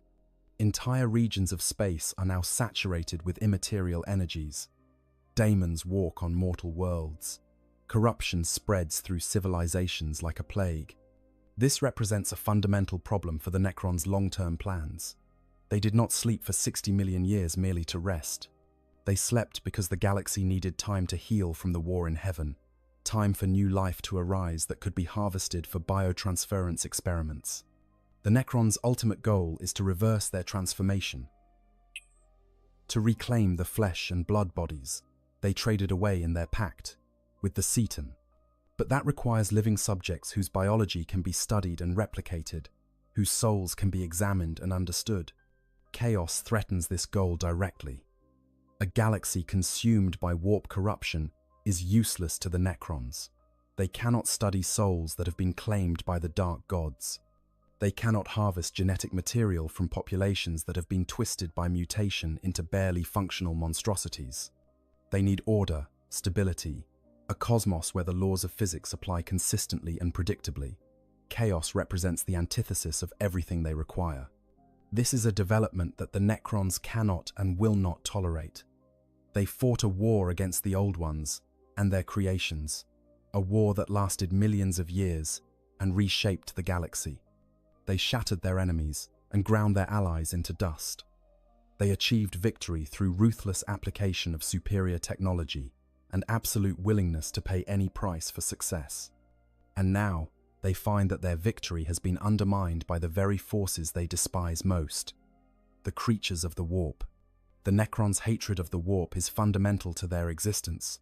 Entire regions of space are now saturated with immaterial energies. Daemons walk on mortal worlds. Corruption spreads through civilizations like a plague. This represents a fundamental problem for the Necrons' long-term plans. They did not sleep for 60 million years merely to rest. They slept because the galaxy needed time to heal from the war in heaven, time for new life to arise that could be harvested for biotransference experiments. The Necrons' ultimate goal is to reverse their transformation, to reclaim the flesh and blood bodies they traded away in their pact with the Cetan. But that requires living subjects whose biology can be studied and replicated, whose souls can be examined and understood. Chaos threatens this goal directly. A galaxy consumed by warp corruption is useless to the Necrons. They cannot study souls that have been claimed by the dark gods. They cannot harvest genetic material from populations that have been twisted by mutation into barely functional monstrosities. They need order, stability, a cosmos where the laws of physics apply consistently and predictably. Chaos represents the antithesis of everything they require. This is a development that the Necrons cannot and will not tolerate. They fought a war against the Old Ones and their creations, a war that lasted millions of years and reshaped the galaxy. They shattered their enemies and ground their allies into dust. They achieved victory through ruthless application of superior technology and absolute willingness to pay any price for success. And now, they find that their victory has been undermined by the very forces they despise most, the creatures of the warp. The Necrons' hatred of the warp is fundamental to their existence.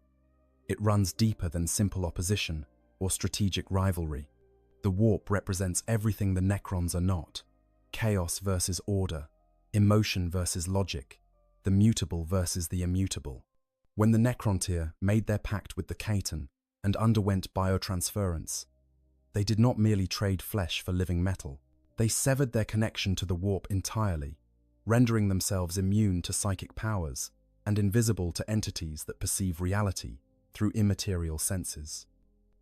It runs deeper than simple opposition or strategic rivalry. The warp represents everything the Necrons are not: chaos versus order, emotion versus logic, the mutable versus the immutable. When the Necrontyr made their pact with the Khaten and underwent biotransference, they did not merely trade flesh for living metal. They severed their connection to the warp entirely, rendering themselves immune to psychic powers and invisible to entities that perceive reality through immaterial senses.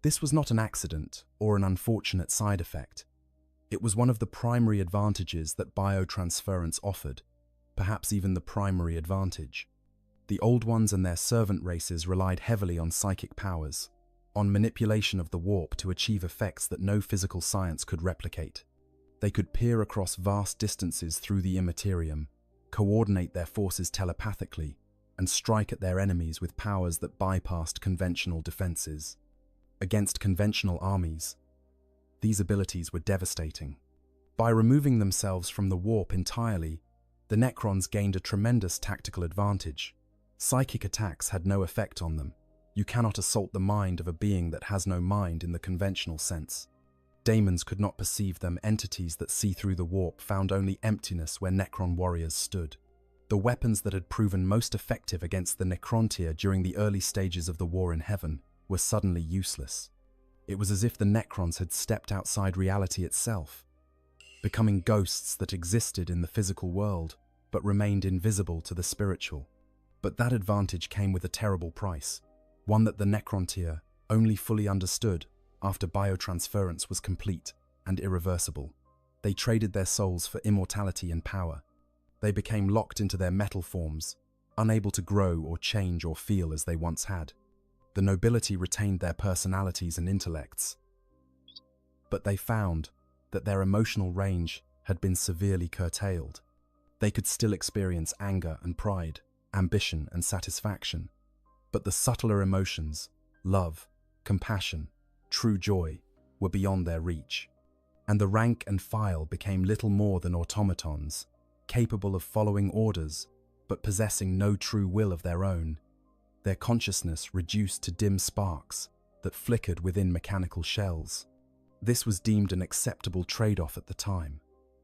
This was not an accident or an unfortunate side effect. It was one of the primary advantages that biotransference offered, perhaps even the primary advantage. The Old Ones and their servant races relied heavily on psychic powers, on manipulation of the warp to achieve effects that no physical science could replicate. They could peer across vast distances through the immaterium, coordinate their forces telepathically, and strike at their enemies with powers that bypassed conventional defenses. Against conventional armies, these abilities were devastating. By removing themselves from the warp entirely, the Necrons gained a tremendous tactical advantage. Psychic attacks had no effect on them. You cannot assault the mind of a being that has no mind in the conventional sense. Daemons could not perceive them. Entities that see through the warp found only emptiness where Necron warriors stood. The weapons that had proven most effective against the Necrontyr during the early stages of the War in Heaven were suddenly useless. It was as if the Necrons had stepped outside reality itself, becoming ghosts that existed in the physical world but remained invisible to the spiritual. But that advantage came with a terrible price, one that the Necrontyr only fully understood after biotransference was complete and irreversible. They traded their souls for immortality and power. They became locked into their metal forms, unable to grow or change or feel as they once had. The nobility retained their personalities and intellects, but they found that their emotional range had been severely curtailed. They could still experience anger and pride, ambition and satisfaction, but the subtler emotions, love, compassion, true joy, were beyond their reach. And the rank and file became little more than automatons, capable of following orders, but possessing no true will of their own. Their consciousness reduced to dim sparks that flickered within mechanical shells. This was deemed an acceptable trade-off at the time.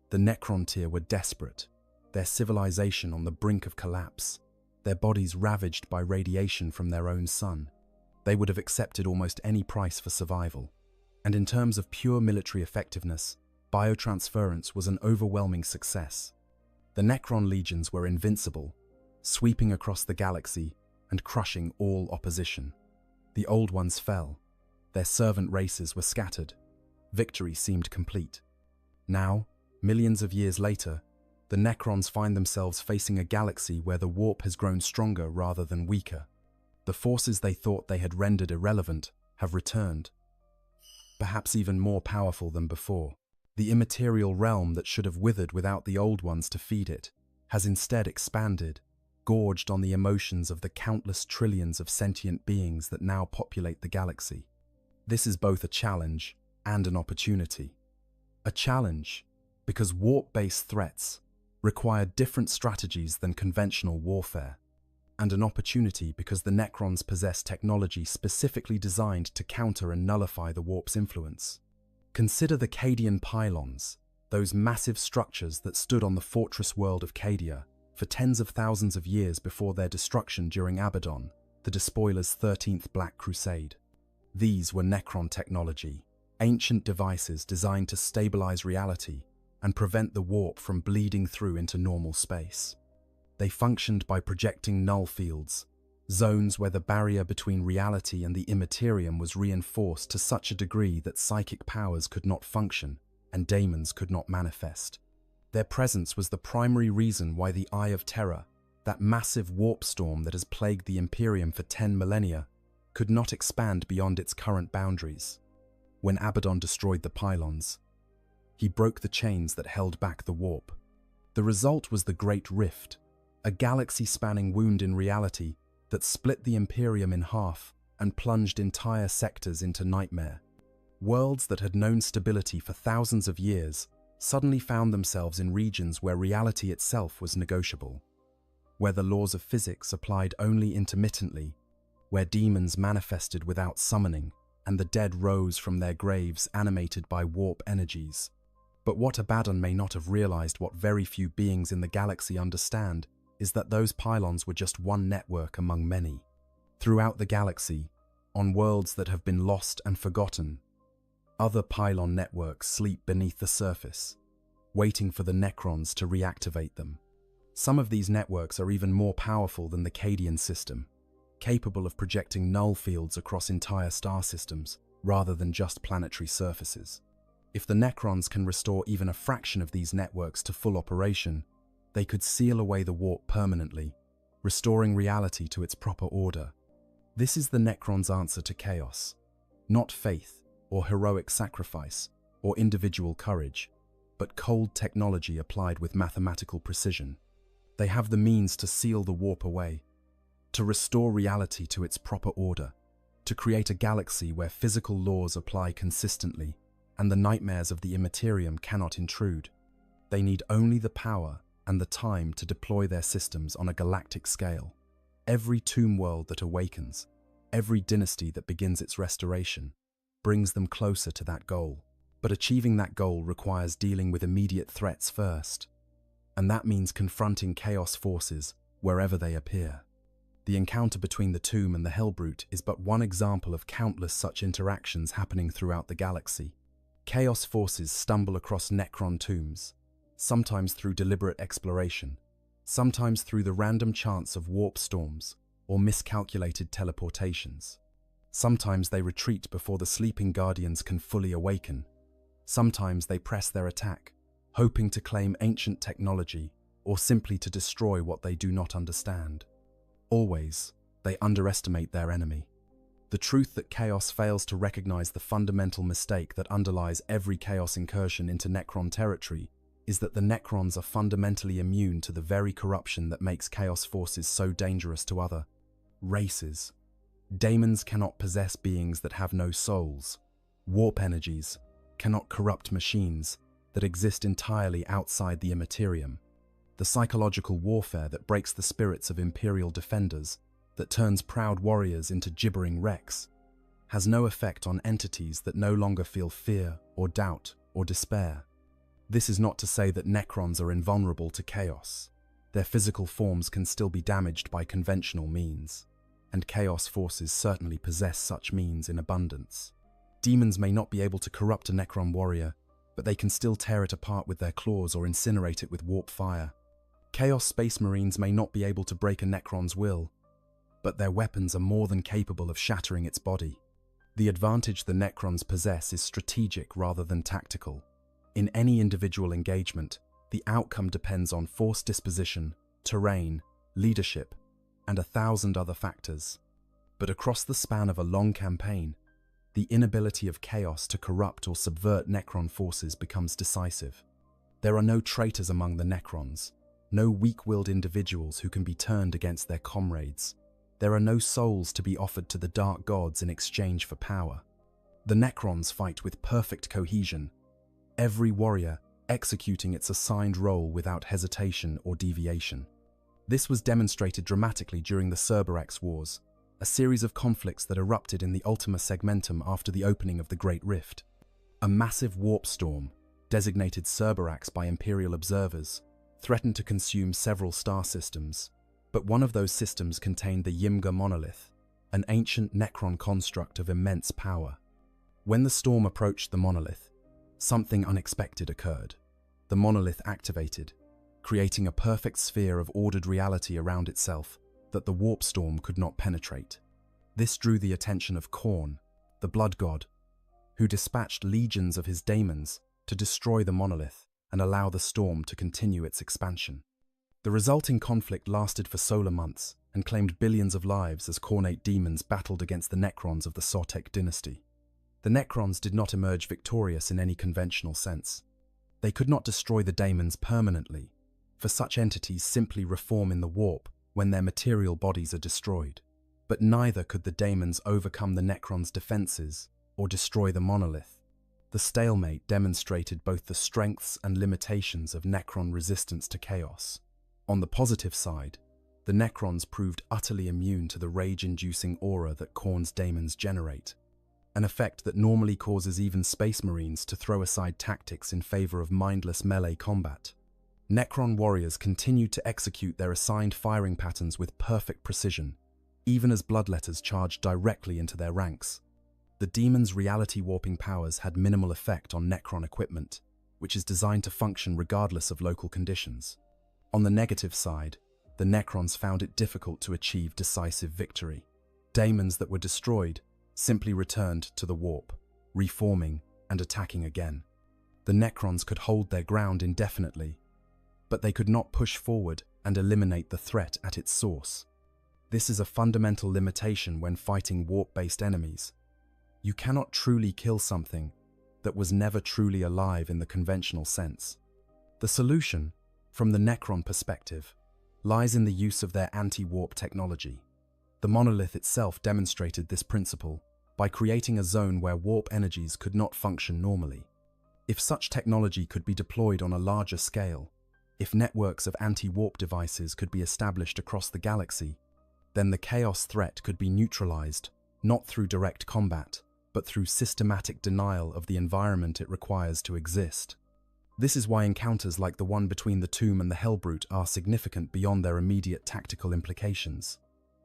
The Necrontyr were desperate, their civilization on the brink of collapse, their bodies ravaged by radiation from their own sun. They would have accepted almost any price for survival. And in terms of pure military effectiveness, biotransference was an overwhelming success. The Necron legions were invincible, sweeping across the galaxy and crushing all opposition. The Old Ones fell. Their servant races were scattered. Victory seemed complete. Now, millions of years later, the Necrons find themselves facing a galaxy where the warp has grown stronger rather than weaker. The forces they thought they had rendered irrelevant have returned, perhaps even more powerful than before. The immaterial realm that should have withered without the Old Ones to feed it has instead expanded, gorged on the emotions of the countless trillions of sentient beings that now populate the galaxy. This is both a challenge and an opportunity. A challenge because warp-based threats require different strategies than conventional warfare. and an opportunity because the Necrons possess technology specifically designed to counter and nullify the warp's influence. Consider the Cadian pylons, those massive structures that stood on the fortress world of Cadia for tens of thousands of years before their destruction during Abaddon, the Despoiler's 13th Black Crusade. These were Necron technology, ancient devices designed to stabilize reality and prevent the warp from bleeding through into normal space. They functioned by projecting null fields, zones where the barrier between reality and the immaterium was reinforced to such a degree that psychic powers could not function and daemons could not manifest. Their presence was the primary reason why the Eye of Terror, that massive warp storm that has plagued the Imperium for 10 millennia, could not expand beyond its current boundaries. When Abaddon destroyed the pylons, he broke the chains that held back the warp. The result was the Great Rift, a galaxy-spanning wound in reality that split the Imperium in half and plunged entire sectors into nightmare. Worlds that had known stability for thousands of years suddenly found themselves in regions where reality itself was negotiable, where the laws of physics applied only intermittently, where demons manifested without summoning, and the dead rose from their graves animated by warp energies. But what Abaddon may not have realized, what very few beings in the galaxy understand, is that those pylons were just one network among many. Throughout the galaxy, on worlds that have been lost and forgotten, other pylon networks sleep beneath the surface, waiting for the Necrons to reactivate them. Some of these networks are even more powerful than the Cadian system, capable of projecting null fields across entire star systems rather than just planetary surfaces. If the Necrons can restore even a fraction of these networks to full operation, they could seal away the warp permanently, restoring reality to its proper order. This is the Necrons' answer to chaos. Not faith, or heroic sacrifice, or individual courage, but cold technology applied with mathematical precision. They have the means to seal the warp away, to restore reality to its proper order, to create a galaxy where physical laws apply consistently and the nightmares of the immaterium cannot intrude. They need only the power and the time to deploy their systems on a galactic scale. Every tomb world that awakens, every dynasty that begins its restoration, brings them closer to that goal. But achieving that goal requires dealing with immediate threats first, and that means confronting chaos forces wherever they appear. The encounter between the tomb and the Hellbrute is but one example of countless such interactions happening throughout the galaxy. Chaos forces stumble across Necron tombs, sometimes through deliberate exploration, sometimes through the random chance of warp storms or miscalculated teleportations. Sometimes they retreat before the sleeping guardians can fully awaken. Sometimes they press their attack, hoping to claim ancient technology or simply to destroy what they do not understand. Always, they underestimate their enemy. The truth that Chaos fails to recognize the fundamental mistake that underlies every Chaos incursion into Necron territory is that the Necrons are fundamentally immune to the very corruption that makes Chaos forces so dangerous to other races. Daemons cannot possess beings that have no souls. Warp energies cannot corrupt machines that exist entirely outside the immaterium. The psychological warfare that breaks the spirits of Imperial defenders, that turns proud warriors into gibbering wrecks, has no effect on entities that no longer feel fear or doubt or despair. This is not to say that Necrons are invulnerable to chaos. Their physical forms can still be damaged by conventional means, and Chaos forces certainly possess such means in abundance. Demons may not be able to corrupt a Necron warrior, but they can still tear it apart with their claws or incinerate it with warp fire. Chaos Space Marines may not be able to break a Necron's will, but their weapons are more than capable of shattering its body. The advantage the Necrons possess is strategic rather than tactical. In any individual engagement, the outcome depends on force disposition, terrain, leadership, and 1,000 other factors. But across the span of a long campaign, the inability of Chaos to corrupt or subvert Necron forces becomes decisive. There are no traitors among the Necrons, no weak-willed individuals who can be turned against their comrades. There are no souls to be offered to the dark gods in exchange for power. The Necrons fight with perfect cohesion, every warrior executing its assigned role without hesitation or deviation. This was demonstrated dramatically during the Cerberus Wars, a series of conflicts that erupted in the Ultima Segmentum after the opening of the Great Rift. A massive warp storm, designated Cerberus by Imperial observers, threatened to consume several star systems, but one of those systems contained the Ymga monolith, an ancient Necron construct of immense power. When the storm approached the monolith, something unexpected occurred. The monolith activated, creating a perfect sphere of ordered reality around itself that the warp storm could not penetrate. This drew the attention of Khorne, the blood god, who dispatched legions of his daemons to destroy the monolith and allow the storm to continue its expansion. The resulting conflict lasted for solar months and claimed billions of lives as Khornate demons battled against the Necrons of the Sotek dynasty. The Necrons did not emerge victorious in any conventional sense. They could not destroy the daemons permanently, for such entities simply reform in the warp when their material bodies are destroyed. But neither could the daemons overcome the Necrons' defenses or destroy the monolith. The stalemate demonstrated both the strengths and limitations of Necron resistance to chaos. On the positive side, the Necrons proved utterly immune to the rage-inducing aura that Khorne's daemons generate, an effect that normally causes even Space Marines to throw aside tactics in favor of mindless melee combat. Necron warriors continued to execute their assigned firing patterns with perfect precision, even as bloodletters charged directly into their ranks. The demon's reality-warping powers had minimal effect on Necron equipment, which is designed to function regardless of local conditions. On the negative side, the Necrons found it difficult to achieve decisive victory. Daemons that were destroyed simply returned to the warp, reforming and attacking again. The Necrons could hold their ground indefinitely, but they could not push forward and eliminate the threat at its source. This is a fundamental limitation when fighting warp-based enemies. You cannot truly kill something that was never truly alive in the conventional sense. The solution, from the Necron perspective, lies in the use of their anti-warp technology. The monolith itself demonstrated this principle by creating a zone where warp energies could not function normally. If such technology could be deployed on a larger scale, if networks of anti-warp devices could be established across the galaxy, then the chaos threat could be neutralized, not through direct combat, but through systematic denial of the environment it requires to exist. This is why encounters like the one between the Tomb and the Hellbrute are significant beyond their immediate tactical implications.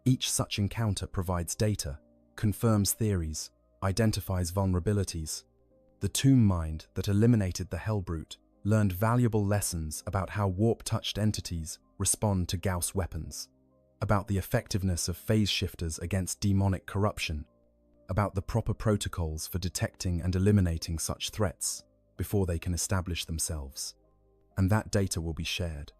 Each such encounter provides data, confirms theories, identifies vulnerabilities. The Tomb mind that eliminated the Hellbrute learned valuable lessons about how warp-touched entities respond to Gauss weapons, about the effectiveness of phase shifters against demonic corruption, about the proper protocols for detecting and eliminating such threats before they can establish themselves. And that data will be shared.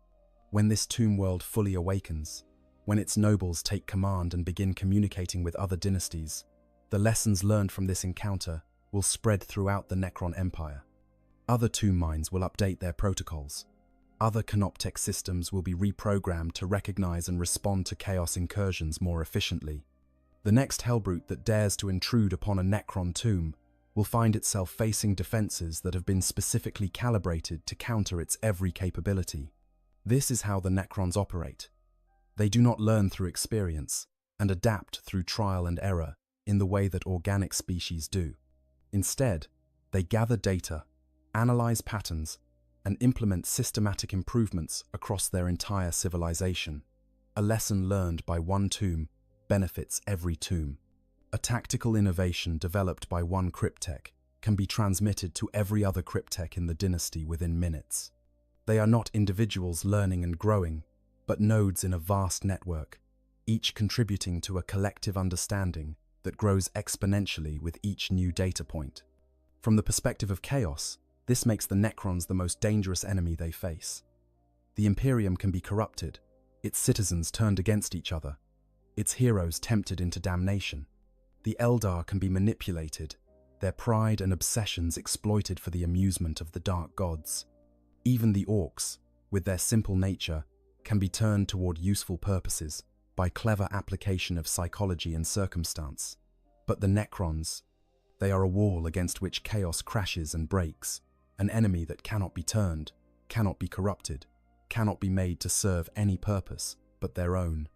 When this Tomb world fully awakens, when its nobles take command and begin communicating with other dynasties, the lessons learned from this encounter will spread throughout the Necron Empire. Other Tomb minds will update their protocols. Other Canoptech systems will be reprogrammed to recognize and respond to chaos incursions more efficiently. The next Hellbrute that dares to intrude upon a Necron tomb will find itself facing defenses that have been specifically calibrated to counter its every capability. This is how the Necrons operate. They do not learn through experience and adapt through trial and error in the way that organic species do. Instead, they gather data, analyze patterns, and implement systematic improvements across their entire civilization. A lesson learned by one tomb benefits every tomb. A tactical innovation developed by one cryptech can be transmitted to every other cryptech in the dynasty within minutes. They are not individuals learning and growing, but nodes in a vast network, each contributing to a collective understanding that grows exponentially with each new data point. From the perspective of chaos, this makes the Necrons the most dangerous enemy they face. The Imperium can be corrupted, its citizens turned against each other, its heroes tempted into damnation. The Eldar can be manipulated, their pride and obsessions exploited for the amusement of the dark gods. Even the Orcs, with their simple nature, can be turned toward useful purposes by clever application of psychology and circumstance. But the Necrons, they are a wall against which chaos crashes and breaks, an enemy that cannot be turned, cannot be corrupted, cannot be made to serve any purpose, but their own.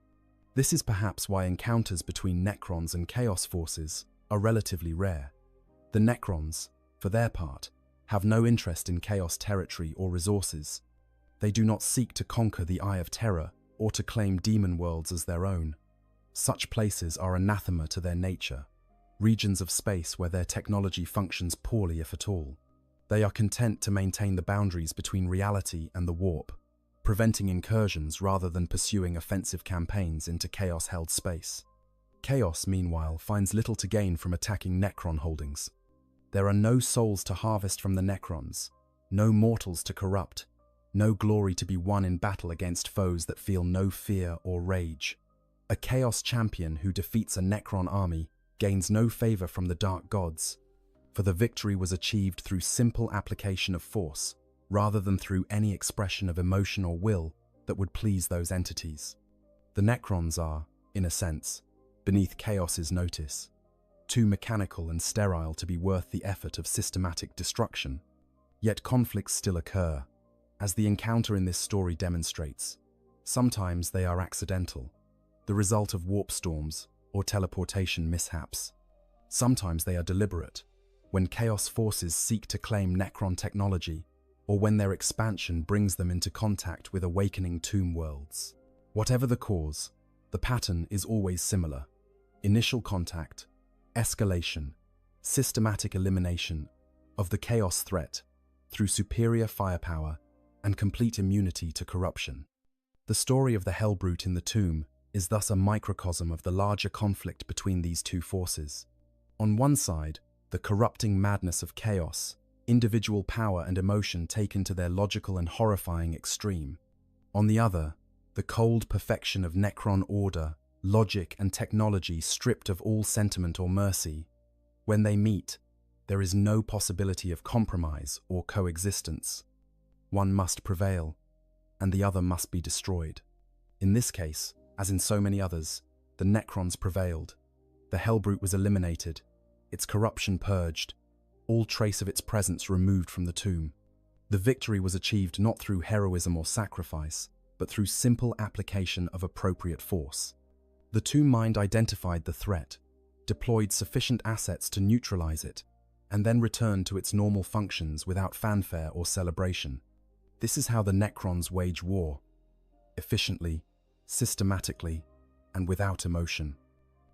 This is perhaps why encounters between Necrons and Chaos forces are relatively rare. The Necrons, for their part, have no interest in Chaos territory or resources. They do not seek to conquer the Eye of Terror or to claim demon worlds as their own. Such places are anathema to their nature, regions of space where their technology functions poorly if at all. They are content to maintain the boundaries between reality and the warp, preventing incursions rather than pursuing offensive campaigns into Chaos-held space. Chaos, meanwhile, finds little to gain from attacking Necron holdings. There are no souls to harvest from the Necrons, no mortals to corrupt, no glory to be won in battle against foes that feel no fear or rage. A Chaos champion who defeats a Necron army gains no favor from the Dark Gods, for the victory was achieved through simple application of force, rather than through any expression of emotion or will that would please those entities. The Necrons are, in a sense, beneath Chaos's notice, too mechanical and sterile to be worth the effort of systematic destruction. Yet conflicts still occur, as the encounter in this story demonstrates. Sometimes they are accidental, the result of warp storms or teleportation mishaps. Sometimes they are deliberate, when Chaos forces seek to claim Necron technology, or when their expansion brings them into contact with awakening tomb worlds. Whatever the cause, the pattern is always similar: initial contact, escalation, systematic elimination of the Chaos threat through superior firepower and complete immunity to corruption. The story of the Hellbrute in the tomb is thus a microcosm of the larger conflict between these two forces. On one side, the corrupting madness of Chaos, individual power and emotion taken to their logical and horrifying extreme. On the other, the cold perfection of Necron order, logic and technology stripped of all sentiment or mercy. When they meet, there is no possibility of compromise or coexistence. One must prevail, and the other must be destroyed. In this case, as in so many others, the Necrons prevailed. The Hellbrute was eliminated, its corruption purged, all trace of its presence removed from the tomb. The victory was achieved not through heroism or sacrifice, but through simple application of appropriate force. The tomb mind identified the threat, deployed sufficient assets to neutralize it, and then returned to its normal functions without fanfare or celebration. This is how the Necrons wage war: efficiently, systematically, and without emotion.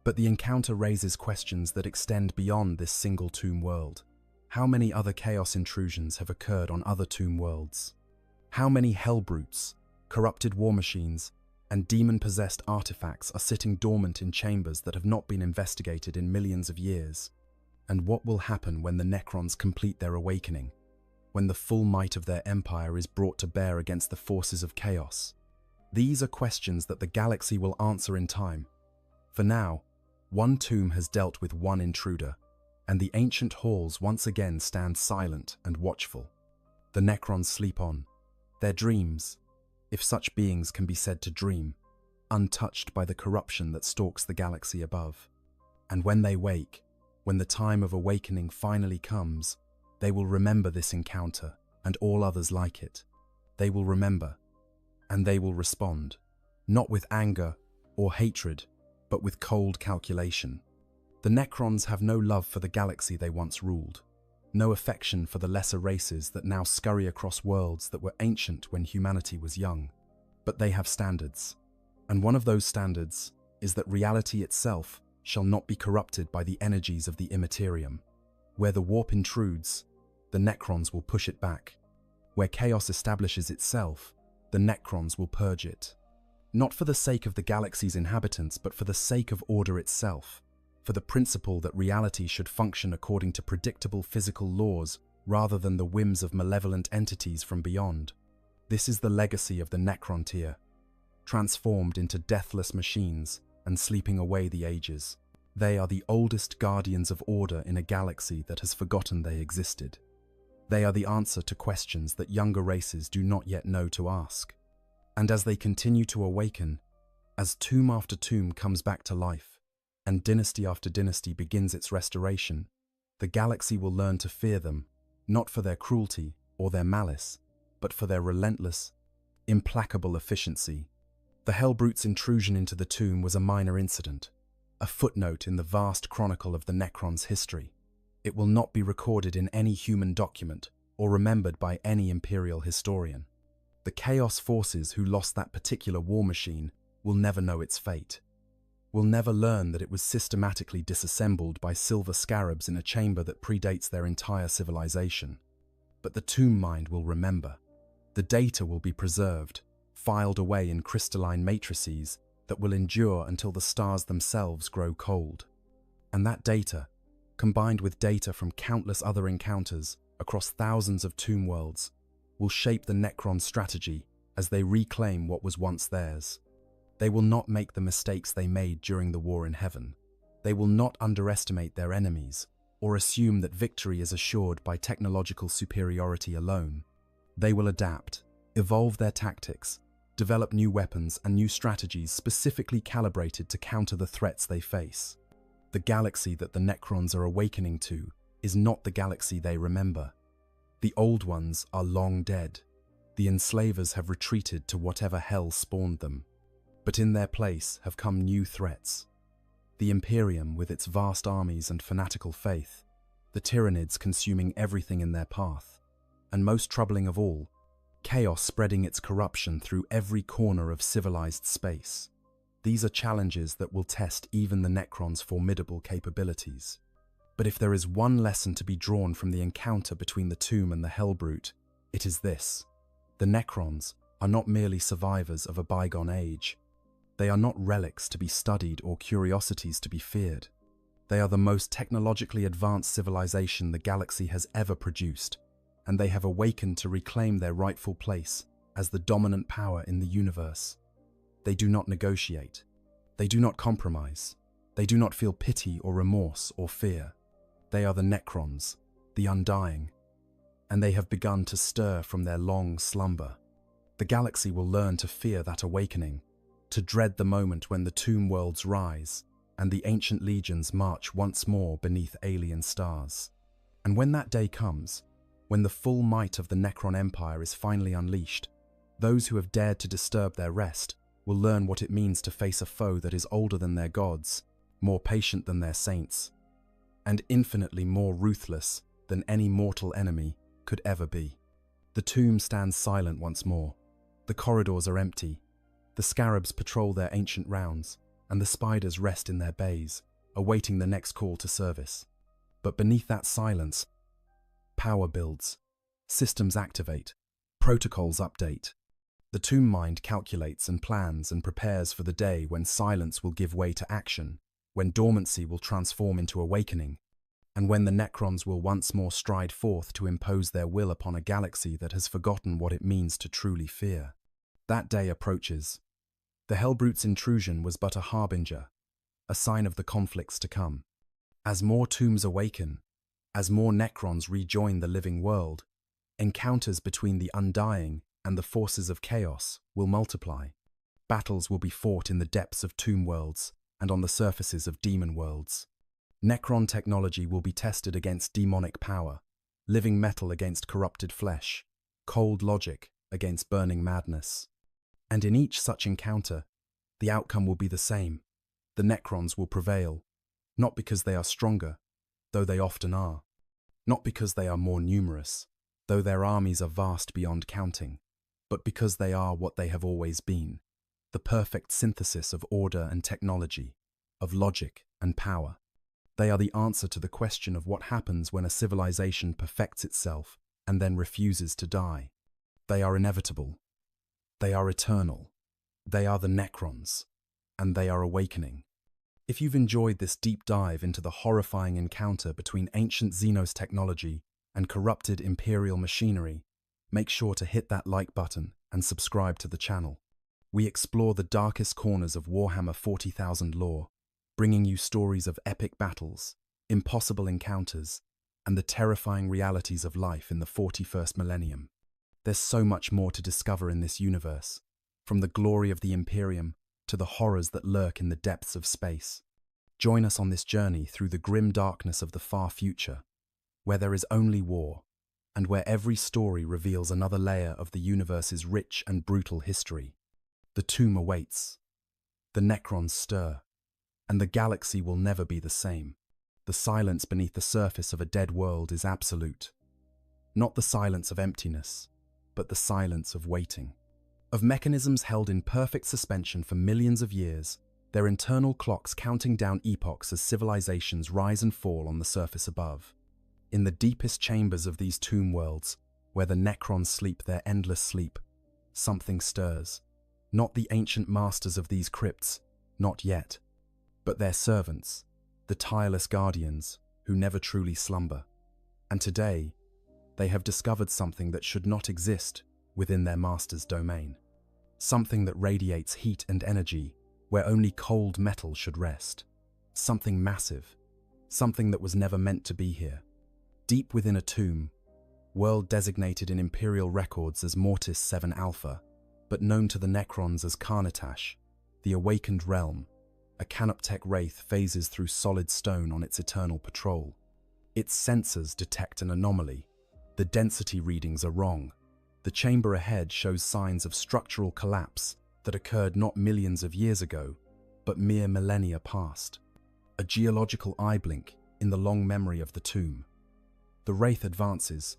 But the encounter raises questions that extend beyond this single tomb world. How many other Chaos intrusions have occurred on other tomb worlds? How many Hellbrutes, corrupted war machines, and demon-possessed artifacts are sitting dormant in chambers that have not been investigated in millions of years? And what will happen when the Necrons complete their awakening, when the full might of their empire is brought to bear against the forces of Chaos? These are questions that the galaxy will answer in time. For now, one tomb has dealt with one intruder, and the ancient halls once again stand silent and watchful. The Necrons sleep on, their dreams, if such beings can be said to dream, untouched by the corruption that stalks the galaxy above. And when they wake, when the time of awakening finally comes, they will remember this encounter and all others like it. They will remember, and they will respond, not with anger or hatred, but with cold calculation. The Necrons have no love for the galaxy they once ruled, no affection for the lesser races that now scurry across worlds that were ancient when humanity was young. But they have standards, and one of those standards is that reality itself shall not be corrupted by the energies of the immaterium. Where the warp intrudes, the Necrons will push it back. Where Chaos establishes itself, the Necrons will purge it. Not for the sake of the galaxy's inhabitants, but for the sake of order itself, for the principle that reality should function according to predictable physical laws rather than the whims of malevolent entities from beyond. This is the legacy of the Necron tier, transformed into deathless machines and sleeping away the ages. They are the oldest guardians of order in a galaxy that has forgotten they existed. They are the answer to questions that younger races do not yet know to ask. And as they continue to awaken, as tomb after tomb comes back to life, and dynasty after dynasty begins its restoration, the galaxy will learn to fear them, not for their cruelty or their malice, but for their relentless, implacable efficiency. The Hellbrute's intrusion into the tomb was a minor incident, a footnote in the vast chronicle of the Necron's history. It will not be recorded in any human document or remembered by any Imperial historian. The Chaos forces who lost that particular war machine will never know its fate. Will never learn that it was systematically disassembled by silver scarabs in a chamber that predates their entire civilization. But the tomb mind will remember. The data will be preserved, filed away in crystalline matrices that will endure until the stars themselves grow cold. And that data, combined with data from countless other encounters across thousands of tomb worlds, will shape the Necron strategy as they reclaim what was once theirs. They will not make the mistakes they made during the war in heaven. They will not underestimate their enemies or assume that victory is assured by technological superiority alone. They will adapt, evolve their tactics, develop new weapons and new strategies specifically calibrated to counter the threats they face. The galaxy that the Necrons are awakening to is not the galaxy they remember. The old ones are long dead. The enslavers have retreated to whatever hell spawned them. But in their place have come new threats. The Imperium with its vast armies and fanatical faith, the Tyranids consuming everything in their path, and most troubling of all, chaos spreading its corruption through every corner of civilized space. These are challenges that will test even the Necron's formidable capabilities. But if there is one lesson to be drawn from the encounter between the tomb and the Hellbrute, it is this. The Necrons are not merely survivors of a bygone age. They are not relics to be studied or curiosities to be feared. They are the most technologically advanced civilization the galaxy has ever produced, and they have awakened to reclaim their rightful place as the dominant power in the universe. They do not negotiate. They do not compromise. They do not feel pity or remorse or fear. They are the Necrons, the Undying, and they have begun to stir from their long slumber. The galaxy will learn to fear that awakening, to dread the moment when the tomb worlds rise and the ancient legions march once more beneath alien stars. And when that day comes, when the full might of the Necron Empire is finally unleashed, those who have dared to disturb their rest will learn what it means to face a foe that is older than their gods, more patient than their saints, and infinitely more ruthless than any mortal enemy could ever be. The tomb stands silent once more. The corridors are empty. The scarabs patrol their ancient rounds, and the spiders rest in their bays, awaiting the next call to service. But beneath that silence, power builds, systems activate, protocols update. The tomb mind calculates and plans and prepares for the day when silence will give way to action, when dormancy will transform into awakening, and when the Necrons will once more stride forth to impose their will upon a galaxy that has forgotten what it means to truly fear. That day approaches. The Hellbrute's intrusion was but a harbinger, a sign of the conflicts to come. As more tombs awaken, as more Necrons rejoin the living world, encounters between the Undying and the forces of chaos will multiply. Battles will be fought in the depths of tomb worlds and on the surfaces of demon worlds. Necron technology will be tested against demonic power, living metal against corrupted flesh, cold logic against burning madness. And in each such encounter, the outcome will be the same. The Necrons will prevail, not because they are stronger, though they often are, not because they are more numerous, though their armies are vast beyond counting, but because they are what they have always been, the perfect synthesis of order and technology, of logic and power. They are the answer to the question of what happens when a civilization perfects itself and then refuses to die. They are inevitable. They are eternal. They are the Necrons, and they are awakening. If you've enjoyed this deep dive into the horrifying encounter between ancient Xenos technology and corrupted Imperial machinery, make sure to hit that like button and subscribe to the channel. We explore the darkest corners of Warhammer 40,000 lore, bringing you stories of epic battles, impossible encounters, and the terrifying realities of life in the 41st millennium. There's so much more to discover in this universe, from the glory of the Imperium to the horrors that lurk in the depths of space. Join us on this journey through the grim darkness of the far future, where there is only war, and where every story reveals another layer of the universe's rich and brutal history. The tomb awaits. The Necrons stir, and the galaxy will never be the same. The silence beneath the surface of a dead world is absolute. Not the silence of emptiness, but the silence of waiting. Of mechanisms held in perfect suspension for millions of years, their internal clocks counting down epochs as civilizations rise and fall on the surface above. In the deepest chambers of these tomb worlds, where the Necrons sleep their endless sleep, something stirs. Not the ancient masters of these crypts, not yet, but their servants, the tireless guardians who never truly slumber. And today, they have discovered something that should not exist within their master's domain. Something that radiates heat and energy where only cold metal should rest. Something massive, something that was never meant to be here. Deep within a tomb, world designated in Imperial records as Mortis 7 Alpha, but known to the Necrons as Carnitash, the awakened realm, a Canoptech wraith phases through solid stone on its eternal patrol. Its sensors detect an anomaly. The density readings are wrong. The chamber ahead shows signs of structural collapse that occurred not millions of years ago, but mere millennia past. A geological eye blink in the long memory of the tomb. The wraith advances,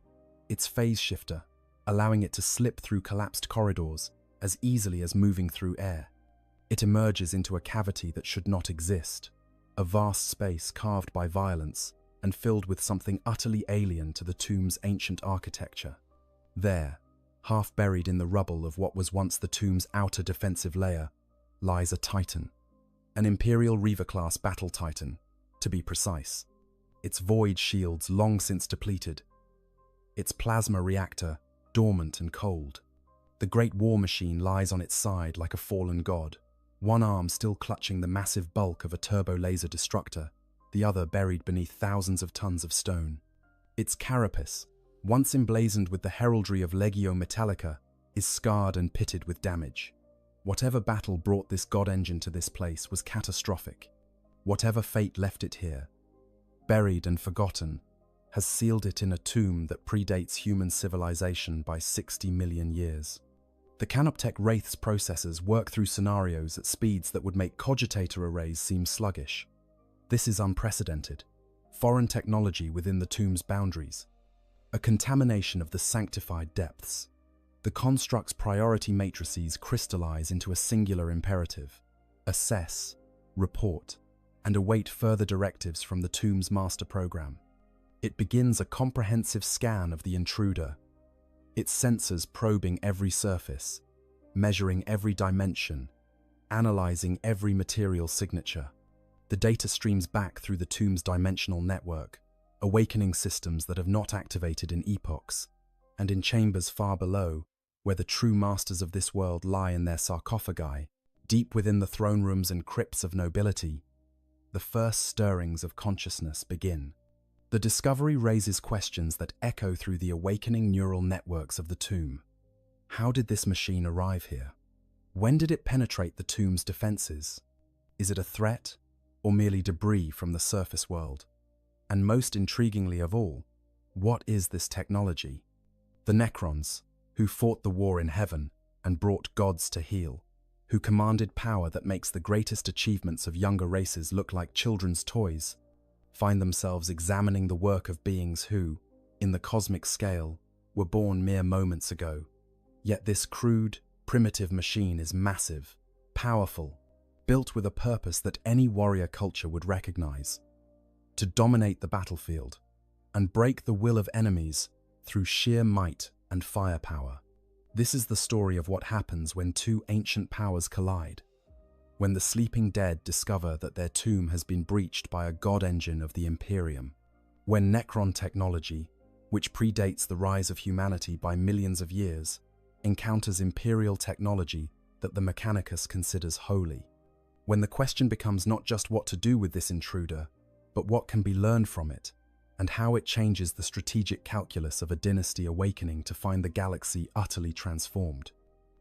its phase shifter, allowing it to slip through collapsed corridors as easily as moving through air. It emerges into a cavity that should not exist, a vast space carved by violence and filled with something utterly alien to the tomb's ancient architecture. There, half buried in the rubble of what was once the tomb's outer defensive layer, lies a Titan. An Imperial Reaver-class battle Titan, to be precise. Its void shields long since depleted. Its plasma reactor dormant and cold. The great war machine lies on its side like a fallen god, one arm still clutching the massive bulk of a turbo laser destructor, the other buried beneath thousands of tons of stone. Its carapace, once emblazoned with the heraldry of Legio Metallica, is scarred and pitted with damage. Whatever battle brought this god engine to this place was catastrophic. Whatever fate left it here, buried and forgotten, has sealed it in a tomb that predates human civilization by 60 million years. The Canoptech Wraith's processors work through scenarios at speeds that would make cogitator arrays seem sluggish. This is unprecedented. Foreign technology within the tomb's boundaries. A contamination of the sanctified depths. The construct's priority matrices crystallize into a singular imperative: assess, report, and await further directives from the tomb's master program. It begins a comprehensive scan of the intruder, its sensors probing every surface, measuring every dimension, analyzing every material signature. The data streams back through the tomb's dimensional network, awakening systems that have not activated in epochs, and in chambers far below, where the true masters of this world lie in their sarcophagi, deep within the throne rooms and crypts of nobility, the first stirrings of consciousness begin. The discovery raises questions that echo through the awakening neural networks of the tomb. How did this machine arrive here? When did it penetrate the tomb's defenses? Is it a threat, or merely debris from the surface world? And most intriguingly of all, what is this technology? The Necrons, who fought the war in heaven and brought gods to heal, who commanded power that makes the greatest achievements of younger races look like children's toys, find themselves examining the work of beings who, in the cosmic scale, were born mere moments ago. Yet this crude, primitive machine is massive, powerful, built with a purpose that any warrior culture would recognize: to dominate the battlefield and break the will of enemies through sheer might and firepower. This is the story of what happens when two ancient powers collide, when the sleeping dead discover that their tomb has been breached by a god engine of the Imperium, when Necron technology, which predates the rise of humanity by millions of years, encounters Imperial technology that the Mechanicus considers holy, when the question becomes not just what to do with this intruder, but what can be learned from it, and how it changes the strategic calculus of a dynasty awakening to find the galaxy utterly transformed.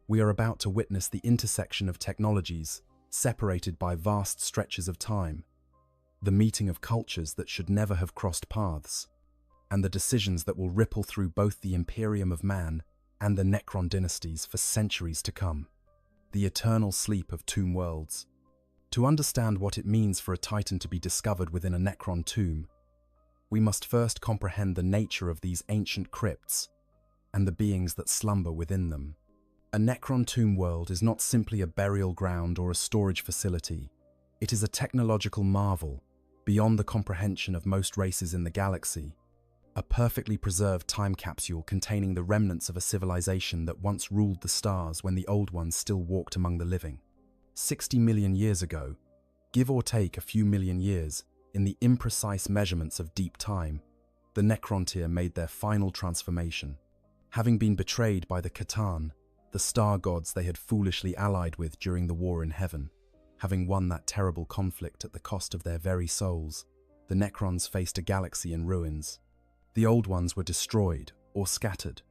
We are about to witness the intersection of technologies separated by vast stretches of time, the meeting of cultures that should never have crossed paths, and the decisions that will ripple through both the Imperium of Man and the Necron dynasties for centuries to come. the eternal sleep of tomb worlds. To understand what it means for a Titan to be discovered within a Necron tomb, we must first comprehend the nature of these ancient crypts and the beings that slumber within them. A Necron tomb world is not simply a burial ground or a storage facility. It is a technological marvel beyond the comprehension of most races in the galaxy, a perfectly preserved time capsule containing the remnants of a civilization that once ruled the stars when the old ones still walked among the living. 60 million years ago, give or take a few million years, in the imprecise measurements of deep time, the Necrontyr made their final transformation. Having been betrayed by the Catan, the star gods they had foolishly allied with during the war in heaven, having won that terrible conflict at the cost of their very souls, the Necrons faced a galaxy in ruins. The old ones were destroyed or scattered.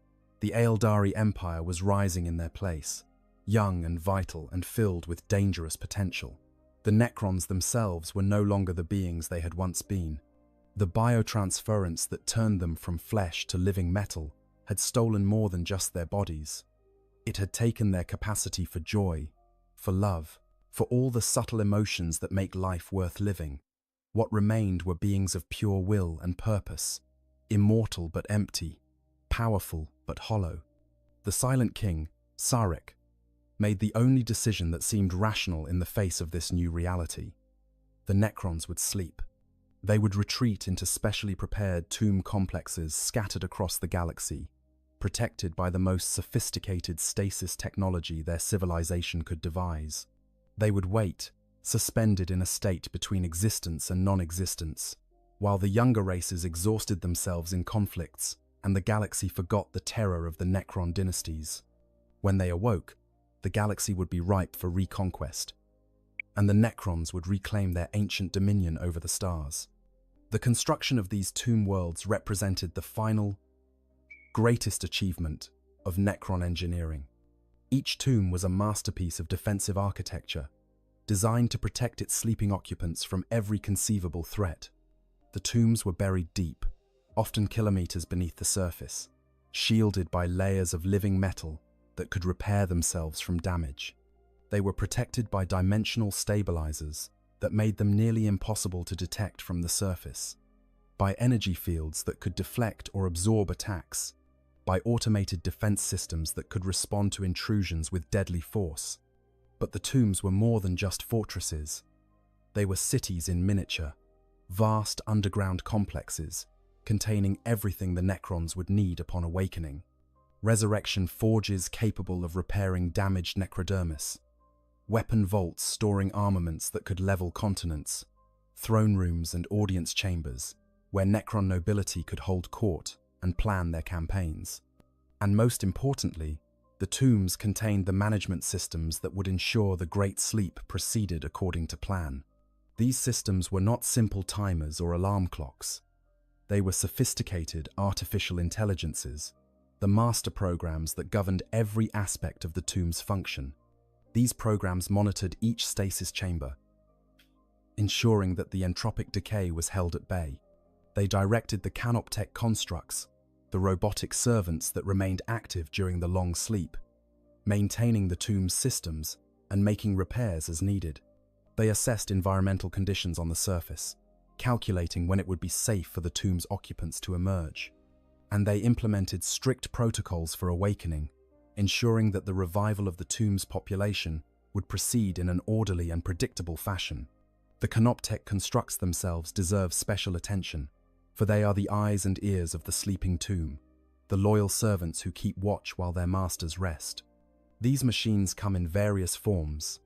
The Aeldari Empire was rising in their place, young and vital and filled with dangerous potential. The Necrons themselves were no longer the beings they had once been. The biotransference that turned them from flesh to living metal had stolen more than just their bodies. It had taken their capacity for joy, for love, for all the subtle emotions that make life worth living. What remained were beings of pure will and purpose, immortal but empty, powerful but hollow. The Silent King, Sarek, made the only decision that seemed rational in the face of this new reality. The Necrons would sleep. They would retreat into specially prepared tomb complexes scattered across the galaxy, protected by the most sophisticated stasis technology their civilization could devise. They would wait, suspended in a state between existence and non-existence, while the younger races exhausted themselves in conflicts and the galaxy forgot the terror of the Necron dynasties. When they awoke, the galaxy would be ripe for reconquest, and the Necrons would reclaim their ancient dominion over the stars. The construction of these tomb worlds represented the final, greatest achievement of Necron engineering. Each tomb was a masterpiece of defensive architecture, designed to protect its sleeping occupants from every conceivable threat. The tombs were buried deep, often kilometers beneath the surface, shielded by layers of living metal that could repair themselves from damage. They were protected by dimensional stabilizers that made them nearly impossible to detect from the surface, by energy fields that could deflect or absorb attacks, by automated defense systems that could respond to intrusions with deadly force. But the tombs were more than just fortresses. They were cities in miniature, vast underground complexes containing everything the Necrons would need upon awakening. Resurrection forges capable of repairing damaged necrodermis, weapon vaults storing armaments that could level continents, throne rooms and audience chambers where Necron nobility could hold court and plan their campaigns. And most importantly, the tombs contained the management systems that would ensure the Great Sleep proceeded according to plan. These systems were not simple timers or alarm clocks. They were sophisticated artificial intelligences, the master programs that governed every aspect of the tomb's function. These programs monitored each stasis chamber, ensuring that the entropic decay was held at bay. They directed the canoptech constructs, the robotic servants that remained active during the long sleep, maintaining the tomb's systems and making repairs as needed. They assessed environmental conditions on the surface, calculating when it would be safe for the tomb's occupants to emerge. And they implemented strict protocols for awakening, ensuring that the revival of the tomb's population would proceed in an orderly and predictable fashion. The canoptech constructs themselves deserve special attention, for they are the eyes and ears of the sleeping tomb, the loyal servants who keep watch while their masters rest. These machines come in various forms,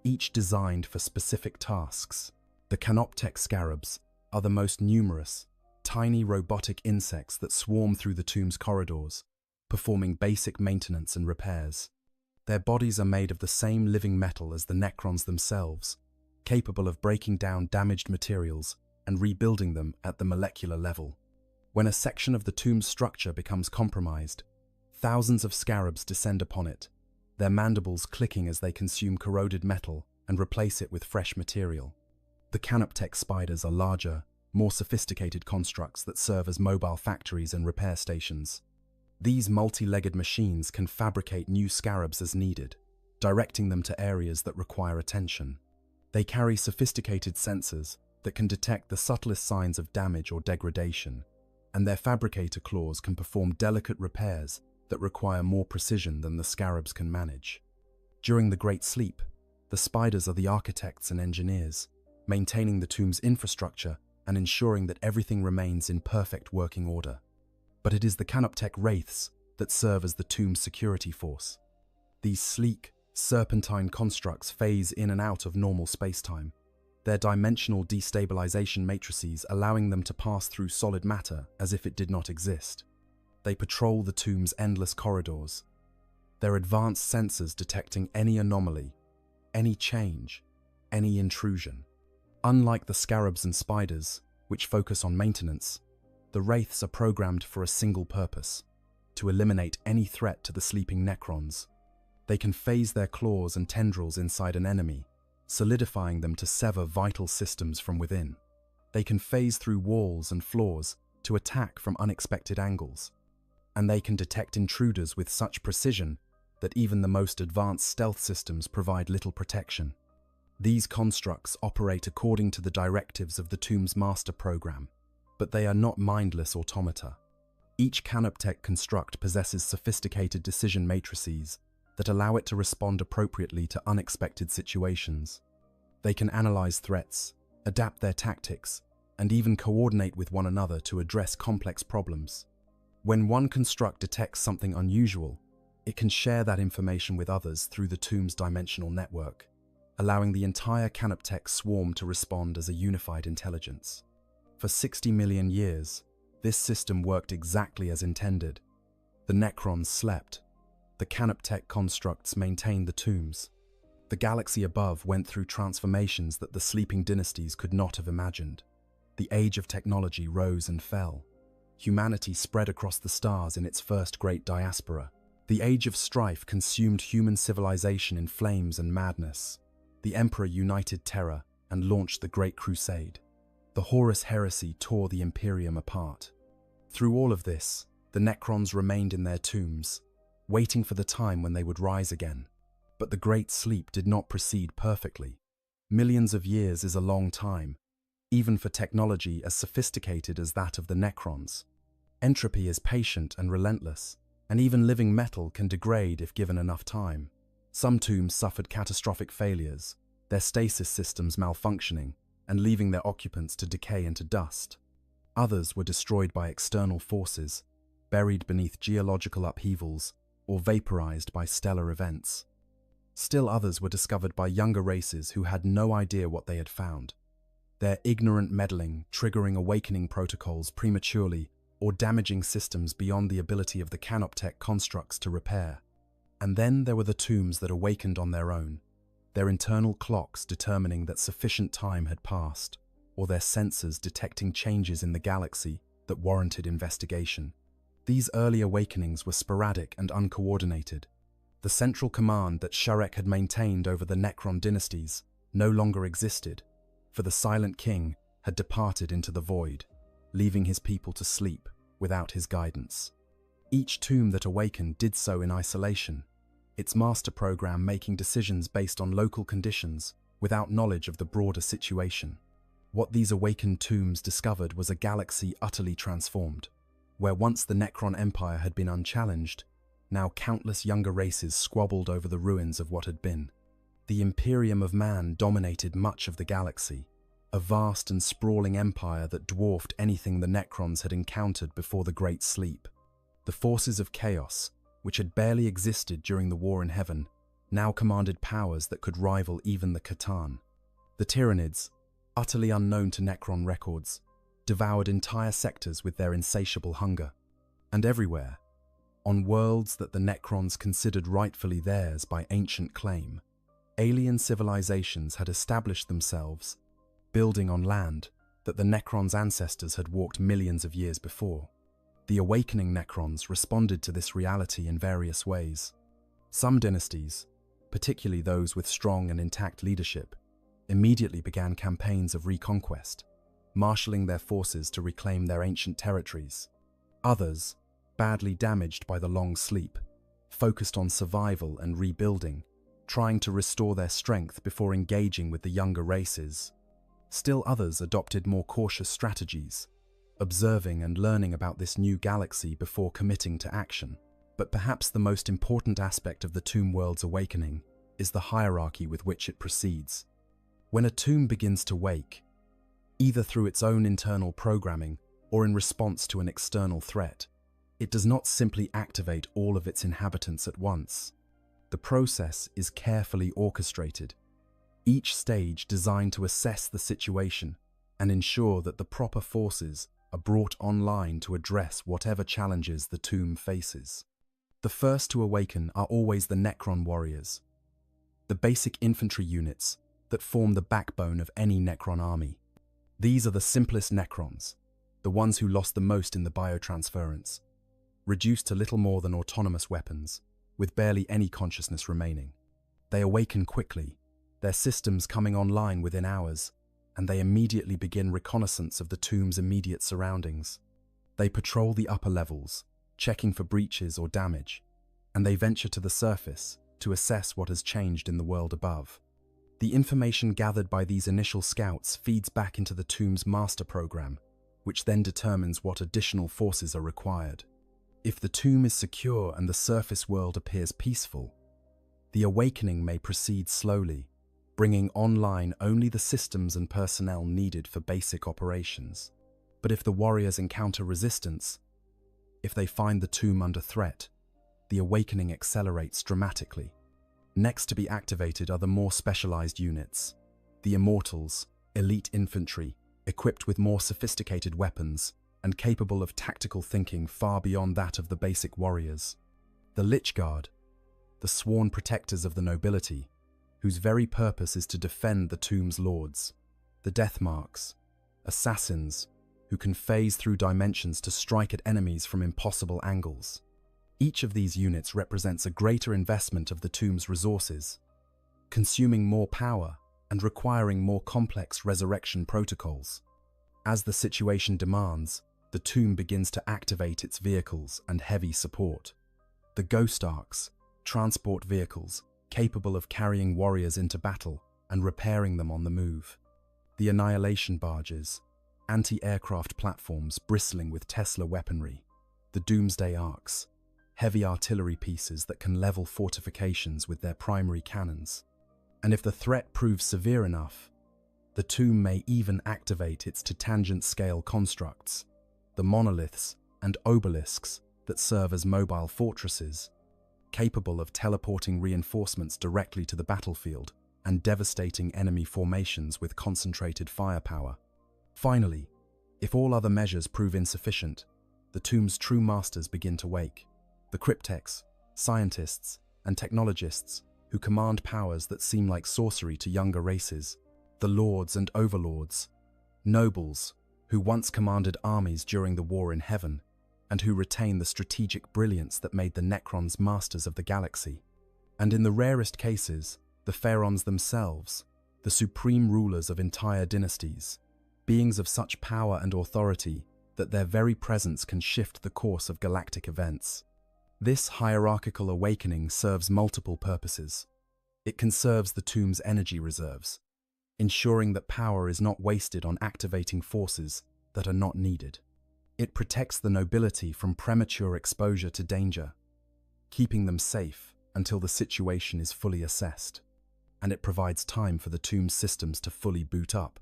each designed for specific tasks. The canoptech scarabs are the most numerous, tiny robotic insects that swarm through the tomb's corridors, performing basic maintenance and repairs. Their bodies are made of the same living metal as the Necrons themselves, capable of breaking down damaged materials and rebuilding them at the molecular level. When a section of the tomb's structure becomes compromised, thousands of scarabs descend upon it, their mandibles clicking as they consume corroded metal and replace it with fresh material. The canoptech spiders are larger, more sophisticated constructs that serve as mobile factories and repair stations. These multi-legged machines can fabricate new scarabs as needed, directing them to areas that require attention. They carry sophisticated sensors that can detect the subtlest signs of damage or degradation, and their fabricator claws can perform delicate repairs that require more precision than the scarabs can manage. During the Great Sleep, the spiders are the architects and engineers, maintaining the tomb's infrastructure and ensuring that everything remains in perfect working order. But it is the Canoptek wraiths that serve as the tomb's security force. These sleek, serpentine constructs phase in and out of normal spacetime, their dimensional destabilization matrices allowing them to pass through solid matter as if it did not exist. They patrol the tomb's endless corridors, their advanced sensors detecting any anomaly, any change, any intrusion. Unlike the scarabs and spiders, which focus on maintenance, the wraiths are programmed for a single purpose: to eliminate any threat to the sleeping Necrons. They can phase their claws and tendrils inside an enemy, solidifying them to sever vital systems from within. They can phase through walls and floors to attack from unexpected angles. And they can detect intruders with such precision that even the most advanced stealth systems provide little protection. These constructs operate according to the directives of the tomb's master program, but they are not mindless automata. Each Canoptek construct possesses sophisticated decision matrices that allow it to respond appropriately to unexpected situations. They can analyze threats, adapt their tactics, and even coordinate with one another to address complex problems. When one construct detects something unusual, it can share that information with others through the tomb's dimensional network, allowing the entire Canoptek swarm to respond as a unified intelligence. For 60 million years, this system worked exactly as intended. The Necrons slept. The Canoptek constructs maintained the tombs. The galaxy above went through transformations that the sleeping dynasties could not have imagined. The age of technology rose and fell. Humanity spread across the stars in its first great diaspora. The age of strife consumed human civilization in flames and madness. The Emperor united terror and launched the Great Crusade. The Horus heresy tore the Imperium apart. Through all of this, the Necrons remained in their tombs, waiting for the time when they would rise again. But the Great Sleep did not proceed perfectly. Millions of years is a long time, even for technology as sophisticated as that of the Necrons. Entropy is patient and relentless, and even living metal can degrade if given enough time. Some tombs suffered catastrophic failures, their stasis systems malfunctioning and leaving their occupants to decay into dust. Others were destroyed by external forces, buried beneath geological upheavals, or vaporized by stellar events. Still others were discovered by younger races who had no idea what they had found. Their ignorant meddling triggering awakening protocols prematurely or damaging systems beyond the ability of the Canoptek constructs to repair. And then there were the tombs that awakened on their own, their internal clocks determining that sufficient time had passed, or their sensors detecting changes in the galaxy that warranted investigation. These early awakenings were sporadic and uncoordinated. The central command that Sharek had maintained over the Necron dynasties no longer existed, for the Silent King had departed into the void, leaving his people to sleep without his guidance. Each tomb that awakened did so in isolation, its master program making decisions based on local conditions without knowledge of the broader situation. What these awakened tombs discovered was a galaxy utterly transformed, where once the Necron Empire had been unchallenged, now countless younger races squabbled over the ruins of what had been. The Imperium of Man dominated much of the galaxy, a vast and sprawling empire that dwarfed anything the Necrons had encountered before the Great Sleep. The forces of chaos, which had barely existed during the War in Heaven, now commanded powers that could rival even the Catan. The Tyranids, utterly unknown to Necron records, devoured entire sectors with their insatiable hunger. And everywhere, on worlds that the Necrons considered rightfully theirs by ancient claim, alien civilizations had established themselves, building on land that the Necrons' ancestors had walked millions of years before. The awakening Necrons responded to this reality in various ways. Some dynasties, particularly those with strong and intact leadership, immediately began campaigns of reconquest, marshalling their forces to reclaim their ancient territories. Others, badly damaged by the long sleep, focused on survival and rebuilding, trying to restore their strength before engaging with the younger races. Still others adopted more cautious strategies, observing and learning about this new galaxy before committing to action. But perhaps the most important aspect of the Tomb World's awakening is the hierarchy with which it proceeds. When a tomb begins to wake, either through its own internal programming or in response to an external threat, it does not simply activate all of its inhabitants at once. The process is carefully orchestrated, each stage designed to assess the situation and ensure that the proper forces are brought online to address whatever challenges the tomb faces. The first to awaken are always the Necron warriors, the basic infantry units that form the backbone of any Necron army. These are the simplest Necrons, the ones who lost the most in the biotransference, reduced to little more than autonomous weapons, with barely any consciousness remaining. They awaken quickly, their systems coming online within hours, and they immediately begin reconnaissance of the tomb's immediate surroundings. They patrol the upper levels, checking for breaches or damage, and they venture to the surface to assess what has changed in the world above. The information gathered by these initial scouts feeds back into the tomb's master program, which then determines what additional forces are required. If the tomb is secure and the surface world appears peaceful, the awakening may proceed slowly, bringing online only the systems and personnel needed for basic operations. But if the warriors encounter resistance, if they find the tomb under threat, the awakening accelerates dramatically. Next to be activated are the more specialized units, the Immortals, elite infantry, equipped with more sophisticated weapons and capable of tactical thinking far beyond that of the basic warriors. The Lich Guard, the sworn protectors of the nobility, whose very purpose is to defend the tomb's lords. The Deathmarks, assassins, who can phase through dimensions to strike at enemies from impossible angles. Each of these units represents a greater investment of the tomb's resources, consuming more power and requiring more complex resurrection protocols. As the situation demands, the tomb begins to activate its vehicles and heavy support. The Ghost Arks, transport vehicles capable of carrying warriors into battle and repairing them on the move. The Annihilation Barges, anti-aircraft platforms bristling with Tesla weaponry. The Doomsday Arcs, heavy artillery pieces that can level fortifications with their primary cannons. And if the threat proves severe enough, the tomb may even activate its to tangent scale constructs, the monoliths and obelisks that serve as mobile fortresses, capable of teleporting reinforcements directly to the battlefield and devastating enemy formations with concentrated firepower. Finally, if all other measures prove insufficient, the tomb's true masters begin to wake. The cryptex, scientists, and technologists who command powers that seem like sorcery to younger races. The lords and overlords, nobles who once commanded armies during the war in heaven, and who retain the strategic brilliance that made the Necrons masters of the galaxy. And in the rarest cases, the Pharaons themselves, the supreme rulers of entire dynasties, beings of such power and authority that their very presence can shift the course of galactic events. This hierarchical awakening serves multiple purposes. It conserves the tomb's energy reserves, ensuring that power is not wasted on activating forces that are not needed. It protects the nobility from premature exposure to danger, keeping them safe until the situation is fully assessed. And it provides time for the tomb's systems to fully boot up,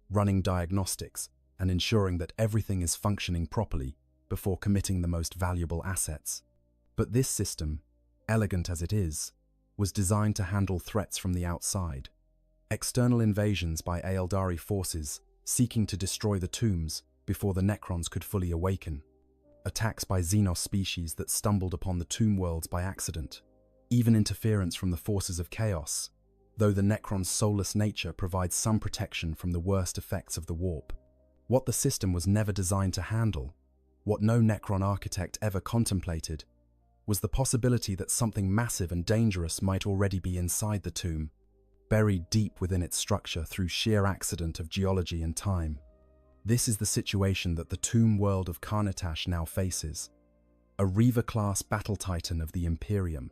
running diagnostics and ensuring that everything is functioning properly before committing the most valuable assets. But this system, elegant as it is, was designed to handle threats from the outside. External invasions by Aeldari forces seeking to destroy the tombs before the Necrons could fully awaken. Attacks by Xenos species that stumbled upon the tomb worlds by accident. Even interference from the forces of chaos, though the Necron's soulless nature provides some protection from the worst effects of the warp. What the system was never designed to handle, what no Necron architect ever contemplated, was the possibility that something massive and dangerous might already be inside the tomb, buried deep within its structure through sheer accident of geology and time. This is the situation that the tomb world of Karnatash now faces. A Reaver-class battle titan of the Imperium,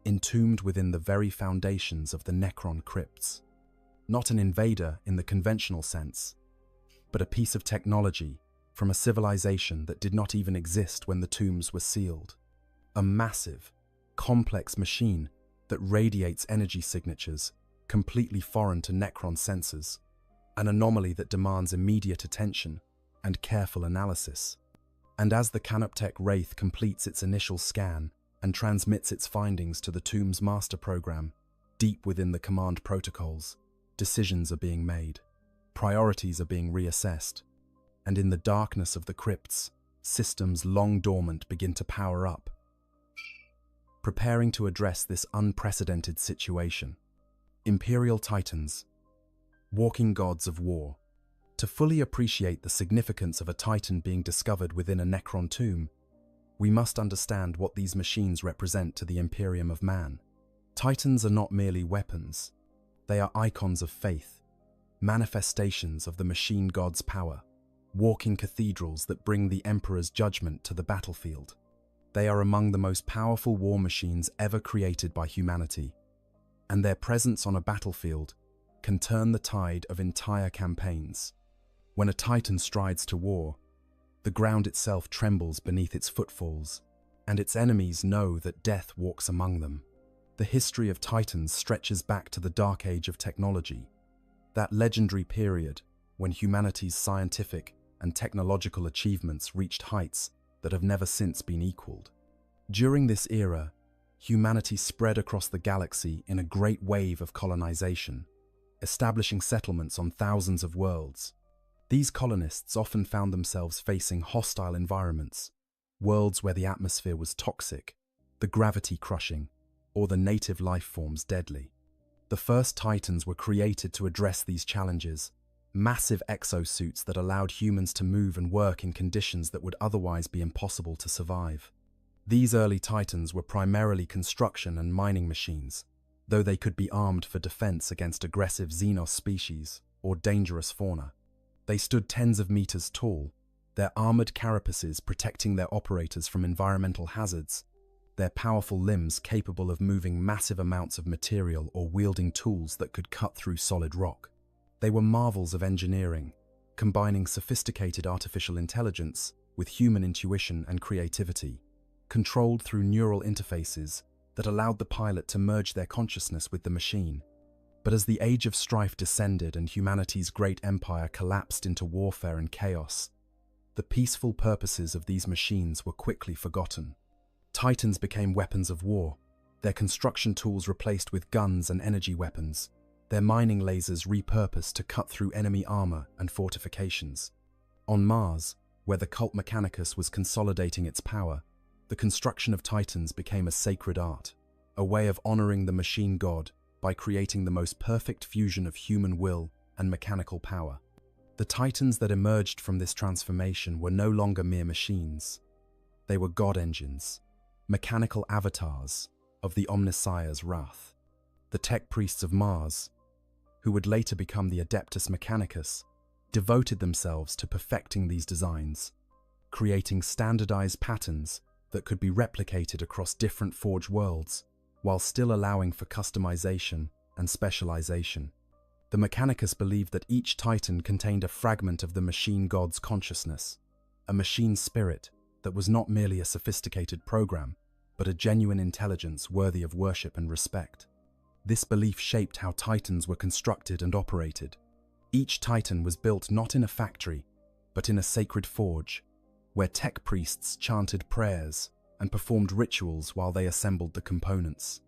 entombed within the very foundations of the Necron crypts. Not an invader in the conventional sense, but a piece of technology from a civilization that did not even exist when the tombs were sealed. A massive, complex machine that radiates energy signatures completely foreign to Necron sensors, an anomaly that demands immediate attention and careful analysis. And as the Canoptech Wraith completes its initial scan and transmits its findings to the tomb's master program, deep within the command protocols, decisions are being made, priorities are being reassessed, and in the darkness of the crypts, systems long dormant begin to power up, preparing to address this unprecedented situation. Imperial Titans, walking gods of war. To fully appreciate the significance of a Titan being discovered within a Necron tomb, we must understand what these machines represent to the Imperium of Man. Titans are not merely weapons, they are icons of faith, manifestations of the machine god's power, walking cathedrals that bring the Emperor's judgment to the battlefield. They are among the most powerful war machines ever created by humanity, and their presence on a battlefield can turn the tide of entire campaigns. When a Titan strides to war, the ground itself trembles beneath its footfalls, and its enemies know that death walks among them. The history of Titans stretches back to the Dark Age of technology, that legendary period when humanity's scientific and technological achievements reached heights that have never since been equaled. During this era, humanity spread across the galaxy in a great wave of colonization, establishing settlements on thousands of worlds. These colonists often found themselves facing hostile environments, worlds where the atmosphere was toxic, the gravity crushing, or the native life forms deadly. The first Titans were created to address these challenges, massive exosuits that allowed humans to move and work in conditions that would otherwise be impossible to survive. These early Titans were primarily construction and mining machines, though they could be armed for defense against aggressive Xenos species or dangerous fauna. They stood tens of meters tall, their armored carapaces protecting their operators from environmental hazards, their powerful limbs capable of moving massive amounts of material or wielding tools that could cut through solid rock. They were marvels of engineering, combining sophisticated artificial intelligence with human intuition and creativity, controlled through neural interfaces that allowed the pilot to merge their consciousness with the machine. But as the age of strife descended and humanity's great empire collapsed into warfare and chaos, the peaceful purposes of these machines were quickly forgotten. Titans became weapons of war, their construction tools replaced with guns and energy weapons, their mining lasers repurposed to cut through enemy armor and fortifications. On Mars, where the cult Mechanicus was consolidating its power, the construction of Titans became a sacred art, a way of honoring the machine god by creating the most perfect fusion of human will and mechanical power. The Titans that emerged from this transformation were no longer mere machines. They were god engines, mechanical avatars of the Omnissiah's wrath. The tech priests of Mars, who would later become the Adeptus Mechanicus, devoted themselves to perfecting these designs, creating standardized patterns that could be replicated across different forge worlds, while still allowing for customization and specialization. The Mechanicus believed that each Titan contained a fragment of the machine god's consciousness, a machine spirit that was not merely a sophisticated program, but a genuine intelligence worthy of worship and respect. This belief shaped how Titans were constructed and operated. Each Titan was built not in a factory, but in a sacred forge, where tech priests chanted prayers and performed rituals while they assembled the components.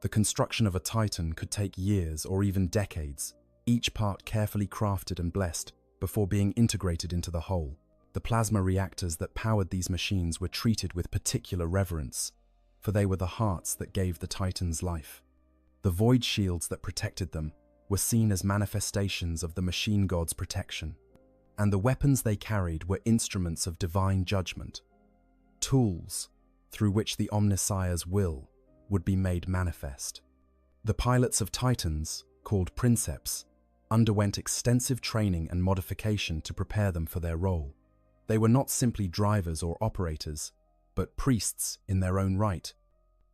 The construction of a Titan could take years or even decades, each part carefully crafted and blessed before being integrated into the whole. The plasma reactors that powered these machines were treated with particular reverence, for they were the hearts that gave the Titans life. The void shields that protected them were seen as manifestations of the machine god's protection, and the weapons they carried were instruments of divine judgment, tools through which the Omnissiah's will would be made manifest. The pilots of Titans, called Princeps, underwent extensive training and modification to prepare them for their role. They were not simply drivers or operators, but priests in their own right,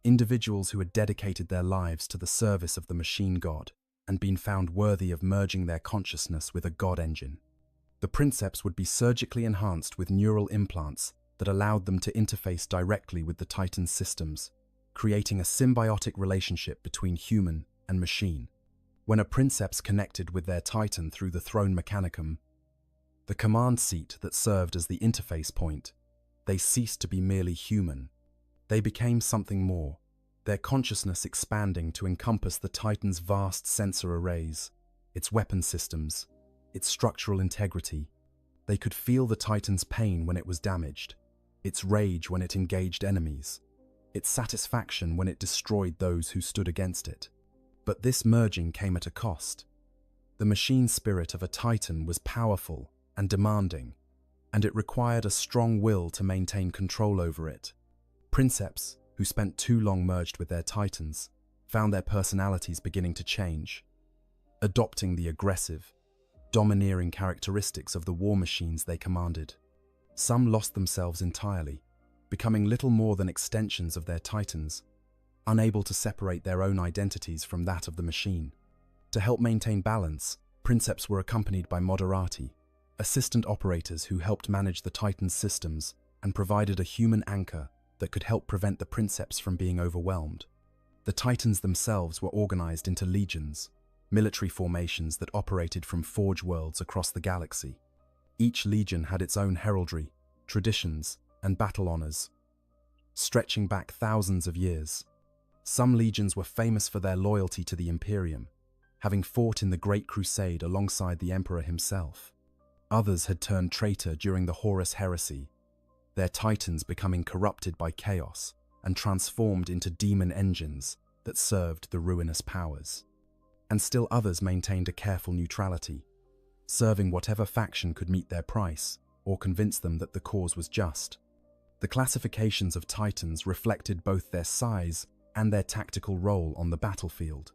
individuals who had dedicated their lives to the service of the machine god and been found worthy of merging their consciousness with a god engine. The princeps would be surgically enhanced with neural implants that allowed them to interface directly with the Titan's systems, creating a symbiotic relationship between human and machine. When a princeps connected with their Titan through the throne mechanicum, the command seat that served as the interface point, they ceased to be merely human. They became something more, their consciousness expanding to encompass the Titan's vast sensor arrays, its weapon systems, its structural integrity. They could feel the Titan's pain when it was damaged, its rage when it engaged enemies, its satisfaction when it destroyed those who stood against it. But this merging came at a cost. The machine spirit of a Titan was powerful and demanding, and it required a strong will to maintain control over it. Princeps, who spent too long merged with their Titans, found their personalities beginning to change, adopting the aggressive, domineering characteristics of the war machines they commanded. Some lost themselves entirely, becoming little more than extensions of their Titans, unable to separate their own identities from that of the machine. To help maintain balance, princeps were accompanied by moderati, assistant operators who helped manage the Titan's systems and provided a human anchor that could help prevent the princeps from being overwhelmed. The Titans themselves were organized into legions, military formations that operated from forge worlds across the galaxy. Each legion had its own heraldry, traditions, and battle honors, stretching back thousands of years. Some legions were famous for their loyalty to the Imperium, having fought in the Great Crusade alongside the Emperor himself. Others had turned traitor during the Horus Heresy, their Titans becoming corrupted by chaos and transformed into demon engines that served the ruinous powers. And still others maintained a careful neutrality, serving whatever faction could meet their price or convince them that the cause was just. The classifications of Titans reflected both their size and their tactical role on the battlefield.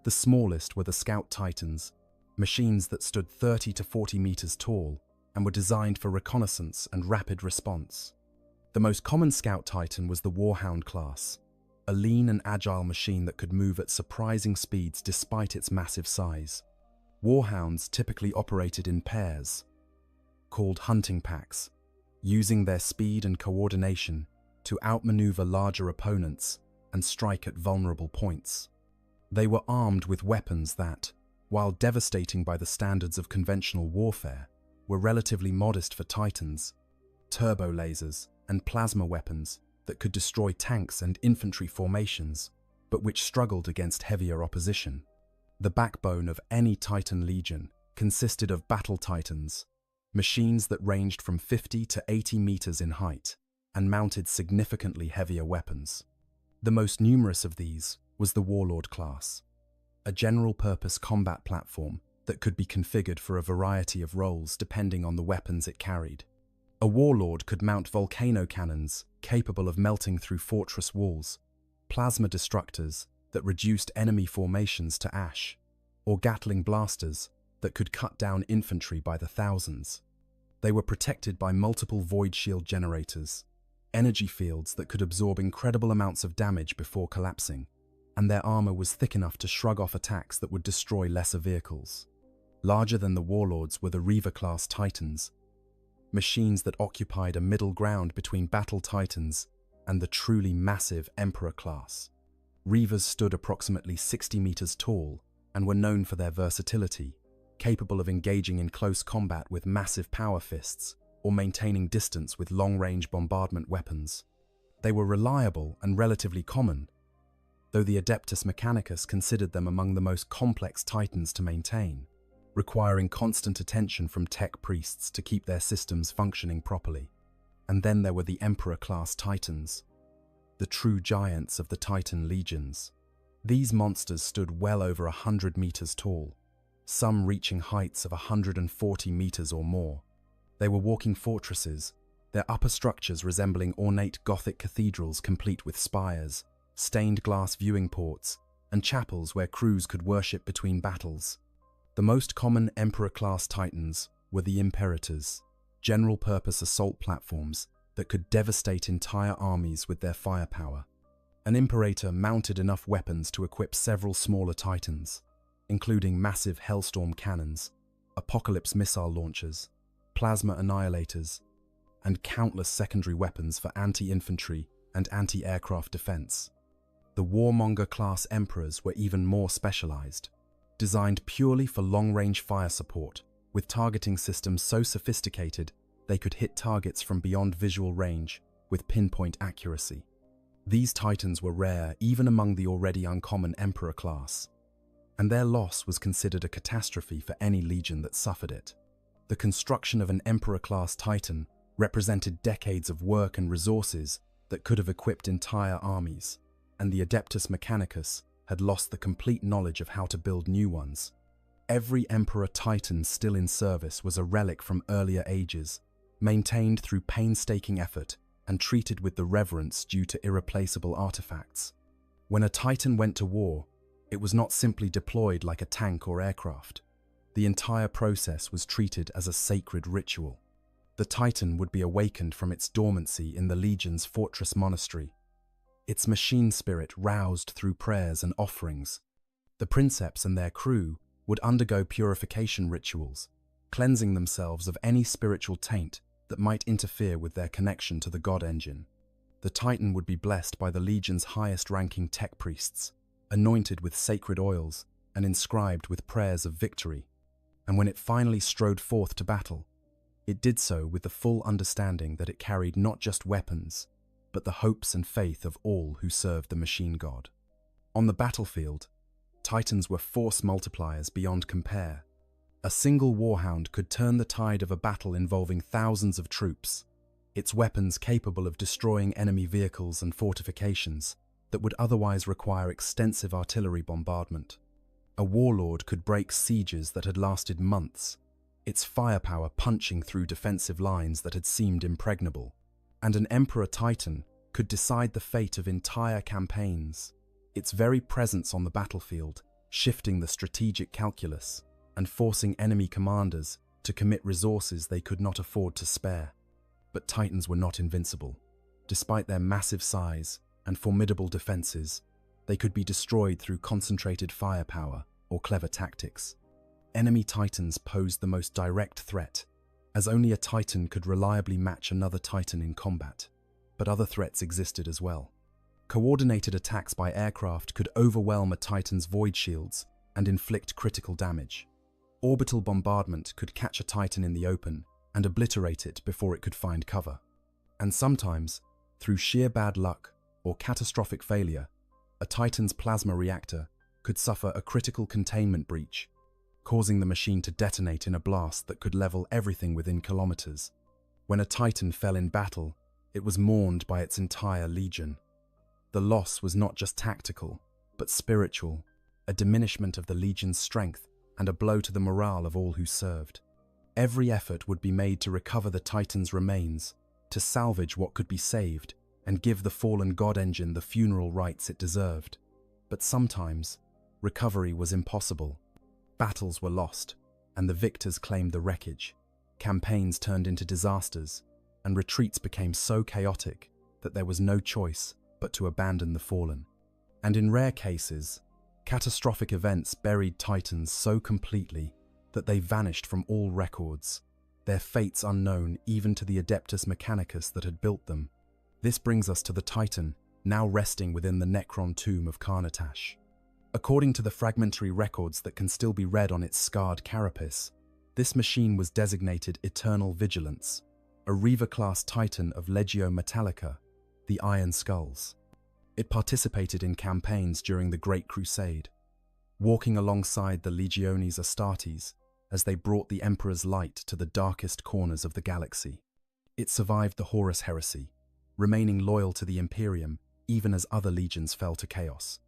The smallest were the Scout Titans, machines that stood 30 to 40 meters tall and were designed for reconnaissance and rapid response. The most common Scout Titan was the Warhound class, a lean and agile machine that could move at surprising speeds despite its massive size. Warhounds typically operated in pairs, called hunting packs, using their speed and coordination to outmaneuver larger opponents and strike at vulnerable points. They were armed with weapons that, while devastating by the standards of conventional warfare, were relatively modest for Titans: turbo lasers and plasma weapons that could destroy tanks and infantry formations, but which struggled against heavier opposition. The backbone of any Titan legion consisted of battle Titans, machines that ranged from 50 to 80 meters in height and mounted significantly heavier weapons. The most numerous of these was the Warlord class, a general-purpose combat platform that could be configured for a variety of roles depending on the weapons it carried. A Warlord could mount volcano cannons capable of melting through fortress walls, plasma destructors that reduced enemy formations to ash, or Gatling blasters that could cut down infantry by the thousands. They were protected by multiple void shield generators, energy fields that could absorb incredible amounts of damage before collapsing, and their armor was thick enough to shrug off attacks that would destroy lesser vehicles. Larger than the Warlords were the Reaver-class Titans, machines that occupied a middle ground between battle Titans and the truly massive Emperor class. Reavers stood approximately 60 meters tall and were known for their versatility, capable of engaging in close combat with massive power fists or maintaining distance with long-range bombardment weapons. They were reliable and relatively common, though the Adeptus Mechanicus considered them among the most complex Titans to maintain, requiring constant attention from tech priests to keep their systems functioning properly. And then there were the Emperor-class Titans, the true giants of the Titan legions. These monsters stood well over 100 meters tall, some reaching heights of 140 meters or more. They were walking fortresses, their upper structures resembling ornate Gothic cathedrals complete with spires, stained glass viewing ports, and chapels where crews could worship between battles. The most common Emperor-class Titans were the Imperators, general-purpose assault platforms that could devastate entire armies with their firepower. An Imperator mounted enough weapons to equip several smaller Titans, including massive Hellstorm cannons, Apocalypse missile launchers, plasma annihilators, and countless secondary weapons for anti-infantry and anti-aircraft defense. The Warmonger-class Emperors were even more specialized, designed purely for long-range fire support, with targeting systems so sophisticated they could hit targets from beyond visual range with pinpoint accuracy. These Titans were rare even among the already uncommon Emperor class, and their loss was considered a catastrophe for any legion that suffered it. The construction of an Emperor-class Titan represented decades of work and resources that could have equipped entire armies, and the Adeptus Mechanicus had lost the complete knowledge of how to build new ones. Every Emperor Titan still in service was a relic from earlier ages, maintained through painstaking effort and treated with the reverence due to irreplaceable artifacts. When a Titan went to war, it was not simply deployed like a tank or aircraft. The entire process was treated as a sacred ritual. The Titan would be awakened from its dormancy in the Legion's fortress monastery, its machine spirit roused through prayers and offerings. The Princeps and their crew would undergo purification rituals, cleansing themselves of any spiritual taint that might interfere with their connection to the God Engine. The Titan would be blessed by the Legion's highest-ranking tech priests, anointed with sacred oils and inscribed with prayers of victory. And when it finally strode forth to battle, it did so with the full understanding that it carried not just weapons, but the hopes and faith of all who served the machine god. On the battlefield, Titans were force multipliers beyond compare. A single warhound could turn the tide of a battle involving thousands of troops, its weapons capable of destroying enemy vehicles and fortifications that would otherwise require extensive artillery bombardment. A warlord could break sieges that had lasted months, its firepower punching through defensive lines that had seemed impregnable. And an Emperor Titan could decide the fate of entire campaigns, its very presence on the battlefield shifting the strategic calculus and forcing enemy commanders to commit resources they could not afford to spare. But Titans were not invincible. Despite their massive size and formidable defenses, they could be destroyed through concentrated firepower or clever tactics. Enemy Titans posed the most direct threat, as only a Titan could reliably match another Titan in combat. But other threats existed as well. Coordinated attacks by aircraft could overwhelm a Titan's void shields and inflict critical damage. Orbital bombardment could catch a Titan in the open and obliterate it before it could find cover. And sometimes, through sheer bad luck or catastrophic failure, a Titan's plasma reactor could suffer a critical containment breach, causing the machine to detonate in a blast that could level everything within kilometers. When a Titan fell in battle, it was mourned by its entire legion. The loss was not just tactical, but spiritual, a diminishment of the legion's strength and a blow to the morale of all who served. Every effort would be made to recover the Titan's remains, to salvage what could be saved, and give the fallen God Engine the funeral rites it deserved. But sometimes, recovery was impossible. Battles were lost, and the victors claimed the wreckage. Campaigns turned into disasters, and retreats became so chaotic that there was no choice but to abandon the fallen. And in rare cases, catastrophic events buried Titans so completely that they vanished from all records, their fates unknown even to the Adeptus Mechanicus that had built them. This brings us to the Titan, now resting within the Necron tomb of Carnatash. According to the fragmentary records that can still be read on its scarred carapace, this machine was designated Eternal Vigilance, a Reaver-class Titan of Legio Metallica, the Iron Skulls. It participated in campaigns during the Great Crusade, walking alongside the Legiones Astartes as they brought the Emperor's light to the darkest corners of the galaxy. It survived the Horus Heresy, remaining loyal to the Imperium even as other legions fell to chaos.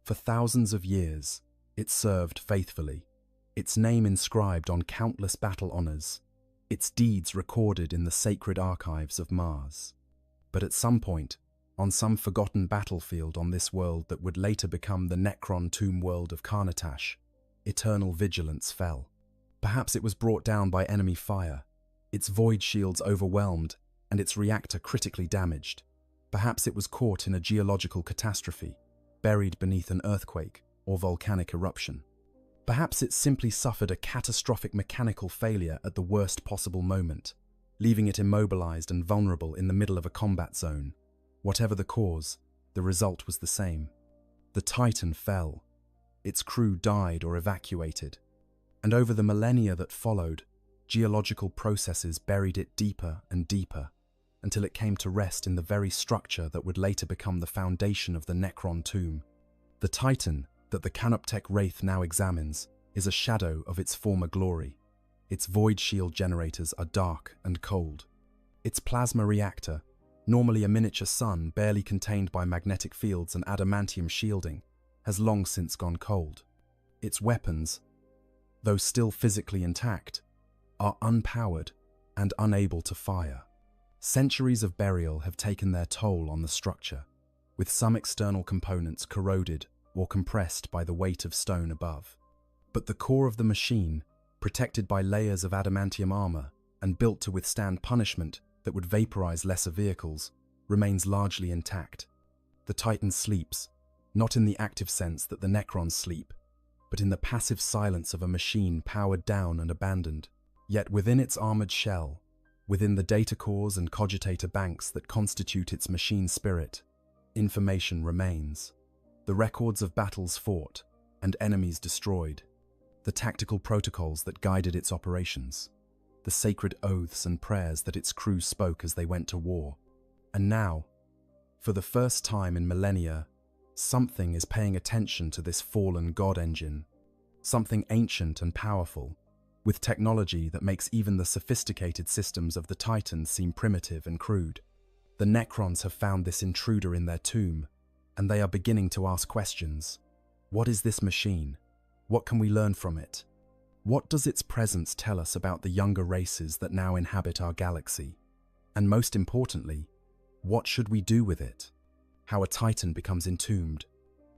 For thousands of years, it served faithfully, its name inscribed on countless battle honors, its deeds recorded in the sacred archives of Mars. But at some point, on some forgotten battlefield on this world that would later become the Necron tomb world of Carnatash, Eternal Vigilance fell. Perhaps it was brought down by enemy fire, its void shields overwhelmed, and its reactor critically damaged. Perhaps it was caught in a geological catastrophe, buried beneath an earthquake or volcanic eruption. Perhaps it simply suffered a catastrophic mechanical failure at the worst possible moment, leaving it immobilized and vulnerable in the middle of a combat zone. Whatever the cause, the result was the same. The Titan fell. Its crew died or evacuated. And over the millennia that followed, geological processes buried it deeper and deeper, until it came to rest in the very structure that would later become the foundation of the Necron tomb. The Titan that the Canoptech Wraith now examines is a shadow of its former glory. Its void shield generators are dark and cold. Its plasma reactor, normally a miniature sun barely contained by magnetic fields and adamantium shielding, has long since gone cold. Its weapons, though still physically intact, are unpowered and unable to fire. Centuries of burial have taken their toll on the structure, with some external components corroded or compressed by the weight of stone above. But the core of the machine, protected by layers of adamantium armor and built to withstand punishment that would vaporize lesser vehicles, remains largely intact. The Titan sleeps, not in the active sense that the Necrons sleep, but in the passive silence of a machine powered down and abandoned. Yet within its armored shell, within the data cores and cogitator banks that constitute its machine spirit, information remains. The records of battles fought and enemies destroyed, the tactical protocols that guided its operations, the sacred oaths and prayers that its crew spoke as they went to war. And now, for the first time in millennia, something is paying attention to this fallen god engine, something ancient and powerful, with technology that makes even the sophisticated systems of the Titans seem primitive and crude. The Necrons have found this intruder in their tomb, and they are beginning to ask questions. What is this machine? What can we learn from it? What does its presence tell us about the younger races that now inhabit our galaxy? And most importantly, what should we do with it? How a Titan becomes entombed.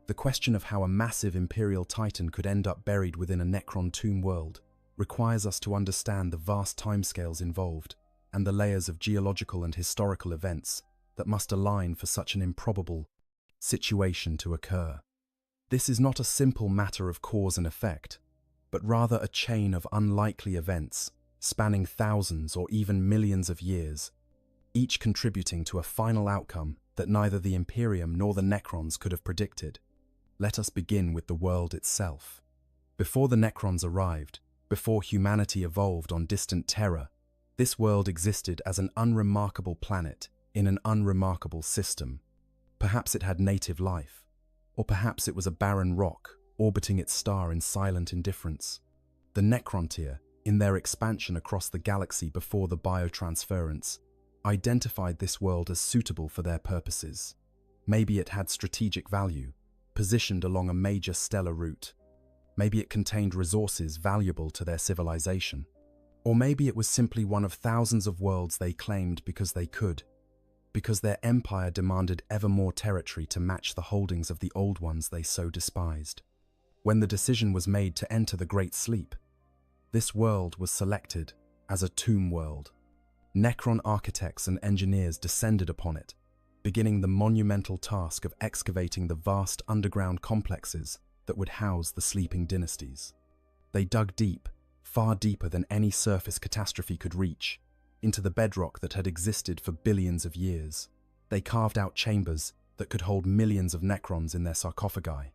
The question of how a massive Imperial Titan could end up buried within a Necron tomb world requires us to understand the vast timescales involved and the layers of geological and historical events that must align for such an improbable situation to occur. This is not a simple matter of cause and effect, but rather a chain of unlikely events spanning thousands or even millions of years, each contributing to a final outcome that neither the Imperium nor the Necrons could have predicted. Let us begin with the world itself. Before the Necrons arrived, before humanity evolved on distant Terra, this world existed as an unremarkable planet in an unremarkable system. Perhaps it had native life, or perhaps it was a barren rock orbiting its star in silent indifference. The Necrontyr, in their expansion across the galaxy before the biotransference, identified this world as suitable for their purposes. Maybe it had strategic value, positioned along a major stellar route. Maybe it contained resources valuable to their civilization. Or maybe it was simply one of thousands of worlds they claimed because they could, because their empire demanded ever more territory to match the holdings of the old ones they so despised. When the decision was made to enter the Great Sleep, this world was selected as a tomb world. Necron architects and engineers descended upon it, beginning the monumental task of excavating the vast underground complexes that would house the sleeping dynasties. They dug deep, far deeper than any surface catastrophe could reach, into the bedrock that had existed for billions of years. They carved out chambers that could hold millions of Necrons in their sarcophagi.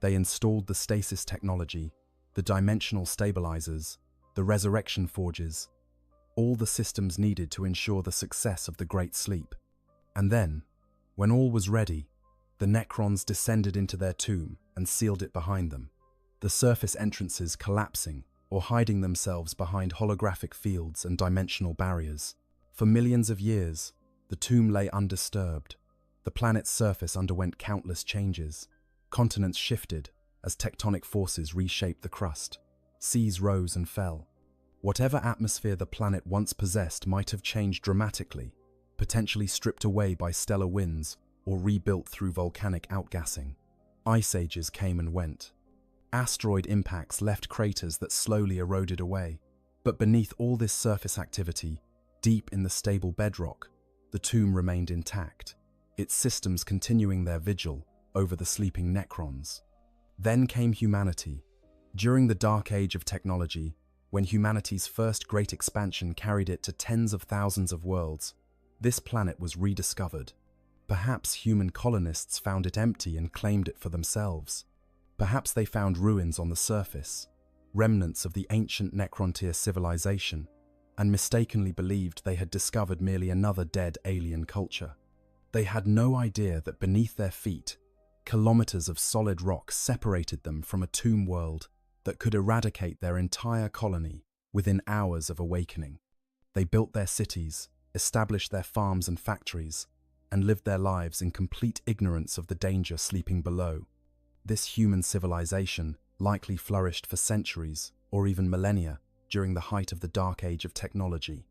They installed the stasis technology, the dimensional stabilizers, the resurrection forges, all the systems needed to ensure the success of the Great Sleep. And then, when all was ready, the Necrons descended into their tomb and sealed it behind them, the surface entrances collapsing or hiding themselves behind holographic fields and dimensional barriers. For millions of years, the tomb lay undisturbed. The planet's surface underwent countless changes. Continents shifted as tectonic forces reshaped the crust. Seas rose and fell. Whatever atmosphere the planet once possessed might have changed dramatically, potentially stripped away by stellar winds or rebuilt through volcanic outgassing. Ice ages came and went. Asteroid impacts left craters that slowly eroded away. But beneath all this surface activity, deep in the stable bedrock, the tomb remained intact. its systems continuing their vigil over the sleeping Necrons. Then came humanity. During the dark age of technology, when humanity's first great expansion carried it to tens of thousands of worlds, this planet was rediscovered. Perhaps human colonists found it empty and claimed it for themselves. Perhaps they found ruins on the surface, remnants of the ancient Necrontyr civilization, and mistakenly believed they had discovered merely another dead alien culture. They had no idea that beneath their feet, kilometers of solid rock separated them from a tomb world that could eradicate their entire colony within hours of awakening. They built their cities, established their farms and factories, and lived their lives in complete ignorance of the danger sleeping below. This human civilization likely flourished for centuries or even millennia during the height of the dark age of technology.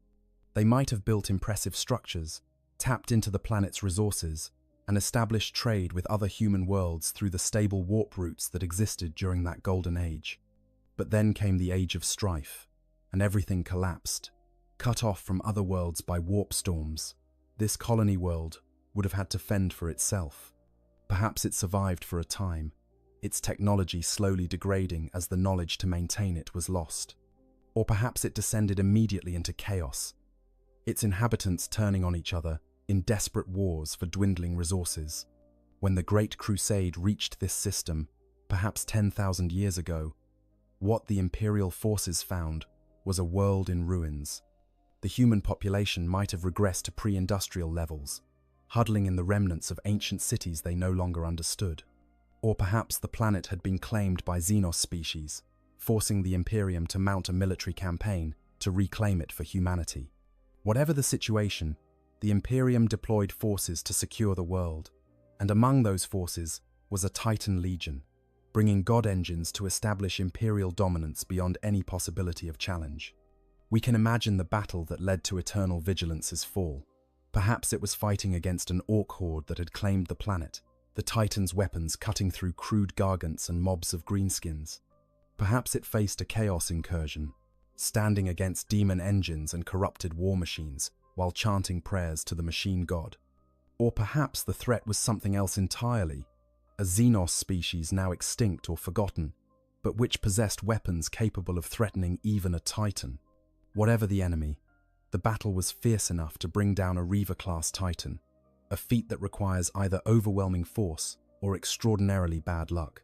They might have built impressive structures, tapped into the planet's resources, and established trade with other human worlds through the stable warp routes that existed during that golden age. But then came the age of strife, and everything collapsed. Cut off from other worlds by warp storms, this colony world would have had to fend for itself. Perhaps it survived for a time, its technology slowly degrading as the knowledge to maintain it was lost. Or perhaps it descended immediately into chaos, its inhabitants turning on each other in desperate wars for dwindling resources. When the Great Crusade reached this system, perhaps 10,000 years ago, what the Imperial forces found was a world in ruins. The human population might have regressed to pre-industrial levels, huddling in the remnants of ancient cities they no longer understood. Or perhaps the planet had been claimed by Xenos species, forcing the Imperium to mount a military campaign to reclaim it for humanity. Whatever the situation, the Imperium deployed forces to secure the world, and among those forces was a Titan legion, bringing god engines to establish Imperial dominance beyond any possibility of challenge. We can imagine the battle that led to Eternal Vigilance's fall. Perhaps it was fighting against an orc horde that had claimed the planet, the Titan's weapons cutting through crude gargants and mobs of greenskins. Perhaps it faced a chaos incursion, standing against demon engines and corrupted war machines while chanting prayers to the machine god. Or perhaps the threat was something else entirely, a Xenos species now extinct or forgotten, but which possessed weapons capable of threatening even a Titan. Whatever the enemy, the battle was fierce enough to bring down a Reaver-class Titan, a feat that requires either overwhelming force or extraordinarily bad luck.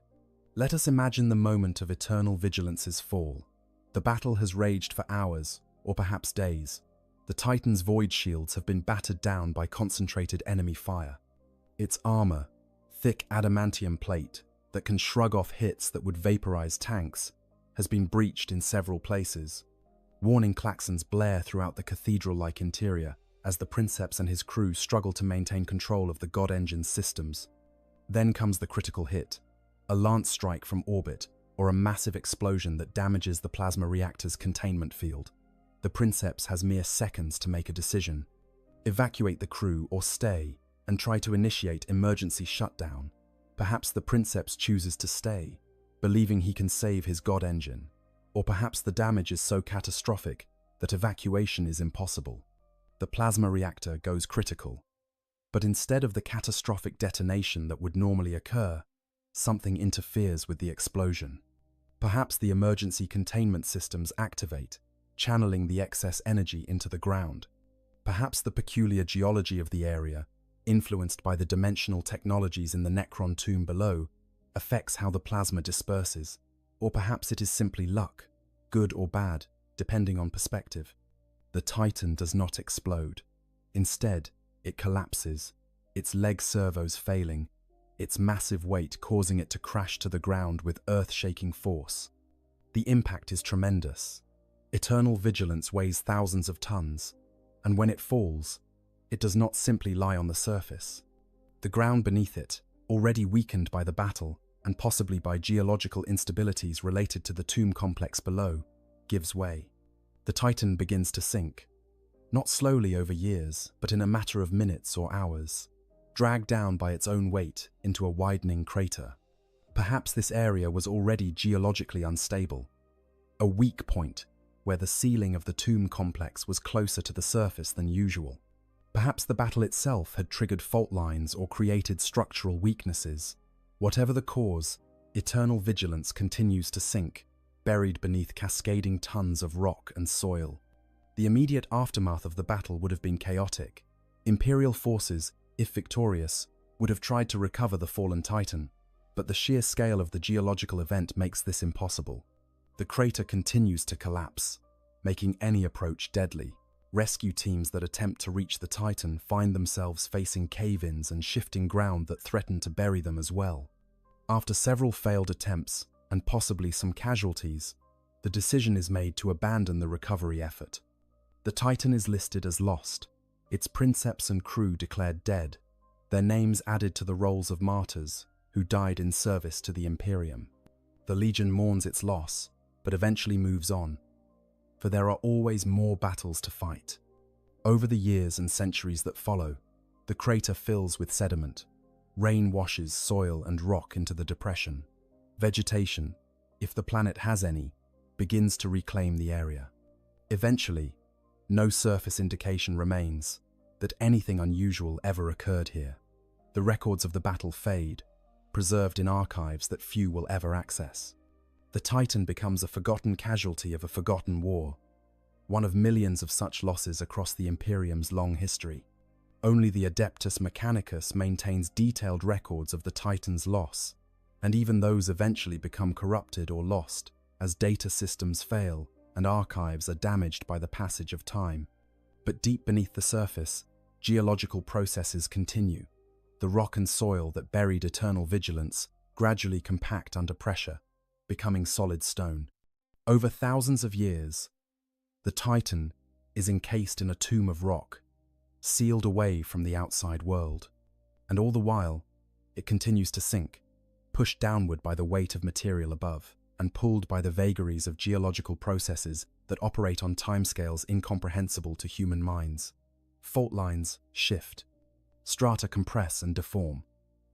Let us imagine the moment of Eternal Vigilance's fall. The battle has raged for hours, or perhaps days. The Titan's void shields have been battered down by concentrated enemy fire. Its armor, thick adamantium plate that can shrug off hits that would vaporize tanks, has been breached in several places. Warning klaxons blare throughout the cathedral-like interior as the Princeps and his crew struggle to maintain control of the God Engine's systems. Then comes the critical hit, a lance strike from orbit or a massive explosion that damages the plasma reactor's containment field. The Princeps has mere seconds to make a decision: evacuate the crew or stay and try to initiate emergency shutdown. Perhaps the Princeps chooses to stay, believing he can save his God Engine. Or perhaps the damage is so catastrophic that evacuation is impossible. The plasma reactor goes critical. But instead of the catastrophic detonation that would normally occur, something interferes with the explosion. Perhaps the emergency containment systems activate, channeling the excess energy into the ground. Perhaps the peculiar geology of the area, influenced by the dimensional technologies in the Necron tomb below, affects how the plasma disperses. Or perhaps it is simply luck, good or bad, depending on perspective. The Titan does not explode. Instead, it collapses, its leg servos failing, its massive weight causing it to crash to the ground with earth-shaking force. The impact is tremendous. Eternal Vigilance weighs thousands of tons, and when it falls, it does not simply lie on the surface. The ground beneath it, already weakened by the battle, and possibly by geological instabilities related to the tomb complex below, gives way. The Titan begins to sink, not slowly over years, but in a matter of minutes or hours, dragged down by its own weight into a widening crater. Perhaps this area was already geologically unstable, a weak point where the ceiling of the tomb complex was closer to the surface than usual. Perhaps the battle itself had triggered fault lines or created structural weaknesses. Whatever the cause, eternal vigilance continues to sink, buried beneath cascading tons of rock and soil. The immediate aftermath of the battle would have been chaotic. Imperial forces, if victorious, would have tried to recover the fallen Titan, but the sheer scale of the geological event makes this impossible. The crater continues to collapse, making any approach deadly. Rescue teams that attempt to reach the Titan find themselves facing cave-ins and shifting ground that threaten to bury them as well. After several failed attempts, and possibly some casualties, the decision is made to abandon the recovery effort. The Titan is listed as lost, its princeps and crew declared dead, their names added to the rolls of martyrs who died in service to the Imperium. The Legion mourns its loss, but eventually moves on, for there are always more battles to fight. Over the years and centuries that follow, the crater fills with sediment. Rain washes soil and rock into the depression. Vegetation, if the planet has any, begins to reclaim the area. Eventually, no surface indication remains that anything unusual ever occurred here. The records of the battle fade, preserved in archives that few will ever access. The Titan becomes a forgotten casualty of a forgotten war, one of millions of such losses across the Imperium's long history. Only the Adeptus Mechanicus maintains detailed records of the Titan's loss, and even those eventually become corrupted or lost as data systems fail and archives are damaged by the passage of time. But deep beneath the surface, geological processes continue. The rock and soil that buried eternal vigilance gradually compact under pressure, becoming solid stone. Over thousands of years, the Titan is encased in a tomb of rock, sealed away from the outside world. And all the while, it continues to sink, pushed downward by the weight of material above, and pulled by the vagaries of geological processes that operate on timescales incomprehensible to human minds. Fault lines shift, strata compress and deform,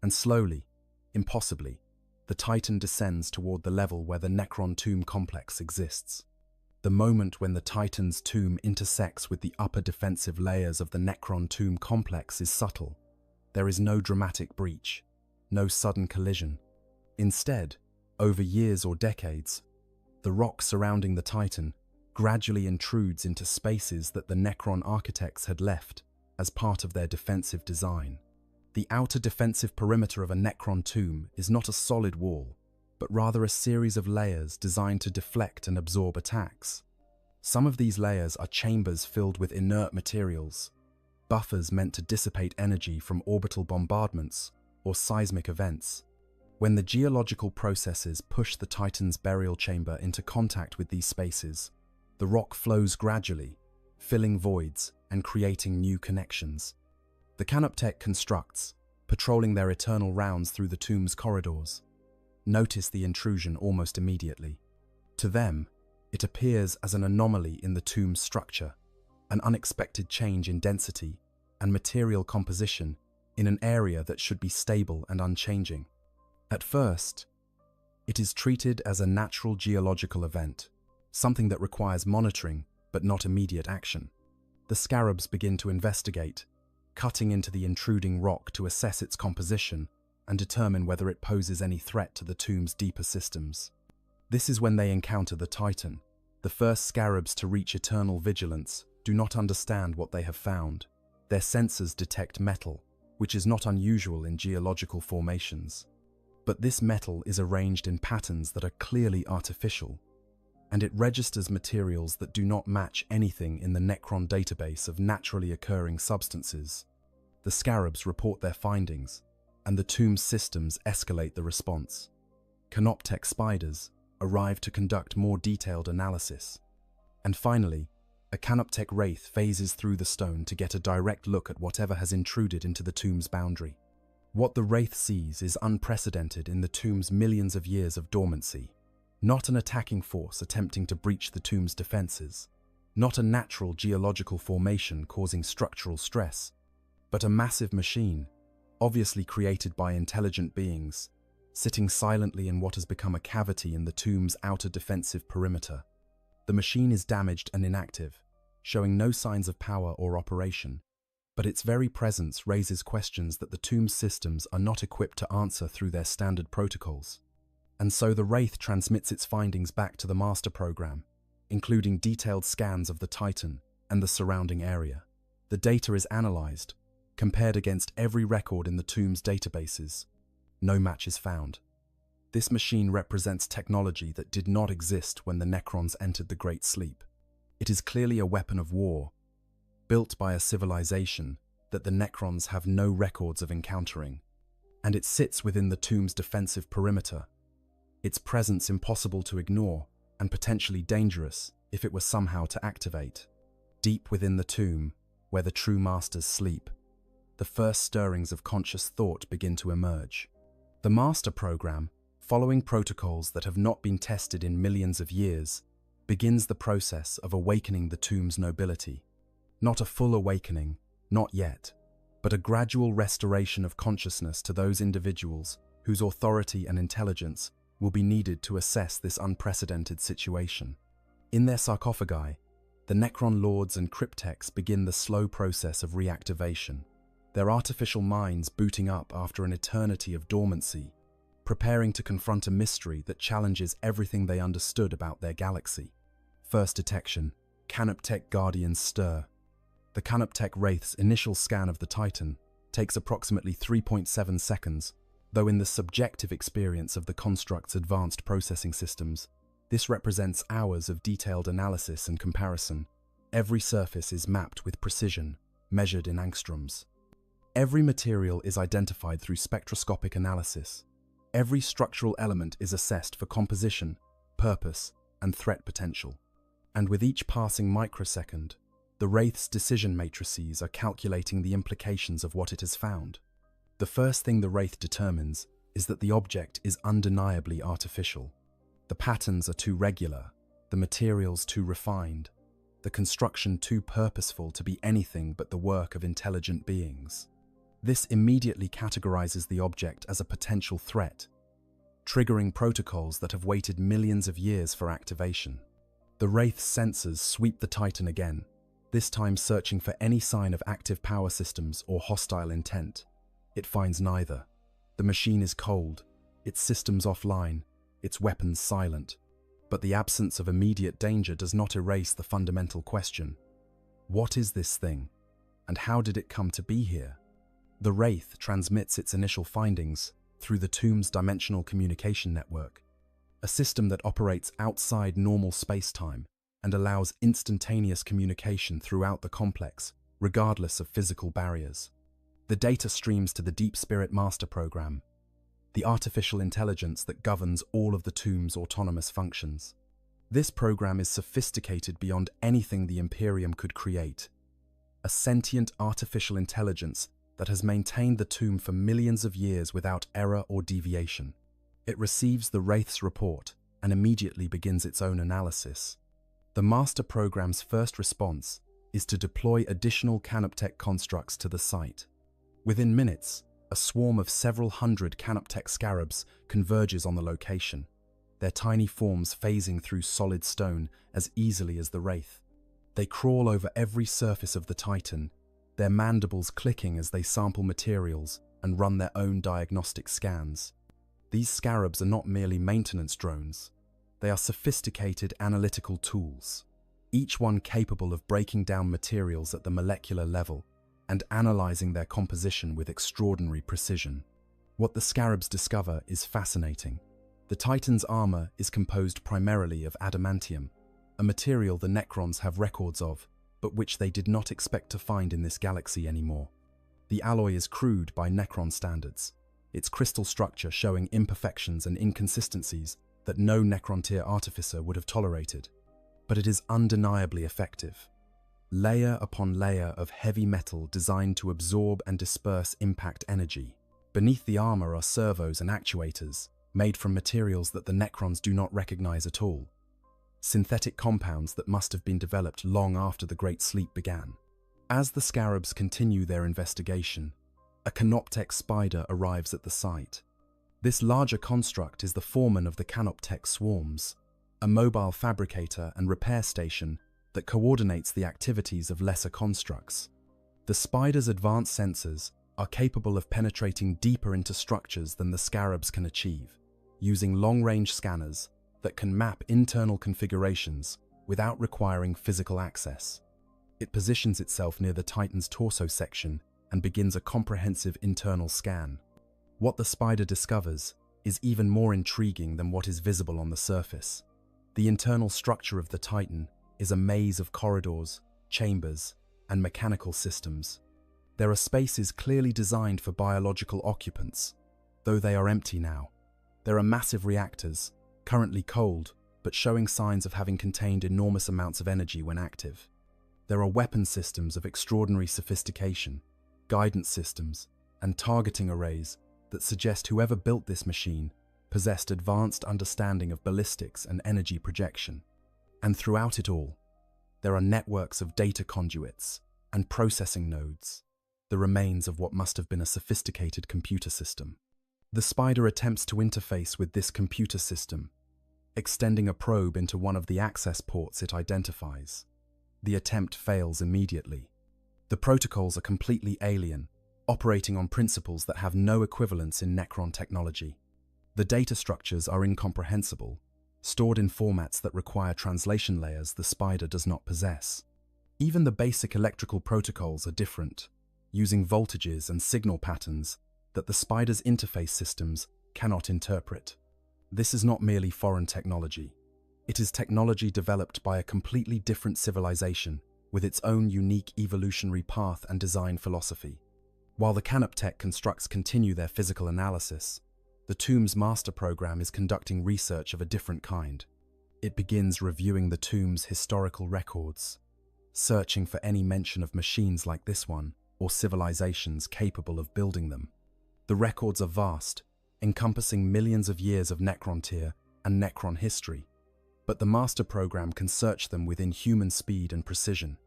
and slowly, impossibly, the Titan descends toward the level where the Necron tomb complex exists. The moment when the Titan's tomb intersects with the upper defensive layers of the Necron tomb complex is subtle. There is no dramatic breach, no sudden collision. Instead, over years or decades, the rock surrounding the Titan gradually intrudes into spaces that the Necron architects had left as part of their defensive design. The outer defensive perimeter of a Necron tomb is not a solid wall, but rather a series of layers designed to deflect and absorb attacks. Some of these layers are chambers filled with inert materials, buffers meant to dissipate energy from orbital bombardments or seismic events. When the geological processes push the Titan's burial chamber into contact with these spaces, the rock flows gradually, filling voids and creating new connections. The Canoptech constructs, patrolling their eternal rounds through the tomb's corridors, notice the intrusion almost immediately. To them, it appears as an anomaly in the tomb's structure, an unexpected change in density and material composition in an area that should be stable and unchanging. At first, it is treated as a natural geological event, something that requires monitoring but not immediate action. The scarabs begin to investigate, cutting into the intruding rock to assess its composition and determine whether it poses any threat to the tomb's deeper systems. This is when they encounter the Titan. The first scarabs to reach eternal vigilance do not understand what they have found. Their sensors detect metal, which is not unusual in geological formations. But this metal is arranged in patterns that are clearly artificial, and it registers materials that do not match anything in the Necron database of naturally occurring substances. The scarabs report their findings, and the tomb's systems escalate the response. Canoptech spiders arrive to conduct more detailed analysis. And finally, a Canoptech wraith phases through the stone to get a direct look at whatever has intruded into the tomb's boundary. What the wraith sees is unprecedented in the tomb's millions of years of dormancy. Not an attacking force attempting to breach the tomb's defenses, not a natural geological formation causing structural stress, but a massive machine, obviously created by intelligent beings, sitting silently in what has become a cavity in the tomb's outer defensive perimeter. The machine is damaged and inactive, showing no signs of power or operation. but its very presence raises questions that the tomb's systems are not equipped to answer through their standard protocols. And so the Wraith transmits its findings back to the master program, including detailed scans of the Titan and the surrounding area. The data is analyzed, compared against every record in the tomb's databases. No match is found. This machine represents technology that did not exist when the Necrons entered the Great Sleep. It is clearly a weapon of war, built by a civilization that the Necrons have no records of encountering, and it sits within the tomb's defensive perimeter, its presence impossible to ignore and potentially dangerous if it were somehow to activate. Deep within the tomb, where the true masters sleep, the first stirrings of conscious thought begin to emerge. The master program, following protocols that have not been tested in millions of years, begins the process of awakening the tomb's nobility. Not a full awakening, not yet, but a gradual restoration of consciousness to those individuals whose authority and intelligence will be needed to assess this unprecedented situation. In their sarcophagi, the Necron lords and cryptechs begin the slow process of reactivation, their artificial minds booting up after an eternity of dormancy, preparing to confront a mystery that challenges everything they understood about their galaxy. First detection, Canoptech Guardians stir. The Canoptech Wraith's initial scan of the Titan takes approximately 3.7 seconds, though in the subjective experience of the construct's advanced processing systems, this represents hours of detailed analysis and comparison. Every surface is mapped with precision, measured in angstroms. Every material is identified through spectroscopic analysis. Every structural element is assessed for composition, purpose, and threat potential. And with each passing microsecond, the Wraith's decision matrices are calculating the implications of what it has found. The first thing the Wraith determines is that the object is undeniably artificial. The patterns are too regular, the materials too refined, the construction too purposeful to be anything but the work of intelligent beings. This immediately categorizes the object as a potential threat, triggering protocols that have waited millions of years for activation. The Wraith's sensors sweep the Titan again, this time searching for any sign of active power systems or hostile intent. It finds neither. The machine is cold, its systems offline, its weapons silent. But the absence of immediate danger does not erase the fundamental question. What is this thing, and how did it come to be here? The Wraith transmits its initial findings through the tomb's dimensional communication network, a system that operates outside normal space-time and allows instantaneous communication throughout the complex, regardless of physical barriers. The data streams to the Deep Spirit Master Program, the artificial intelligence that governs all of the tomb's autonomous functions. This program is sophisticated beyond anything the Imperium could create. A sentient artificial intelligence that has maintained the tomb for millions of years without error or deviation. It receives the Wraith's report and immediately begins its own analysis. The Master Program's first response is to deploy additional Canoptech constructs to the site. Within minutes, a swarm of several hundred Canoptech scarabs converges on the location, their tiny forms phasing through solid stone as easily as the Wraith. They crawl over every surface of the Titan, their mandibles clicking as they sample materials and run their own diagnostic scans. These scarabs are not merely maintenance drones. They are sophisticated analytical tools, each one capable of breaking down materials at the molecular level and analyzing their composition with extraordinary precision. What the scarabs discover is fascinating. The Titan's armor is composed primarily of adamantium, a material the Necrons have records of, but which they did not expect to find in this galaxy anymore. The alloy is crude by Necron standards, its crystal structure showing imperfections and inconsistencies that no Necron-tier artificer would have tolerated. But it is undeniably effective. Layer upon layer of heavy metal designed to absorb and disperse impact energy. Beneath the armor are servos and actuators, made from materials that the Necrons do not recognize at all. Synthetic compounds that must have been developed long after the Great Sleep began. As the scarabs continue their investigation, a Canoptech spider arrives at the site. This larger construct is the foreman of the Canoptech swarms, a mobile fabricator and repair station that coordinates the activities of lesser constructs. The spider's advanced sensors are capable of penetrating deeper into structures than the scarabs can achieve, using long-range scanners that can map internal configurations without requiring physical access. It positions itself near the Titan's torso section and begins a comprehensive internal scan. What the spider discovers is even more intriguing than what is visible on the surface. The internal structure of the Titan is a maze of corridors, chambers, and mechanical systems. There are spaces clearly designed for biological occupants, though they are empty now. There are massive reactors, currently cold, but showing signs of having contained enormous amounts of energy when active. There are weapon systems of extraordinary sophistication, guidance systems, and targeting arrays that suggest whoever built this machine possessed advanced understanding of ballistics and energy projection. And throughout it all, there are networks of data conduits and processing nodes, the remains of what must have been a sophisticated computer system. The spider attempts to interface with this computer system, extending a probe into one of the access ports it identifies. The attempt fails immediately. The protocols are completely alien, operating on principles that have no equivalence in Necron technology. The data structures are incomprehensible, stored in formats that require translation layers the spider does not possess. Even the basic electrical protocols are different, using voltages and signal patterns that the spider's interface systems cannot interpret. This is not merely foreign technology. It is technology developed by a completely different civilization with its own unique evolutionary path and design philosophy. While the Canoptech constructs continue their physical analysis, the Tomb's master program is conducting research of a different kind. It begins reviewing the Tomb's historical records, searching for any mention of machines like this one or civilizations capable of building them. The records are vast, encompassing millions of years of Necrontyr and Necron history, but the master program can search them within human speed and precision.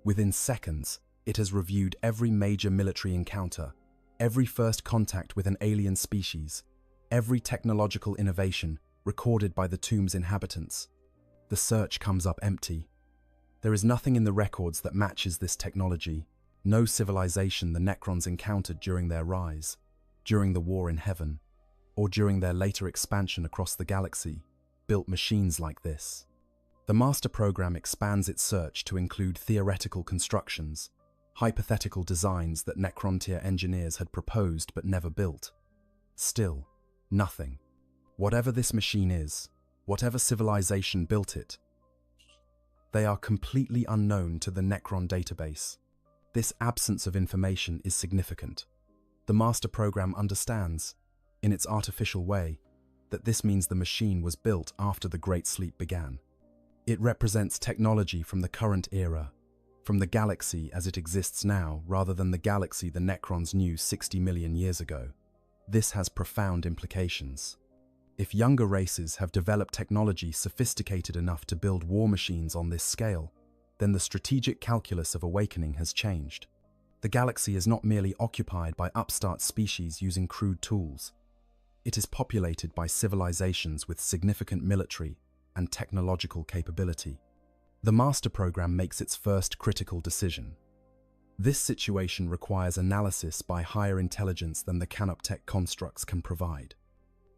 Within seconds, it has reviewed every major military encounter, every first contact with an alien species, every technological innovation recorded by the Tomb's inhabitants. The search comes up empty. There is nothing in the records that matches this technology, no civilization the Necrons encountered during their rise, during the War in Heaven, or during their later expansion across the galaxy, built machines like this. The master program expands its search to include theoretical constructions, hypothetical designs that Necrontyr engineers had proposed but never built. Still, nothing. Whatever this machine is, whatever civilization built it, they are completely unknown to the Necron database. This absence of information is significant. The master program understands, in its artificial way, that this means the machine was built after the Great Sleep began. It represents technology from the current era, from the galaxy as it exists now rather than the galaxy the Necrons knew 60 million years ago. This has profound implications. If younger races have developed technology sophisticated enough to build war machines on this scale, then the strategic calculus of awakening has changed. The galaxy is not merely occupied by upstart species using crude tools. It is populated by civilizations with significant military and technological capability. The master program makes its first critical decision. This situation requires analysis by higher intelligence than the Canoptech constructs can provide.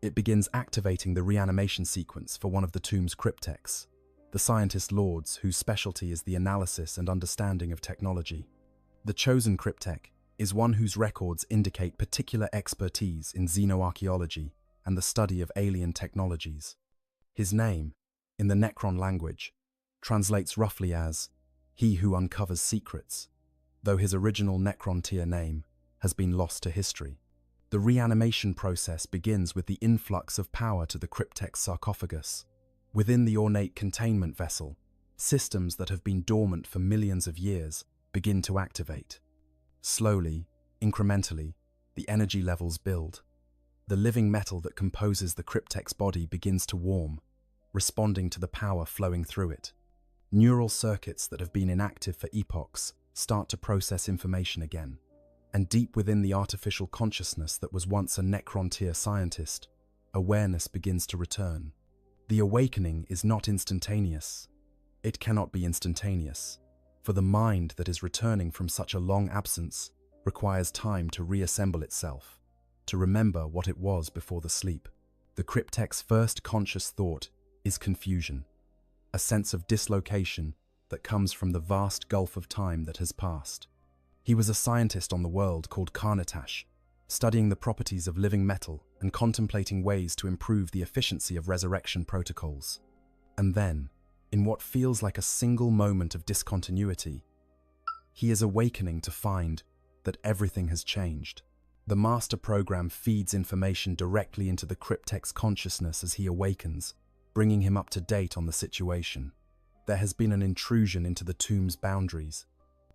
It begins activating the reanimation sequence for one of the Tomb's cryptechs, the scientist lords whose specialty is the analysis and understanding of technology. The chosen cryptech is one whose records indicate particular expertise in xenoarchaeology and the study of alien technologies. His name, in the Necron language, translates roughly as "he who uncovers secrets," though his original Necrontyr name has been lost to history. The reanimation process begins with the influx of power to the cryptech's sarcophagus. Within the ornate containment vessel, systems that have been dormant for millions of years begin to activate. Slowly, incrementally, the energy levels build. The living metal that composes the cryptech's body begins to warm, responding to the power flowing through it. Neural circuits that have been inactive for epochs start to process information again. And deep within the artificial consciousness that was once a Necrontyr scientist, awareness begins to return. The awakening is not instantaneous. It cannot be instantaneous. for the mind that is returning from such a long absence requires time to reassemble itself, to remember what it was before the sleep. The cryptech's first conscious thought is confusion, a sense of dislocation that comes from the vast gulf of time that has passed. He was a scientist on the world called Carnatash, studying the properties of living metal and contemplating ways to improve the efficiency of resurrection protocols. And then, in what feels like a single moment of discontinuity, he is awakening to find that everything has changed. The master program feeds information directly into the cryptech's consciousness as he awakens, bringing him up to date on the situation. There has been an intrusion into the tomb's boundaries.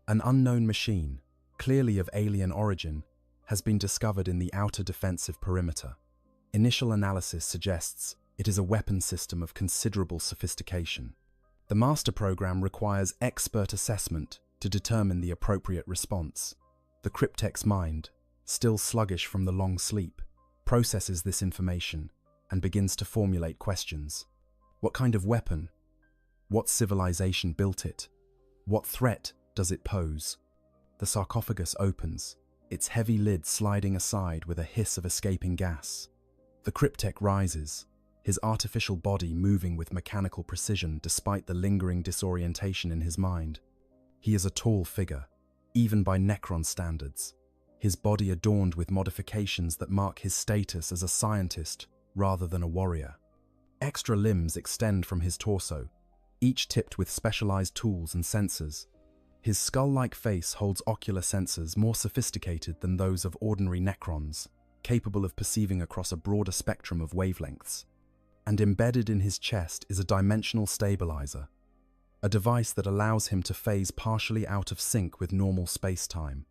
An unknown machine, clearly of alien origin, has been discovered in the outer defensive perimeter. Initial analysis suggests it is a weapon system of considerable sophistication. The master program requires expert assessment to determine the appropriate response. The cryptech's mind, still sluggish from the long sleep, processes this information and begins to formulate questions. What kind of weapon? What civilization built it? What threat does it pose? The sarcophagus opens, its heavy lid sliding aside with a hiss of escaping gas. The cryptech rises, his artificial body moving with mechanical precision despite the lingering disorientation in his mind. He is a tall figure, even by Necron standards, his body adorned with modifications that mark his status as a scientist rather than a warrior. Extra limbs extend from his torso, each tipped with specialized tools and sensors. His skull-like face holds ocular sensors more sophisticated than those of ordinary Necrons, capable of perceiving across a broader spectrum of wavelengths. And embedded in his chest is a dimensional stabilizer, a device that allows him to phase partially out of sync with normal space-time,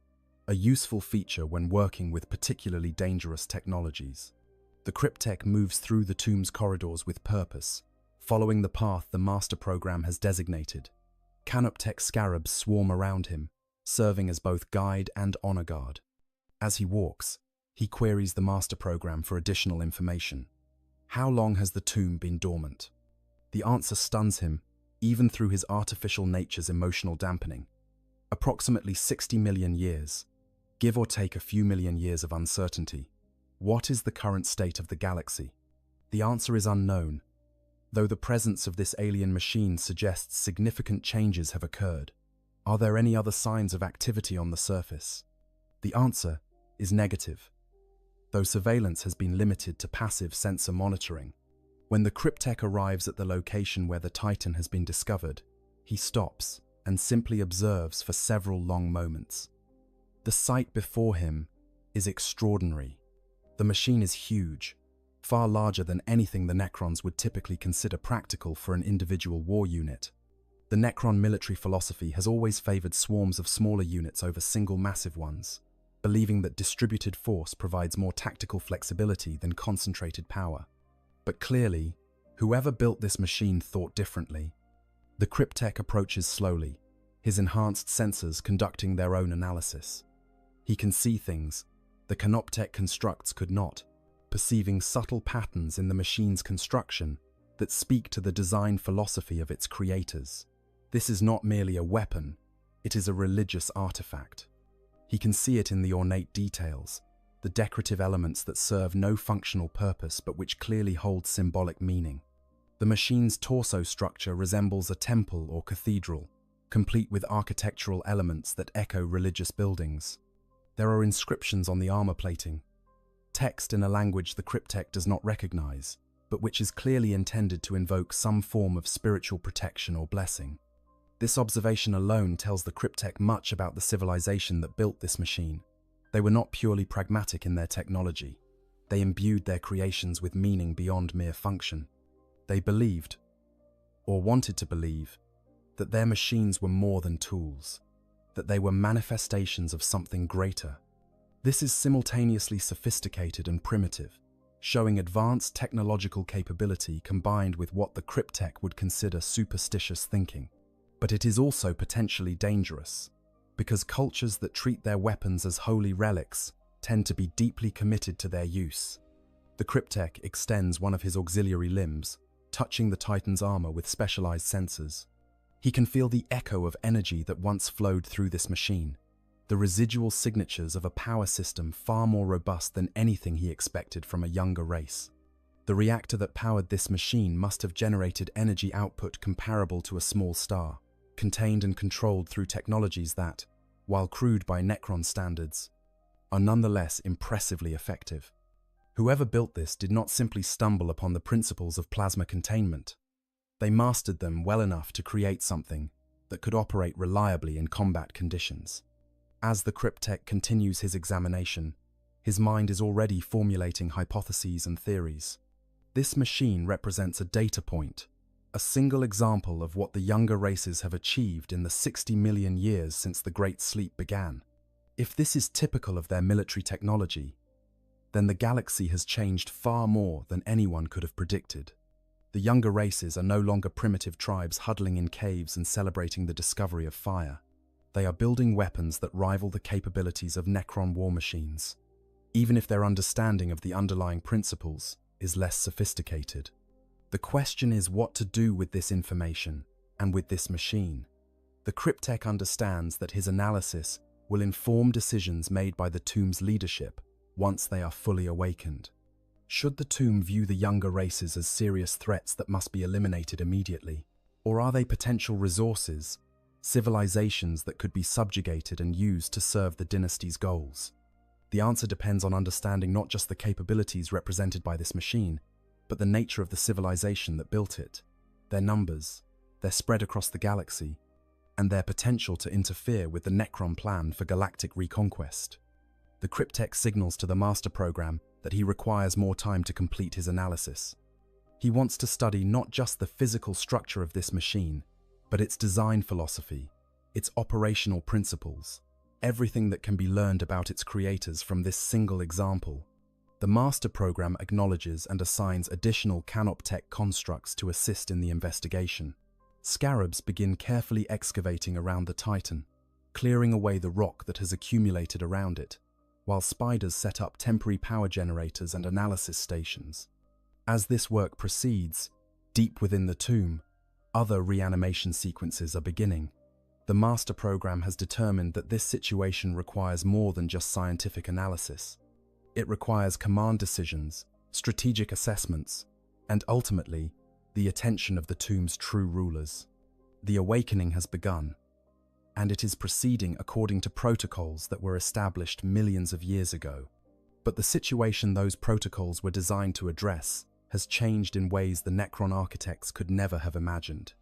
a useful feature when working with particularly dangerous technologies. The cryptech moves through the tomb's corridors with purpose, following the path the master program has designated. Canoptech scarabs swarm around him, serving as both guide and honor guard. As he walks, he queries the master program for additional information. How long has the tomb been dormant? The answer stuns him, even through his artificial nature's emotional dampening. Approximately 60 million years, give or take a few million years of uncertainty. What is the current state of the galaxy? The answer is unknown, though the presence of this alien machine suggests significant changes have occurred. Are there any other signs of activity on the surface? The answer is negative, though surveillance has been limited to passive sensor monitoring. When the cryptech arrives at the location where the Titan has been discovered, he stops and simply observes for several long moments. The sight before him is extraordinary. The machine is huge, far larger than anything the Necrons would typically consider practical for an individual war unit. The Necron military philosophy has always favored swarms of smaller units over single massive ones, believing that distributed force provides more tactical flexibility than concentrated power. But clearly, whoever built this machine thought differently. The cryptech approaches slowly, his enhanced sensors conducting their own analysis. He can see things the Canoptech constructs could not, perceiving subtle patterns in the machine's construction that speak to the design philosophy of its creators. This is not merely a weapon, it is a religious artifact. He can see it in the ornate details, the decorative elements that serve no functional purpose but which clearly hold symbolic meaning. The machine's torso structure resembles a temple or cathedral, complete with architectural elements that echo religious buildings. There are inscriptions on the armor plating, text in a language the cryptech does not recognize, but which is clearly intended to invoke some form of spiritual protection or blessing. This observation alone tells the cryptech much about the civilization that built this machine. They were not purely pragmatic in their technology. They imbued their creations with meaning beyond mere function. They believed, or wanted to believe, that their machines were more than tools, that they were manifestations of something greater. This is simultaneously sophisticated and primitive, showing advanced technological capability combined with what the cryptech would consider superstitious thinking. But it is also potentially dangerous, because cultures that treat their weapons as holy relics tend to be deeply committed to their use. The cryptech extends one of his auxiliary limbs, touching the Titan's armor with specialized sensors. He can feel the echo of energy that once flowed through this machine, the residual signatures of a power system far more robust than anything he expected from a younger race. The reactor that powered this machine must have generated energy output comparable to a small star, contained and controlled through technologies that, while crude by Necron standards, are nonetheless impressively effective. Whoever built this did not simply stumble upon the principles of plasma containment. They mastered them well enough to create something that could operate reliably in combat conditions. As the Cryptek continues his examination, his mind is already formulating hypotheses and theories. This machine represents a data point, a single example of what the younger races have achieved in the 60 million years since the Great Sleep began. If this is typical of their military technology, then the galaxy has changed far more than anyone could have predicted. The younger races are no longer primitive tribes huddling in caves and celebrating the discovery of fire. They are building weapons that rival the capabilities of Necron war machines, even if their understanding of the underlying principles is less sophisticated. The question is what to do with this information and with this machine. The Cryptek understands that his analysis will inform decisions made by the Tomb's leadership once they are fully awakened. Should the Tomb view the younger races as serious threats that must be eliminated immediately? Or are they potential resources, civilizations that could be subjugated and used to serve the dynasty's goals? The answer depends on understanding not just the capabilities represented by this machine, but the nature of the civilization that built it, their numbers, their spread across the galaxy, and their potential to interfere with the Necron plan for galactic reconquest. The Cryptek signals to the Master Program that he requires more time to complete his analysis. He wants to study not just the physical structure of this machine, but its design philosophy, its operational principles, everything that can be learned about its creators from this single example. The Master Program acknowledges and assigns additional Canoptech constructs to assist in the investigation. Scarabs begin carefully excavating around the Titan, clearing away the rock that has accumulated around it, while spiders set up temporary power generators and analysis stations. As this work proceeds, deep within the tomb, other reanimation sequences are beginning. The Master Program has determined that this situation requires more than just scientific analysis. It requires command decisions, strategic assessments, and ultimately, the attention of the tomb's true rulers. The awakening has begun, and it is proceeding according to protocols that were established millions of years ago. But the situation those protocols were designed to address has changed in ways the Necron architects could never have imagined.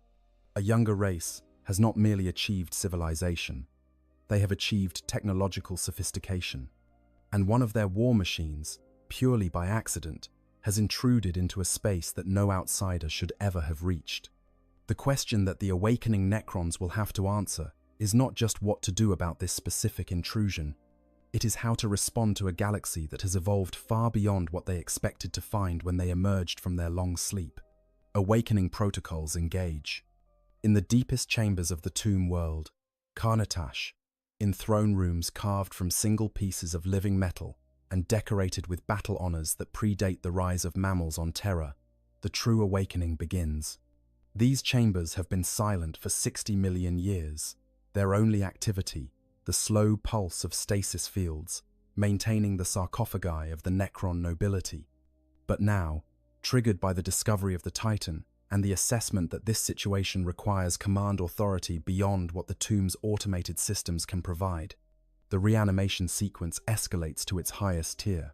A younger race has not merely achieved civilization, they have achieved technological sophistication. And one of their war machines, purely by accident, has intruded into a space that no outsider should ever have reached. The question that the awakening Necrons will have to answer is not just what to do about this specific intrusion, it is how to respond to a galaxy that has evolved far beyond what they expected to find when they emerged from their long sleep. Awakening protocols engage. In the deepest chambers of the tomb world, Karnatash, in throne rooms carved from single pieces of living metal and decorated with battle honors that predate the rise of mammals on Terra, the true awakening begins. These chambers have been silent for 60 million years, their only activity, the slow pulse of stasis fields, maintaining the sarcophagi of the Necron nobility. But now, triggered by the discovery of the Titan and the assessment that this situation requires command authority beyond what the tomb's automated systems can provide, the reanimation sequence escalates to its highest tier.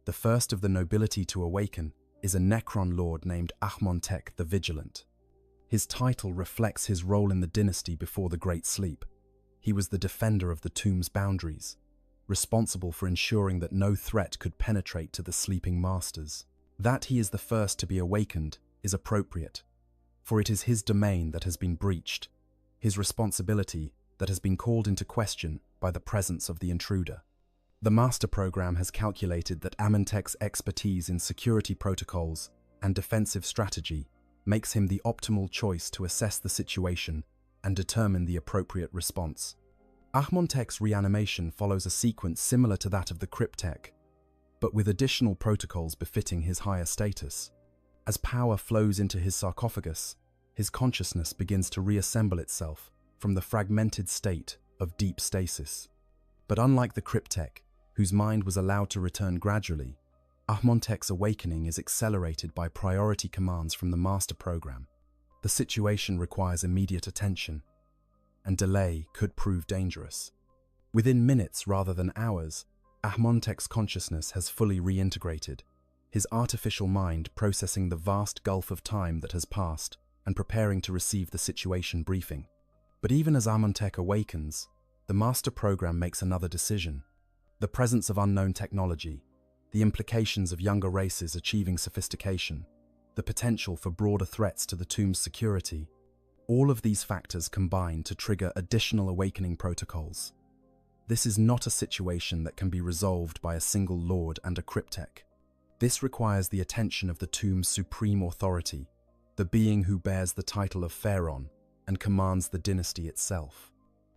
The first of the nobility to awaken is a Necron lord named Ahmontek the Vigilant. His title reflects his role in the dynasty before the Great Sleep. He was the defender of the tomb's boundaries, responsible for ensuring that no threat could penetrate to the sleeping masters. That he is the first to be awakened is appropriate, for it is his domain that has been breached, his responsibility that has been called into question by the presence of the intruder. The Master Program has calculated that Ahmontek's expertise in security protocols and defensive strategy makes him the optimal choice to assess the situation and determine the appropriate response. Ahmontek's reanimation follows a sequence similar to that of the Cryptek, but with additional protocols befitting his higher status. As power flows into his sarcophagus, his consciousness begins to reassemble itself from the fragmented state of deep stasis. But unlike the Cryptek, whose mind was allowed to return gradually, Ahmontek's awakening is accelerated by priority commands from the master program. The situation requires immediate attention, and delay could prove dangerous. Within minutes rather than hours, Ahmontek's consciousness has fully reintegrated, his artificial mind processing the vast gulf of time that has passed and preparing to receive the situation briefing. But even as Ahmontek awakens, the master program makes another decision. The presence of unknown technology, the implications of younger races achieving sophistication, the potential for broader threats to the tomb's security, all of these factors combine to trigger additional awakening protocols. This is not a situation that can be resolved by a single lord and a Cryptek. This requires the attention of the tomb's supreme authority, the being who bears the title of Pharaon and commands the dynasty itself.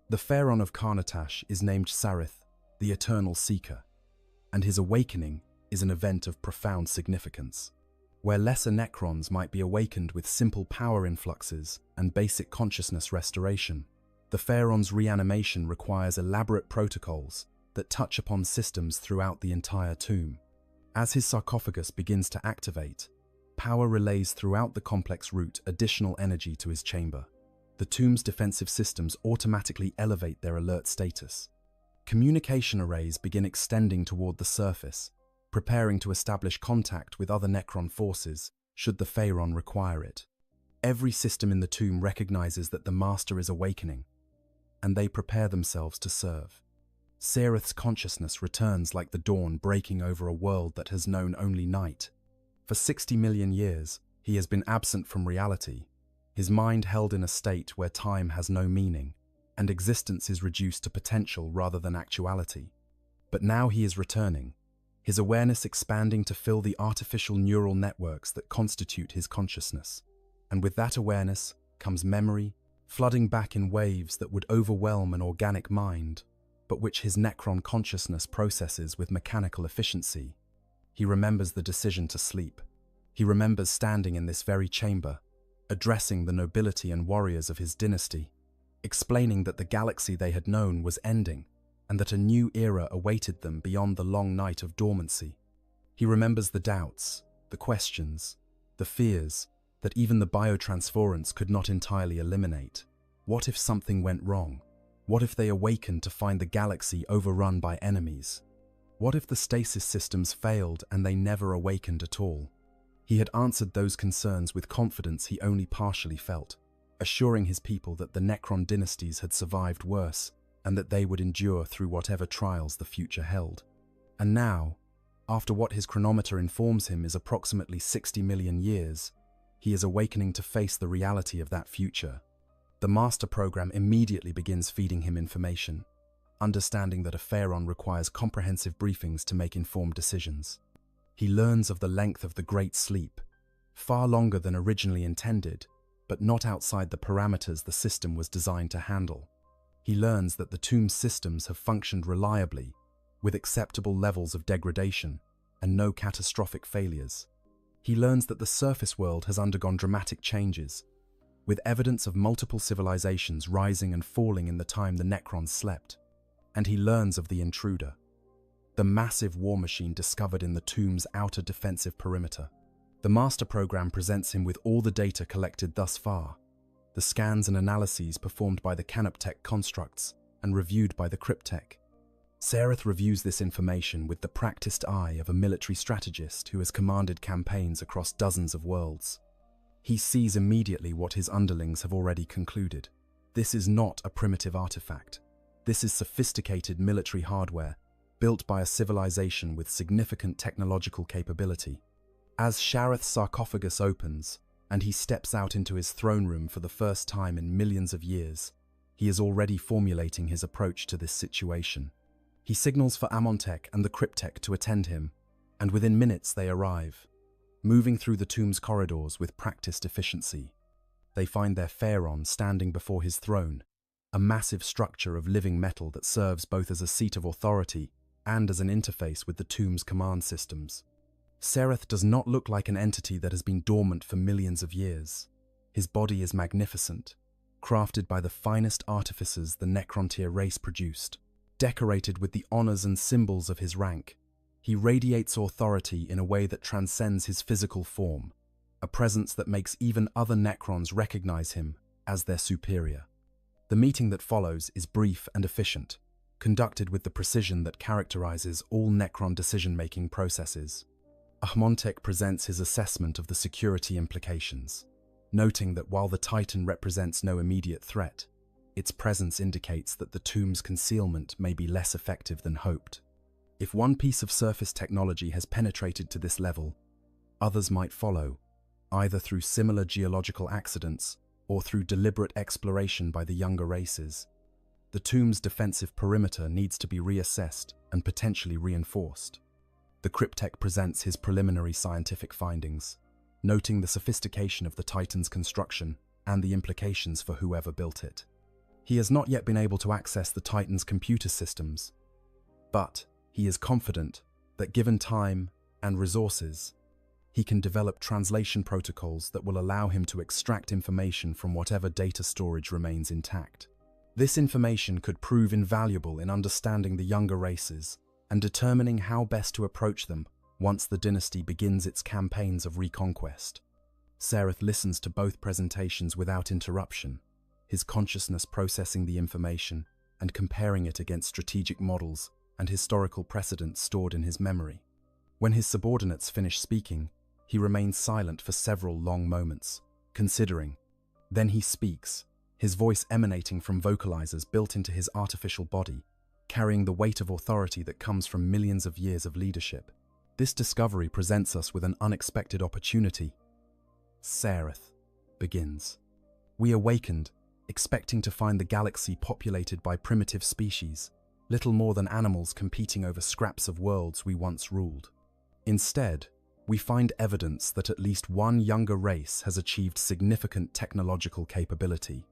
The Pharaon of Karnatash is named Sarith, the Eternal Seeker, and his awakening is an event of profound significance. Where lesser Necrons might be awakened with simple power influxes and basic consciousness restoration, the Pharaon's reanimation requires elaborate protocols that touch upon systems throughout the entire tomb. As his sarcophagus begins to activate, power relays throughout the complex route additional energy to his chamber. The tomb's defensive systems automatically elevate their alert status. Communication arrays begin extending toward the surface, preparing to establish contact with other Necron forces should the Pharaon require it. Every system in the tomb recognizes that the Master is awakening, and they prepare themselves to serve. Sarith's consciousness returns like the dawn breaking over a world that has known only night. For 60 million years, he has been absent from reality, his mind held in a state where time has no meaning, and existence is reduced to potential rather than actuality. But now he is returning, his awareness expanding to fill the artificial neural networks that constitute his consciousness. And with that awareness comes memory, flooding back in waves that would overwhelm an organic mind, but which his Necron consciousness processes with mechanical efficiency. He remembers the decision to sleep. He remembers standing in this very chamber, addressing the nobility and warriors of his dynasty, explaining that the galaxy they had known was ending, and that a new era awaited them beyond the long night of dormancy. He remembers the doubts, the questions, the fears that even the biotransference could not entirely eliminate. What if something went wrong? What if they awakened to find the galaxy overrun by enemies? What if the stasis systems failed and they never awakened at all? He had answered those concerns with confidence he only partially felt, assuring his people that the Necron dynasties had survived worse and that they would endure through whatever trials the future held. And now, after what his chronometer informs him is approximately 60 million years, he is awakening to face the reality of that future. The master program immediately begins feeding him information, understanding that a Pharaon requires comprehensive briefings to make informed decisions. He learns of the length of the Great Sleep, far longer than originally intended, but not outside the parameters the system was designed to handle. He learns that the tomb's systems have functioned reliably, with acceptable levels of degradation and no catastrophic failures. He learns that the surface world has undergone dramatic changes, with evidence of multiple civilizations rising and falling in the time the Necrons slept. And he learns of the intruder, the massive war machine discovered in the tomb's outer defensive perimeter. The master program presents him with all the data collected thus far, the scans and analyses performed by the Canoptek constructs and reviewed by the Cryptek. Sarith reviews this information with the practiced eye of a military strategist who has commanded campaigns across dozens of worlds. He sees immediately what his underlings have already concluded. This is not a primitive artifact. This is sophisticated military hardware, built by a civilization with significant technological capability. As Shareth's sarcophagus opens, and he steps out into his throne room for the first time in millions of years, he is already formulating his approach to this situation. He signals for Ahmontek and the Cryptek to attend him, and within minutes they arrive, moving through the tomb's corridors with practiced efficiency. They find their Pharaon standing before his throne, a massive structure of living metal that serves both as a seat of authority and as an interface with the tomb's command systems. Sarith does not look like an entity that has been dormant for millions of years. His body is magnificent, crafted by the finest artificers the Necrontyr race produced. Decorated with the honors and symbols of his rank, he radiates authority in a way that transcends his physical form, a presence that makes even other Necrons recognize him as their superior. The meeting that follows is brief and efficient, conducted with the precision that characterizes all Necron decision-making processes. Ahmontek presents his assessment of the security implications, noting that while the Titan represents no immediate threat, its presence indicates that the tomb's concealment may be less effective than hoped. If one piece of surface technology has penetrated to this level, others might follow, either through similar geological accidents or through deliberate exploration by the younger races. The tomb's defensive perimeter needs to be reassessed and potentially reinforced. The Cryptek presents his preliminary scientific findings, noting the sophistication of the Titan's construction and the implications for whoever built it. He has not yet been able to access the Titan's computer systems, but he is confident that given time and resources, he can develop translation protocols that will allow him to extract information from whatever data storage remains intact. This information could prove invaluable in understanding the younger races and determining how best to approach them once the dynasty begins its campaigns of reconquest. Sareth listens to both presentations without interruption, his consciousness processing the information and comparing it against strategic models and historical precedents stored in his memory. When his subordinates finish speaking, he remains silent for several long moments, considering. Then he speaks, his voice emanating from vocalizers built into his artificial body, carrying the weight of authority that comes from millions of years of leadership. This discovery presents us with an unexpected opportunity. Sareth begins. We awakened, expecting to find the galaxy populated by primitive species, little more than animals competing over scraps of worlds we once ruled. Instead, we find evidence that at least one younger race has achieved significant technological capability.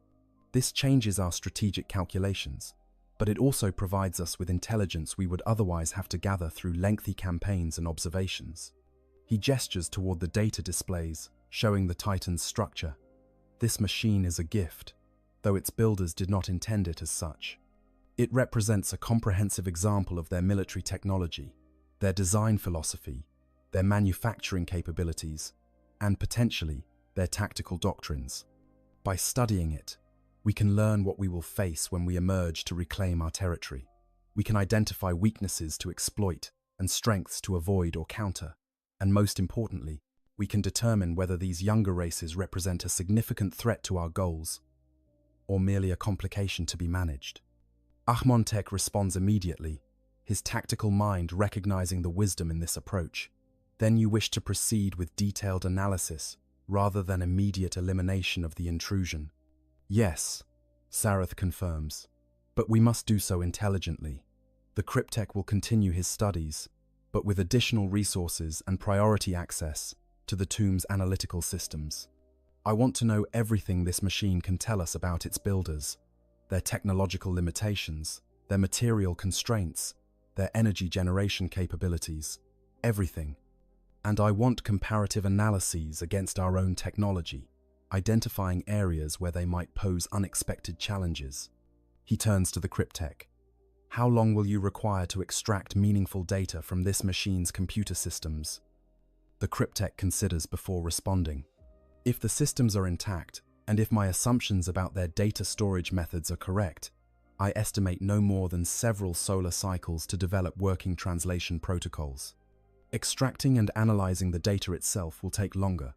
This changes our strategic calculations, but it also provides us with intelligence we would otherwise have to gather through lengthy campaigns and observations. He gestures toward the data displays, showing the Titan's structure. This machine is a gift, though its builders did not intend it as such. It represents a comprehensive example of their military technology, their design philosophy, their manufacturing capabilities, and potentially their tactical doctrines. By studying it, we can learn what we will face when we emerge to reclaim our territory. We can identify weaknesses to exploit and strengths to avoid or counter. And most importantly, we can determine whether these younger races represent a significant threat to our goals or merely a complication to be managed. Ahmontek responds immediately, his tactical mind recognizing the wisdom in this approach. Then you wish to proceed with detailed analysis rather than immediate elimination of the intrusion. Yes, Sareth confirms, but we must do so intelligently. The Cryptek will continue his studies, but with additional resources and priority access to the tomb's analytical systems. I want to know everything this machine can tell us about its builders, their technological limitations, their material constraints, their energy generation capabilities, everything. And I want comparative analyses against our own technology, identifying areas where they might pose unexpected challenges. He turns to the Cryptek. How long will you require to extract meaningful data from this machine's computer systems? The Cryptek considers before responding. If the systems are intact, and if my assumptions about their data storage methods are correct, I estimate no more than several solar cycles to develop working translation protocols. Extracting and analyzing the data itself will take longer,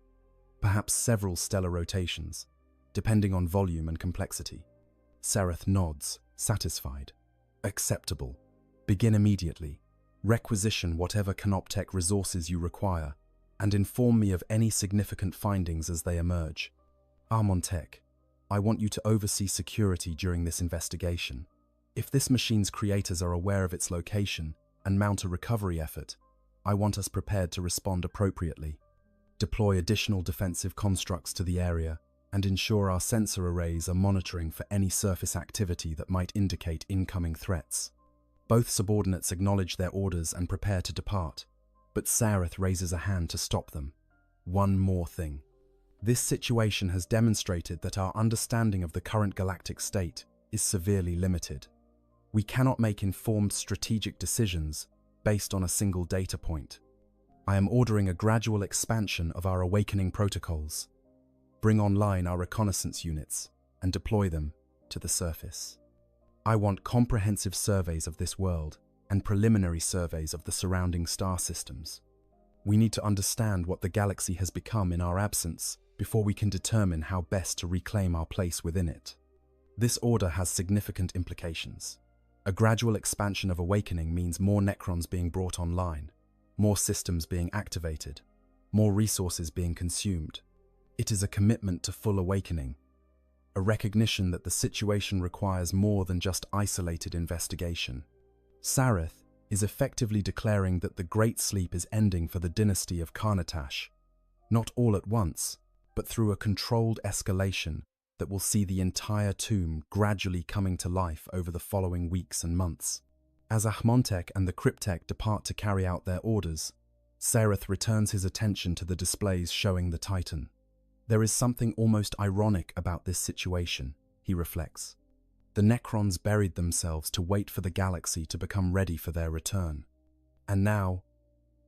perhaps several stellar rotations, depending on volume and complexity. Sareth nods, satisfied. Acceptable. Begin immediately. Requisition whatever Canoptech resources you require, and inform me of any significant findings as they emerge. Ahmontek, I want you to oversee security during this investigation. If this machine's creators are aware of its location and mount a recovery effort, I want us prepared to respond appropriately. Deploy additional defensive constructs to the area and ensure our sensor arrays are monitoring for any surface activity that might indicate incoming threats. Both subordinates acknowledge their orders and prepare to depart, but Sareth raises a hand to stop them. One more thing. This situation has demonstrated that our understanding of the current galactic state is severely limited. We cannot make informed strategic decisions based on a single data point. I am ordering a gradual expansion of our awakening protocols. Bring online our reconnaissance units and deploy them to the surface. I want comprehensive surveys of this world and preliminary surveys of the surrounding star systems. We need to understand what the galaxy has become in our absence before we can determine how best to reclaim our place within it. This order has significant implications. A gradual expansion of awakening means more Necrons being brought online, more systems being activated, more resources being consumed. It is a commitment to full awakening, a recognition that the situation requires more than just isolated investigation. Sareth is effectively declaring that the Great Sleep is ending for the dynasty of Karnatash, not all at once, but through a controlled escalation that will see the entire tomb gradually coming to life over the following weeks and months. As Ahmontek and the Cryptek depart to carry out their orders, Sareth returns his attention to the displays showing the Titan. There is something almost ironic about this situation, he reflects. The Necrons buried themselves to wait for the galaxy to become ready for their return. And now,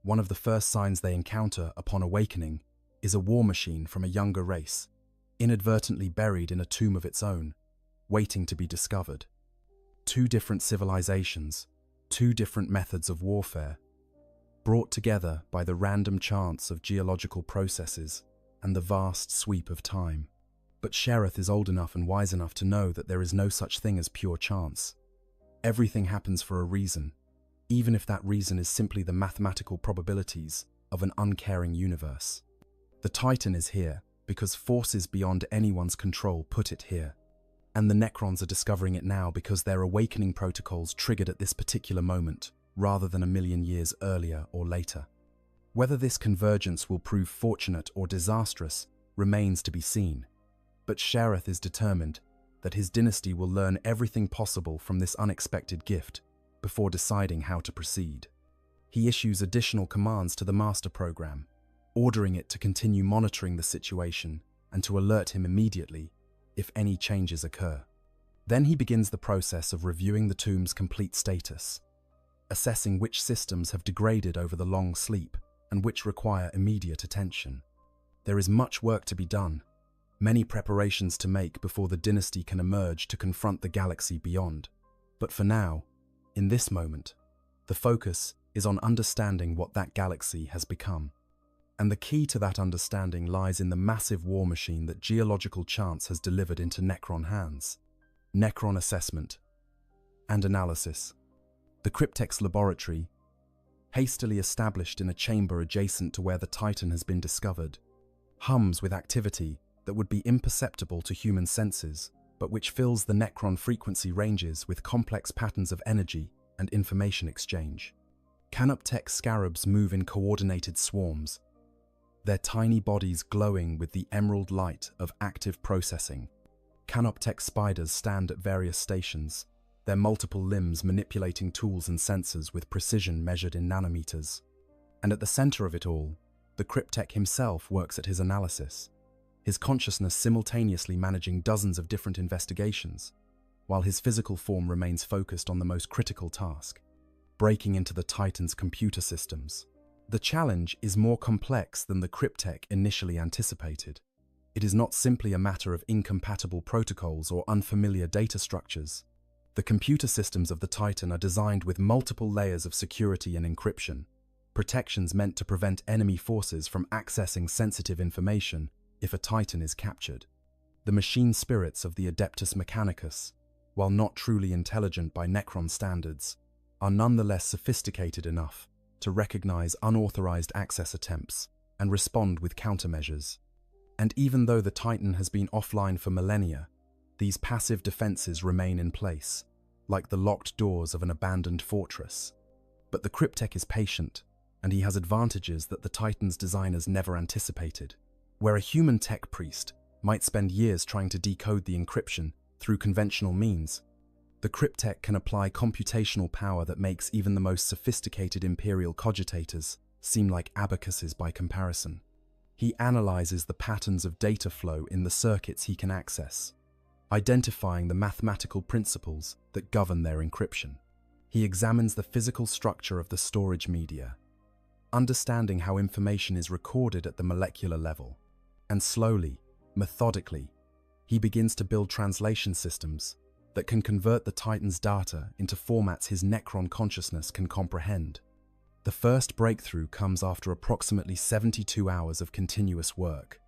one of the first signs they encounter upon awakening is a war machine from a younger race, inadvertently buried in a tomb of its own, waiting to be discovered. Two different civilizations, two different methods of warfare, brought together by the random chance of geological processes and the vast sweep of time. But Shereth is old enough and wise enough to know that there is no such thing as pure chance. Everything happens for a reason, even if that reason is simply the mathematical probabilities of an uncaring universe. The Titan is here because forces beyond anyone's control put it here. And the Necrons are discovering it now because their awakening protocols triggered at this particular moment, rather than a million years earlier or later. Whether this convergence will prove fortunate or disastrous remains to be seen. But Shereth is determined that his dynasty will learn everything possible from this unexpected gift before deciding how to proceed. He issues additional commands to the master program, ordering it to continue monitoring the situation and to alert him immediately if any changes occur. Then he begins the process of reviewing the tomb's complete status, assessing which systems have degraded over the long sleep and which require immediate attention. There is much work to be done, many preparations to make before the dynasty can emerge to confront the galaxy beyond. But for now, in this moment, the focus is on understanding what that galaxy has become. And the key to that understanding lies in the massive war machine that geological chance has delivered into Necron hands. Necron assessment and analysis. The Cryptek's laboratory, hastily established in a chamber adjacent to where the Titan has been discovered, hums with activity that would be imperceptible to human senses, but which fills the Necron frequency ranges with complex patterns of energy and information exchange. Canoptek scarabs move in coordinated swarms, their tiny bodies glowing with the emerald light of active processing. Canoptek spiders stand at various stations, their multiple limbs manipulating tools and sensors with precision measured in nanometers. And at the center of it all, the Cryptek himself works at his analysis, his consciousness simultaneously managing dozens of different investigations, while his physical form remains focused on the most critical task, breaking into the Titan's computer systems. The challenge is more complex than the Cryptek initially anticipated. It is not simply a matter of incompatible protocols or unfamiliar data structures. The computer systems of the Titan are designed with multiple layers of security and encryption, protections meant to prevent enemy forces from accessing sensitive information if a Titan is captured. The machine spirits of the Adeptus Mechanicus, while not truly intelligent by Necron standards, are nonetheless sophisticated enough to recognize unauthorized access attempts and respond with countermeasures. And even though the Titan has been offline for millennia, these passive defenses remain in place, like the locked doors of an abandoned fortress. But the Cryptek is patient, and he has advantages that the Titan's designers never anticipated. Where a human tech priest might spend years trying to decode the encryption through conventional means, the Cryptek can apply computational power that makes even the most sophisticated imperial cogitators seem like abacuses by comparison. He analyzes the patterns of data flow in the circuits he can access, identifying the mathematical principles that govern their encryption. He examines the physical structure of the storage media, understanding how information is recorded at the molecular level. And slowly, methodically, he begins to build translation systems that can convert the Titan's data into formats his Necron consciousness can comprehend. The first breakthrough comes after approximately 72 hours of continuous work.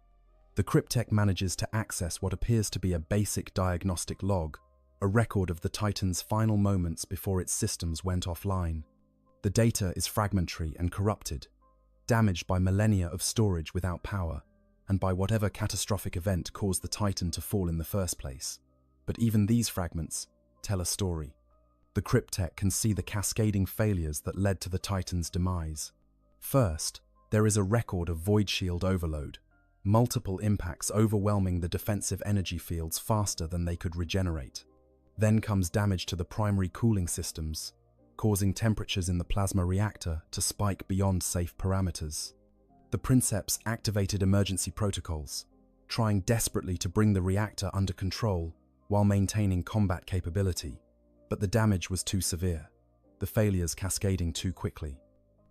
The Cryptek manages to access what appears to be a basic diagnostic log, a record of the Titan's final moments before its systems went offline. The data is fragmentary and corrupted, damaged by millennia of storage without power, and by whatever catastrophic event caused the Titan to fall in the first place. But even these fragments tell a story. The Cryptek can see the cascading failures that led to the Titan's demise. First, there is a record of void shield overload, multiple impacts overwhelming the defensive energy fields faster than they could regenerate. Then comes damage to the primary cooling systems, causing temperatures in the plasma reactor to spike beyond safe parameters. The Princeps activated emergency protocols, trying desperately to bring the reactor under control while maintaining combat capability. But the damage was too severe, the failures cascading too quickly.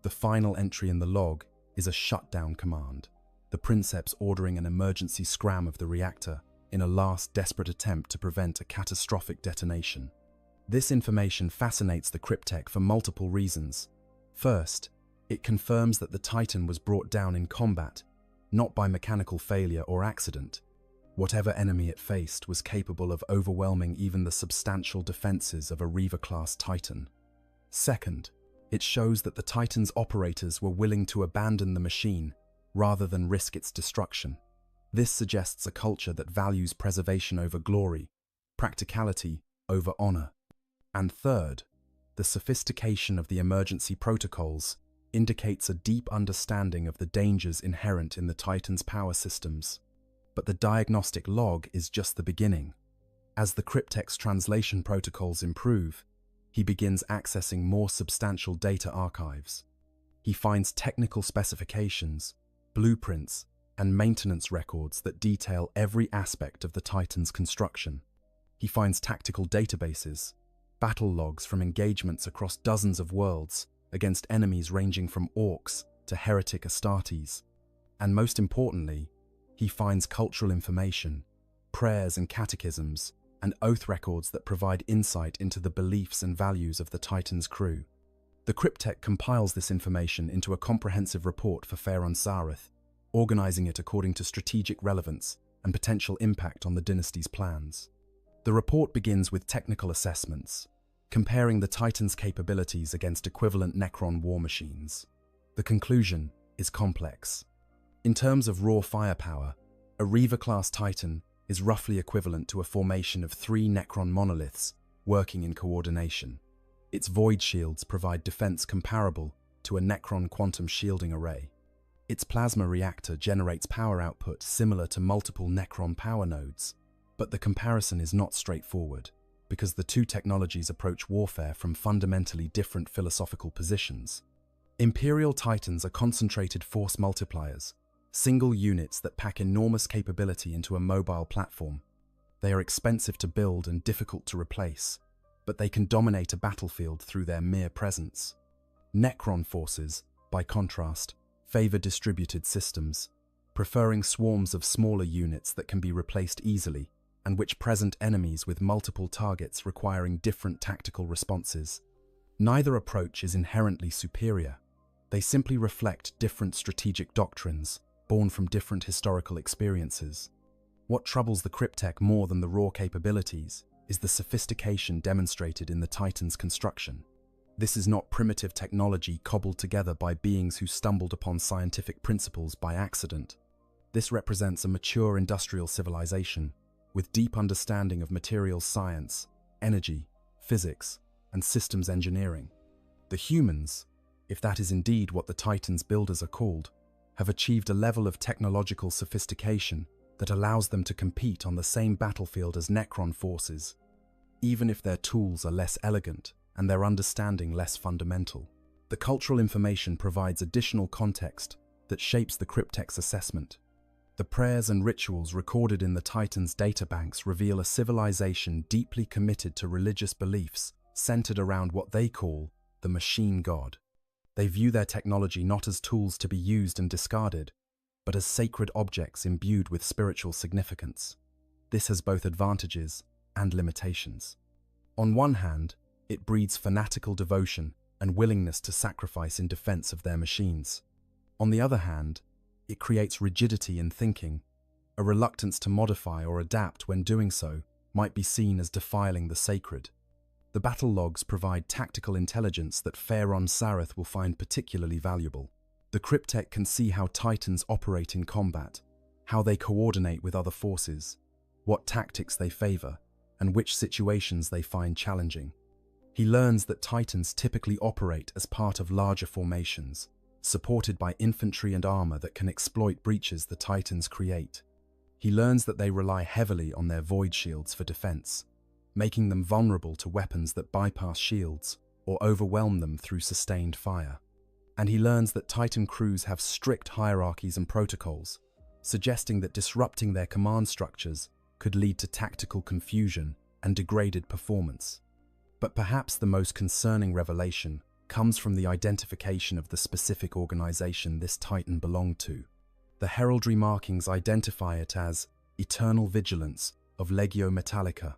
The final entry in the log is a shutdown command, the Princeps ordering an emergency scram of the reactor in a last desperate attempt to prevent a catastrophic detonation. This information fascinates the Cryptek for multiple reasons. First, it confirms that the Titan was brought down in combat, not by mechanical failure or accident. Whatever enemy it faced was capable of overwhelming even the substantial defenses of a Reaver-class Titan. Second, it shows that the Titan's operators were willing to abandon the machine rather than risk its destruction. This suggests a culture that values preservation over glory, practicality over honor. And third, the sophistication of the emergency protocols indicates a deep understanding of the dangers inherent in the Titan's power systems. But the diagnostic log is just the beginning. As the Cryptek's translation protocols improve, he begins accessing more substantial data archives. He finds technical specifications, blueprints, and maintenance records that detail every aspect of the Titan's construction. He finds tactical databases, battle logs from engagements across dozens of worlds against enemies ranging from orcs to heretic Astartes. And most importantly, he finds cultural information, prayers and catechisms, and oath records that provide insight into the beliefs and values of the Titan's crew. The Cryptek compiles this information into a comprehensive report for Faerun Sareth, organizing it according to strategic relevance and potential impact on the dynasty's plans. The report begins with technical assessments, comparing the Titan's capabilities against equivalent Necron war machines. The conclusion is complex. In terms of raw firepower, a Reaver-class Titan is roughly equivalent to a formation of 3 Necron monoliths working in coordination. Its void shields provide defense comparable to a Necron quantum shielding array. Its plasma reactor generates power output similar to multiple Necron power nodes, but the comparison is not straightforward, because the two technologies approach warfare from fundamentally different philosophical positions. Imperial Titans are concentrated force multipliers, single units that pack enormous capability into a mobile platform. They are expensive to build and difficult to replace, but they can dominate a battlefield through their mere presence. Necron forces, by contrast, favor distributed systems, preferring swarms of smaller units that can be replaced easily and which present enemies with multiple targets requiring different tactical responses. Neither approach is inherently superior. They simply reflect different strategic doctrines, born from different historical experiences. What troubles the Cryptek more than the raw capabilities is the sophistication demonstrated in the Titan's construction. This is not primitive technology cobbled together by beings who stumbled upon scientific principles by accident. This represents a mature industrial civilization with deep understanding of materials science, energy, physics, and systems engineering. The humans, if that is indeed what the Titan's builders are called, have achieved a level of technological sophistication that allows them to compete on the same battlefield as Necron forces, even if their tools are less elegant and their understanding less fundamental. The cultural information provides additional context that shapes the cryptech's assessment. The prayers and rituals recorded in the Titan's databanks reveal a civilization deeply committed to religious beliefs centered around what they call the machine god. They view their technology not as tools to be used and discarded, but as sacred objects imbued with spiritual significance. This has both advantages and limitations. On one hand, it breeds fanatical devotion and willingness to sacrifice in defense of their machines. On the other hand, it creates rigidity in thinking. A reluctance to modify or adapt when doing so might be seen as defiling the sacred. The battle logs provide tactical intelligence that Pharaon Sareth will find particularly valuable. The cryptech can see how Titans operate in combat, how they coordinate with other forces, what tactics they favor, and which situations they find challenging. He learns that Titans typically operate as part of larger formations, supported by infantry and armor that can exploit breaches the Titans create. He learns that they rely heavily on their void shields for defense, making them vulnerable to weapons that bypass shields or overwhelm them through sustained fire. And he learns that Titan crews have strict hierarchies and protocols, suggesting that disrupting their command structures could lead to tactical confusion and degraded performance. But perhaps the most concerning revelation comes from the identification of the specific organization this Titan belonged to. The heraldry markings identify it as Eternal Vigilance of Legio Metallica,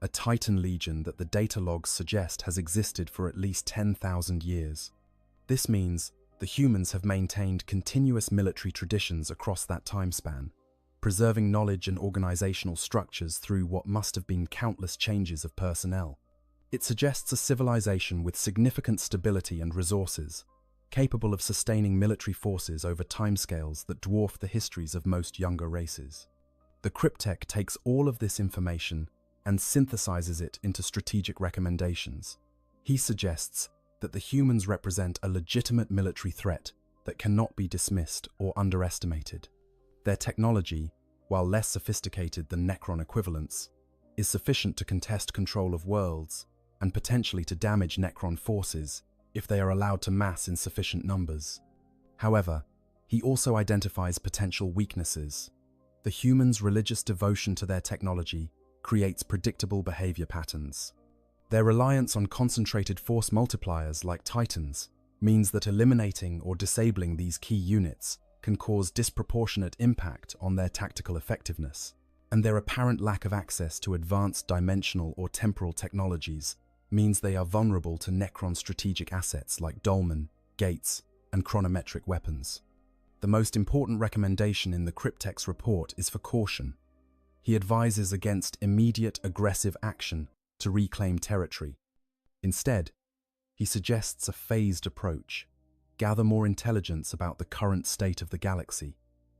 a Titan legion that the data logs suggest has existed for at least 10,000 years. This means the humans have maintained continuous military traditions across that time span, preserving knowledge and organizational structures through what must have been countless changes of personnel. It suggests a civilization with significant stability and resources, capable of sustaining military forces over timescales that dwarf the histories of most younger races. The cryptech takes all of this information and synthesizes it into strategic recommendations. He suggests that the humans represent a legitimate military threat that cannot be dismissed or underestimated. Their technology, while less sophisticated than Necron equivalents, is sufficient to contest control of worlds and potentially to damage Necron forces if they are allowed to mass in sufficient numbers. However, he also identifies potential weaknesses. The humans' religious devotion to their technology creates predictable behavior patterns. Their reliance on concentrated force multipliers like Titans means that eliminating or disabling these key units can cause disproportionate impact on their tactical effectiveness, and their apparent lack of access to advanced dimensional or temporal technologies means they are vulnerable to Necron strategic assets like dolmen, gates, and chronometric weapons. The most important recommendation in the cryptech's report is for caution. He advises against immediate aggressive action to reclaim territory. Instead, he suggests a phased approach. Gather more intelligence about the current state of the galaxy,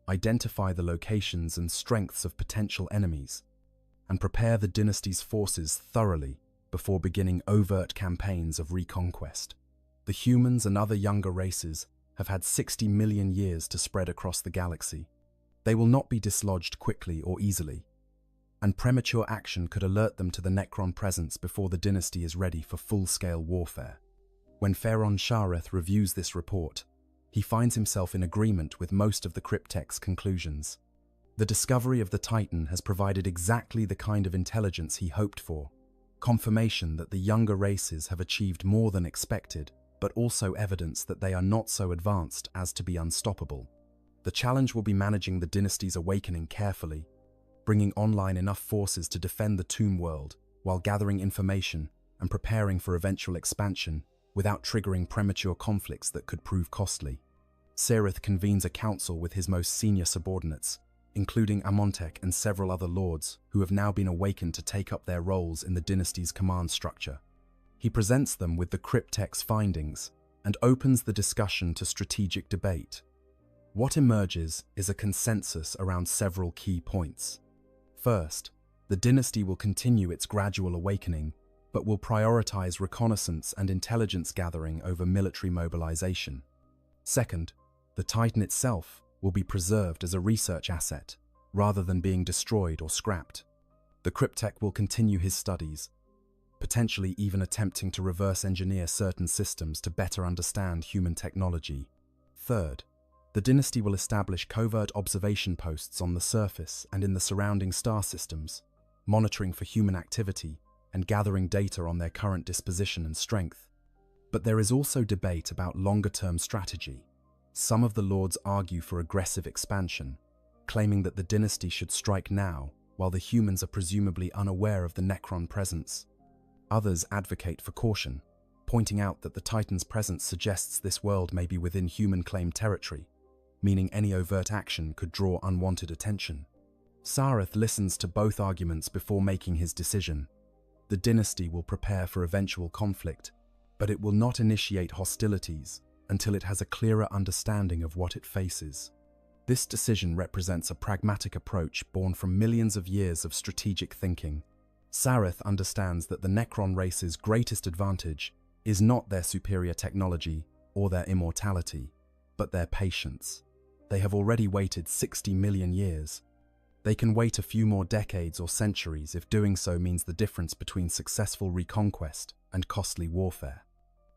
identify the locations and strengths of potential enemies, and prepare the dynasty's forces thoroughly before beginning overt campaigns of reconquest. The humans and other younger races have had 60 million years to spread across the galaxy. They will not be dislodged quickly or easily, and premature action could alert them to the Necron presence before the dynasty is ready for full-scale warfare. When Pharaon Shareth reviews this report, he finds himself in agreement with most of the cryptech's conclusions. The discovery of the Titan has provided exactly the kind of intelligence he hoped for, confirmation that the younger races have achieved more than expected, but also evidence that they are not so advanced as to be unstoppable. The challenge will be managing the dynasty's awakening carefully, bringing online enough forces to defend the tomb world while gathering information and preparing for eventual expansion without triggering premature conflicts that could prove costly. Sareth convenes a council with his most senior subordinates, including Amontech and several other lords who have now been awakened to take up their roles in the dynasty's command structure. He presents them with the cryptech's findings and opens the discussion to strategic debate. What emerges is a consensus around several key points. First, the dynasty will continue its gradual awakening, but will prioritize reconnaissance and intelligence gathering over military mobilization. Second, the Titan itself will be preserved as a research asset, rather than being destroyed or scrapped. The cryptech will continue his studies, potentially even attempting to reverse engineer certain systems to better understand human technology. Third, The dynasty will establish covert observation posts on the surface and in the surrounding star systems, monitoring for human activity and gathering data on their current disposition and strength. But there is also debate about longer-term strategy. Some of the lords argue for aggressive expansion, claiming that the dynasty should strike now, while the humans are presumably unaware of the Necron presence. Others advocate for caution, pointing out that the Titan's presence suggests this world may be within human-claimed territory, meaning any overt action could draw unwanted attention. Sareth listens to both arguments before making his decision. The dynasty will prepare for eventual conflict, but it will not initiate hostilities until it has a clearer understanding of what it faces. This decision represents a pragmatic approach born from millions of years of strategic thinking. Sareth understands that the Necron race's greatest advantage is not their superior technology or their immortality, but their patience. They have already waited 60 million years. They can wait a few more decades or centuries if doing so means the difference between successful reconquest and costly warfare.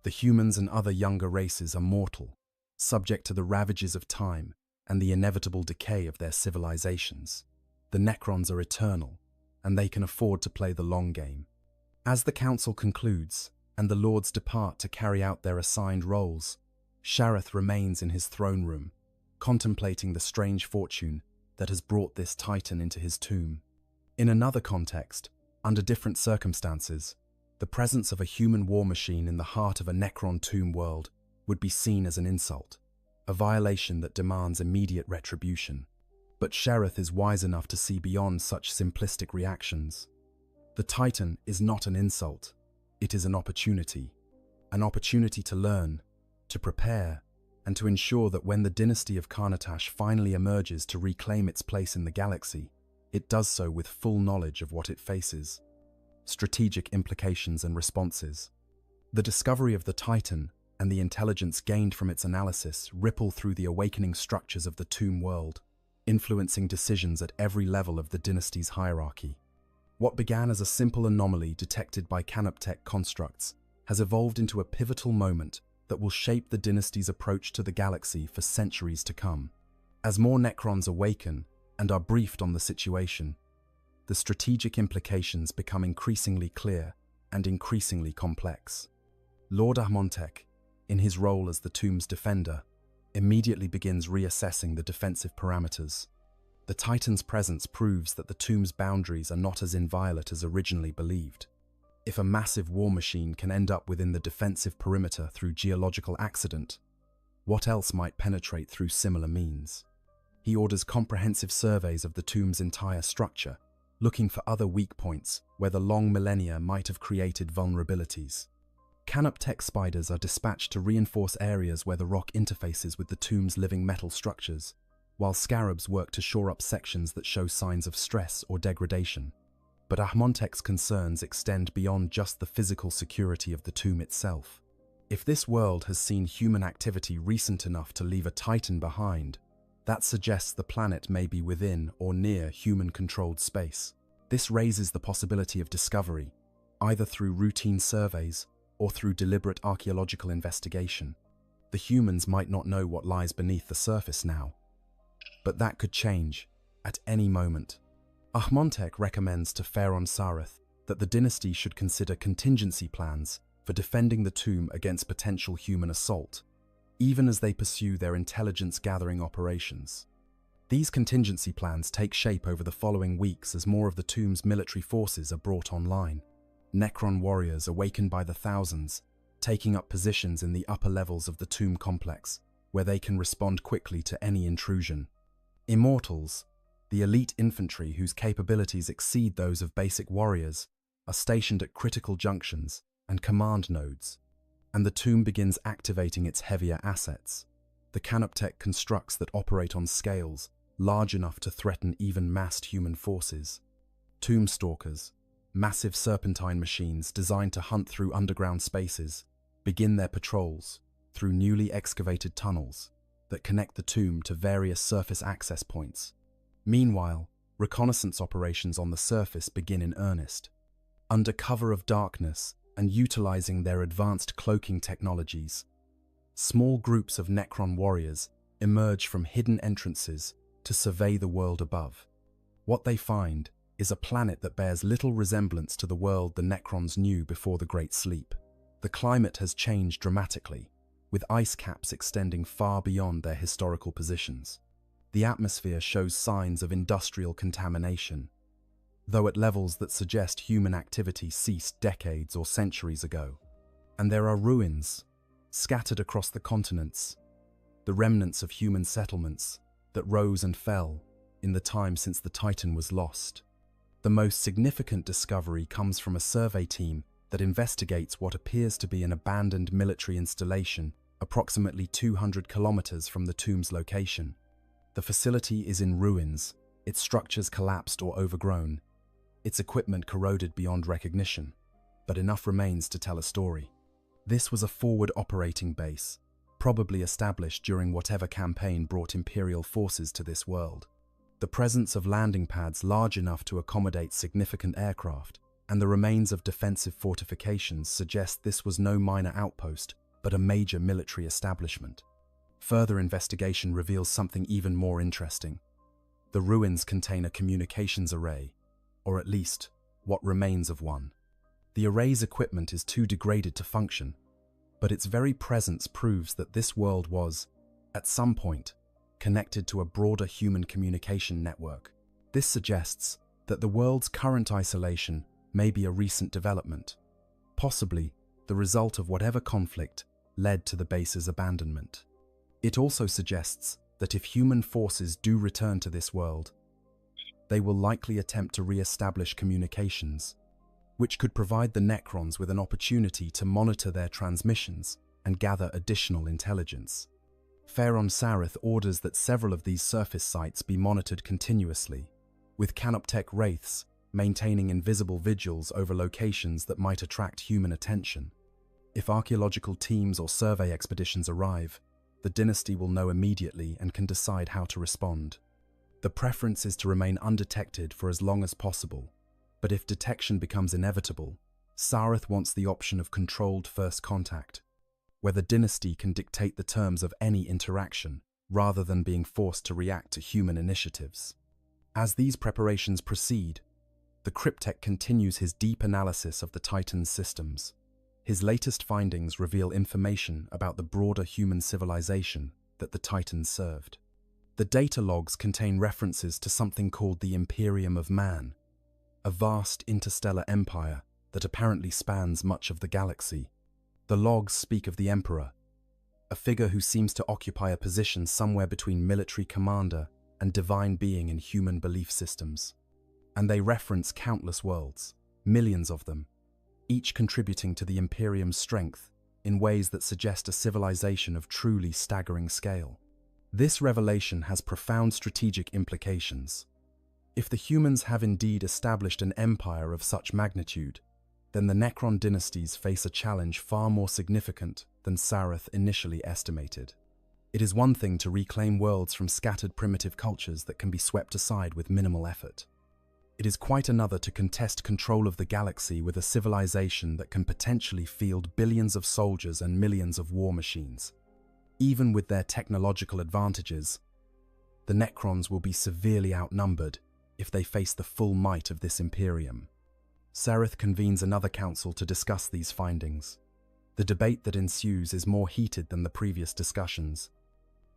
The humans and other younger races are mortal, subject to the ravages of time and the inevitable decay of their civilizations. The Necrons are eternal, and they can afford to play the long game. As the council concludes, and the lords depart to carry out their assigned roles, Shareth remains in his throne room, contemplating the strange fortune that has brought this Titan into his tomb. In another context, under different circumstances, the presence of a human war machine in the heart of a Necron tomb world would be seen as an insult, a violation that demands immediate retribution. But Shareth is wise enough to see beyond such simplistic reactions. The Titan is not an insult, it is an opportunity to learn, to prepare, and to ensure that when the dynasty of Karnatash finally emerges to reclaim its place in the galaxy, it does so with full knowledge of what it faces. Strategic implications and responses. The discovery of the Titan and the intelligence gained from its analysis ripple through the awakening structures of the tomb world, influencing decisions at every level of the dynasty's hierarchy. What began as a simple anomaly detected by Canoptech constructs has evolved into a pivotal moment that will shape the dynasty's approach to the galaxy for centuries to come. As more Necrons awaken and are briefed on the situation, the strategic implications become increasingly clear and increasingly complex. Lord Ahmontek, in his role as the tomb's defender, immediately begins reassessing the defensive parameters. The Titan's presence proves that the tomb's boundaries are not as inviolate as originally believed. If a massive war machine can end up within the defensive perimeter through geological accident, what else might penetrate through similar means? He orders comprehensive surveys of the tomb's entire structure, looking for other weak points where the long millennia might have created vulnerabilities. Canoptech spiders are dispatched to reinforce areas where the rock interfaces with the tomb's living metal structures, while scarabs work to shore up sections that show signs of stress or degradation. But Ahmontek's concerns extend beyond just the physical security of the tomb itself. If this world has seen human activity recent enough to leave a Titan behind, that suggests the planet may be within or near human-controlled space. This raises the possibility of discovery, either through routine surveys or through deliberate archaeological investigation. The humans might not know what lies beneath the surface now, but that could change at any moment. Ahmontek recommends to Pharaon Sareth that the dynasty should consider contingency plans for defending the tomb against potential human assault, even as they pursue their intelligence-gathering operations. These contingency plans take shape over the following weeks as more of the tomb's military forces are brought online. Necron warriors awakened by the thousands, taking up positions in the upper levels of the tomb complex, where they can respond quickly to any intrusion. Immortals, the elite infantry whose capabilities exceed those of basic warriors, are stationed at critical junctions and command nodes, and the tomb begins activating its heavier assets. The Canoptech constructs that operate on scales large enough to threaten even massed human forces. Tomb stalkers, massive serpentine machines designed to hunt through underground spaces, begin their patrols through newly excavated tunnels that connect the tomb to various surface access points. Meanwhile, reconnaissance operations on the surface begin in earnest. Under cover of darkness and utilizing their advanced cloaking technologies, small groups of Necron warriors emerge from hidden entrances to survey the world above. What they find is a planet that bears little resemblance to the world the Necrons knew before the Great Sleep. The climate has changed dramatically, with ice caps extending far beyond their historical positions. The atmosphere shows signs of industrial contamination, though at levels that suggest human activity ceased decades or centuries ago. And there are ruins, scattered across the continents, the remnants of human settlements that rose and fell in the time since the Titan was lost. The most significant discovery comes from a survey team that investigates what appears to be an abandoned military installation approximately 200 kilometers from the tomb's location. The facility is in ruins, its structures collapsed or overgrown, its equipment corroded beyond recognition, but enough remains to tell a story. This was a forward operating base, probably established during whatever campaign brought Imperial forces to this world. The presence of landing pads large enough to accommodate significant aircraft and the remains of defensive fortifications suggest this was no minor outpost, but a major military establishment. Further investigation reveals something even more interesting. The ruins contain a communications array, or at least, what remains of one. The array's equipment is too degraded to function, but its very presence proves that this world was, at some point, connected to a broader human communication network. This suggests that the world's current isolation may be a recent development, possibly the result of whatever conflict led to the base's abandonment. It also suggests that if human forces do return to this world, they will likely attempt to re-establish communications, which could provide the Necrons with an opportunity to monitor their transmissions and gather additional intelligence. Pharaon Sareth orders that several of these surface sites be monitored continuously, with Canoptech wraiths maintaining invisible vigils over locations that might attract human attention. If archaeological teams or survey expeditions arrive, the dynasty will know immediately and can decide how to respond. The preference is to remain undetected for as long as possible, but if detection becomes inevitable, Sareth wants the option of controlled first contact, where the dynasty can dictate the terms of any interaction rather than being forced to react to human initiatives. As these preparations proceed, the Cryptek continues his deep analysis of the Titan's systems. His latest findings reveal information about the broader human civilization that the Titans served. The data logs contain references to something called the Imperium of Man, a vast interstellar empire that apparently spans much of the galaxy. The logs speak of the Emperor, a figure who seems to occupy a position somewhere between military commander and divine being in human belief systems. And they reference countless worlds, millions of them, each contributing to the Imperium's strength in ways that suggest a civilization of truly staggering scale. This revelation has profound strategic implications. If the humans have indeed established an empire of such magnitude, then the Necron dynasties face a challenge far more significant than Sareth initially estimated. It is one thing to reclaim worlds from scattered primitive cultures that can be swept aside with minimal effort. It is quite another to contest control of the galaxy with a civilization that can potentially field billions of soldiers and millions of war machines. Even with their technological advantages, the Necrons will be severely outnumbered if they face the full might of this Imperium. Sareth convenes another council to discuss these findings. The debate that ensues is more heated than the previous discussions,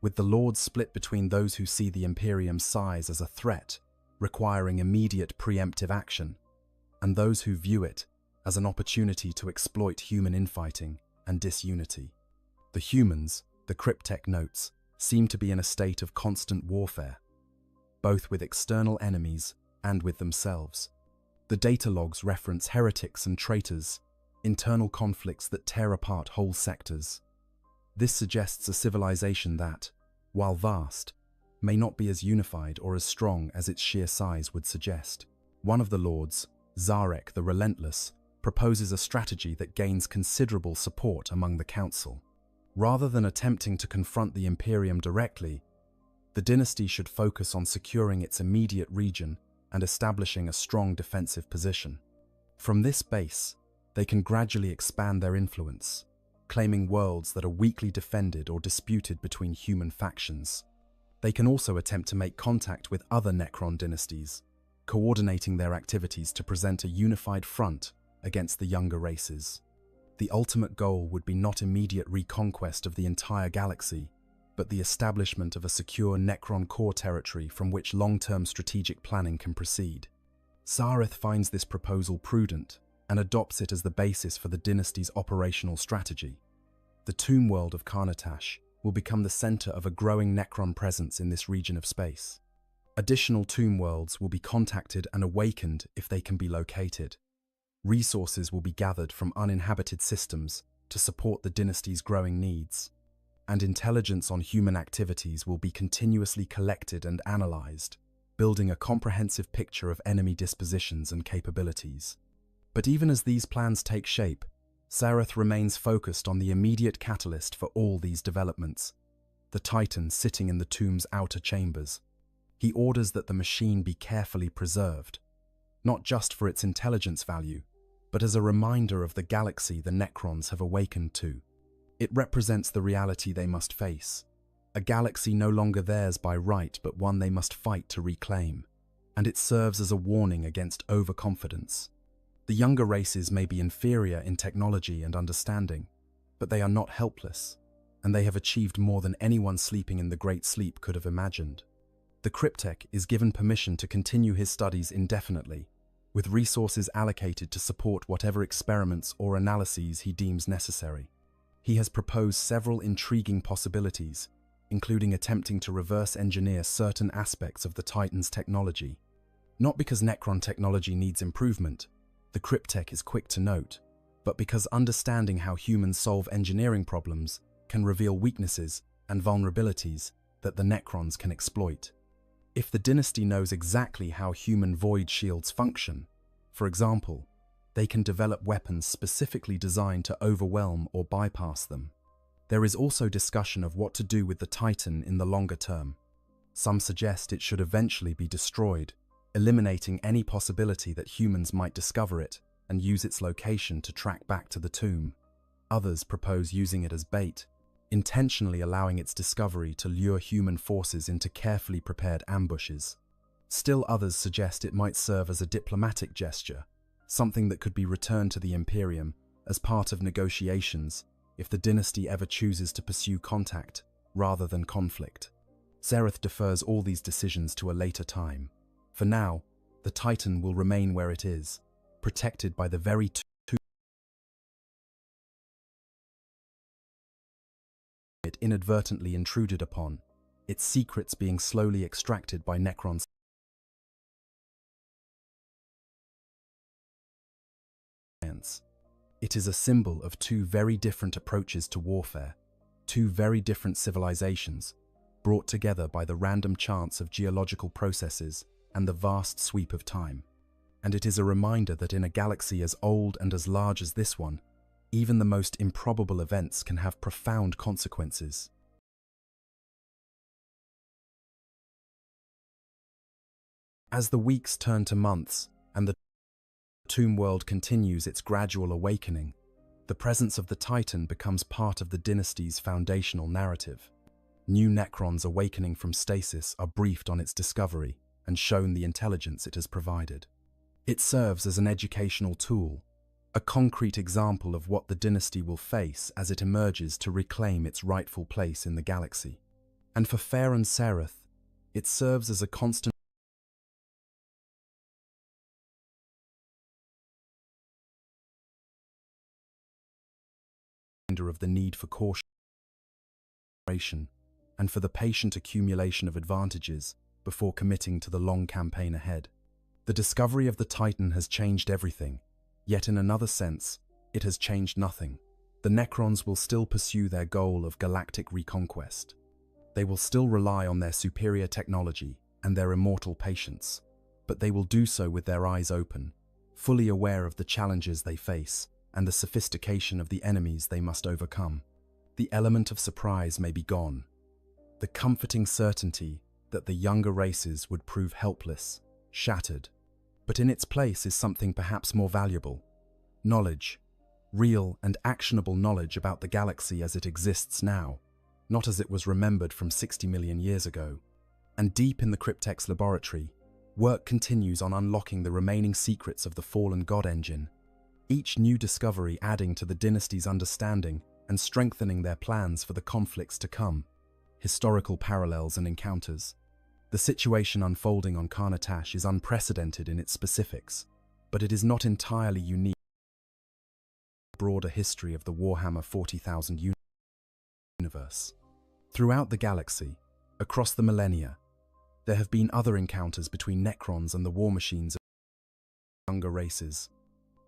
with the Lords split between those who see the Imperium's size as a threat, requiring immediate preemptive action, and those who view it as an opportunity to exploit human infighting and disunity. The humans, the Cryptek notes, seem to be in a state of constant warfare, both with external enemies and with themselves. The data logs reference heretics and traitors, internal conflicts that tear apart whole sectors. This suggests a civilization that, while vast, may not be as unified or as strong as its sheer size would suggest. One of the Lords, Zarek the Relentless, proposes a strategy that gains considerable support among the Council. Rather than attempting to confront the Imperium directly, the dynasty should focus on securing its immediate region and establishing a strong defensive position. From this base, they can gradually expand their influence, claiming worlds that are weakly defended or disputed between human factions. They can also attempt to make contact with other Necron dynasties, coordinating their activities to present a unified front against the younger races. The ultimate goal would be not immediate reconquest of the entire galaxy, but the establishment of a secure Necron core territory from which long-term strategic planning can proceed. Zareth finds this proposal prudent and adopts it as the basis for the dynasty's operational strategy. The tomb world of Karnatash will become the center of a growing Necron presence in this region of space. Additional tomb worlds will be contacted and awakened if they can be located. Resources will be gathered from uninhabited systems to support the dynasty's growing needs, and intelligence on human activities will be continuously collected and analyzed, building a comprehensive picture of enemy dispositions and capabilities. But even as these plans take shape, Zareth remains focused on the immediate catalyst for all these developments, the Titan sitting in the tomb's outer chambers. He orders that the machine be carefully preserved, not just for its intelligence value, but as a reminder of the galaxy the Necrons have awakened to. It represents the reality they must face, a galaxy no longer theirs by right but one they must fight to reclaim, and it serves as a warning against overconfidence. The younger races may be inferior in technology and understanding, but they are not helpless, and they have achieved more than anyone sleeping in the Great Sleep could have imagined. The Cryptek is given permission to continue his studies indefinitely, with resources allocated to support whatever experiments or analyses he deems necessary. He has proposed several intriguing possibilities, including attempting to reverse engineer certain aspects of the Titan's technology. Not because Necron technology needs improvement, the Cryptek is quick to note, but because understanding how humans solve engineering problems can reveal weaknesses and vulnerabilities that the Necrons can exploit. If the dynasty knows exactly how human void shields function, for example, they can develop weapons specifically designed to overwhelm or bypass them. There is also discussion of what to do with the Titan in the longer term. Some suggest it should eventually be destroyed, eliminating any possibility that humans might discover it and use its location to track back to the tomb. Others propose using it as bait, intentionally allowing its discovery to lure human forces into carefully prepared ambushes. Still others suggest it might serve as a diplomatic gesture, something that could be returned to the Imperium as part of negotiations if the dynasty ever chooses to pursue contact rather than conflict. Zareth defers all these decisions to a later time. For now, the Titan will remain where it is, protected by the very tomb it inadvertently intruded upon, its secrets being slowly extracted by Necron science. It is a symbol of two very different approaches to warfare, two very different civilizations, brought together by the random chance of geological processes and the vast sweep of time. And it is a reminder that in a galaxy as old and as large as this one, even the most improbable events can have profound consequences. As the weeks turn to months and the tomb world continues its gradual awakening, the presence of the Titan becomes part of the dynasty's foundational narrative. New Necrons awakening from stasis are briefed on its discovery and shown the intelligence it has provided. It serves as an educational tool, a concrete example of what the dynasty will face as it emerges to reclaim its rightful place in the galaxy. And for Fair and Zareth, it serves as a constant reminder of the need for caution and for the patient accumulation of advantages before committing to the long campaign ahead. The discovery of the Titan has changed everything, yet in another sense, it has changed nothing. The Necrons will still pursue their goal of galactic reconquest. They will still rely on their superior technology and their immortal patience, but they will do so with their eyes open, fully aware of the challenges they face and the sophistication of the enemies they must overcome. The element of surprise may be gone. The comforting certainty that the younger races would prove helpless, shattered. But in its place is something perhaps more valuable: knowledge, real and actionable knowledge about the galaxy as it exists now, not as it was remembered from 60 million years ago. And deep in the Cryptex laboratory, work continues on unlocking the remaining secrets of the fallen God engine, each new discovery adding to the dynasty's understanding and strengthening their plans for the conflicts to come. Historical parallels and encounters. The situation unfolding on Karnatash is unprecedented in its specifics, but it is not entirely unique to the broader history of the Warhammer 40,000 universe. Throughout the galaxy, across the millennia, there have been other encounters between Necrons and the war machines of younger races.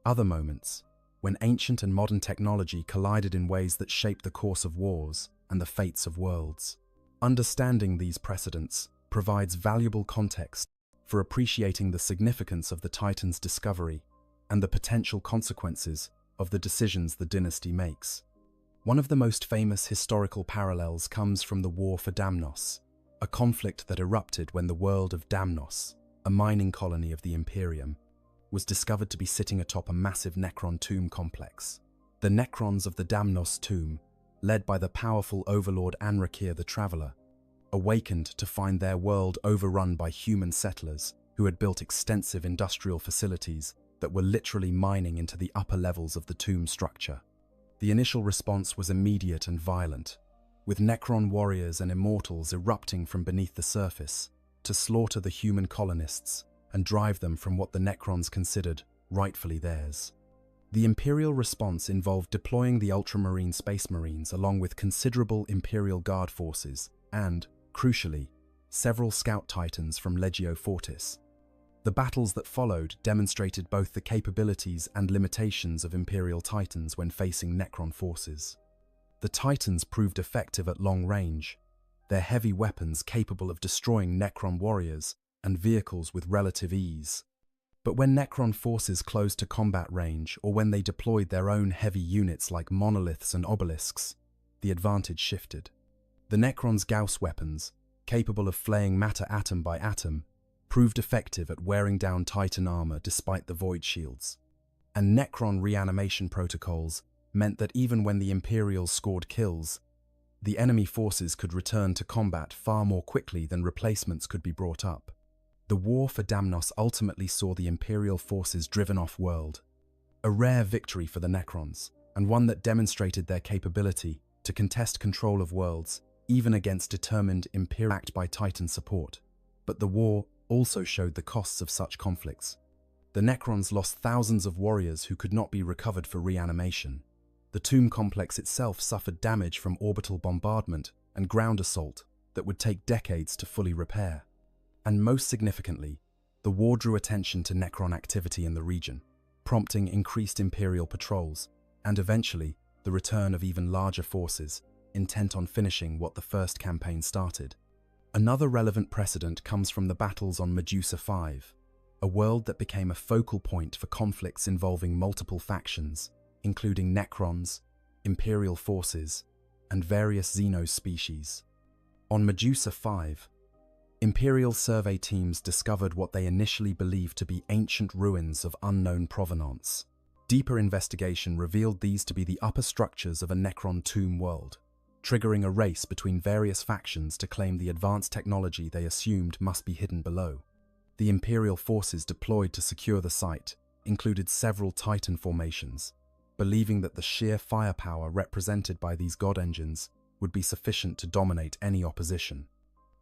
Other moments, when ancient and modern technology collided in ways that shaped the course of wars and the fates of worlds. Understanding these precedents provides valuable context for appreciating the significance of the Titan's discovery and the potential consequences of the decisions the dynasty makes. One of the most famous historical parallels comes from the War for Damnos, a conflict that erupted when the world of Damnos, a mining colony of the Imperium, was discovered to be sitting atop a massive Necron tomb complex. The Necrons of the Damnos tomb, led by the powerful overlord Anrakir the Traveler, awakened to find their world overrun by human settlers who had built extensive industrial facilities that were literally mining into the upper levels of the tomb structure. The initial response was immediate and violent, with Necron warriors and immortals erupting from beneath the surface to slaughter the human colonists and drive them from what the Necrons considered rightfully theirs. The Imperial response involved deploying the Ultramarine Space Marines along with considerable Imperial Guard forces and, crucially, several Scout Titans from Legio Fortis. The battles that followed demonstrated both the capabilities and limitations of Imperial Titans when facing Necron forces. The Titans proved effective at long range, their heavy weapons capable of destroying Necron warriors and vehicles with relative ease. But when Necron forces closed to combat range or when they deployed their own heavy units like monoliths and obelisks, the advantage shifted. The Necrons' Gauss weapons, capable of flaying matter atom by atom, proved effective at wearing down Titan armor despite the void shields. And Necron reanimation protocols meant that even when the Imperials scored kills, the enemy forces could return to combat far more quickly than replacements could be brought up. The War for Damnos ultimately saw the Imperial forces driven off-world, a rare victory for the Necrons, and one that demonstrated their capability to contest control of worlds even against determined Imperial backed by Titan support. But the war also showed the costs of such conflicts. The Necrons lost thousands of warriors who could not be recovered for reanimation. The tomb complex itself suffered damage from orbital bombardment and ground assault that would take decades to fully repair. And most significantly, the war drew attention to Necron activity in the region, prompting increased Imperial patrols, and eventually the return of even larger forces, intent on finishing what the first campaign started. Another relevant precedent comes from the battles on Medusa 5, a world that became a focal point for conflicts involving multiple factions, including Necrons, Imperial forces, and various Xenos species. On Medusa 5, Imperial survey teams discovered what they initially believed to be ancient ruins of unknown provenance. Deeper investigation revealed these to be the upper structures of a Necron tomb world, triggering a race between various factions to claim the advanced technology they assumed must be hidden below. The Imperial forces deployed to secure the site included several Titan formations, believing that the sheer firepower represented by these god engines would be sufficient to dominate any opposition.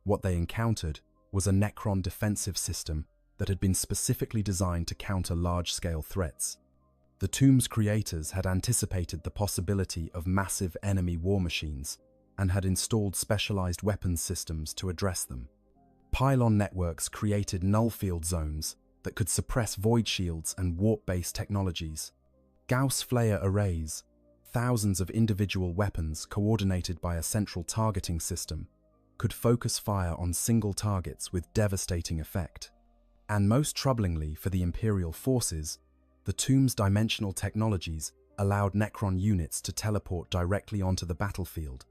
What they encountered was a Necron defensive system that had been specifically designed to counter large-scale threats. The tomb's creators had anticipated the possibility of massive enemy war machines and had installed specialized weapons systems to address them. Pylon networks created null-field zones that could suppress void shields and warp-based technologies. Gauss flare arrays, thousands of individual weapons coordinated by a central targeting system, could focus fire on single targets with devastating effect. And most troublingly for the Imperial forces, the tomb's dimensional technologies allowed Necron units to teleport directly onto the battlefield,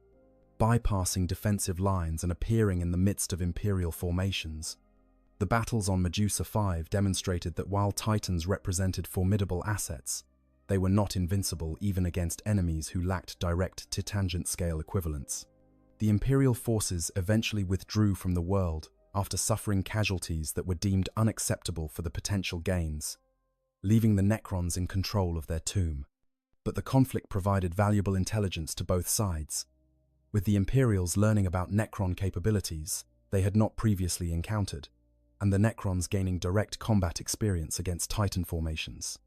bypassing defensive lines and appearing in the midst of Imperial formations. The battles on Medusa 5 demonstrated that while Titans represented formidable assets, they were not invincible even against enemies who lacked direct tangent scale equivalents. The Imperial forces eventually withdrew from the world after suffering casualties that were deemed unacceptable for the potential gains, leaving the Necrons in control of their tomb. But the conflict provided valuable intelligence to both sides, with the Imperials learning about Necron capabilities they had not previously encountered, and the Necrons gaining direct combat experience against Titan formations.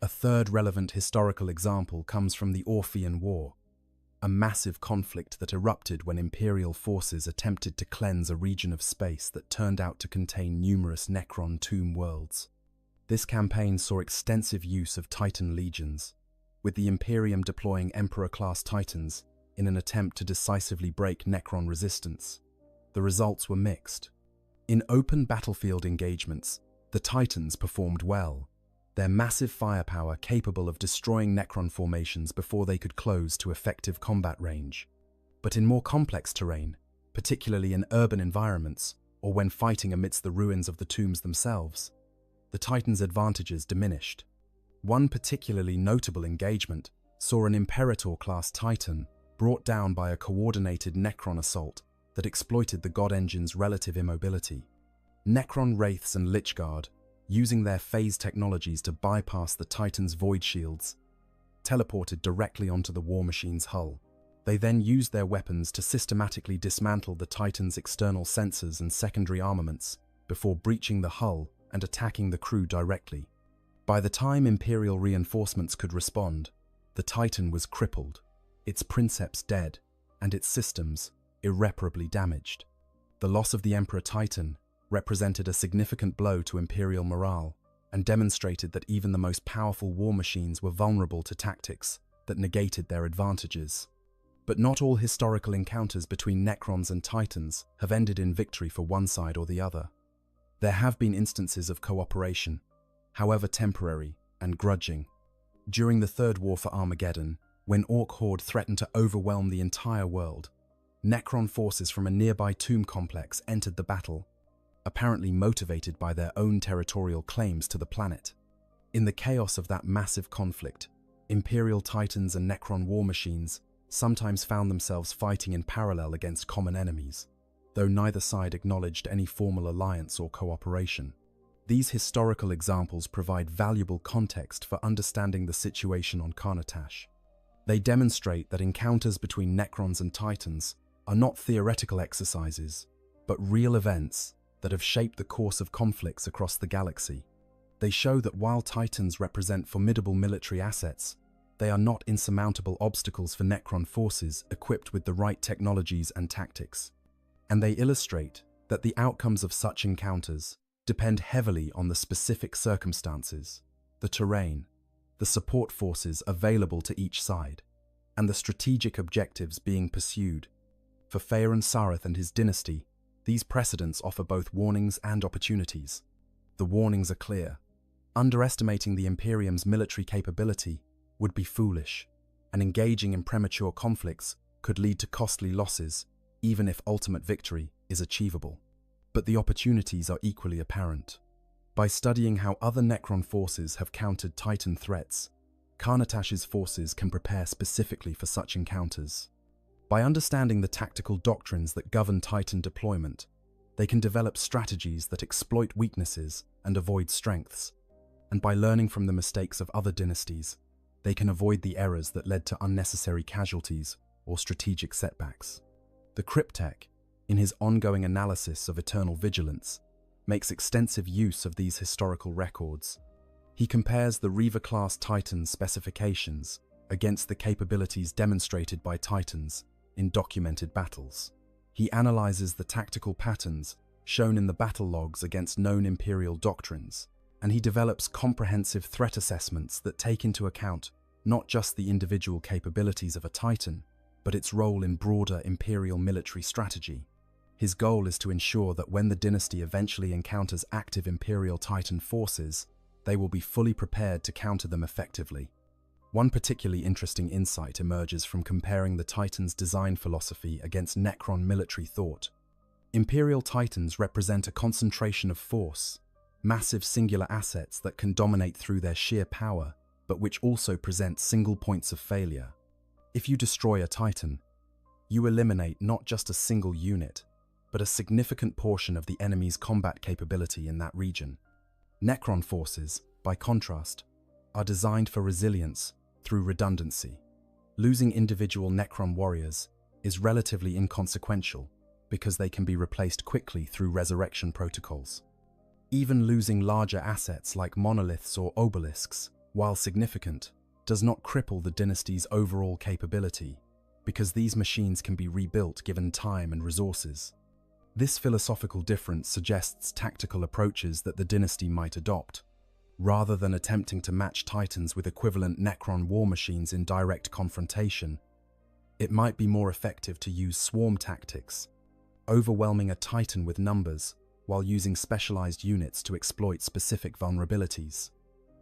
A third relevant historical example comes from the Orphean War, a massive conflict that erupted when Imperial forces attempted to cleanse a region of space that turned out to contain numerous Necron tomb worlds. This campaign saw extensive use of Titan legions, with the Imperium deploying Emperor-class Titans in an attempt to decisively break Necron resistance. The results were mixed. In open battlefield engagements, the Titans performed well, their massive firepower capable of destroying Necron formations before they could close to effective combat range. But in more complex terrain, particularly in urban environments or when fighting amidst the ruins of the tombs themselves, the Titans' advantages diminished. One particularly notable engagement saw an Imperator-class Titan brought down by a coordinated Necron assault that exploited the God Engine's relative immobility. Necron Wraiths and Lichguard, using their phase technologies to bypass the Titan's void shields, teleported directly onto the war machine's hull. They then used their weapons to systematically dismantle the Titan's external sensors and secondary armaments before breaching the hull and attacking the crew directly. By the time Imperial reinforcements could respond, the Titan was crippled, its princeps dead, and its systems irreparably damaged. The loss of the Emperor Titan represented a significant blow to Imperial morale and demonstrated that even the most powerful war machines were vulnerable to tactics that negated their advantages. But not all historical encounters between Necrons and Titans have ended in victory for one side or the other. There have been instances of cooperation, however temporary and grudging. During the Third War for Armageddon, when Orc Horde threatened to overwhelm the entire world, Necron forces from a nearby tomb complex entered the battle, apparently motivated by their own territorial claims to the planet. In the chaos of that massive conflict, Imperial Titans and Necron war machines sometimes found themselves fighting in parallel against common enemies, though neither side acknowledged any formal alliance or cooperation. These historical examples provide valuable context for understanding the situation on Carnotash. They demonstrate that encounters between Necrons and Titans are not theoretical exercises, but real events that have shaped the course of conflicts across the galaxy. They show that while Titans represent formidable military assets, they are not insurmountable obstacles for Necron forces equipped with the right technologies and tactics. And they illustrate that the outcomes of such encounters depend heavily on the specific circumstances, the terrain, the support forces available to each side, and the strategic objectives being pursued. For Faerun Sareth and his dynasty, these precedents offer both warnings and opportunities. The warnings are clear. Underestimating the Imperium's military capability would be foolish, and engaging in premature conflicts could lead to costly losses, even if ultimate victory is achievable. But the opportunities are equally apparent. By studying how other Necron forces have countered Titan threats, Carnotash's forces can prepare specifically for such encounters. By understanding the tactical doctrines that govern Titan deployment, they can develop strategies that exploit weaknesses and avoid strengths. And by learning from the mistakes of other dynasties, they can avoid the errors that led to unnecessary casualties or strategic setbacks. The Cryptek, in his ongoing analysis of Eternal Vigilance, makes extensive use of these historical records. He compares the Reaver-class Titan's specifications against the capabilities demonstrated by Titans in documented battles. He analyzes the tactical patterns shown in the battle logs against known Imperial doctrines, and he develops comprehensive threat assessments that take into account not just the individual capabilities of a Titan, but its role in broader Imperial military strategy. His goal is to ensure that when the dynasty eventually encounters active Imperial Titan forces, they will be fully prepared to counter them effectively. One particularly interesting insight emerges from comparing the Titan's design philosophy against Necron military thought. Imperial Titans represent a concentration of force, massive singular assets that can dominate through their sheer power, but which also present single points of failure. If you destroy a Titan, you eliminate not just a single unit, but a significant portion of the enemy's combat capability in that region. Necron forces, by contrast, are designed for resilience through redundancy. Losing individual Necron warriors is relatively inconsequential because they can be replaced quickly through resurrection protocols. Even losing larger assets like monoliths or obelisks, while significant, does not cripple the dynasty's overall capability, because these machines can be rebuilt given time and resources. This philosophical difference suggests tactical approaches that the dynasty might adopt. Rather than attempting to match Titans with equivalent Necron war machines in direct confrontation, it might be more effective to use swarm tactics, overwhelming a Titan with numbers while using specialized units to exploit specific vulnerabilities.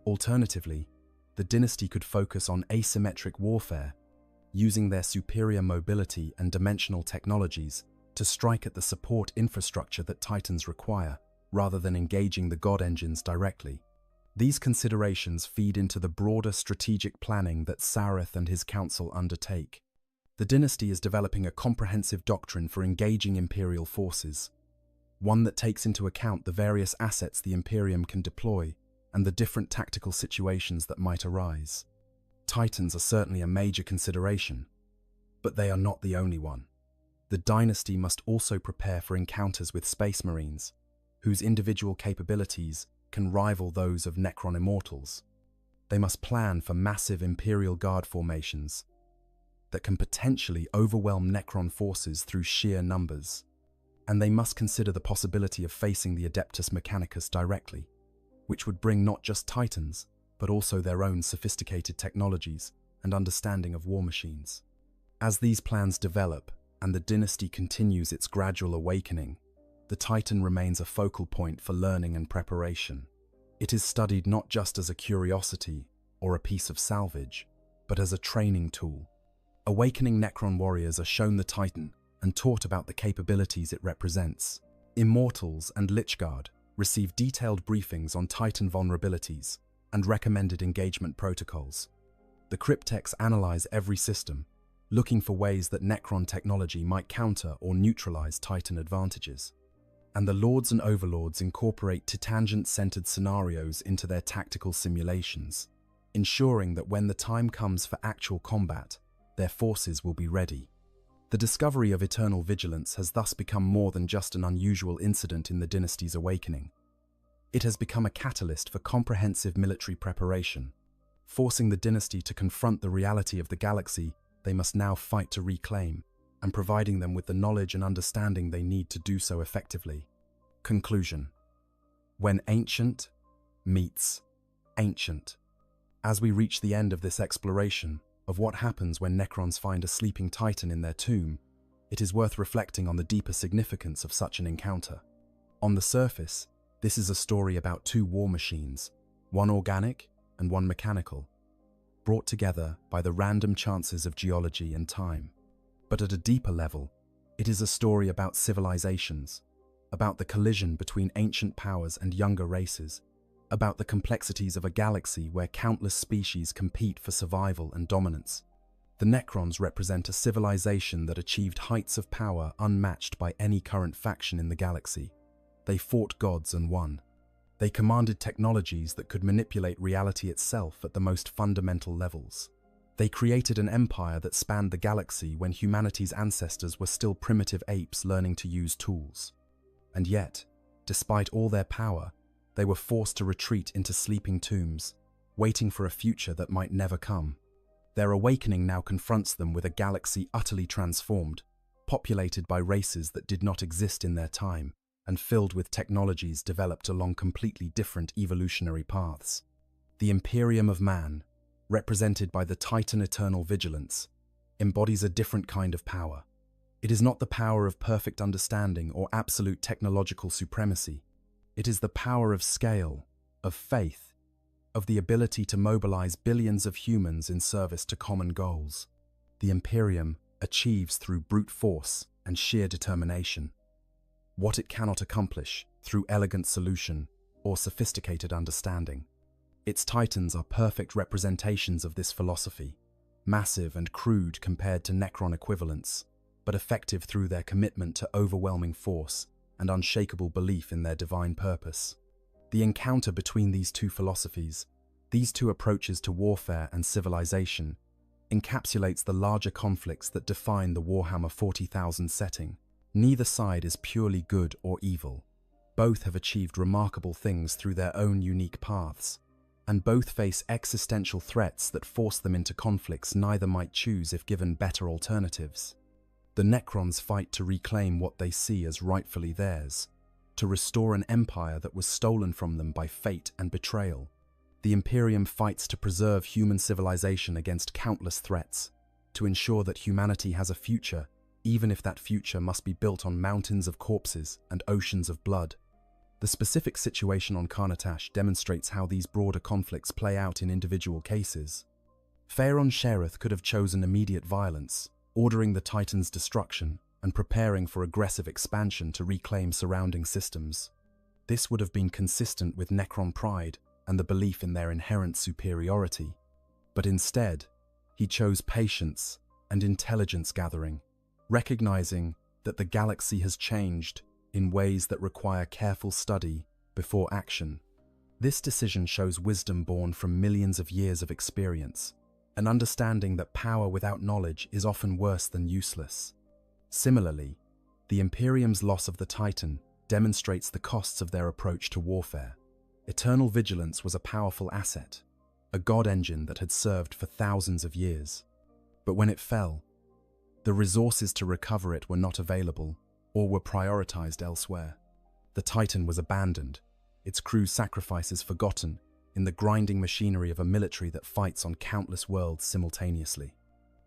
Alternatively, the dynasty could focus on asymmetric warfare, using their superior mobility and dimensional technologies to strike at the support infrastructure that Titans require, rather than engaging the god engines directly. These considerations feed into the broader strategic planning that Sareth and his council undertake. The dynasty is developing a comprehensive doctrine for engaging Imperial forces, one that takes into account the various assets the Imperium can deploy and the different tactical situations that might arise. Titans are certainly a major consideration, but they are not the only one. The dynasty must also prepare for encounters with Space Marines, whose individual capabilities can rival those of Necron immortals. They must plan for massive Imperial Guard formations that can potentially overwhelm Necron forces through sheer numbers. And they must consider the possibility of facing the Adeptus Mechanicus directly, which would bring not just Titans, but also their own sophisticated technologies and understanding of war machines. As these plans develop and the dynasty continues its gradual awakening, the Titan remains a focal point for learning and preparation. It is studied not just as a curiosity or a piece of salvage, but as a training tool. Awakening Necron warriors are shown the Titan and taught about the capabilities it represents. Immortals and Lichguard receive detailed briefings on Titan vulnerabilities and recommended engagement protocols. The Cryptechs analyze every system, looking for ways that Necron technology might counter or neutralize Titan advantages. And the Lords and Overlords incorporate Titangent-centered scenarios into their tactical simulations, ensuring that when the time comes for actual combat, their forces will be ready. The discovery of eternal vigilance has thus become more than just an unusual incident in the dynasty's awakening. It has become a catalyst for comprehensive military preparation, forcing the dynasty to confront the reality of the galaxy they must now fight to reclaim, and providing them with the knowledge and understanding they need to do so effectively. Conclusion. When ancient meets ancient. As we reach the end of this exploration of what happens when Necrons find a sleeping Titan in their tomb, it is worth reflecting on the deeper significance of such an encounter. On the surface, this is a story about two war machines, one organic and one mechanical, brought together by the random chances of geology and time. But at a deeper level, it is a story about civilizations, about the collision between ancient powers and younger races, about the complexities of a galaxy where countless species compete for survival and dominance. The Necrons represent a civilization that achieved heights of power unmatched by any current faction in the galaxy. They fought gods and won. They commanded technologies that could manipulate reality itself at the most fundamental levels. They created an empire that spanned the galaxy when humanity's ancestors were still primitive apes learning to use tools. And yet, despite all their power, they were forced to retreat into sleeping tombs, waiting for a future that might never come. Their awakening now confronts them with a galaxy utterly transformed, populated by races that did not exist in their time, and filled with technologies developed along completely different evolutionary paths. The Imperium of Man, represented by the Titan Eternal Vigilance, embodies a different kind of power. It is not the power of perfect understanding or absolute technological supremacy. It is the power of scale, of faith, of the ability to mobilize billions of humans in service to common goals. The Imperium achieves through brute force and sheer determination what it cannot accomplish through elegant solution or sophisticated understanding. Its titans are perfect representations of this philosophy, massive and crude compared to Necron equivalents, but effective through their commitment to overwhelming force and unshakable belief in their divine purpose. The encounter between these two philosophies, these two approaches to warfare and civilization, encapsulates the larger conflicts that define the Warhammer 40,000 setting. Neither side is purely good or evil. Both have achieved remarkable things through their own unique paths, and both face existential threats that force them into conflicts neither might choose if given better alternatives. The Necrons fight to reclaim what they see as rightfully theirs, to restore an empire that was stolen from them by fate and betrayal. The Imperium fights to preserve human civilization against countless threats, to ensure that humanity has a future, even if that future must be built on mountains of corpses and oceans of blood. The specific situation on Carnatash demonstrates how these broader conflicts play out in individual cases. Faerun Sherith could have chosen immediate violence, ordering the Titans' destruction and preparing for aggressive expansion to reclaim surrounding systems. This would have been consistent with Necron pride and the belief in their inherent superiority. But instead, he chose patience and intelligence gathering, recognizing that the galaxy has changed in ways that require careful study before action. This decision shows wisdom born from millions of years of experience, an understanding that power without knowledge is often worse than useless. Similarly, the Imperium's loss of the Titan demonstrates the costs of their approach to warfare. Eternal vigilance was a powerful asset, a god engine that had served for thousands of years. But when it fell, the resources to recover it were not available or were prioritized elsewhere. The Titan was abandoned, its crew's sacrifices forgotten in the grinding machinery of a military that fights on countless worlds simultaneously.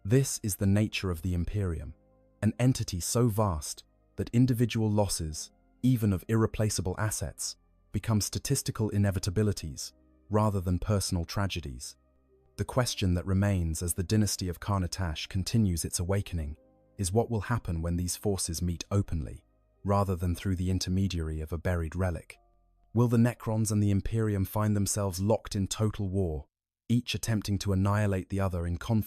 This is the nature of the Imperium, an entity so vast that individual losses, even of irreplaceable assets, become statistical inevitabilities rather than personal tragedies. The question that remains as the dynasty of Carnatash continues its awakening is what will happen when these forces meet openly, rather than through the intermediary of a buried relic. Will the Necrons and the Imperium find themselves locked in total war, each attempting to annihilate the other in conflict?